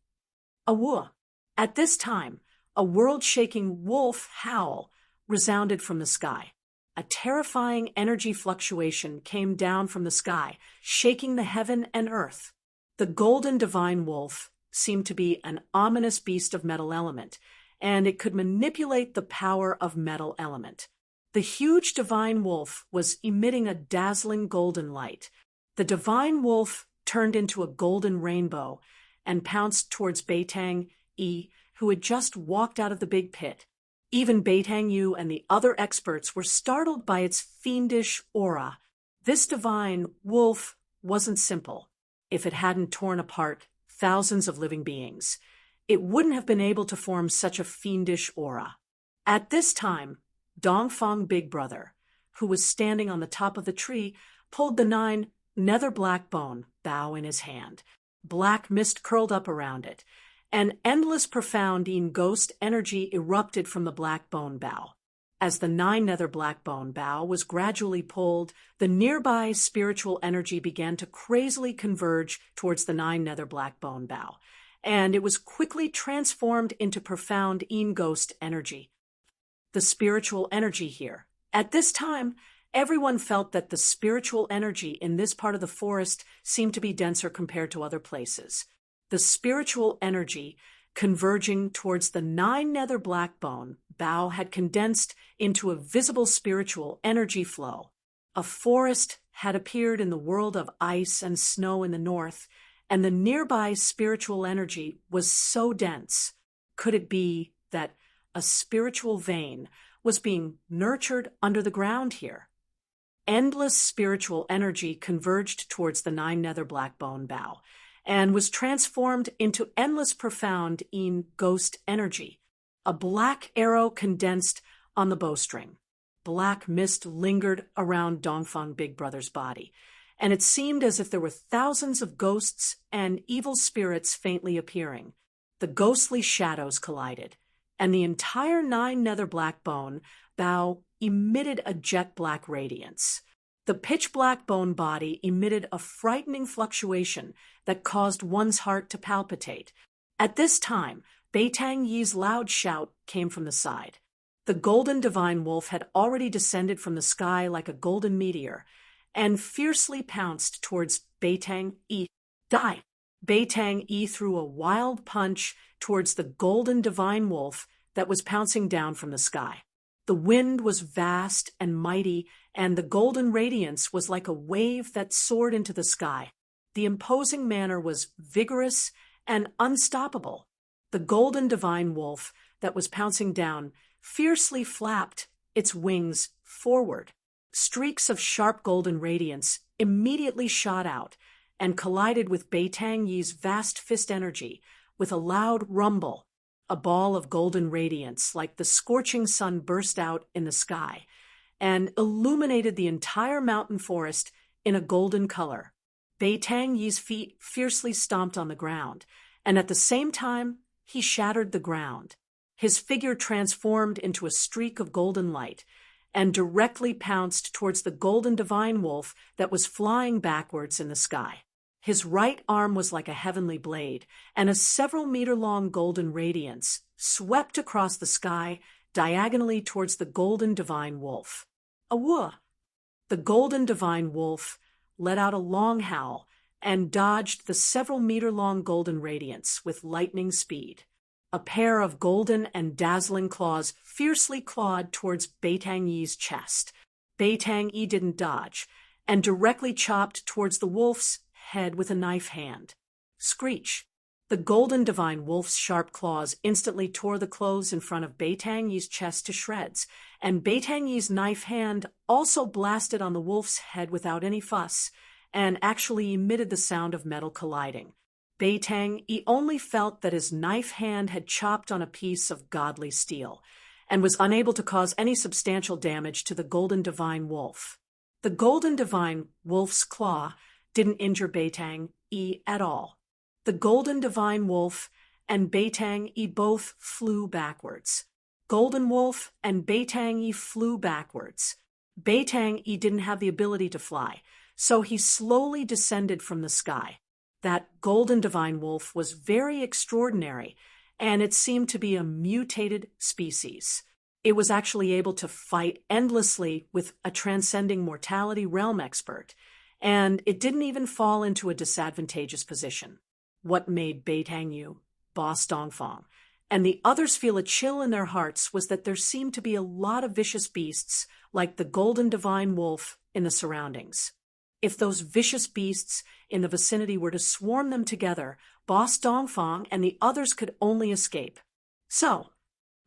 Awoo! At this time, a world-shaking wolf howl resounded from the sky. A terrifying energy fluctuation came down from the sky, shaking the heaven and earth. The golden divine wolf seemed to be an ominous beast of metal element, and it could manipulate the power of metal element. The huge divine wolf was emitting a dazzling golden light. The divine wolf turned into a golden rainbow and pounced towards Beitang Yi, who had just walked out of the big pit. Even Beitang Yu and the other experts were startled by its fiendish aura. This divine wolf wasn't simple. If it hadn't torn apart thousands of living beings, it wouldn't have been able to form such a fiendish aura. At this time, Dongfang Big Brother, who was standing on the top of the tree, pulled the 9 nether black bone bough in his hand. Black mist curled up around it. An endless profound ghost energy erupted from the black bone bough. As the 9 nether black bone bough was gradually pulled, the nearby spiritual energy began to crazily converge towards the 9 nether black bone bough, and it was quickly transformed into profound ghost energy. The spiritual energy here. At this time, everyone felt that the spiritual energy in this part of the forest seemed to be denser compared to other places. The spiritual energy converging towards the 9 nether black bone bough had condensed into a visible spiritual energy flow. A forest had appeared in the world of ice and snow in the north, and the nearby spiritual energy was so dense. Could it be that a spiritual vein was being nurtured under the ground here? Endless spiritual energy converged towards the 9 nether black bone bough, and was transformed into endless profound ghost energy. A black arrow condensed on the bowstring. Black mist lingered around Dongfang Big Brother's body, and it seemed as if there were thousands of ghosts and evil spirits faintly appearing. The ghostly shadows collided, and the entire 9 nether black bone bough emitted a jet black radiance. The pitch-black bone body emitted a frightening fluctuation that caused one's heart to palpitate. At this time, Beitang Yi's loud shout came from the side. The golden divine wolf had already descended from the sky like a golden meteor, and fiercely pounced towards Beitang Yi. Die! Beitang Yi threw a wild punch towards the golden divine wolf that was pouncing down from the sky. The wind was vast and mighty, and the golden radiance was like a wave that soared into the sky. The imposing manner was vigorous and unstoppable. The golden divine wolf that was pouncing down fiercely flapped its wings forward. Streaks of sharp golden radiance immediately shot out and collided with Beitang Yi's vast fist energy with a loud rumble. A ball of golden radiance, like the scorching sun, burst out in the sky and illuminated the entire mountain forest in a golden color. Beitang Yi's feet fiercely stomped on the ground, and at the same time, he shattered the ground. His figure transformed into a streak of golden light and directly pounced towards the golden divine wolf that was flying backwards in the sky. His right arm was like a heavenly blade, and a several-meter-long golden radiance swept across the sky diagonally towards the golden divine wolf. Awoo! The golden divine wolf let out a long howl and dodged the several-meter-long golden radiance with lightning speed. A pair of golden and dazzling claws fiercely clawed towards Beitang Yi's chest. Beitang Yi didn't dodge, and directly chopped towards the wolf's head with a knife hand. Screech! The golden divine wolf's sharp claws instantly tore the clothes in front of Beitang Yi's chest to shreds, and Beitang Yi's knife hand also blasted on the wolf's head without any fuss, and actually emitted the sound of metal colliding. Beitang Yi only felt that his knife hand had chopped on a piece of godly steel, and was unable to cause any substantial damage to the Golden Divine Wolf. The Golden Divine Wolf's claw didn't injure Beitang-yi at all. The Golden Divine Wolf and Beitang-yi both flew backwards. Golden Wolf and Beitang-yi flew backwards. Beitang-yi didn't have the ability to fly, so he slowly descended from the sky. That Golden Divine Wolf was very extraordinary, and it seemed to be a mutated species. It was actually able to fight endlessly with a transcending mortality realm expert, and it didn't even fall into a disadvantageous position. What made Beitang-yu, Boss Dongfang, and the others feel a chill in their hearts was that there seemed to be a lot of vicious beasts like the Golden Divine Wolf in the surroundings. If those vicious beasts in the vicinity were to swarm them together, Boss Dongfang and the others could only escape. So,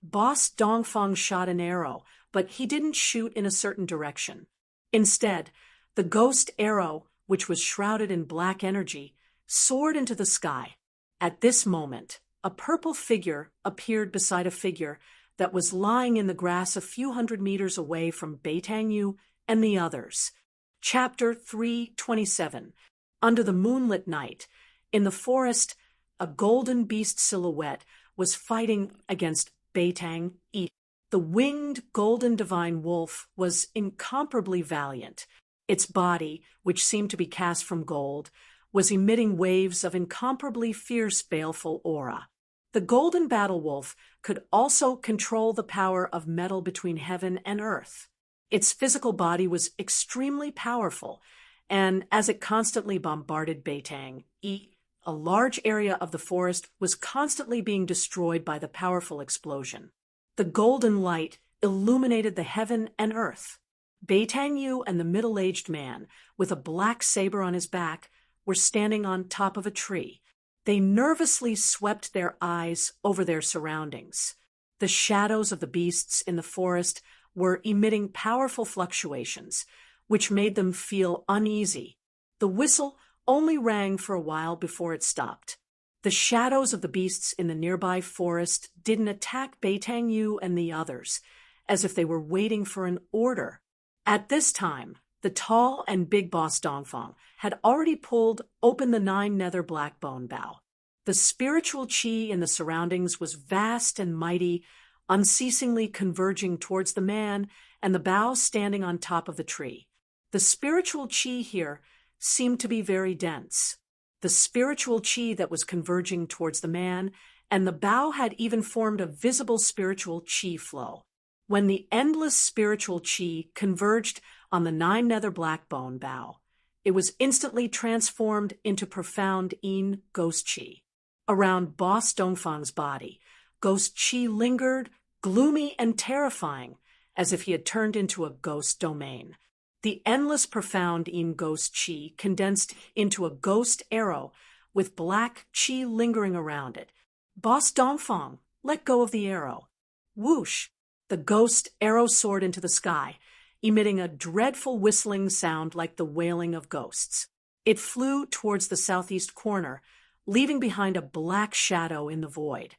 Boss Dongfang shot an arrow, but he didn't shoot in a certain direction. Instead, the ghost arrow, which was shrouded in black energy, soared into the sky. At this moment, a purple figure appeared beside a figure that was lying in the grass a few hundred meters away from Beitang-yu and the others. Chapter 327. Under the moonlit night, in the forest, a golden beast silhouette was fighting against Beitang-yi. The winged Golden Divine Wolf was incomparably valiant. Its body, which seemed to be cast from gold, was emitting waves of incomparably fierce, baleful aura. The Golden Battle Wolf could also control the power of metal between heaven and earth. Its physical body was extremely powerful, and as it constantly bombarded Beitang-yi, a large area of the forest was constantly being destroyed by the powerful explosion. The golden light illuminated the heaven and earth. Beitang-yu and the middle-aged man, with a black saber on his back, were standing on top of a tree. They nervously swept their eyes over their surroundings. The shadows of the beasts in the forest were emitting powerful fluctuations, which made them feel uneasy. The whistle only rang for a while before it stopped. The shadows of the beasts in the nearby forest didn't attack Beitang-yu and the others, as if they were waiting for an order. At this time, the tall and big Boss Dongfang had already pulled open the 9 nether black bone bough. The spiritual chi in the surroundings was vast and mighty, unceasingly converging towards the man and the bough standing on top of the tree. The spiritual chi here seemed to be very dense. The spiritual chi that was converging towards the man and the bough had even formed a visible spiritual chi flow. When the endless spiritual chi converged on the 9 nether black bone bough, it was instantly transformed into profound yin ghost chi. Around Boss Dongfang's body, ghost chi lingered, gloomy and terrifying, as if he had turned into a ghost domain. The endless profound yin ghost chi condensed into a ghost arrow with black chi lingering around it. Boss Dongfang let go of the arrow. Whoosh! The ghost arrow soared into the sky, emitting a dreadful whistling sound like the wailing of ghosts. It flew towards the southeast corner, leaving behind a black shadow in the void.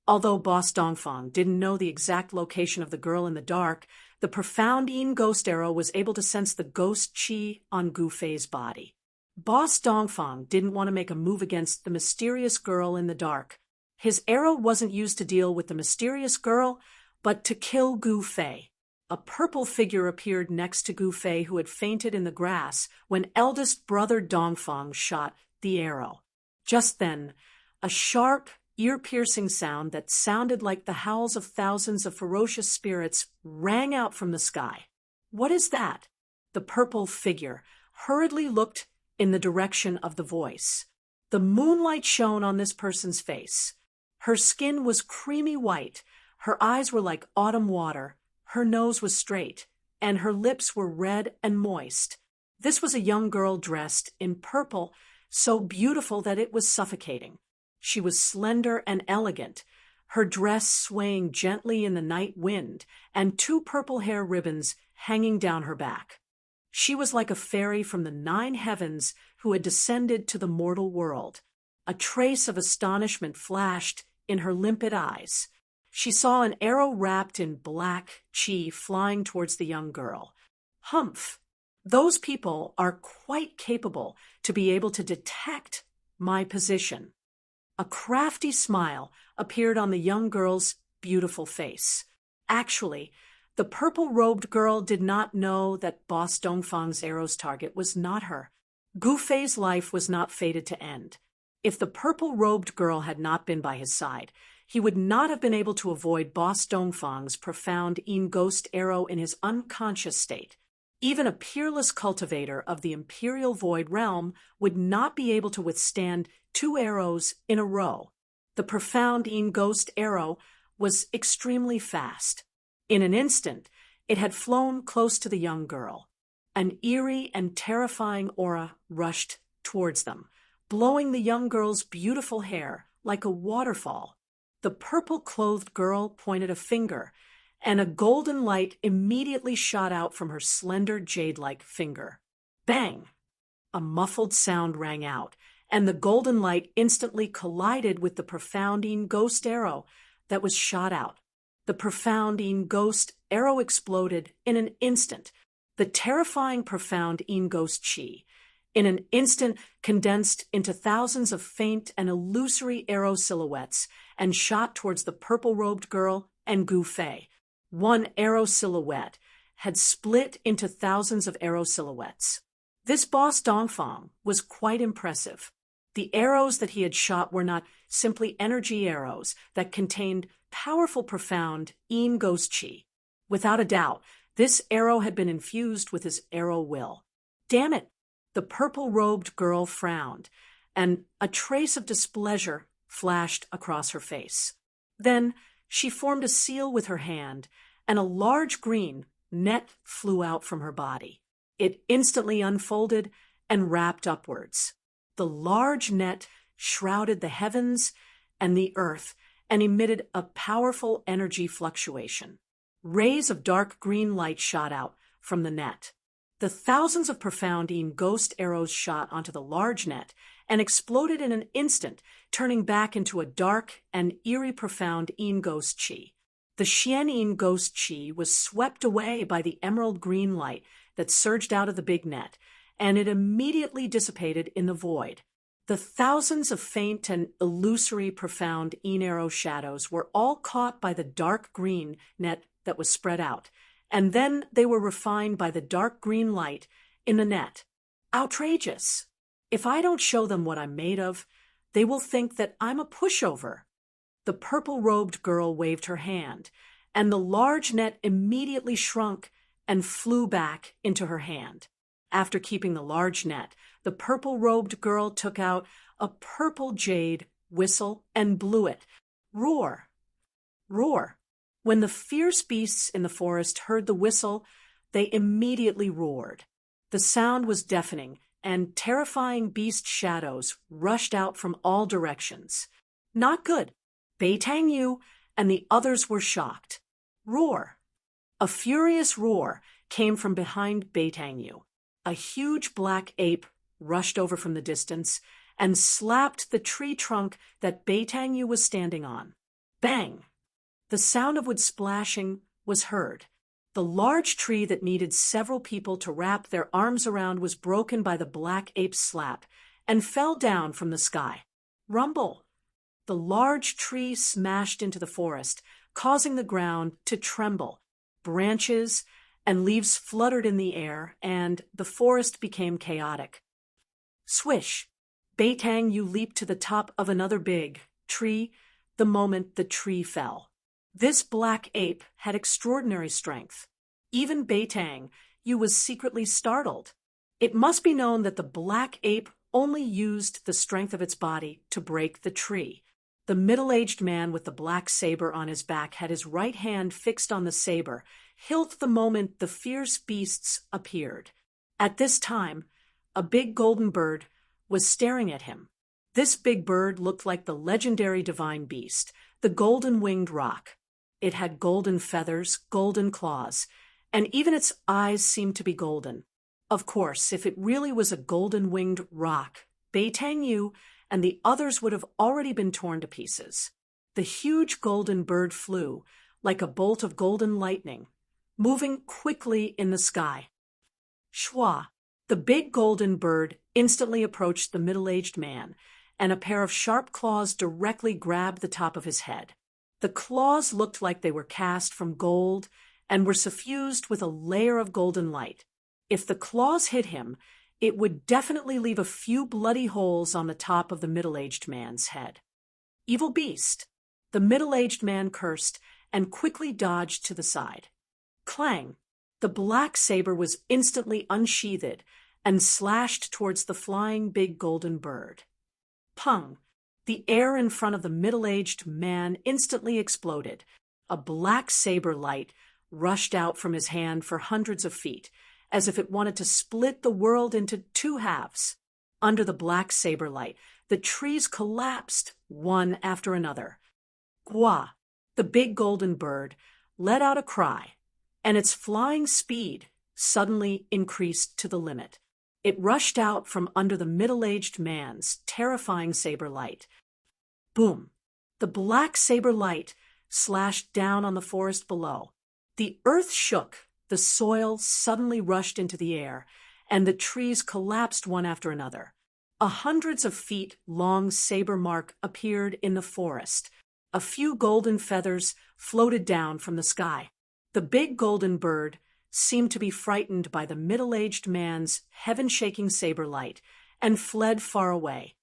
Although Boss Dongfang didn't know the exact location of the girl in the dark, the profound yin ghost arrow was able to sense the ghost chi on Gu Fei's body. Boss Dongfang didn't want to make a move against the mysterious girl in the dark. His arrow wasn't used to deal with the mysterious girl, but to kill Gu Fei. A purple figure appeared next to Gu Fei, who had fainted in the grass when eldest brother Dongfang shot the arrow. Just then, a sharp, ear-piercing sound that sounded like the howls of thousands of ferocious spirits rang out from the sky. "What is that?" The purple figure hurriedly looked in the direction of the voice. The moonlight shone on this person's face. Her skin was creamy white, her eyes were like autumn water, her nose was straight, and her lips were red and moist. This was a young girl dressed in purple, so beautiful that it was suffocating. She was slender and elegant, her dress swaying gently in the night wind, and 2 purple hair ribbons hanging down her back. She was like a fairy from the 9 heavens who had descended to the mortal world. A trace of astonishment flashed in her limpid eyes. she saw an arrow wrapped in black chi flying towards the young girl. Humph! Those people are quite capable to be able to detect my position. A crafty smile appeared on the young girl's beautiful face. Actually, the purple-robed girl did not know that Boss Dongfang's arrow's target was not her. Gu Fei's life was not fated to end. If the purple-robed girl had not been by his side, he would not have been able to avoid Boss Dongfang's profound Yin Ghost arrow in his unconscious state. Even a peerless cultivator of the Imperial Void Realm would not be able to withstand 2 arrows in a row. The profound Yin Ghost arrow was extremely fast. In an instant, it had flown close to the young girl. An eerie and terrifying aura rushed towards them, blowing the young girl's beautiful hair like a waterfall. The purple-clothed girl pointed a finger, and a golden light immediately shot out from her slender jade-like finger. Bang! A muffled sound rang out, and the golden light instantly collided with the profound Yin Ghost arrow that was shot out. The profound Yin Ghost arrow exploded in an instant. The terrifying profound Yin Ghost chi, in an instant condensed into thousands of faint and illusory arrow silhouettes and shot towards the purple-robed girl and Gu Fei. One arrow silhouette had split into thousands of arrow silhouettes. This Boss Dongfang was quite impressive. The arrows that he had shot were not simply energy arrows that contained powerful profound Yin Ghost chi. Without a doubt, this arrow had been infused with his arrow will. Damn it! The purple-robed girl frowned, and a trace of displeasure flashed across her face. Then she formed a seal with her hand, and a large green net flew out from her body. It instantly unfolded and wrapped upwards. The large net shrouded the heavens and the earth and emitted a powerful energy fluctuation. Rays of dark green light shot out from the net. The thousands of profound Yin Ghost arrows shot onto the large net and exploded in an instant, turning back into a dark and eerie profound Yin Ghost chi. The Xian Yin Ghost chi was swept away by the emerald green light that surged out of the big net, and it immediately dissipated in the void. The thousands of faint and illusory profound Yin arrow shadows were all caught by the dark green net that was spread out, and then they were refined by the dark green light in the net. Outrageous! If I don't show them what I'm made of, they will think that I'm a pushover. The purple-robed girl waved her hand, and the large net immediately shrunk and flew back into her hand. After keeping the large net, the purple-robed girl took out a purple jade whistle and blew it. Roar! Roar! When the fierce beasts in the forest heard the whistle, they immediately roared. The sound was deafening, and terrifying beast shadows rushed out from all directions. Not good. Bei Tang Yu and the others were shocked. Roar! A furious roar came from behind Bei Tang Yu. A huge black ape rushed over from the distance and slapped the tree trunk that Bei Tang Yu was standing on. Bang! The sound of wood splashing was heard. The large tree that needed several people to wrap their arms around was broken by the black ape's slap and fell down from the sky. Rumble! The large tree smashed into the forest, causing the ground to tremble. Branches and leaves fluttered in the air, and the forest became chaotic. Swish! Bei Tang Yu leaped to the top of another big tree the moment the tree fell. This black ape had extraordinary strength. Even Bei Tang Yu was secretly startled. It must be known that the black ape only used the strength of its body to break the tree. The middle-aged man with the black saber on his back had his right hand fixed on the saber, hilt the moment the fierce beasts appeared. At this time, a big golden bird was staring at him. This big bird looked like the legendary divine beast, the golden-winged roc. It had golden feathers, golden claws, and even its eyes seemed to be golden. Of course, if it really was a golden-winged roc, Bei Tang Yu and the others would have already been torn to pieces. The huge golden bird flew, like a bolt of golden lightning, moving quickly in the sky. Schwa, the big golden bird, instantly approached the middle-aged man, and a pair of sharp claws directly grabbed the top of his head. The claws looked like they were cast from gold and were suffused with a layer of golden light. If the claws hit him, it would definitely leave a few bloody holes on the top of the middle-aged man's head. Evil beast! The middle-aged man cursed and quickly dodged to the side. Clang! The black saber was instantly unsheathed and slashed towards the flying big golden bird. Pung! The air in front of the middle-aged man instantly exploded. A black saber light rushed out from his hand for hundreds of feet, as if it wanted to split the world into two halves. Under the black saber light, the trees collapsed one after another. Gwa, the big golden bird, let out a cry, and its flying speed suddenly increased to the limit. It rushed out from under the middle-aged man's terrifying saber light. Boom! The black saber light slashed down on the forest below. The earth shook, the soil suddenly rushed into the air, and the trees collapsed one after another. A hundreds of feet long saber mark appeared in the forest. A few golden feathers floated down from the sky. The big golden bird seemed to be frightened by the middle-aged man's heaven-shaking saber light and fled far away.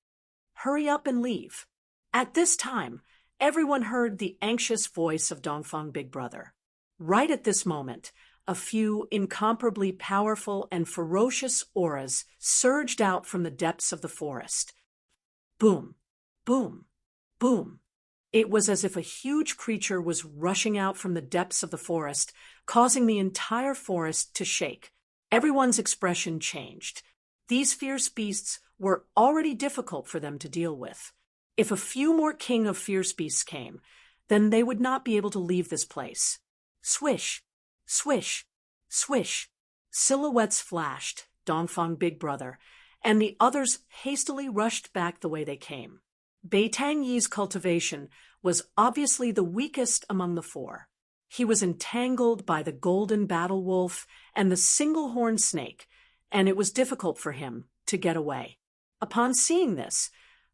Hurry up and leave. At this time, everyone heard the anxious voice of Dongfang Big Brother. Right at this moment, a few incomparably powerful and ferocious auras surged out from the depths of the forest. Boom, boom, boom. It was as if a huge creature was rushing out from the depths of the forest, causing the entire forest to shake. Everyone's expression changed. These fierce beasts were already difficult for them to deal with. If a few more king of fierce beasts came, then they would not be able to leave this place. Swish, swish, swish. Silhouettes flashed, Dongfang Big Brother, and the others hastily rushed back the way they came. Beitang Yi's cultivation was obviously the weakest among the four. He was entangled by the golden battle wolf and the single-horned snake, and it was difficult for him to get away. Upon seeing this,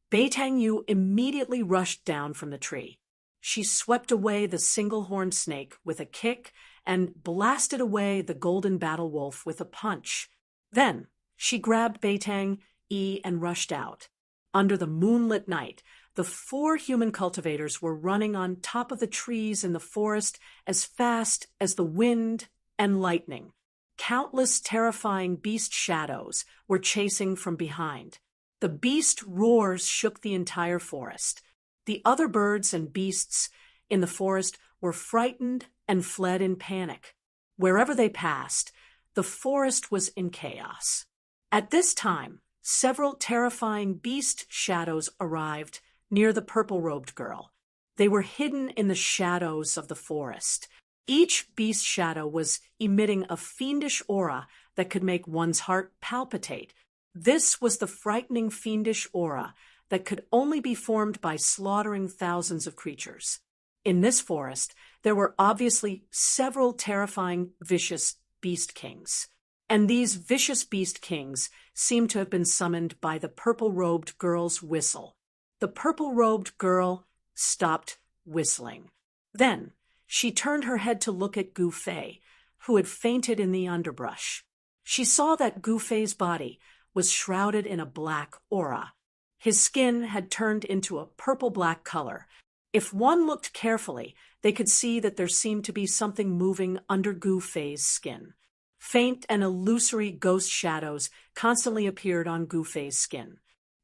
Beitang Yi immediately rushed down from the tree. She swept away the single-horned snake with a kick and blasted away the golden battle wolf with a punch. Then she grabbed Beitang Yi and rushed out. Under the moonlit night, the four human cultivators were running on top of the trees in the forest as fast as the wind and lightning. Countless terrifying beast shadows were chasing from behind. The beast roars shook the entire forest. The other birds and beasts in the forest were frightened and fled in panic. Wherever they passed, the forest was in chaos. At this time, several terrifying beast shadows arrived near the purple-robed girl. They were hidden in the shadows of the forest. Each beast shadow was emitting a fiendish aura that could make one's heart palpitate. This was the frightening fiendish aura that could only be formed by slaughtering thousands of creatures. In this forest, there were obviously several terrifying, vicious beast kings. And these vicious beast kings seemed to have been summoned by the purple-robed girl's whistle. The purple-robed girl stopped whistling. Then she turned her head to look at Gu Fei, who had fainted in the underbrush. She saw that Gu Fei's body was shrouded in a black aura. His skin had turned into a purple-black color. If one looked carefully, they could see that there seemed to be something moving under Gu Fei's skin. Faint and illusory ghost shadows constantly appeared on Gu Fei's skin.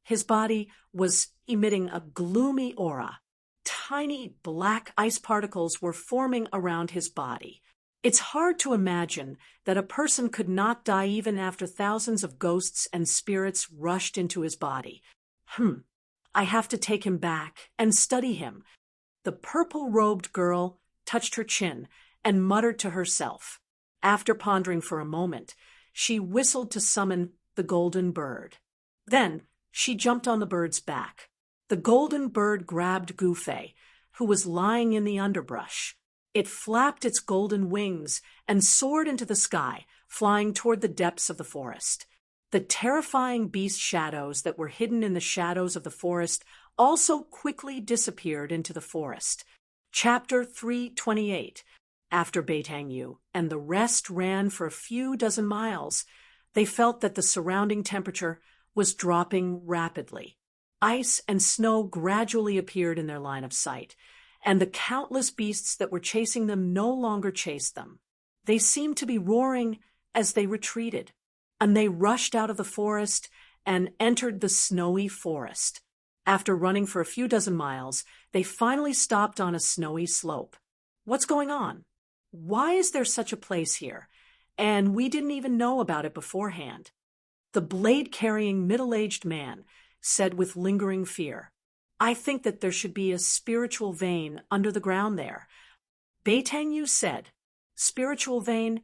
His body was emitting a gloomy aura. Tiny black ice particles were forming around his body. It's hard to imagine that a person could not die even after thousands of ghosts and spirits rushed into his body. I have to take him back and study him. The purple-robed girl touched her chin and muttered to herself. After pondering for a moment, she whistled to summon the golden bird. Then she jumped on the bird's back. The golden bird grabbed Gu Fei, who was lying in the underbrush. It flapped its golden wings and soared into the sky, flying toward the depths of the forest. The terrifying beast shadows that were hidden in the shadows of the forest also quickly disappeared into the forest. Chapter 328. After Beitang Yu and the rest ran for a few dozen miles, they felt that the surrounding temperature was dropping rapidly. Ice and snow gradually appeared in their line of sight, and the countless beasts that were chasing them no longer chased them. They seemed to be roaring as they retreated, and they rushed out of the forest and entered the snowy forest. After running for a few dozen miles, they finally stopped on a snowy slope. What's going on? Why is there such a place here? And we didn't even know about it beforehand. The blade-carrying middle-aged man said with lingering fear, "I think that there should be a spiritual vein under the ground there." Beitang Yu said, "Spiritual vein?"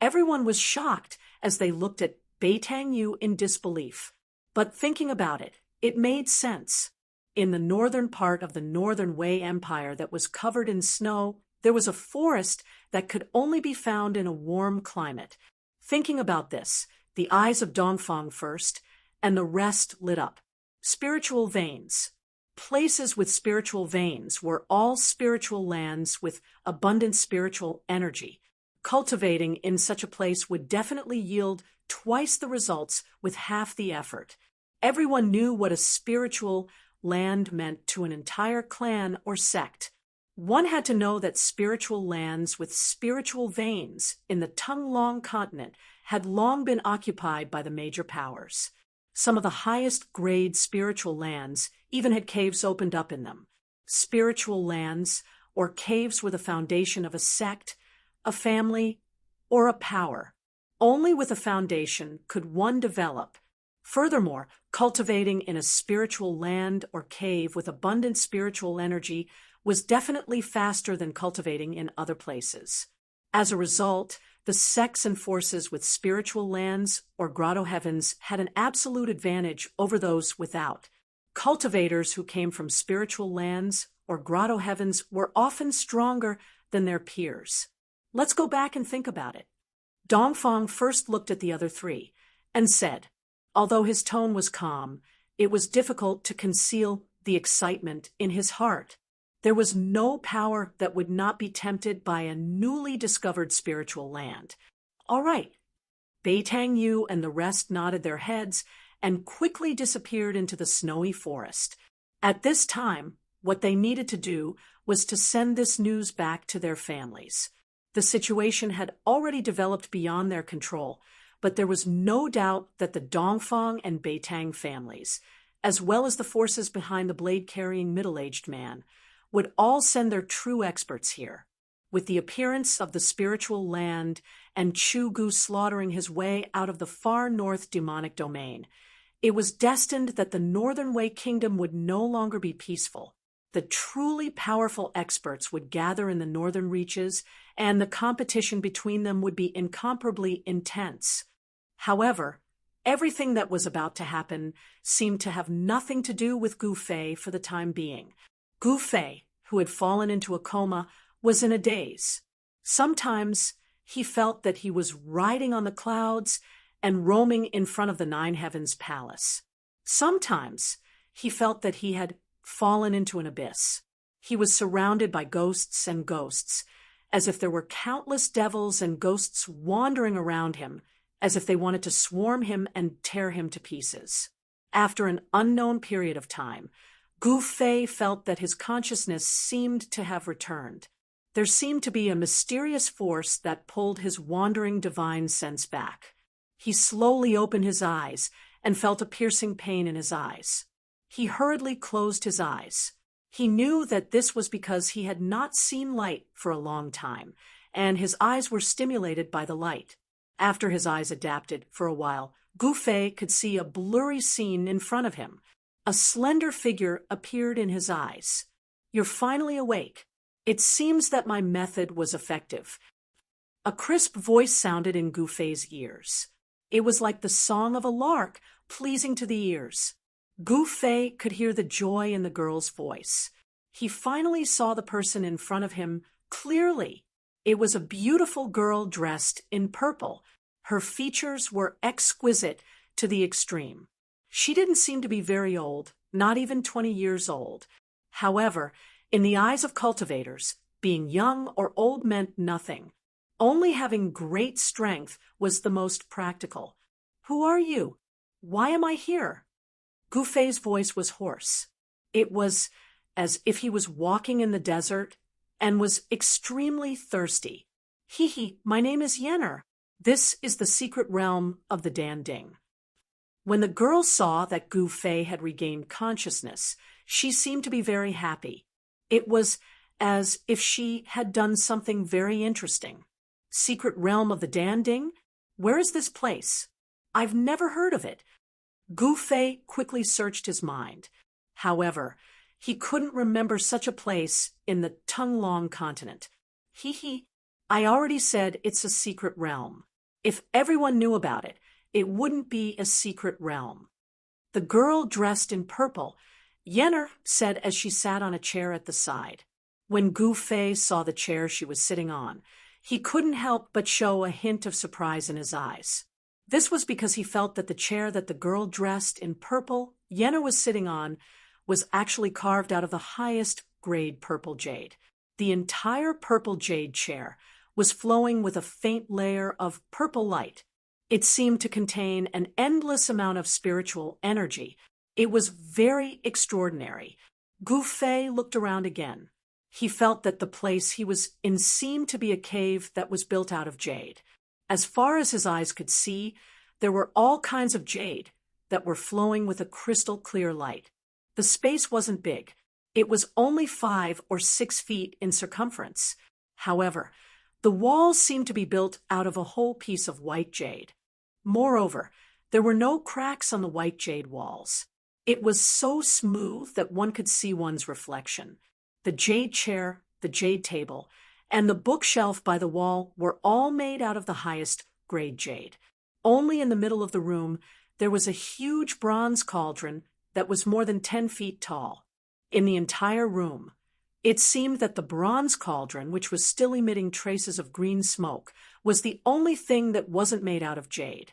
Everyone was shocked as they looked at Beitang Yu in disbelief. But thinking about it, it made sense. In the northern part of the Northern Wei Empire that was covered in snow, there was a forest that could only be found in a warm climate. Thinking about this, the eyes of Dongfang first, and the rest lit up. Spiritual veins. Places with spiritual veins were all spiritual lands with abundant spiritual energy. Cultivating in such a place would definitely yield twice the results with half the effort. Everyone knew what a spiritual land meant to an entire clan or sect. One had to know that spiritual lands with spiritual veins in the Tonglong continent had long been occupied by the major powers. Some of the highest grade spiritual lands even had caves opened up in them. Spiritual lands, or caves, were the foundation of a sect, a family, or a power. Only with a foundation could one develop. Furthermore, cultivating in a spiritual land or cave with abundant spiritual energy was definitely faster than cultivating in other places. As a result, the sects and forces with spiritual lands or grotto heavens had an absolute advantage over those without. Cultivators who came from spiritual lands or grotto heavens were often stronger than their peers. Let's go back and think about it. Dongfang first looked at the other three and said, although his tone was calm, it was difficult to conceal the excitement in his heart. There was no power that would not be tempted by a newly discovered spiritual land. All right. Beitang Yu and the rest nodded their heads and quickly disappeared into the snowy forest. At this time, what they needed to do was to send this news back to their families. The situation had already developed beyond their control, but there was no doubt that the Dongfang and Beitang families, as well as the forces behind the blade-carrying middle-aged man, would all send their true experts here. With the appearance of the spiritual land and Chu Gu slaughtering his way out of the far north demonic domain, it was destined that the Northern Wei Kingdom would no longer be peaceful. The truly powerful experts would gather in the northern reaches, and the competition between them would be incomparably intense. However, everything that was about to happen seemed to have nothing to do with Gu Fei for the time being. Gu Fei, who had fallen into a coma, was in a daze. Sometimes he felt that he was riding on the clouds and roaming in front of the Nine Heavens Palace. Sometimes he felt that he had fallen into an abyss. He was surrounded by ghosts and ghosts, as if there were countless devils and ghosts wandering around him, as if they wanted to swarm him and tear him to pieces. After an unknown period of time, Gu Fei felt that his consciousness seemed to have returned. There seemed to be a mysterious force that pulled his wandering divine sense back. He slowly opened his eyes and felt a piercing pain in his eyes. He hurriedly closed his eyes. He knew that this was because he had not seen light for a long time, and his eyes were stimulated by the light. After his eyes adapted for a while, Gu Fei could see a blurry scene in front of him. A slender figure appeared in his eyes. "You're finally awake. It seems that my method was effective." A crisp voice sounded in Gu Fei's ears. It was like the song of a lark, pleasing to the ears. Gu Fei could hear the joy in the girl's voice. He finally saw the person in front of him clearly. It was a beautiful girl dressed in purple. Her features were exquisite to the extreme. She didn't seem to be very old, not even 20 years old. However, in the eyes of cultivators, being young or old meant nothing. Only having great strength was the most practical. "Who are you? Why am I here?" Gu Fei's voice was hoarse. It was as if he was walking in the desert and was extremely thirsty. My name is Yenner. This is the secret realm of the Danding." When the girl saw that Gu Fei had regained consciousness, she seemed to be very happy. It was as if she had done something very interesting. "Secret realm of the Danding? Where is this place? I've never heard of it." Gu Fei quickly searched his mind. However, he couldn't remember such a place in the Tunglong continent. I already said it's a secret realm. If everyone knew about it, it wouldn't be a secret realm. The girl dressed in purple, Yenner said as she sat on a chair at the side. When Gu Fei saw the chair she was sitting on, he couldn't help but show a hint of surprise in his eyes. This was because he felt that the chair that the girl dressed in purple, Yenner, was sitting on was actually carved out of the highest grade purple jade. The entire purple jade chair was flowing with a faint layer of purple light. It seemed to contain an endless amount of spiritual energy. It was very extraordinary. Gu Fei looked around again. He felt that the place he was in seemed to be a cave that was built out of jade. As far as his eyes could see, there were all kinds of jade that were flowing with a crystal clear light. The space wasn't big. It was only 5 or 6 feet in circumference. However, the walls seemed to be built out of a whole piece of white jade. Moreover, there were no cracks on the white jade walls. It was so smooth that one could see one's reflection. The jade chair, the jade table, and the bookshelf by the wall were all made out of the highest grade jade. Only in the middle of the room, there was a huge bronze cauldron that was more than 10 feet tall. In the entire room, it seemed that the bronze cauldron, which was still emitting traces of green smoke, was the only thing that wasn't made out of jade.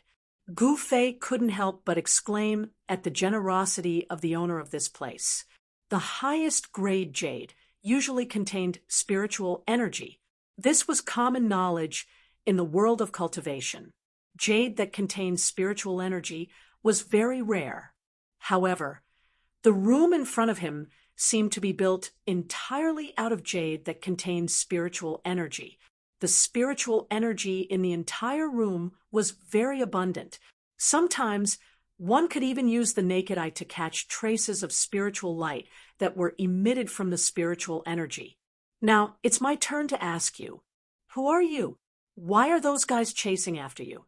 Gu Fei couldn't help but exclaim at the generosity of the owner of this place. The highest grade jade usually contained spiritual energy. This was common knowledge in the world of cultivation. Jade that contained spiritual energy was very rare. However, the room in front of him seemed to be built entirely out of jade that contained spiritual energy. The spiritual energy in the entire room was very abundant. Sometimes one could even use the naked eye to catch traces of spiritual light that were emitted from the spiritual energy. Now, it's my turn to ask you, who are you? Why are those guys chasing after you?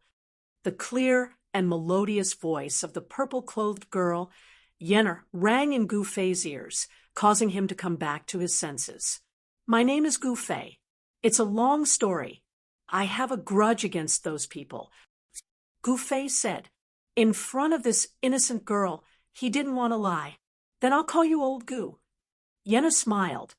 The clear and melodious voice of the purple-clothed girl, Yenner, rang in Gu Fei's ears, causing him to come back to his senses. "My name is Gu Fei. It's a long story. I have a grudge against those people," Gu Fei said. In front of this innocent girl, he didn't want to lie. "Then I'll call you Old Gu." Yenna smiled.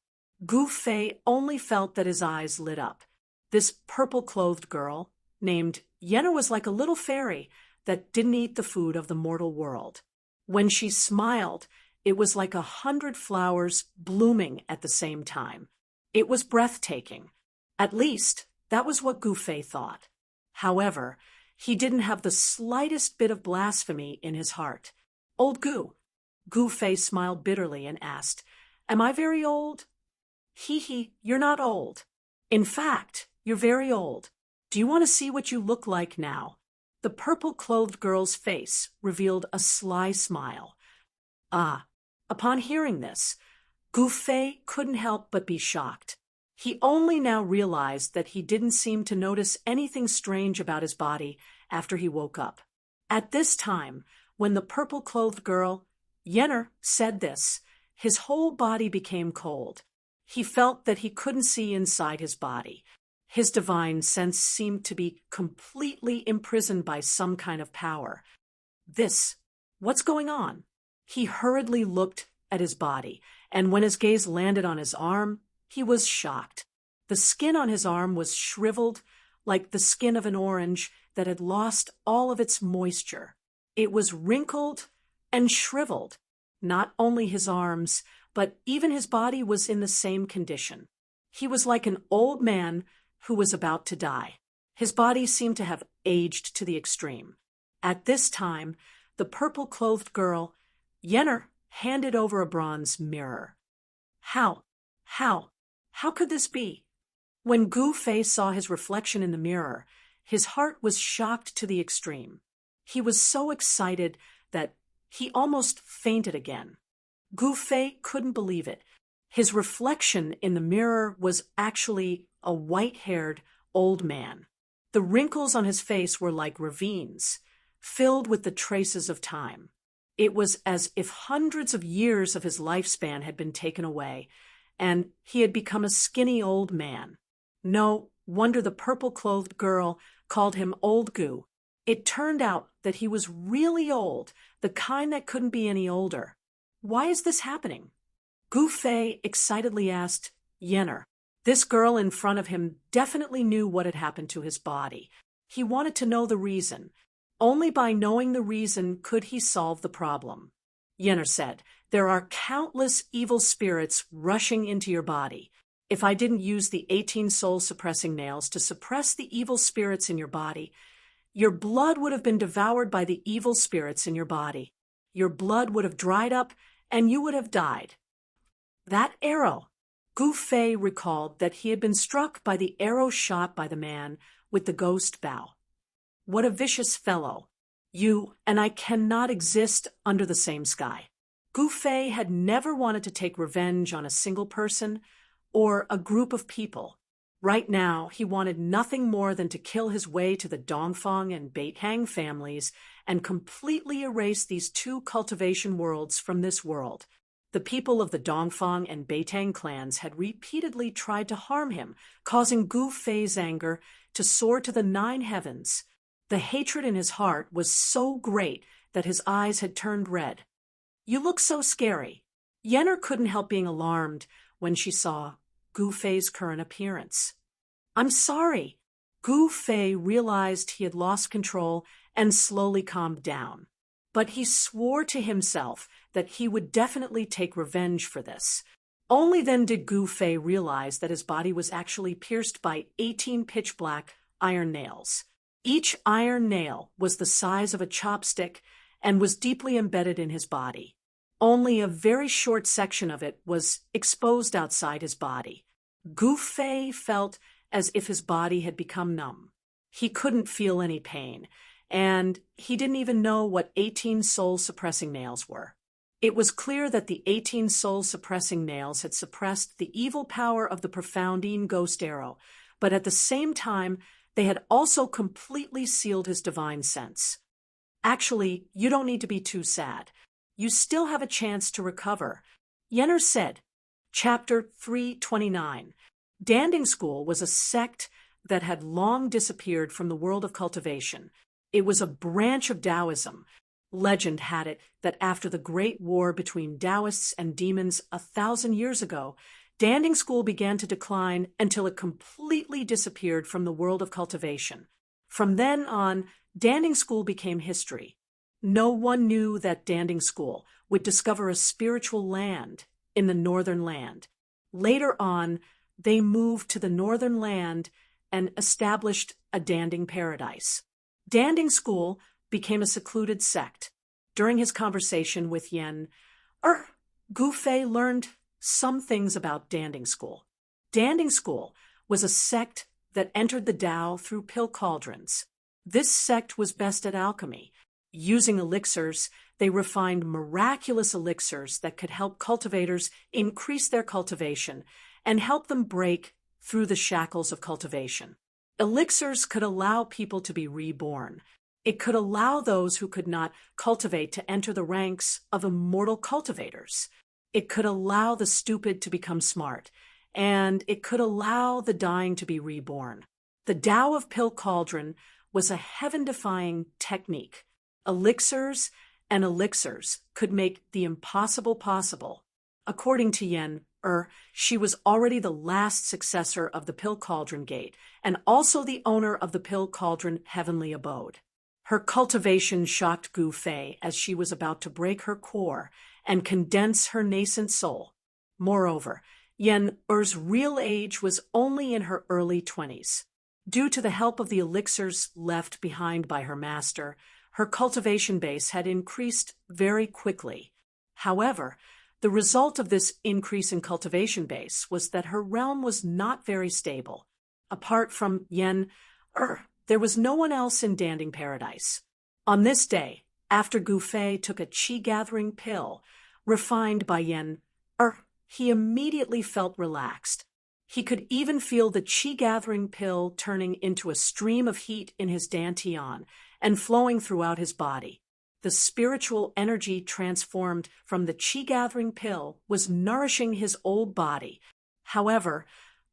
Gu Fei only felt that his eyes lit up. This purple-clothed girl, named Yenna, was like a little fairy that didn't eat the food of the mortal world. When she smiled, it was like 100 flowers blooming at the same time. It was breathtaking. At least, that was what Gu Fei thought. However, he didn't have the slightest bit of blasphemy in his heart. "Old Gu." Gu Fei smiled bitterly and asked, "Am I very old?" You're not old. In fact, you're very old. Do you want to see what you look like now?" The purple-clothed girl's face revealed a sly smile. Upon hearing this, Gu Fei couldn't help but be shocked. He only now realized that he didn't seem to notice anything strange about his body after he woke up. At this time, when the purple-clothed girl, Yenner, said this, his whole body became cold. He felt that he couldn't see inside his body. His divine sense seemed to be completely imprisoned by some kind of power. What's going on? He hurriedly looked at his body, and when his gaze landed on his arm, he was shocked. The skin on his arm was shriveled like the skin of an orange that had lost all of its moisture. It was wrinkled and shriveled. Not only his arms, but even his body was in the same condition. He was like an old man who was about to die. His body seemed to have aged to the extreme. At this time, the purple-clothed girl, Yennefer, handed over a bronze mirror. How could this be? When Gu Fei saw his reflection in the mirror, his heart was shocked to the extreme. He was so excited that he almost fainted again. Gu Fei couldn't believe it. His reflection in the mirror was actually a white-haired old man. The wrinkles on his face were like ravines, filled with the traces of time. It was as if hundreds of years of his lifespan had been taken away, and he had become a skinny old man. No wonder the purple-clothed girl called him Old Gu. It turned out that he was really old, the kind that couldn't be any older. Why is this happening? Gu Fei excitedly asked Yennefer. This girl in front of him definitely knew what had happened to his body. He wanted to know the reason. Only by knowing the reason could he solve the problem. Yennefer said, "There are countless evil spirits rushing into your body. If I didn't use the 18 soul-suppressing nails to suppress the evil spirits in your body, your blood would have been devoured by the evil spirits in your body. Your blood would have dried up, and you would have died." That arrow! Gu Fei recalled that he had been struck by the arrow shot by the man with the ghost bow. What a vicious fellow! You and I cannot exist under the same sky. Gu Fei had never wanted to take revenge on a single person or a group of people. Right now, he wanted nothing more than to kill his way to the Dongfang and Beitang families and completely erase these two cultivation worlds from this world. The people of the Dongfang and Beitang clans had repeatedly tried to harm him, causing Gu Fei's anger to soar to the 9 heavens. The hatred in his heart was so great that his eyes had turned red. "You look so scary." Yennefer couldn't help being alarmed when she saw Gu Fei's current appearance. "I'm sorry." Gu Fei realized he had lost control and slowly calmed down. But he swore to himself that he would definitely take revenge for this. Only then did Gu Fei realize that his body was actually pierced by 18 pitch-black iron nails. Each iron nail was the size of a chopstick and was deeply embedded in his body. Only a very short section of it was exposed outside his body. Gu Fei felt as if his body had become numb. He couldn't feel any pain, and he didn't even know what 18 soul-suppressing nails were. It was clear that the 18 soul-suppressing nails had suppressed the evil power of the Profoundine ghost arrow, but at the same time, they had also completely sealed his divine sense. "Actually, you don't need to be too sad. You still have a chance to recover," Yennefer said. Chapter 329. Danding School was a sect that had long disappeared from the world of cultivation. It was a branch of Taoism. Legend had it that after the Great War between Taoists and demons 1,000 years ago, Danding School began to decline until it completely disappeared from the world of cultivation. From then on, Danding School became history. No one knew that Danding School would discover a spiritual land in the Northern Land. Later on, they moved to the Northern Land and established a Danding paradise. Danding School became a secluded sect. During his conversation with Gu Fei learned some things about Danding School. Danding School was a sect that entered the Tao through pill cauldrons. This sect was best at alchemy. Using elixirs, they refined miraculous elixirs that could help cultivators increase their cultivation and help them break through the shackles of cultivation. Elixirs could allow people to be reborn. It could allow those who could not cultivate to enter the ranks of immortal cultivators. It could allow the stupid to become smart, and it could allow the dying to be reborn. The Tao of Pill Cauldron was a heaven-defying technique. Elixirs and elixirs could make the impossible possible. According to Yen she was already the last successor of the Pill Cauldron Gate, and also the owner of the Pill Cauldron Heavenly Abode. Her cultivation shocked Gu Fei as she was about to break her core and condense her nascent soul. Moreover, Yen real age was only in her early 20s. Due to the help of the elixirs left behind by her master, her cultivation base had increased very quickly. However, the result of this increase in cultivation base was that her realm was not very stable. Apart from Yen there was no one else in Danding Paradise. On this day, after Gu Fei took a qi-gathering pill, refined by Yen he immediately felt relaxed. He could even feel the qi-gathering pill turning into a stream of heat in his dantian and flowing throughout his body. The spiritual energy transformed from the qi-gathering pill was nourishing his old body. However,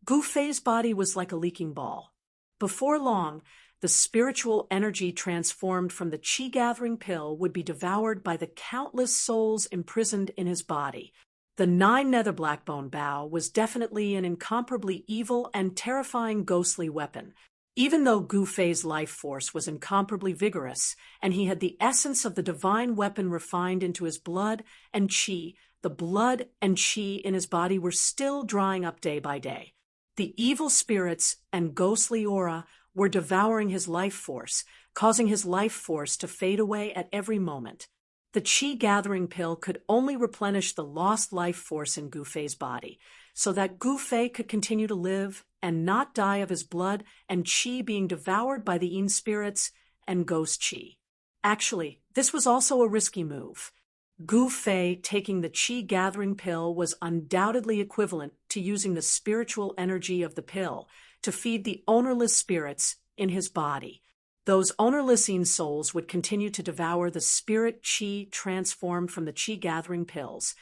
Gu Fei's body was like a leaking ball. Before long, the spiritual energy transformed from the qi-gathering pill would be devoured by the countless souls imprisoned in his body. The 9-nether blackbone bow was definitely an incomparably evil and terrifying ghostly weapon. Even though Gu Fei's life force was incomparably vigorous, and he had the essence of the divine weapon refined into his blood and qi, the blood and qi in his body were still drying up day by day. The evil spirits and ghostly aura were devouring his life force, causing his life force to fade away at every moment. The qi-gathering pill could only replenish the lost life force in Gu Fei's body, so that Gu Fei could continue to live and not die of his blood and qi being devoured by the Yin spirits and ghost qi. Actually, this was also a risky move. Gu Fei taking the qi-gathering pill was undoubtedly equivalent to using the spiritual energy of the pill to feed the ownerless spirits in his body. Those ownerless Yin souls would continue to devour the spirit qi transformed from the qi-gathering pills,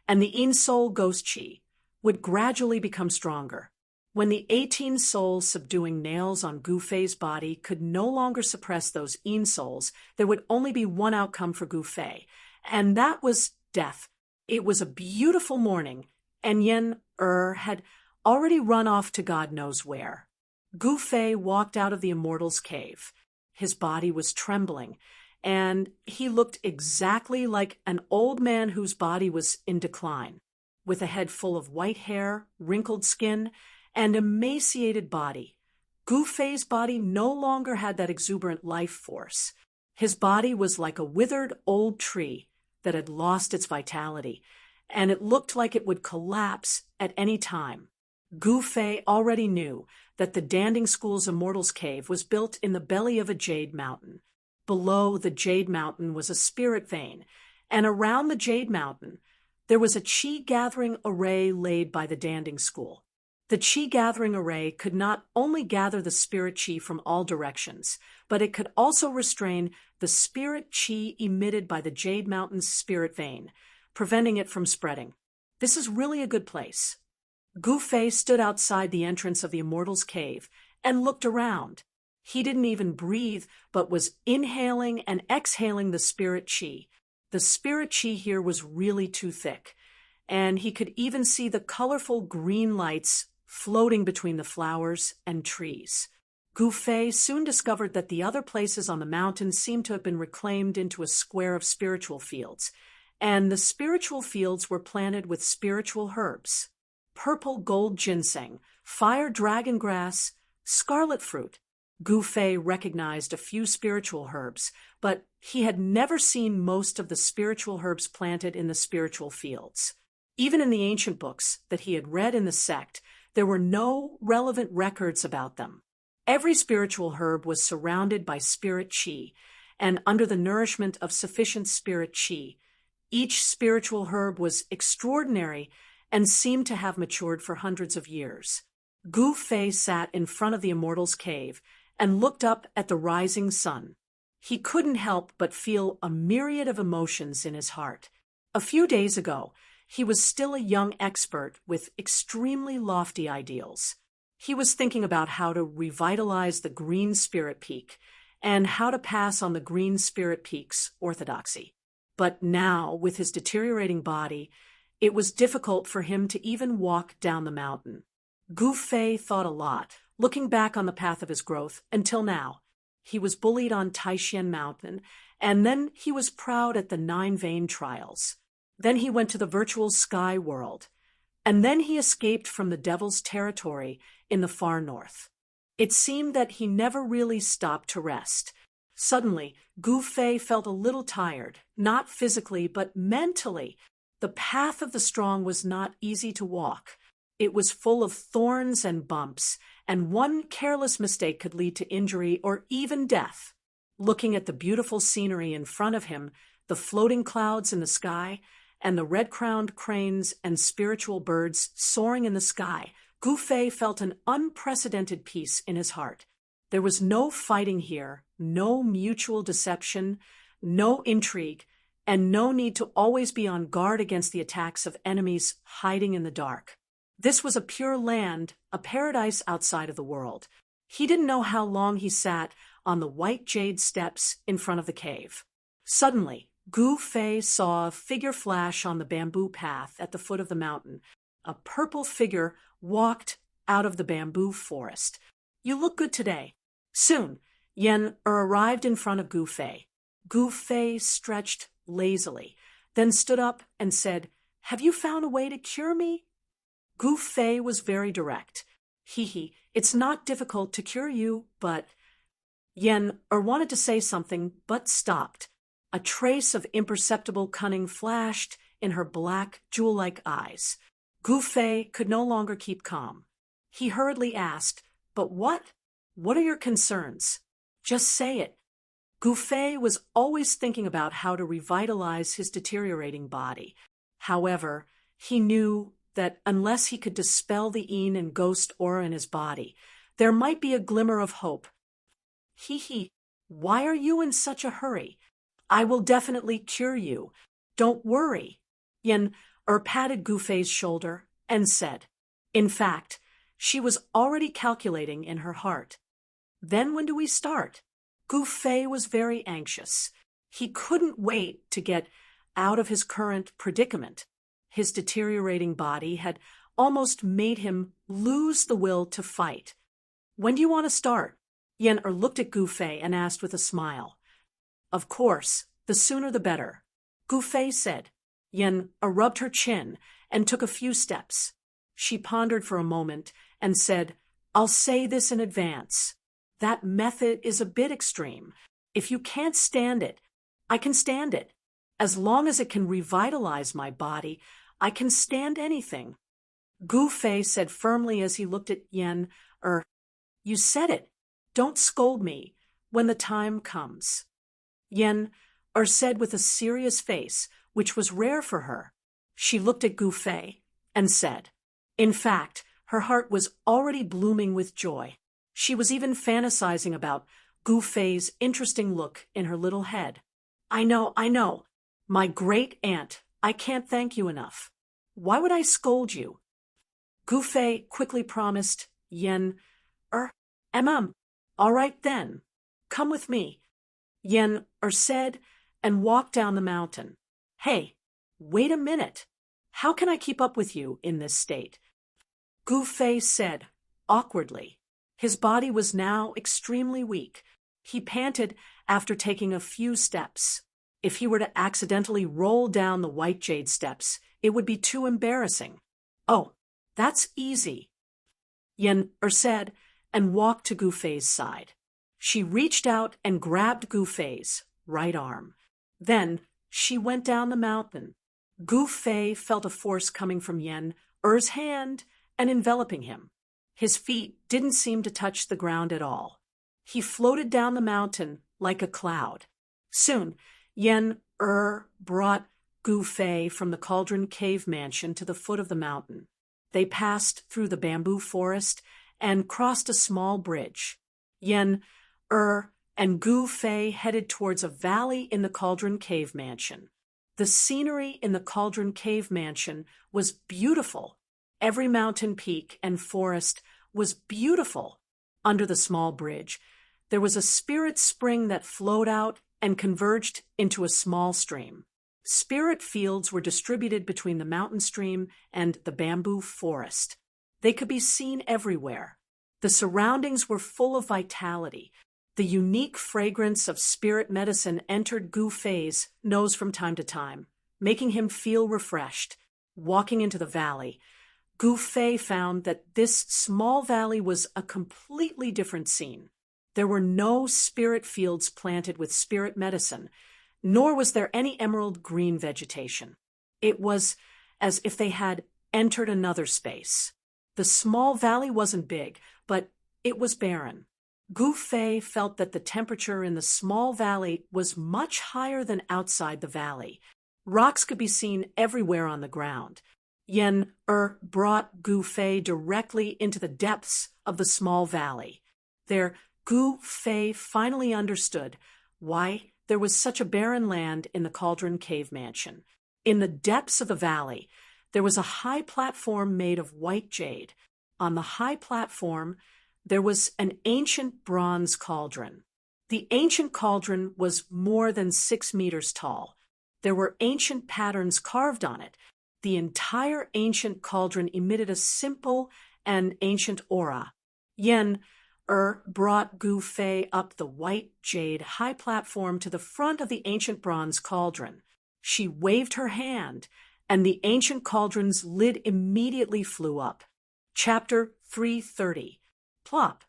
and the Yin soul ghost qi would gradually become stronger. When the 18 souls subduing nails on Gu Fei's body could no longer suppress those Yin souls, there would only be one outcome for Gu Fei, and that was death. It was a beautiful morning, and Yen had already run off to God knows where. Gu Fei walked out of the Immortal's cave. His body was trembling, and he looked exactly like an old man whose body was in decline, with a head full of white hair, wrinkled skin, and emaciated body. Gu Fei's body no longer had that exuberant life force. His body was like a withered old tree that had lost its vitality, and it looked like it would collapse at any time. Gu Fei already knew that the Danding School's Immortal's Cave was built in the belly of a jade mountain. Below the jade mountain was a spirit vein, and around the jade mountain there was a qi-gathering array laid by the Danding School. The qi-gathering array could not only gather the spirit qi from all directions, but it could also restrain the spirit qi emitted by the Jade Mountain's spirit vein, preventing it from spreading. This is really a good place. Gu Fei stood outside the entrance of the Immortal's Cave and looked around. He didn't even breathe, but was inhaling and exhaling the spirit qi. The spirit qi here was really too thick, and he could even see the colorful green lights floating between the flowers and trees. Gu Fei soon discovered that the other places on the mountain seemed to have been reclaimed into a square of spiritual fields, and the spiritual fields were planted with spiritual herbs: purple gold ginseng, fire dragon grass, scarlet fruit. Gu Fei recognized a few spiritual herbs, but he had never seen most of the spiritual herbs planted in the spiritual fields. Even in the ancient books that he had read in the sect, there were no relevant records about them. Every spiritual herb was surrounded by spirit qi, and under the nourishment of sufficient spirit qi. Each spiritual herb was extraordinary and seemed to have matured for hundreds of years. Gu Fei sat in front of the Immortal's Cave and looked up at the rising sun. He couldn't help but feel a myriad of emotions in his heart. A few days ago, he was still a young expert with extremely lofty ideals. He was thinking about how to revitalize the Green Spirit Peak and how to pass on the Green Spirit Peak's orthodoxy. But now, with his deteriorating body, it was difficult for him to even walk down the mountain. Gu Fei thought a lot, looking back on the path of his growth, until now. He was bullied on Taishan Mountain, and then he was proud at the Nine Vein Trials. Then he went to the virtual sky world, and then he escaped from the Devil's Territory in the far north. It seemed that he never really stopped to rest. Suddenly, Gu Fei felt a little tired, not physically but mentally. The path of the strong was not easy to walk. It was full of thorns and bumps, and one careless mistake could lead to injury or even death. Looking at the beautiful scenery in front of him, the floating clouds in the sky, and the red-crowned cranes and spiritual birds soaring in the sky, Gu Fei felt an unprecedented peace in his heart. There was no fighting here, no mutual deception, no intrigue, and no need to always be on guard against the attacks of enemies hiding in the dark. This was a pure land, a paradise outside of the world. He didn't know how long he sat on the white jade steps in front of the cave. Suddenly, Gu Fei saw a figure flash on the bamboo path at the foot of the mountain. A purple figure walked out of the bamboo forest. "You look good today." Soon, Yen arrived in front of Gu Fei. Gu Fei stretched lazily, then stood up and said, "Have you found a way to cure me?" Gu Fei was very direct. It's not difficult to cure you, but—" Yen wanted to say something, but stopped. A trace of imperceptible cunning flashed in her black, jewel-like eyes. Gu Fei could no longer keep calm. He hurriedly asked, "But what? What are your concerns? Just say it." Gu Fei was always thinking about how to revitalize his deteriorating body. However, he knew that unless he could dispel the Yin and ghost aura in his body, there might be a glimmer of hope. Why are you in such a hurry? I will definitely cure you. Don't worry." Yen patted Gu Fei's shoulder and said. In fact, she was already calculating in her heart. "Then when do we start?" Gu Fei was very anxious. He couldn't wait to get out of his current predicament. His deteriorating body had almost made him lose the will to fight. "When do you want to start?" Yen looked at Gu Fei and asked with a smile. "Of course, the sooner the better," Gu Fei said. Yen rubbed her chin and took a few steps. She pondered for a moment and said, "I'll say this in advance. That method is a bit extreme. If you can't stand it, I can stand it. As long as it can revitalize my body, I can stand anything." Gu Fei said firmly as he looked at Yen, "You said it. Don't scold me when the time comes." Yen said with a serious face, which was rare for her. She looked at Gu Fei and said. In fact, her heart was already blooming with joy. She was even fantasizing about Gu Fei's interesting look in her little head. I know. My great aunt, I can't thank you enough. Why would I scold you?" Gu Fei quickly promised Yen, all right then, come with me." Yen said and walked down the mountain. "Hey, wait a minute. How can I keep up with you in this state?" Gu Fei said, awkwardly. His body was now extremely weak. He panted after taking a few steps. If he were to accidentally roll down the white jade steps, it would be too embarrassing. "Oh, that's easy," Yen said, and walked to Gu Fei's side. She reached out and grabbed Gu Fei's right arm. Then she went down the mountain. Gu Fei felt a force coming from Yen's hand and enveloping him. His feet didn't seem to touch the ground at all. He floated down the mountain like a cloud. Soon, Yen brought Gu Fei from the Cauldron Cave Mansion to the foot of the mountain. They passed through the bamboo forest and crossed a small bridge. Yen and Gu Fei headed towards a valley in the Cauldron Cave Mansion. The scenery in the Cauldron Cave Mansion was beautiful. Every mountain peak and forest was beautiful. Under the small bridge, there was a spirit spring that flowed out and converged into a small stream. Spirit fields were distributed between the mountain stream and the bamboo forest. They could be seen everywhere. The surroundings were full of vitality. The unique fragrance of spirit medicine entered Gu Fei's nose from time to time, making him feel refreshed. Walking into the valley, Gu Fei found that this small valley was a completely different scene. There were no spirit fields planted with spirit medicine, nor was there any emerald green vegetation. It was as if they had entered another space. The small valley wasn't big, but it was barren. Gu Fei felt that the temperature in the small valley was much higher than outside the valley. Rocks could be seen everywhere on the ground. Yen brought Gu Fei directly into the depths of the small valley. There, Gu Fei finally understood why there was such a barren land in the Cauldron Cave Mansion. In the depths of the valley, there was a high platform made of white jade. On the high platform, there was an ancient bronze cauldron. The ancient cauldron was more than 6 meters tall. There were ancient patterns carved on it. The entire ancient cauldron emitted a simple and ancient aura. Yen brought Gu Fei up the white jade high platform to the front of the ancient bronze cauldron. She waved her hand, and the ancient cauldron's lid immediately flew up. Chapter 330. Plop.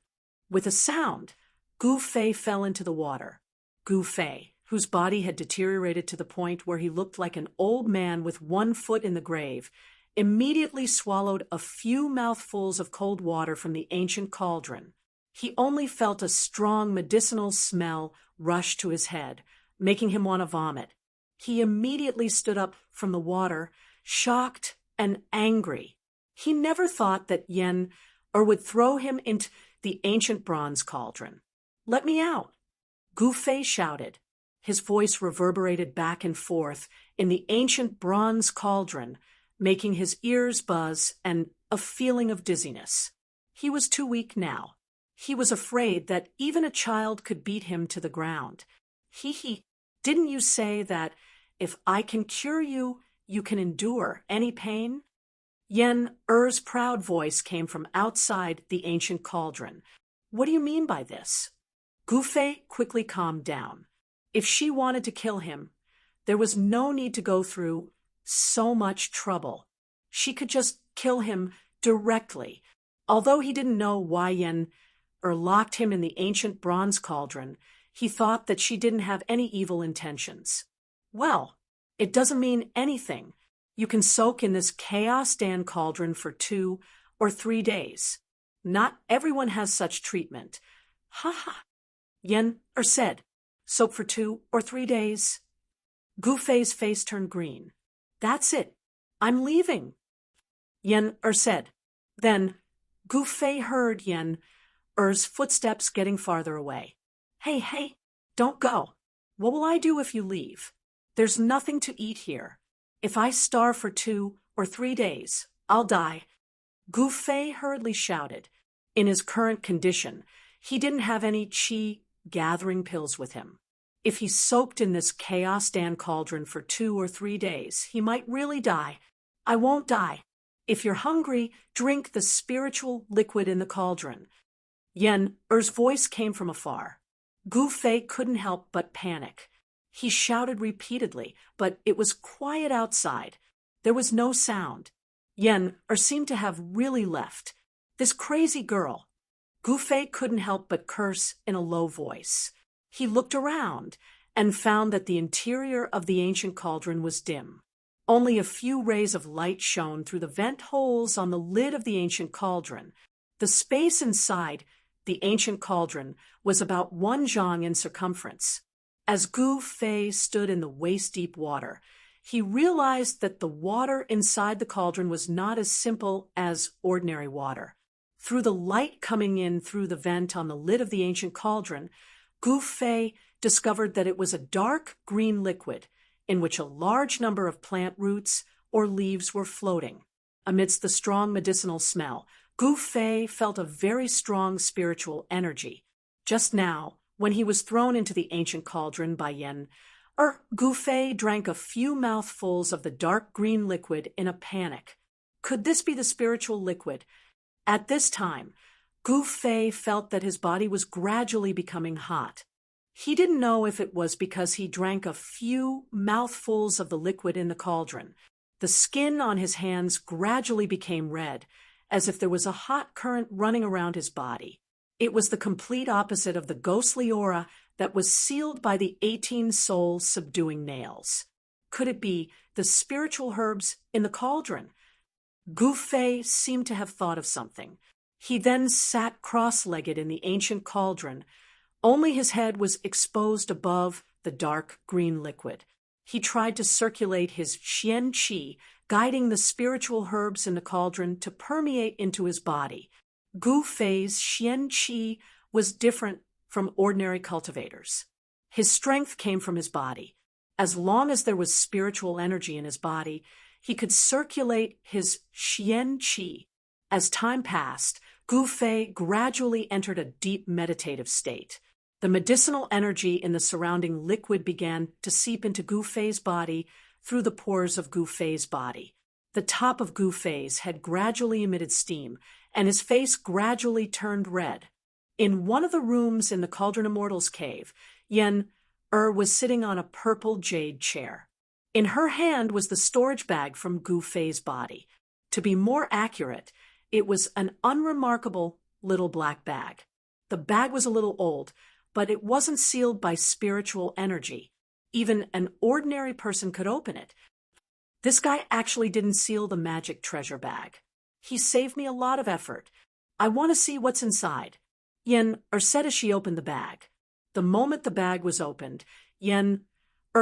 With a sound, Gu Fei fell into the water. Gu Fei, whose body had deteriorated to the point where he looked like an old man with 1 foot in the grave, immediately swallowed a few mouthfuls of cold water from the ancient cauldron. He only felt a strong medicinal smell rush to his head, making him want to vomit. He immediately stood up from the water, shocked and angry. He never thought that Yen would throw him into the ancient bronze cauldron. "Let me out!" Gu Fei shouted. His voice reverberated back and forth in the ancient bronze cauldron, making his ears buzz and a feeling of dizziness. He was too weak now. He was afraid that even a child could beat him to the ground. Didn't you say that if I can cure you, you can endure any pain?" Yen proud voice came from outside the ancient cauldron. "What do you mean by this?" Gu Fei quickly calmed down. If she wanted to kill him, there was no need to go through so much trouble. She could just kill him directly. Although he didn't know why Yen locked him in the ancient bronze cauldron, he thought that she didn't have any evil intentions. "Well, it doesn't mean anything. You can soak in this Chaos Dan cauldron for 2 or 3 days. Not everyone has such treatment." "Ha!" Yen said. "Soak for 2 or 3 days?" Gu Fei's face turned green. "That's it. I'm leaving," Yen said. Then Gu Fei heard Yen's footsteps getting farther away. Hey, don't go. What will I do if you leave? There's nothing to eat here. If I starve for 2 or 3 days, I'll die," Gu Fei hurriedly shouted. In his current condition, he didn't have any qi gathering pills with him. If he soaked in this Chaos Dan cauldron for 2 or 3 days, he might really die. "I won't die. If you're hungry, drink the spiritual liquid in the cauldron." Yen's voice came from afar. Gu Fei couldn't help but panic. He shouted repeatedly, but it was quiet outside. There was no sound. Yen seemed to have really left. This crazy girl. Gu Fei couldn't help but curse in a low voice. He looked around and found that the interior of the ancient cauldron was dim. Only a few rays of light shone through the vent holes on the lid of the ancient cauldron. The space inside the ancient cauldron was about 1 zhang in circumference. As Gu Fei stood in the waist-deep water, he realized that the water inside the cauldron was not as simple as ordinary water. Through the light coming in through the vent on the lid of the ancient cauldron, Gu Fei discovered that it was a dark green liquid in which a large number of plant roots or leaves were floating. Amidst the strong medicinal smell, Gu Fei felt a very strong spiritual energy. Just now, when he was thrown into the ancient cauldron by Yen, Gu Fei drank a few mouthfuls of the dark green liquid in a panic. Could this be the spiritual liquid? At this time, Gu Fei felt that his body was gradually becoming hot. He didn't know if it was because he drank a few mouthfuls of the liquid in the cauldron. The skin on his hands gradually became red, as if there was a hot current running around his body. It was the complete opposite of the ghostly aura that was sealed by the 18 souls subduing nails. Could it be the spiritual herbs in the cauldron? Gu Fei seemed to have thought of something. He then sat cross-legged in the ancient cauldron. Only his head was exposed above the dark green liquid. He tried to circulate his Xian Qi, guiding the spiritual herbs in the cauldron to permeate into his body. Gu Fei's Xian Qi was different from ordinary cultivators. His strength came from his body. As long as there was spiritual energy in his body, he could circulate his Xian Qi. As time passed, Gu Fei gradually entered a deep meditative state. The medicinal energy in the surrounding liquid began to seep into Gu Fei's body through the pores of Gu Fei's body. The top of Gu Fei's head gradually emitted steam, and his face gradually turned red. In one of the rooms in the Cauldron Immortals cave, Yen was sitting on a purple jade chair. In her hand was the storage bag from Gu Fei's body. To be more accurate, it was an unremarkable little black bag. The bag was a little old, but it wasn't sealed by spiritual energy. Even an ordinary person could open it. This guy actually didn't seal the magic treasure bag. He saved me a lot of effort. I want to see what's inside. Yen said as she opened the bag. The moment the bag was opened, Yen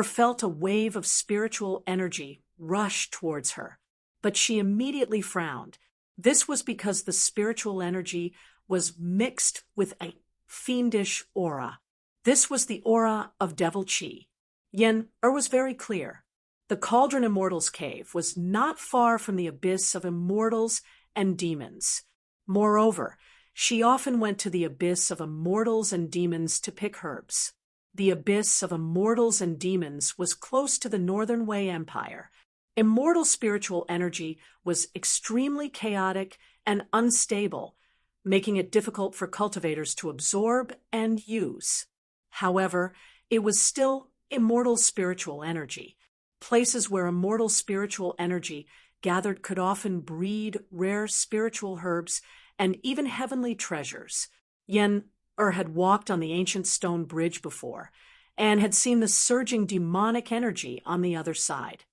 felt a wave of spiritual energy rush towards her. But she immediately frowned. This was because the spiritual energy was mixed with a fiendish aura. This was the aura of devil Qi. Yen was very clear. The Cauldron Immortals cave was not far from the abyss of immortals and demons. Moreover, she often went to the abyss of immortals and demons to pick herbs. The abyss of immortals and demons was close to the Northern Wei Empire. Immortal spiritual energy was extremely chaotic and unstable, making it difficult for cultivators to absorb and use. However, it was still immortal spiritual energy. Places where immortal spiritual energy gathered could often breed rare spiritual herbs and even heavenly treasures. Yen had walked on the ancient stone bridge before and had seen the surging demonic energy on the other side.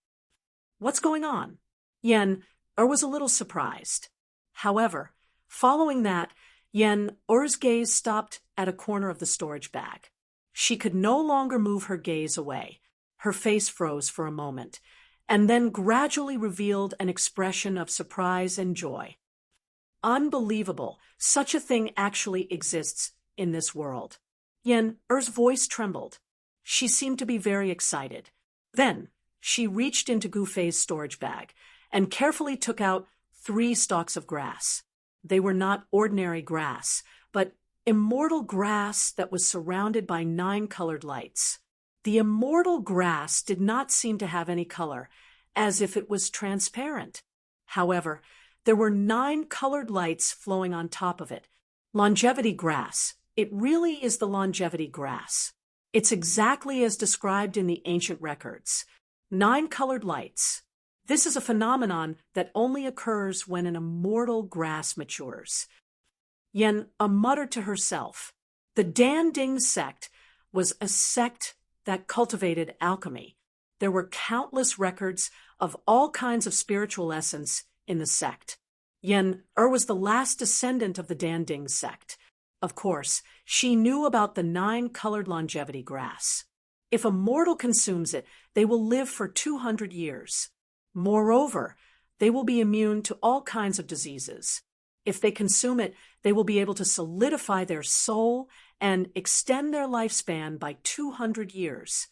What's going on? Yen was a little surprised. However, following that, Yen's gaze stopped at a corner of the storage bag. She could no longer move her gaze away. Her face froze for a moment, and then gradually revealed an expression of surprise and joy. Unbelievable! Such a thing actually exists in this world. Yen's voice trembled. She seemed to be very excited. Then, she reached into Gu Fei's storage bag and carefully took out 3 stalks of grass. They were not ordinary grass, but immortal grass that was surrounded by 9 colored lights. The immortal grass did not seem to have any color, as if it was transparent. However, there were 9 colored lights flowing on top of it. Longevity grass. It really is the longevity grass. It's exactly as described in the ancient records. 9 colored lights. This is a phenomenon that only occurs when an immortal grass matures. Yen muttered to herself. The Dan Ding sect was a sect that cultivated alchemy. There were countless records of all kinds of spiritual essence in the sect. Yen was the last descendant of the Dan Ding sect. Of course, she knew about the 9 colored longevity grass. If a mortal consumes it, they will live for 200 years. Moreover, they will be immune to all kinds of diseases. If they consume it, they will be able to solidify their soul and extend their lifespan by 200 years.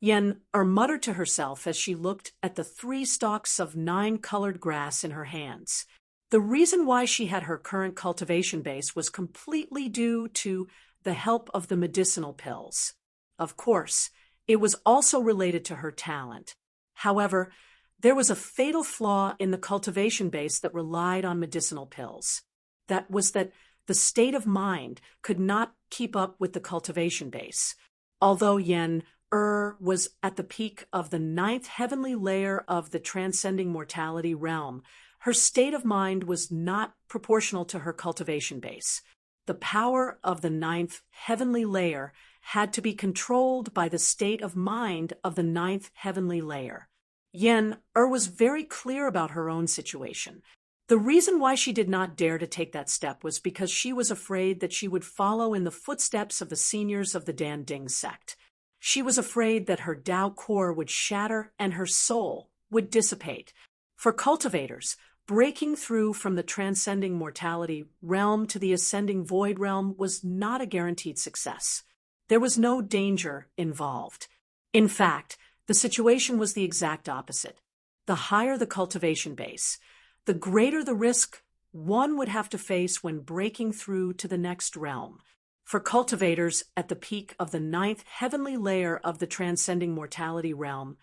Yen muttered to herself as she looked at the 3 stalks of 9 colored grass in her hands. The reason why she had her current cultivation base was completely due to the help of the medicinal pills. Of course, It was also related to her talent. However, there was a fatal flaw in the cultivation base that relied on medicinal pills. That was that the state of mind could not keep up with the cultivation base. Although Yen was at the peak of the ninth heavenly layer of the transcending mortality realm, her state of mind was not proportional to her cultivation base. The power of the ninth heavenly layer had to be controlled by the state of mind of the ninth heavenly layer. Yen was very clear about her own situation. The reason why she did not dare to take that step was because she was afraid that she would follow in the footsteps of the seniors of the Dan Ding sect. She was afraid that her Tao core would shatter and her soul would dissipate. For cultivators, breaking through from the transcending mortality realm to the ascending void realm was not a guaranteed success. There was no danger involved. In fact, the situation was the exact opposite. The higher the cultivation base, the greater the risk one would have to face when breaking through to the next realm. For cultivators at the peak of the ninth heavenly layer of the transcending mortality realm,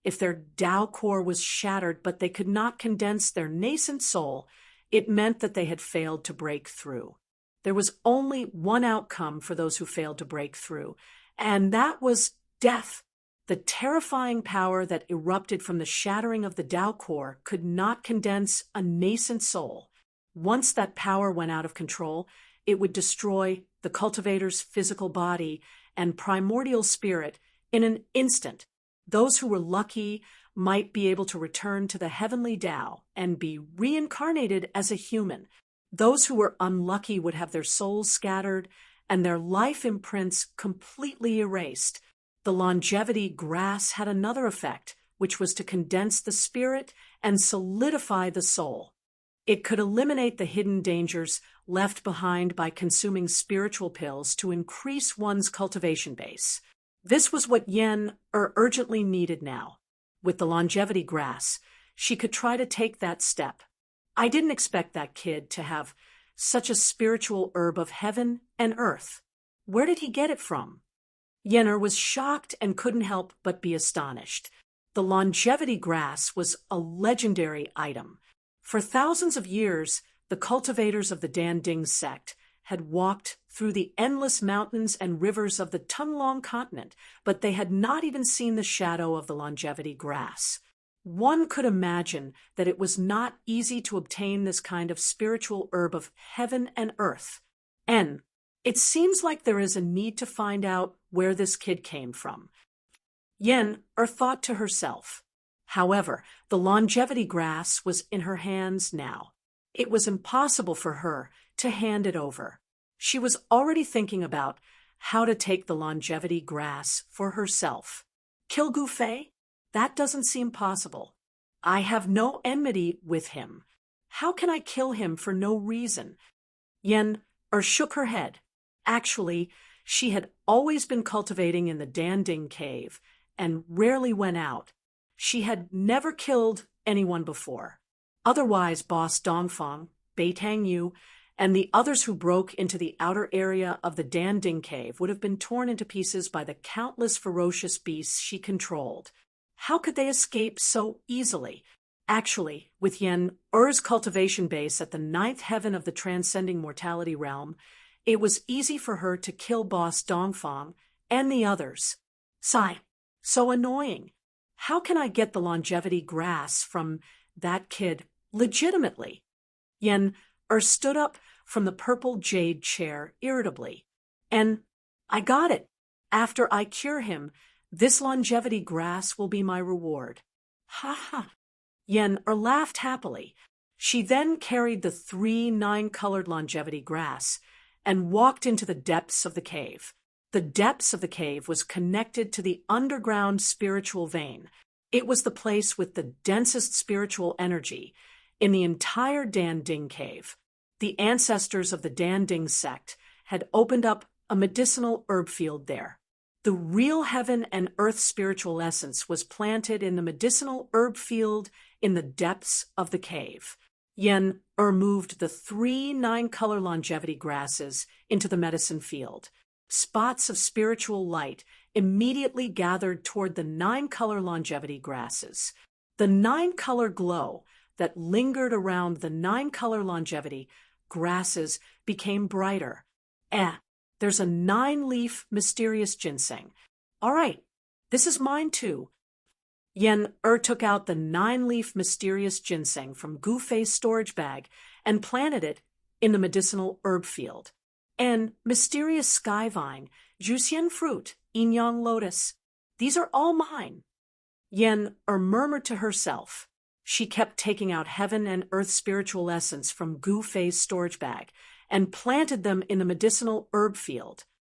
if their Tao core was shattered but they could not condense their nascent soul, it meant that they had failed to break through. There was only one outcome for those who failed to break through, and that was death. The terrifying power that erupted from the shattering of the Tao core could not condense a nascent soul. Once that power went out of control, it would destroy the cultivator's physical body and primordial spirit in an instant. Those who were lucky might be able to return to the heavenly Tao and be reincarnated as a human. Those who were unlucky would have their souls scattered and their life imprints completely erased. The longevity grass had another effect, which was to condense the spirit and solidify the soul. It could eliminate the hidden dangers left behind by consuming spiritual pills to increase one's cultivation base. This was what Yen urgently needed now. With the longevity grass, she could try to take that step. I didn't expect that kid to have such a spiritual herb of heaven and earth. Where did he get it from? Yen was shocked and couldn't help but be astonished. The longevity grass was a legendary item. For thousands of years, the cultivators of the Dan Ding sect had walked through the endless mountains and rivers of the Tunlong continent, but they had not even seen the shadow of the longevity grass. One could imagine that it was not easy to obtain this kind of spiritual herb of heaven and earth. And it seems like there is a need to find out where this kid came from. Yen thought to herself. However, the longevity grass was in her hands now. It was impossible for her to hand it over. She was already thinking about how to take the longevity grass for herself. Kill Gu Fei? That doesn't seem possible. I have no enmity with him. How can I kill him for no reason? Yen shook her head. Actually, she had always been cultivating in the Dan Ding cave and rarely went out. She had never killed anyone before. Otherwise, Boss Dongfang, Beitang Yu, and the others who broke into the outer area of the Dan Ding cave would have been torn into pieces by the countless ferocious beasts she controlled. How could they escape so easily? Actually, with Yen-Er's cultivation base at the ninth heaven of the transcending mortality realm, it was easy for her to kill Boss Dongfang and the others. Sigh, so annoying. How can I get the longevity grass from that kid legitimately? Yen-Er stood up from the purple jade chair irritably. And I got it. After I cure him, this longevity grass will be my reward. Ha ha. Yen-Er laughed happily. She then carried the 3 9-colored longevity grass and walked into the depths of the cave. The depths of the cave was connected to the underground spiritual vein. It was the place with the densest spiritual energy in the entire Dan Ding cave. The ancestors of the Dan Ding sect had opened up a medicinal herb field there. The real heaven and earth spiritual essence was planted in the medicinal herb field in the depths of the cave. Yen-Er moved the 3 9-color longevity grasses into the medicine field. Spots of spiritual light immediately gathered toward the 9-color longevity grasses. The 9-color glow that lingered around the 9-color longevity grasses became brighter. There's a 9-leaf mysterious ginseng. All right, this is mine too. Yen took out the 9-leaf mysterious ginseng from Gu Fei's storage bag and planted it in the medicinal herb field. And mysterious sky vine, Juxian fruit, yin yang lotus, these are all mine. Yen murmured to herself. She kept taking out heaven and earth spiritual essence from Gu Fei's storage bag and planted them in the medicinal herb field.